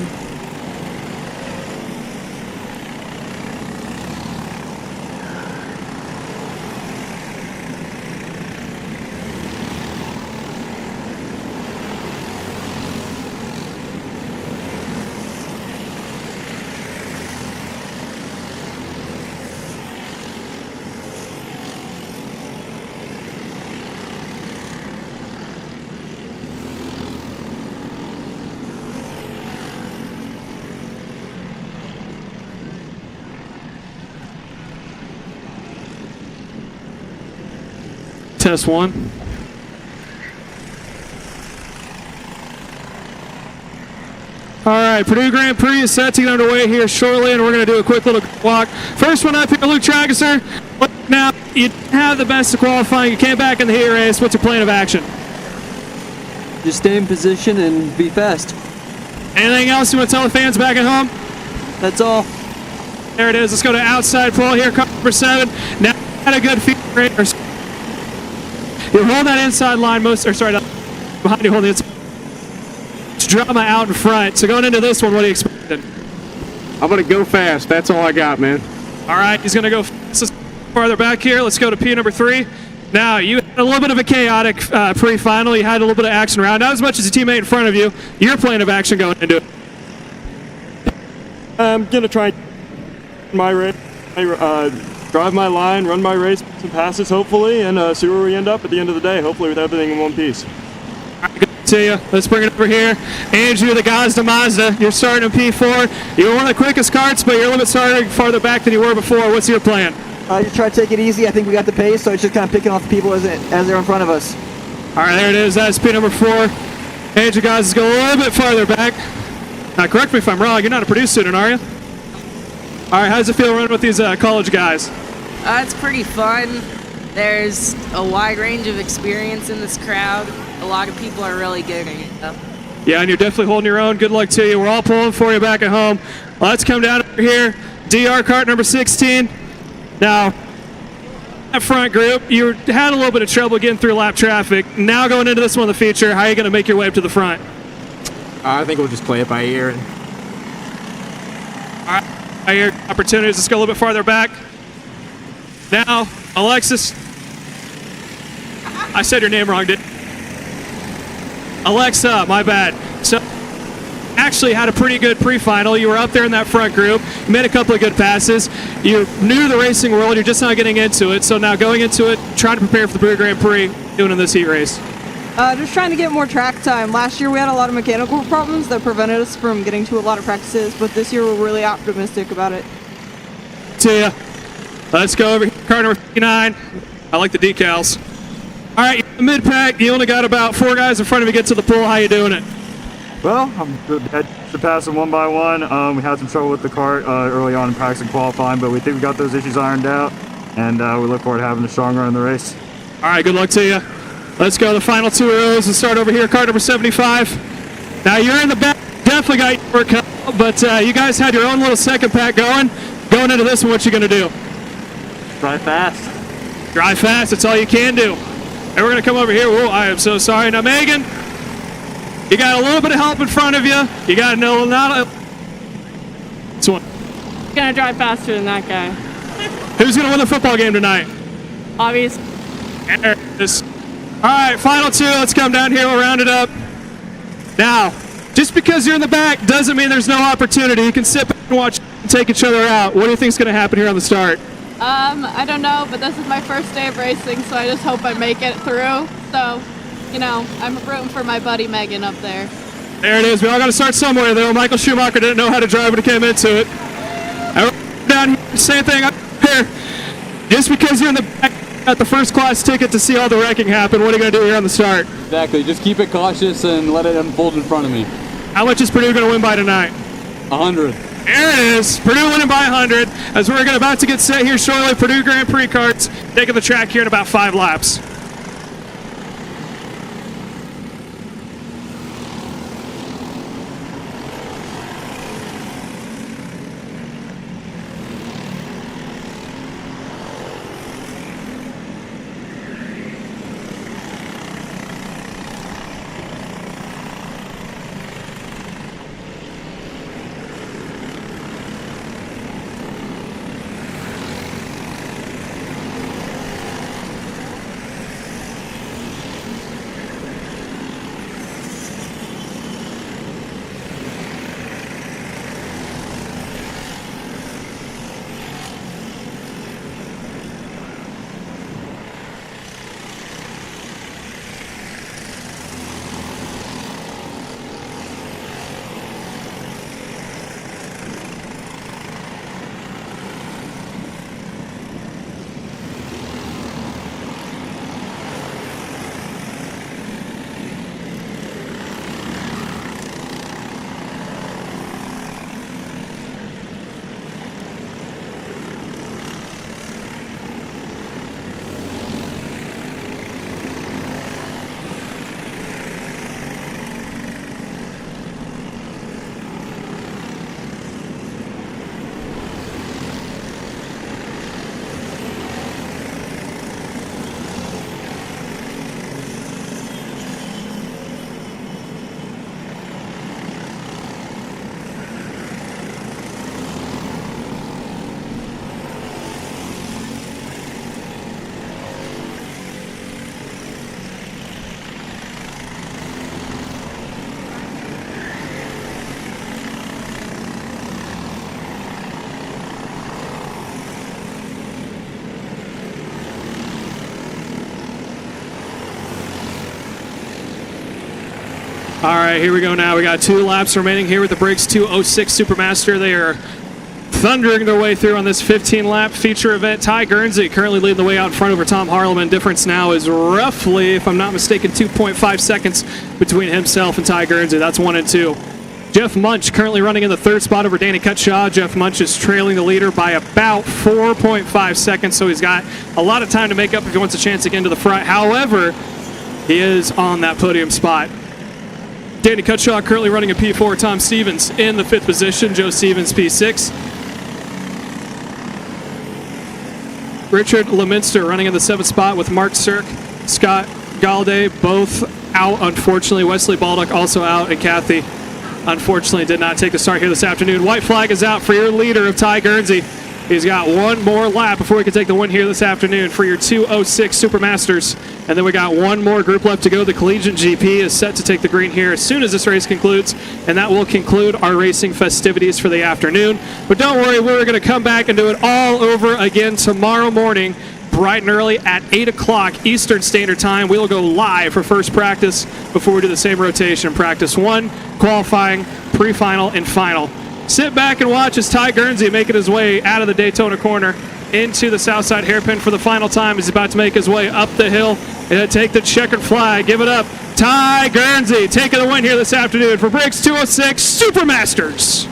Test one. All right, Purdue Grand Prix is set to get underway here shortly, and we're going to do a quick little walk. First one up here, Luke Trageser. Now, you have the best of qualifying. You came back in the heat race. What's your plan of action? Just stay in position and be fast. Anything else you want to tell the fans back at home? That's all. There it is. Let's go to outside pole here, car number 7. Now, had a good feet. You hold that inside line behind you, hold the inside. It's drama out in front. So going into this one, what are you expecting? I'm going to go fast. That's all I got, man. All right, he's going to go farther back here. Let's go to P number 3. Now, you had a little bit of a chaotic pre-final. You had a little bit of action around. Not as much as a teammate in front of you. Your plan of action going into it? I'm going to try my race, drive my line, run my race, some passes hopefully, and see where we end up at the end of the day, hopefully with everything in one piece. to you. Let's bring it over here. Andrew, the Gazda Mazda. You're starting in P4. You're one of the quickest karts, but you're a little bit starting farther back than you were before. What's your plan? Just try to take it easy. I think we got the pace, so it's just kind of picking off the people as they're in front of us. All right, there it is. That's P number 4. Andrew guys is going a little bit farther back. Now, correct me if I'm wrong. You're not a Purdue student, are you? All right, how does it feel running with these college guys? It's pretty fun. There's a wide range of experience in this crowd. A lot of people are really good at it, though. Yeah, and you're definitely holding your own. Good luck to you. We're all pulling for you back at home. Let's come down over here. DR kart number 16. Now, that front group, you had a little bit of trouble getting through lap traffic. Now going into this one, the feature, how are you going to make your way up to the front? I think we'll just play it by ear. All right, by ear opportunities. Let's go a little bit farther back. Now, Alexis. I said your name wrong, didn't I? Alexa, my bad. So, actually had a pretty good pre-final. You were up there in that front group. You made a couple of good passes. You're new to the racing world. You're just not getting into it. So now going into it, trying to prepare for the Purdue Grand Prix, doing in this heat race. Just trying to get more track time. Last year we had a lot of mechanical problems that prevented us from getting to a lot of practices, but this year we're really optimistic about it. See ya. Let's go over here. Car number 59. I like the decals. All right, you're in the mid-pack. You only got about 4 guys in front of you to get to the pool. How you doing it? Well, I'm to pass them one by one. We had some trouble with the cart early on in practice and qualifying, but we think we got those issues ironed out, and we look forward to having a strong run in the race. All right, good luck to you. Let's go to the final 2 rows and start over here. Car number 75. Now you're in the back. Definitely got your work cut, but you guys had your own little second pack going. Going into this one, what you gonna do? Drive fast. Drive fast. That's all you can do. And we're gonna come over here. Whoa, I am so sorry. Now, Megan, you got a little bit of help in front of you. You got to know not. This one. Gonna drive faster than that guy. Who's gonna win the football game tonight? Obviously. There it is. All right, final 2. Let's come down here. We'll round it up. Now, just because you're in the back doesn't mean there's no opportunity. You can sit back and watch and take each other out. What do you think is going to happen here on the start? I don't know, but this is my first day of racing, so I just hope I make it through. So, you know, I'm rooting for my buddy Megan up there. There it is. We all got to start somewhere, though. Michael Schumacher didn't know how to drive when he came into it. And down here, same thing up here. Just because you're in the back, got the first class ticket to see all the wrecking happen. What are you going to do here on the start? Exactly. Just keep it cautious and let it unfold in front of me. How much is Purdue going to win by tonight? 100. There it is. Purdue winning by 100. As we're about to get set here shortly, Purdue Grand Prix karts taking the track here in about 5 laps. All right, here we go now. We got 2 laps remaining here with the Brakes 206 Supermaster. They are thundering their way through on this 15-lap feature event. Ty Guernsey currently leading the way out in front over Tom Harleman. Difference now is roughly, if I'm not mistaken, 2.5 seconds between himself and Ty Guernsey. That's 1 and 2. Jeff Munch currently running in the 3rd spot over Danny Cutshaw. Jeff Munch is trailing the leader by about 4.5 seconds, so he's got a lot of time to make up if he wants a chance to get into the front. However, he is on that podium spot. Danny Cutshaw currently running a P4. Tom Stevens in the 5th position. Joe Stevens P6. Richard Leminster running in the 7th spot with Mark Cirk, Scott Galday, both out, unfortunately. Wesley Baldock also out, and Kathy, unfortunately, did not take the start here this afternoon. White flag is out for your leader of Ty Guernsey. He's got one more lap before he can take the win here this afternoon for your 206 Supermasters. And then we got one more group left to go. The Collegiate GP is set to take the green here as soon as this race concludes, and that will conclude our racing festivities for the afternoon. But don't worry, we're going to come back and do it all over again tomorrow morning, bright and early at 8 o'clock Eastern Standard Time. We'll go live for first practice before we do the same rotation. Practice 1, qualifying, pre-final, and final. Sit back and watch as Ty Guernsey making his way out of the Daytona corner into the Southside hairpin for the final time. He's about to make his way up the hill and take the checkered flag. Give it up. Ty Guernsey taking the win here this afternoon for Brakes 206 Supermasters.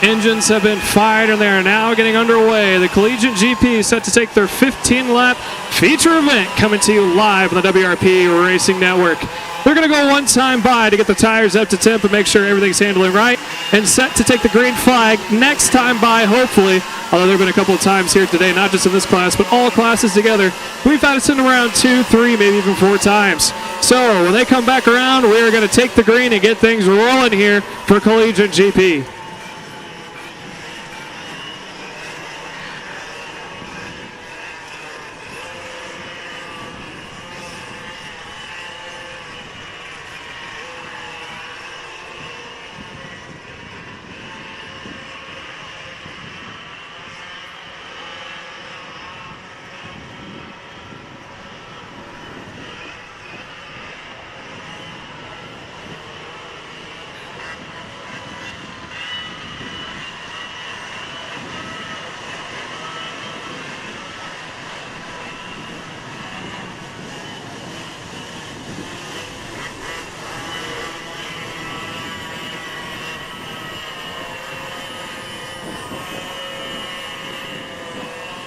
Engines have been fired and they are now getting underway. The Collegiate GP is set to take their 15-lap feature event, coming to you live on the WRP Racing Network. They're going to go one time by to get the tires up to temp and make sure everything's handling right, and set to take the green flag next time by, hopefully. Although there have been a couple of times here today, not just in this class, but all classes together. We've had it sitting around 2, 3, maybe even 4 times. So when they come back around, we're going to take the green and get things rolling here for Collegiate GP.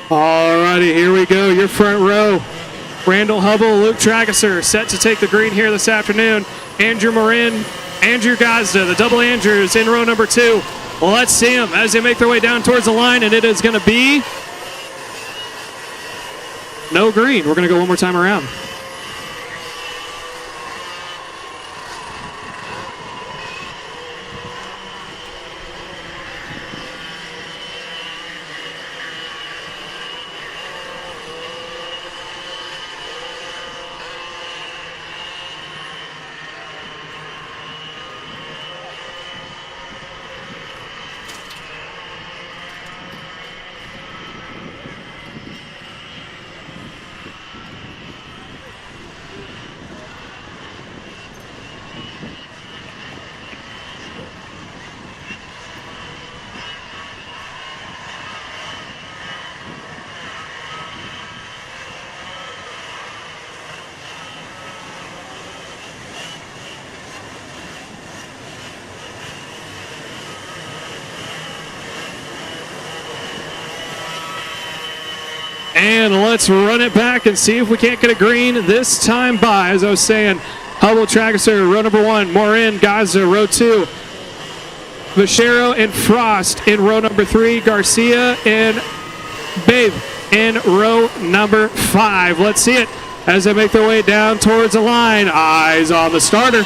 Alrighty, here we go. Your front row. Randall Hubble, Luke Trageser set to take the green here this afternoon. Andrew Marin, Andrew Gazda, the double Andrews in row number 2. Let's see them as they make their way down towards the line, and it is going to be no green. We're going to go one more time around. And let's run it back and see if we can't get a green this time by. As I was saying, Hubble, Trageser, row number 1. Morin, Gaza, row 2. Vachero and Frost in row number 3. Garcia and Babe in row number 5. Let's see it as they make their way down towards the line. Eyes on the starter.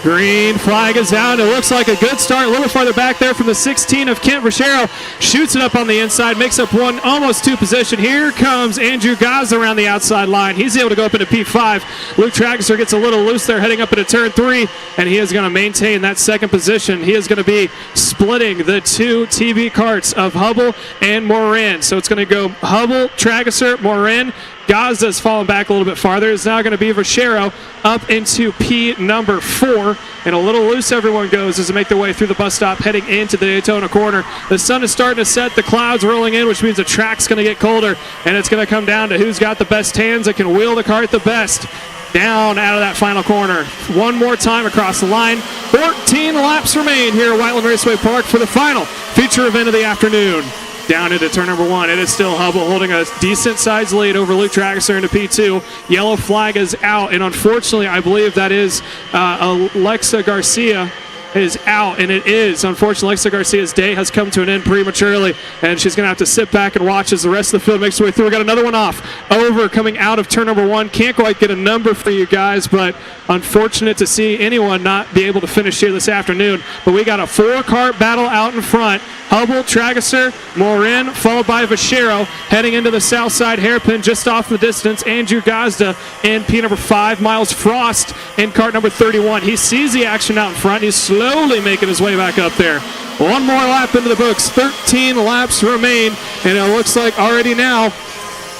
Green flag is out. It looks like a good start. A little farther back there from the 16 of Kent Vachero. Shoots it up on the inside. Makes up one, almost 2 position. Here comes Andrew Gaza around the outside line. He's able to go up into P5. Luke Trageser gets a little loose there heading up into turn 3. And he is going to maintain that second position. He is going to be splitting the 2 TB carts of Hubble and Morin. So it's going to go Hubble, Trageser, Morin. Gaza's fallen back a little bit farther. It's now going to be Vachero up into P number 4. And a little loose everyone goes as they make their way through the bus stop heading into the Daytona corner. The sun is starting to set. The clouds rolling in, which means the track's going to get colder. And it's going to come down to who's got the best hands that can wheel the cart the best. Down out of that final corner. One more time across the line. 14 laps remain here at Whiteland Raceway Park for the final feature event of the afternoon. Down into turn number 1. It is still Hubble holding a decent size lead over Luke Trageser into P2. Yellow flag is out, and unfortunately, I believe that is Alexa Garcia is out, and it is. Unfortunately, Alexa Garcia's day has come to an end prematurely, and she's going to have to sit back and watch as the rest of the field makes their way through. We got another one off. Over coming out of turn number 1. Can't quite get a number for you guys, but unfortunate to see anyone not be able to finish here this afternoon. But we got a 4-cart battle out in front. Hubble, Trageser, Morin, followed by Vachero, heading into the south side hairpin just off the distance. Andrew Gazda in P number 5. Miles Frost in cart number 31. He sees the action out in front. He's slowly making his way back up there. One more lap into the books. 13 laps remain, and it looks like already now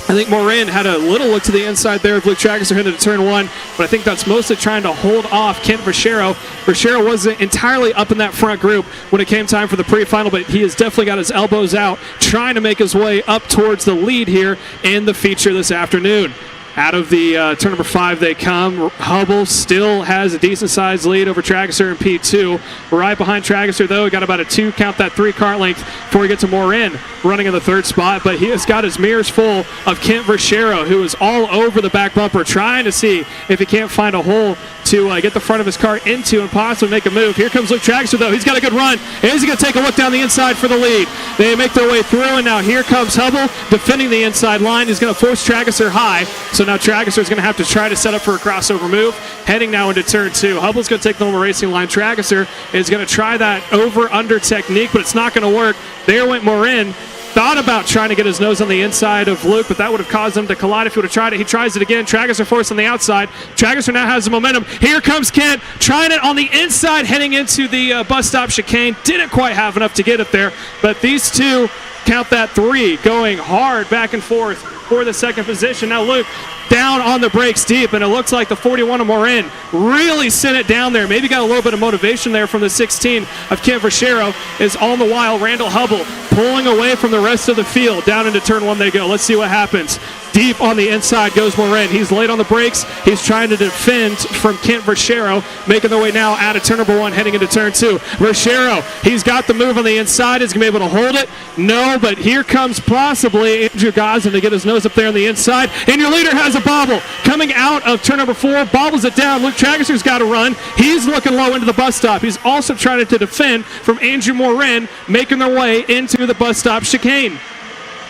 I think Morin had a little look to the inside there of Luke Trageser headed to turn 1, but I think that's mostly trying to hold off Kent Vachero. Vachero wasn't entirely up in that front group when it came time for the pre-final, but he has definitely got his elbows out, trying to make his way up towards the lead here in the feature this afternoon. Out of the turn number 5 they come. Hubble still has a decent-sized lead over Trageser in P2. Right behind Trageser, though, got about a 2, count that 3-cart length before we get to Morin running in the 3rd spot. But he has got his mirrors full of Kent Vachero, who is all over the back bumper, trying to see if he can't find a hole to get the front of his car into and possibly make a move. Here comes Luke Trageser, though. He's got a good run. And he's going to take a look down the inside for the lead. They make their way through, and now here comes Hubble defending the inside line. He's going to force Trageser high. So now Trageser is going to have to try to set up for a crossover move. Heading now into turn 2. Hubble's going to take the normal racing line. Trageser is going to try that over-under technique, but it's not going to work. There went Morin. Thought about trying to get his nose on the inside of Luke, but that would have caused him to collide if he would have tried it. He tries it again. Trageser forced on the outside. Trageser now has the momentum. Here comes Kent, trying it on the inside, heading into the bus stop chicane. Didn't quite have enough to get it there, but these two, count that 3, going hard back and forth for the second position. Now Luke down on the brakes deep, and it looks like the 41 of Morin really sent it down there. Maybe got a little bit of motivation there from the 16 of Kent Verchero. Is on the while Randall Hubble pulling away from the rest of the field. Down into turn 1 they go. Let's see what happens. Deep on the inside goes Morin. He's late on the brakes. He's trying to defend from Kent Verchero, making their way now out of turn number 1, heading into turn 2. Verchero, he's got the move on the inside. Is going to be able to hold it? No, but here comes possibly Andrew Gosden to get his nose up there on the inside. And your leader has a bobble. Coming out of turn number 4, bobbles it down. Luke Trageser's got to run. He's looking low into the bus stop. He's also trying to defend from Andrew Morin, making their way into the bus stop chicane.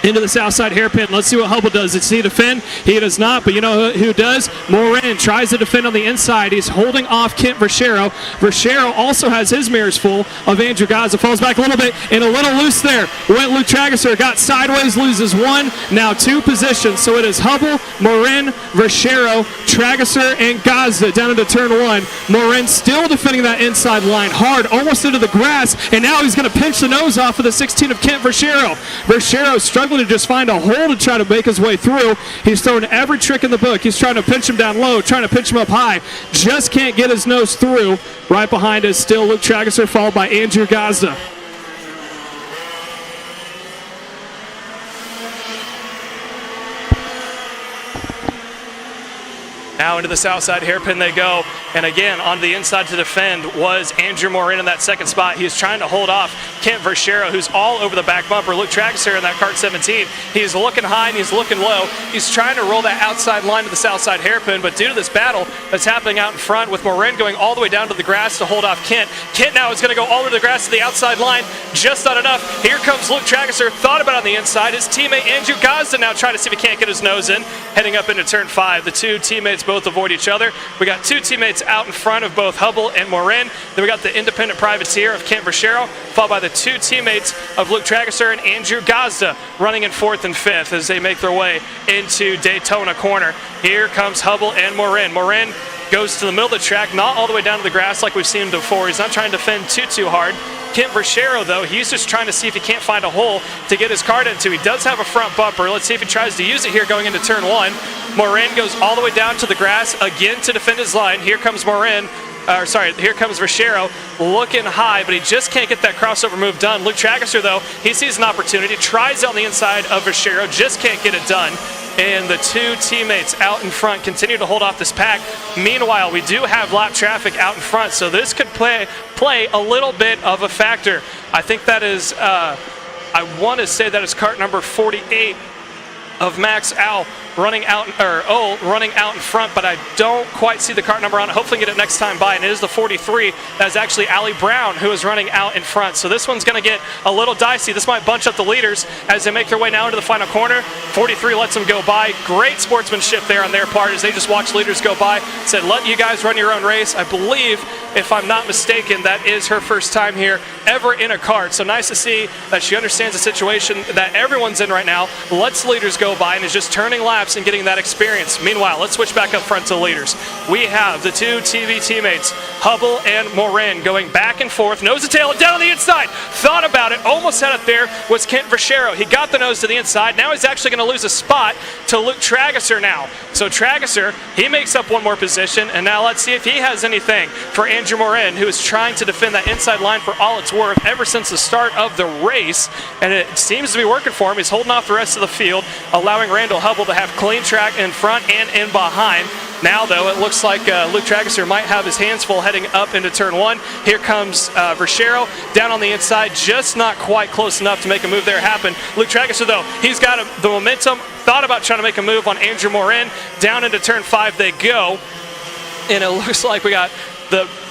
Into the south side hairpin. Let's see what Hubble does. Does he defend? He does not, but you know who does? Morin tries to defend on the inside. He's holding off Kent Verchero. Verchero also has his mirrors full of Andrew Gaza. Falls back a little bit and a little loose there. Went Luke Trageser, got sideways, loses 1, now 2 positions. So it is Hubble, Morin, Verchero, Trageser, and Gaza down into turn 1. Morin still defending that inside line hard, almost into the grass, and now he's going to pinch the nose off of the 16 of Kent Verchero. Verchero struggling to just find a hole to try to make his way through. He's throwing every trick in the book. He's trying to pinch him down low, trying to pinch him up high. Just can't get his nose through. Right behind is still Luke Trageser, followed by Andrew Gazda. Now into the south side hairpin they go. And again, on the inside to defend was Andrew Morin in that second spot. He's trying to hold off Kent Verchero, who's all over the back bumper. Luke Trageser in that kart 17. He's looking high and he's looking low. He's trying to roll that outside line to the south side hairpin, but due to this battle that's happening out in front with Morin going all the way down to the grass to hold off Kent, Kent now is going to go all the way to the grass to the outside line. Just not enough. Here comes Luke Trageser. Thought about it on the inside. His teammate Andrew Gazda now trying to see if he can't get his nose in. Heading up into turn 5. The two teammates both avoid each other. We got 2 teammates out in front of both Hubble and Morin. Then we got the independent privateer of Kent Verchero, followed by the 2 teammates of Luke Trageser and Andrew Gazda running in 4th and 5th as they make their way into Daytona Corner. Here comes Hubble and Morin. Morin goes to the middle of the track, not all the way down to the grass like we've seen him before. He's not trying to defend too hard. Kent Verchero, though, he's just trying to see if he can't find a hole to get his kart into. He does have a front bumper. Let's see if he tries to use it here going into turn 1. Morin goes all the way down to the grass again to defend his line. Here comes Morin. Here comes Verchero looking high, but he just can't get that crossover move done. Luke Trageser, though, he sees an opportunity, tries on the inside of Verchero, just can't get it done. And the 2 teammates out in front continue to hold off this pack. Meanwhile, we do have lap traffic out in front, so this could play a little bit of a factor. I think that is, I want to say that is kart number 48 of Max Al running out in front, but I don't quite see the kart number on it. Hopefully get it next time by, and it is the 43. That is actually Allie Brown who is running out in front. So this one's going to get a little dicey. This might bunch up the leaders as they make their way now into the final corner. 43 lets them go by. Great sportsmanship there on their part as they just watch leaders go by. Said, let you guys run your own race. I believe, if I'm not mistaken, that is her first time here ever in a kart. So nice to see that she understands the situation that everyone's in right now. Lets leaders go by and is just turning laps and getting that experience. Meanwhile, let's switch back up front to the leaders. We have the 2 TV teammates, Hubble and Morin, going back and forth, nose to tail, down on the inside. Thought about it, almost had it there, was Kent Verchero. He got the nose to the inside. Now he's actually going to lose a spot to Luke Trageser now. So Trageser, he makes up 1 more position, and now let's see if he has anything for Andrew Morin, who is trying to defend that inside line for all it's worth ever since the start of the race, and it seems to be working for him. He's holding off the rest of the field, allowing Randall Hubble to have clean track in front and in behind. Now, though, it looks like Luke Trageser might have his hands full heading up into turn 1. Here comes Verchero down on the inside, just not quite close enough to make a move there happen. Luke Trageser, though, he's got the momentum, thought about trying to make a move on Andrew Morin. Down into turn 5 they go, and it looks like we got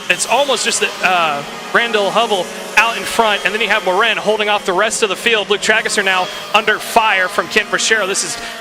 it's almost just Randall Hubble out in front, and then you have Morin holding off the rest of the field. Luke Trageser now under fire from Kent Verchero.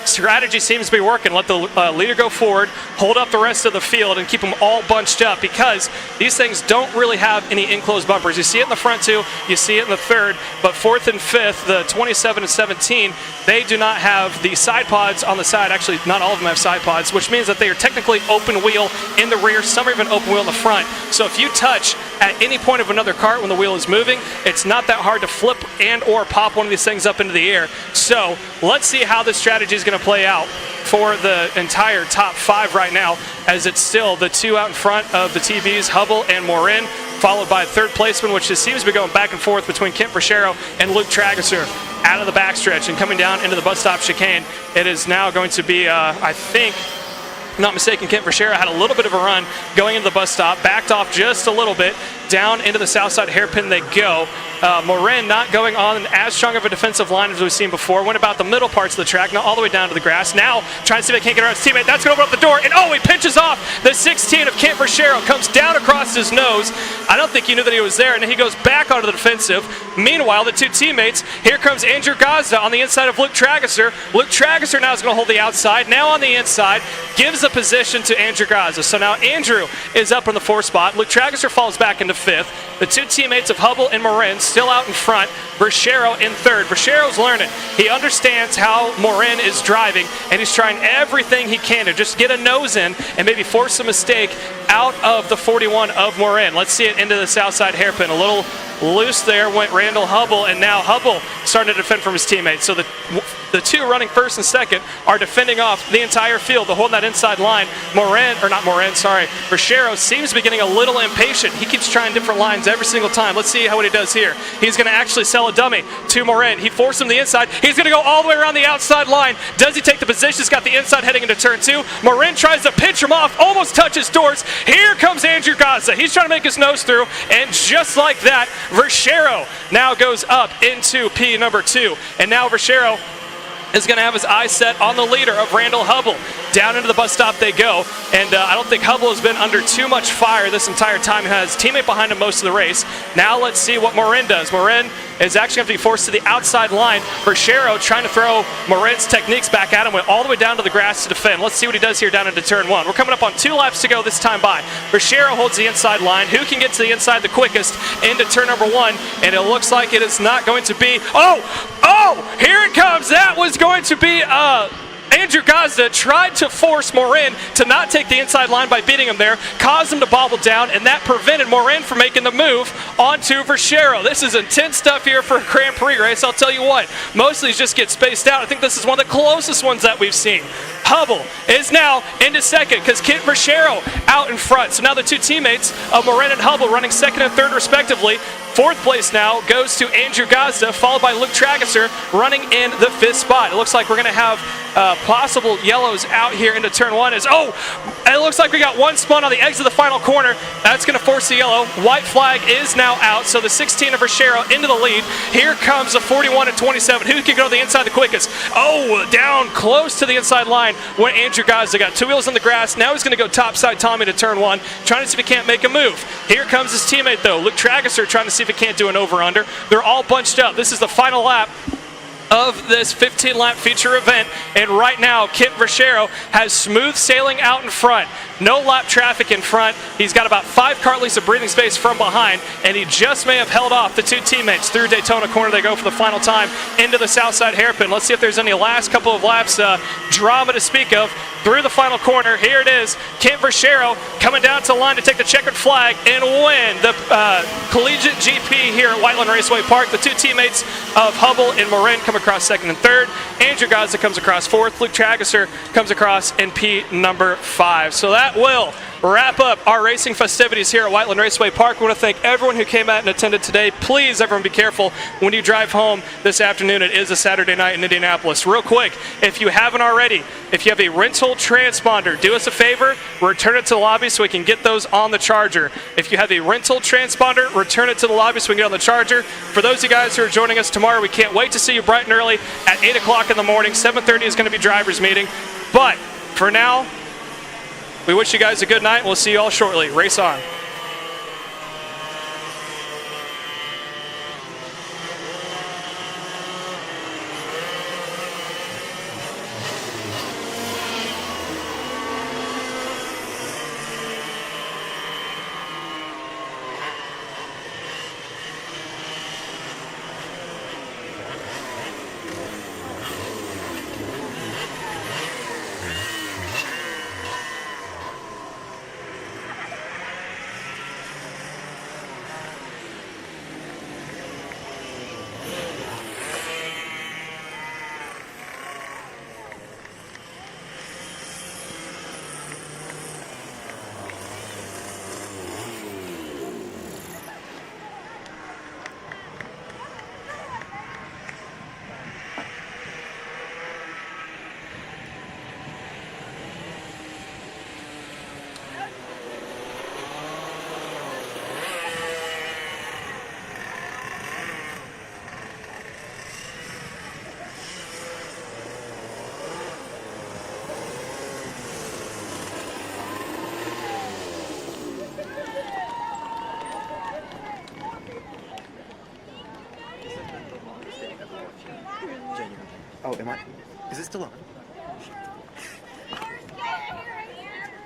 Strategy seems to be working. Let the leader go forward, hold up the rest of the field, and keep them all bunched up, because these things don't really have any enclosed bumpers. You see it in the front 2, you see it in the 3rd, but 4th and 5th, the 27 and 17, they do not have the side pods on the side. Actually, not all of them have side pods, which means that they are technically open wheel in the rear. Some are even open wheel in the front. So if you touch at any point of another kart when the wheel is moving, it's not that hard to flip and or pop one of these things up into the air. So let's see how this strategy is going to play out for the entire top 5 right now, as it's still the 2 out in front of the TVs, Hubble and Morin, followed by third placeman, which just seems to be going back and forth between Kent Verschero and Luke Trageser out of the backstretch and coming down into the bus stop chicane. It is now going to be, I think, not mistaken, Kent Verschero had a little bit of a run going into the bus stop, backed off just a little bit, down into the south side hairpin they go. Morin not going on as strong of a defensive line as we've seen before, went about the middle parts of the track, not all the way down to the grass. Now trying to see if they can't get around his teammate. That's going to open up the door, and oh, he pinches off the 16 of Kent Verschero, comes down across his nose. I don't think he knew that he was there, and then he goes back onto the defensive. Meanwhile, the 2 teammates, here comes Andrew Gazda on the inside of Luke Trageser. Luke Trageser now is going to hold the outside, now on the inside, gives the position to Andrew Gazda. So now Andrew is up in the 4th spot. Luke Trageser falls back into 5th. The 2 teammates of Hubble and Morin still out in front. Verschero in 3rd. Verschero's learning. He understands how Morin is driving, and he's trying everything he can to just get a nose in and maybe force a mistake out of the 41 of Morin. Let's see it into the south side hairpin. A little loose there went Randall Hubble, and now Hubble starting to defend from his teammates. So the 2 running 1st and 2nd are defending off the entire field. They're holding that inside line. Verschero seems to be getting a little impatient. He keeps trying different lines every single time. Let's see what he does here. He's going to actually sell a dummy to Morin. He forced him to the inside. He's going to go all the way around the outside line. Does he take the position? He's got the inside heading into turn 2. Morin tries to pinch him off, almost touches doors. Here comes Andrew Gazda. He's trying to make his nose through, and just like that, Verschero now goes up into P number 2. And now Verschero is going to have his eyes set on the leader of Randall Hubble. Down into the bus stop they go, and I don't think Hubble has been under too much fire this entire time. He has his teammate behind him most of the race. Now let's see what Morin does. Morin is actually going to be forced to the outside line. Verschero trying to throw Morin's techniques back at him, went all the way down to the grass to defend. Let's see what he does here down into turn 1. We're coming up on 2 laps to go this time by. Verschero holds the inside line. Who can get to the inside the quickest into turn number 1? And it looks like it is not going to be, here it comes. That was going to be Andrew Gazda tried to force Morin to not take the inside line by beating him there, caused him to bobble down, and that prevented Morin from making the move onto Verschero. This is intense stuff here for a Grand Prix race, I'll tell you what. Most of these just get spaced out. I think this is one of the closest ones that we've seen. Hubble is now into 2nd because Kent Verschero out in front. So now the 2 teammates of Morin and Hubble running 2nd and 3rd respectively. 4th place now goes to Andrew Gazda, followed by Luke Trageser running in the 5th spot. It looks like we're going to have possible yellows out here into turn 1. It looks like we got one spun on the exit of the final corner. That's going to force the yellow. White flag is now out, so the 16 of Verschero into the lead. Here comes the 41 and 27. Who can go to the inside the quickest? Down close to the inside line when Andrew Gazda got 2 wheels on the grass. Now he's going to go topside Tommy to turn 1, trying to see if he can't make a move. Here comes his teammate, though. Luke Trageser trying to see if he can't do an over-under. They're all bunched up. This is the final lap of this 15-lap feature event, and right now Kent Verschero has smooth sailing out in front. No lap traffic in front. He's got about 5 kart lengths of breathing space from behind, and he just may have held off the 2 teammates through Daytona Corner. They go for the final time into the south side hairpin. Let's see if there's any last couple of laps drama to speak of through the final corner. Here it is. Kent Verschero coming down to the line to take the checkered flag and win the Collegiate GP here at Whiteland Raceway Park. The 2 teammates of Hubble and Morin come across 2nd and 3rd. Andrew Gazda comes across 4th. Luke Trageser comes across in P number 5. So that will wrap up our racing festivities here at Whiteland Raceway Park. We want to thank everyone who came out and attended today. Please, everyone, be careful when you drive home this afternoon. It is a Saturday night in Indianapolis. Real quick, if you haven't already, if you have a rental transponder, do us a favor, return it to the lobby so we can get those on the charger. If you have a rental transponder, return it to the lobby so we can get on the charger. For those of you guys who are joining us tomorrow, we can't wait to see you bright and early at 8 o'clock in the morning. 7:30 is going to be driver's meeting. But for now, we wish you guys a good night. We'll see you all shortly. Race on. it still on?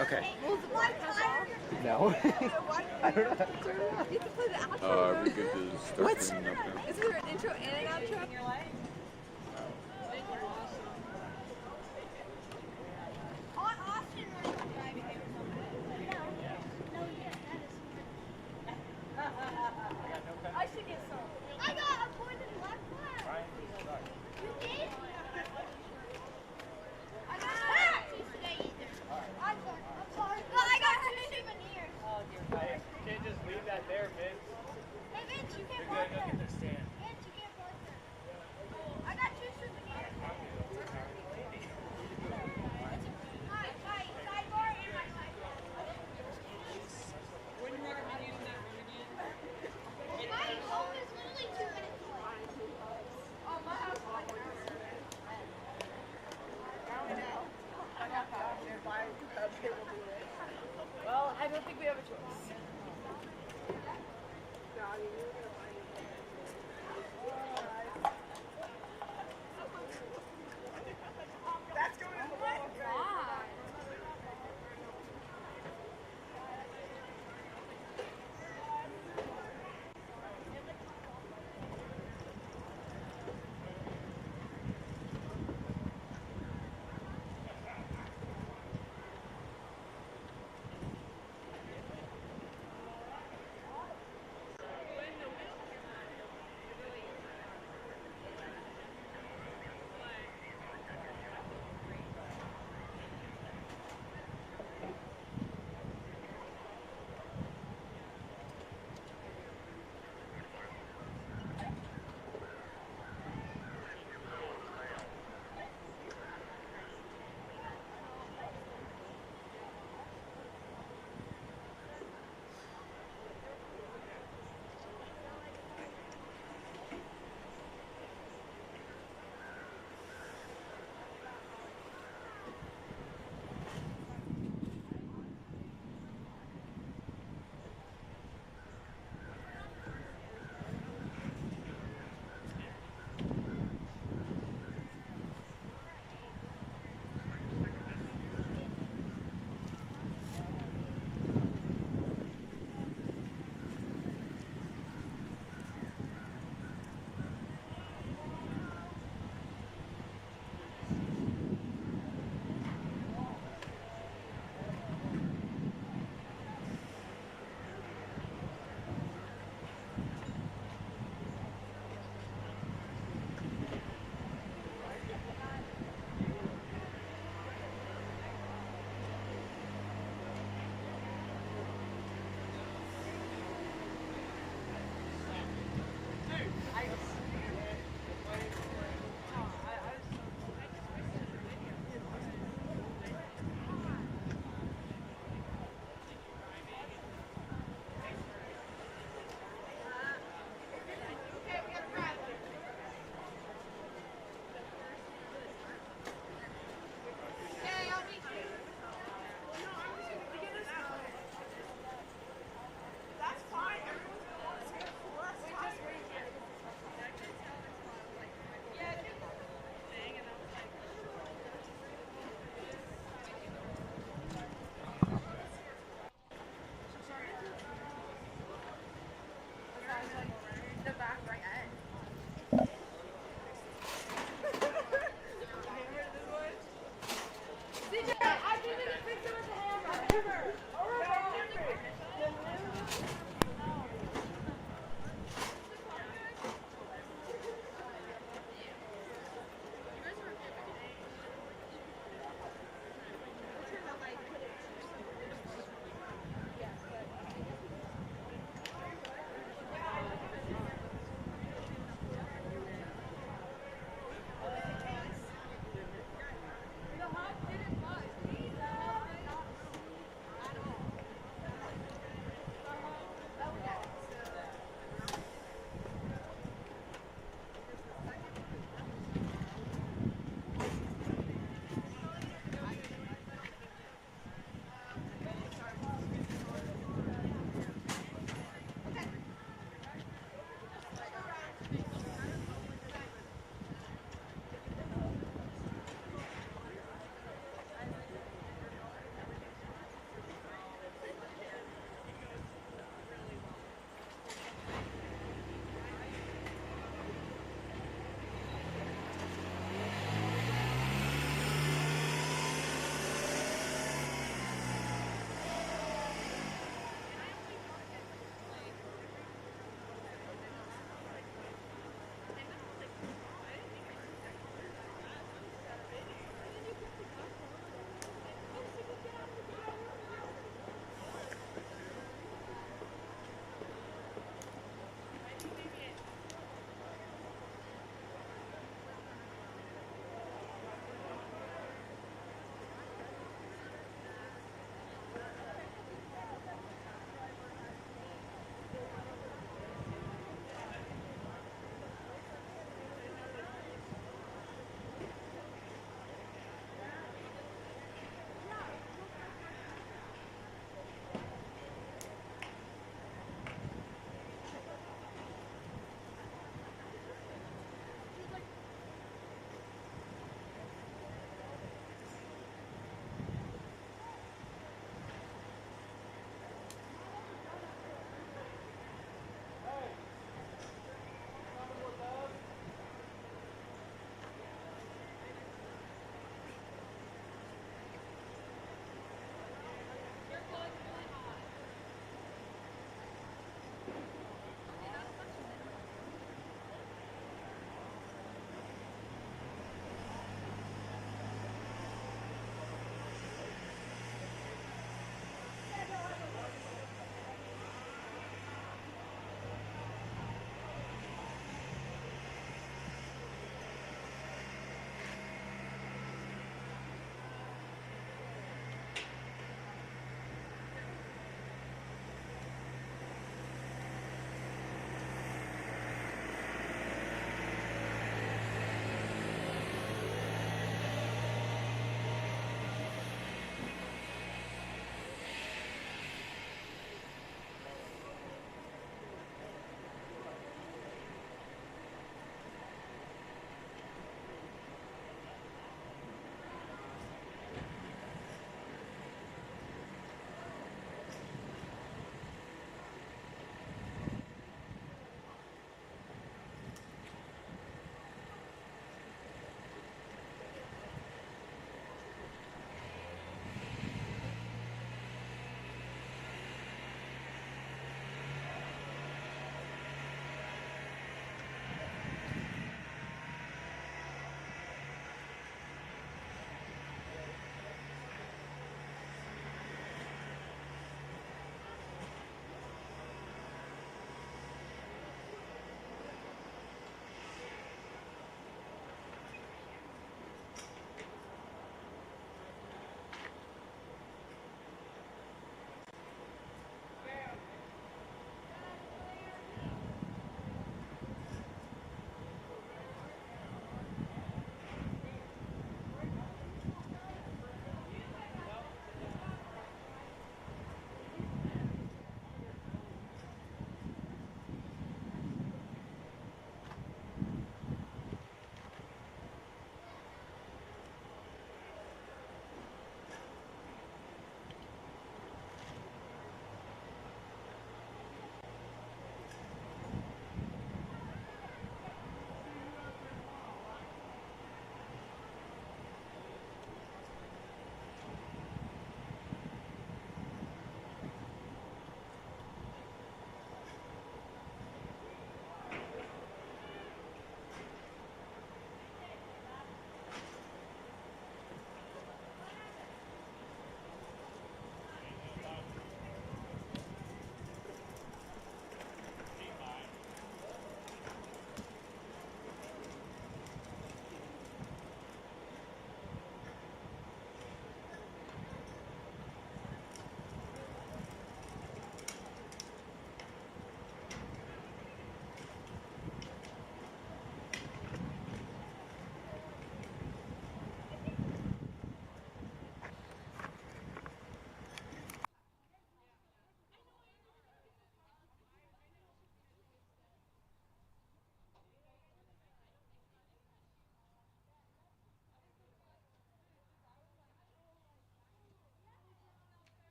Okay. No. I don't know how to turn it off. Are we good to start cleaning up now? Is there an intro and an outro?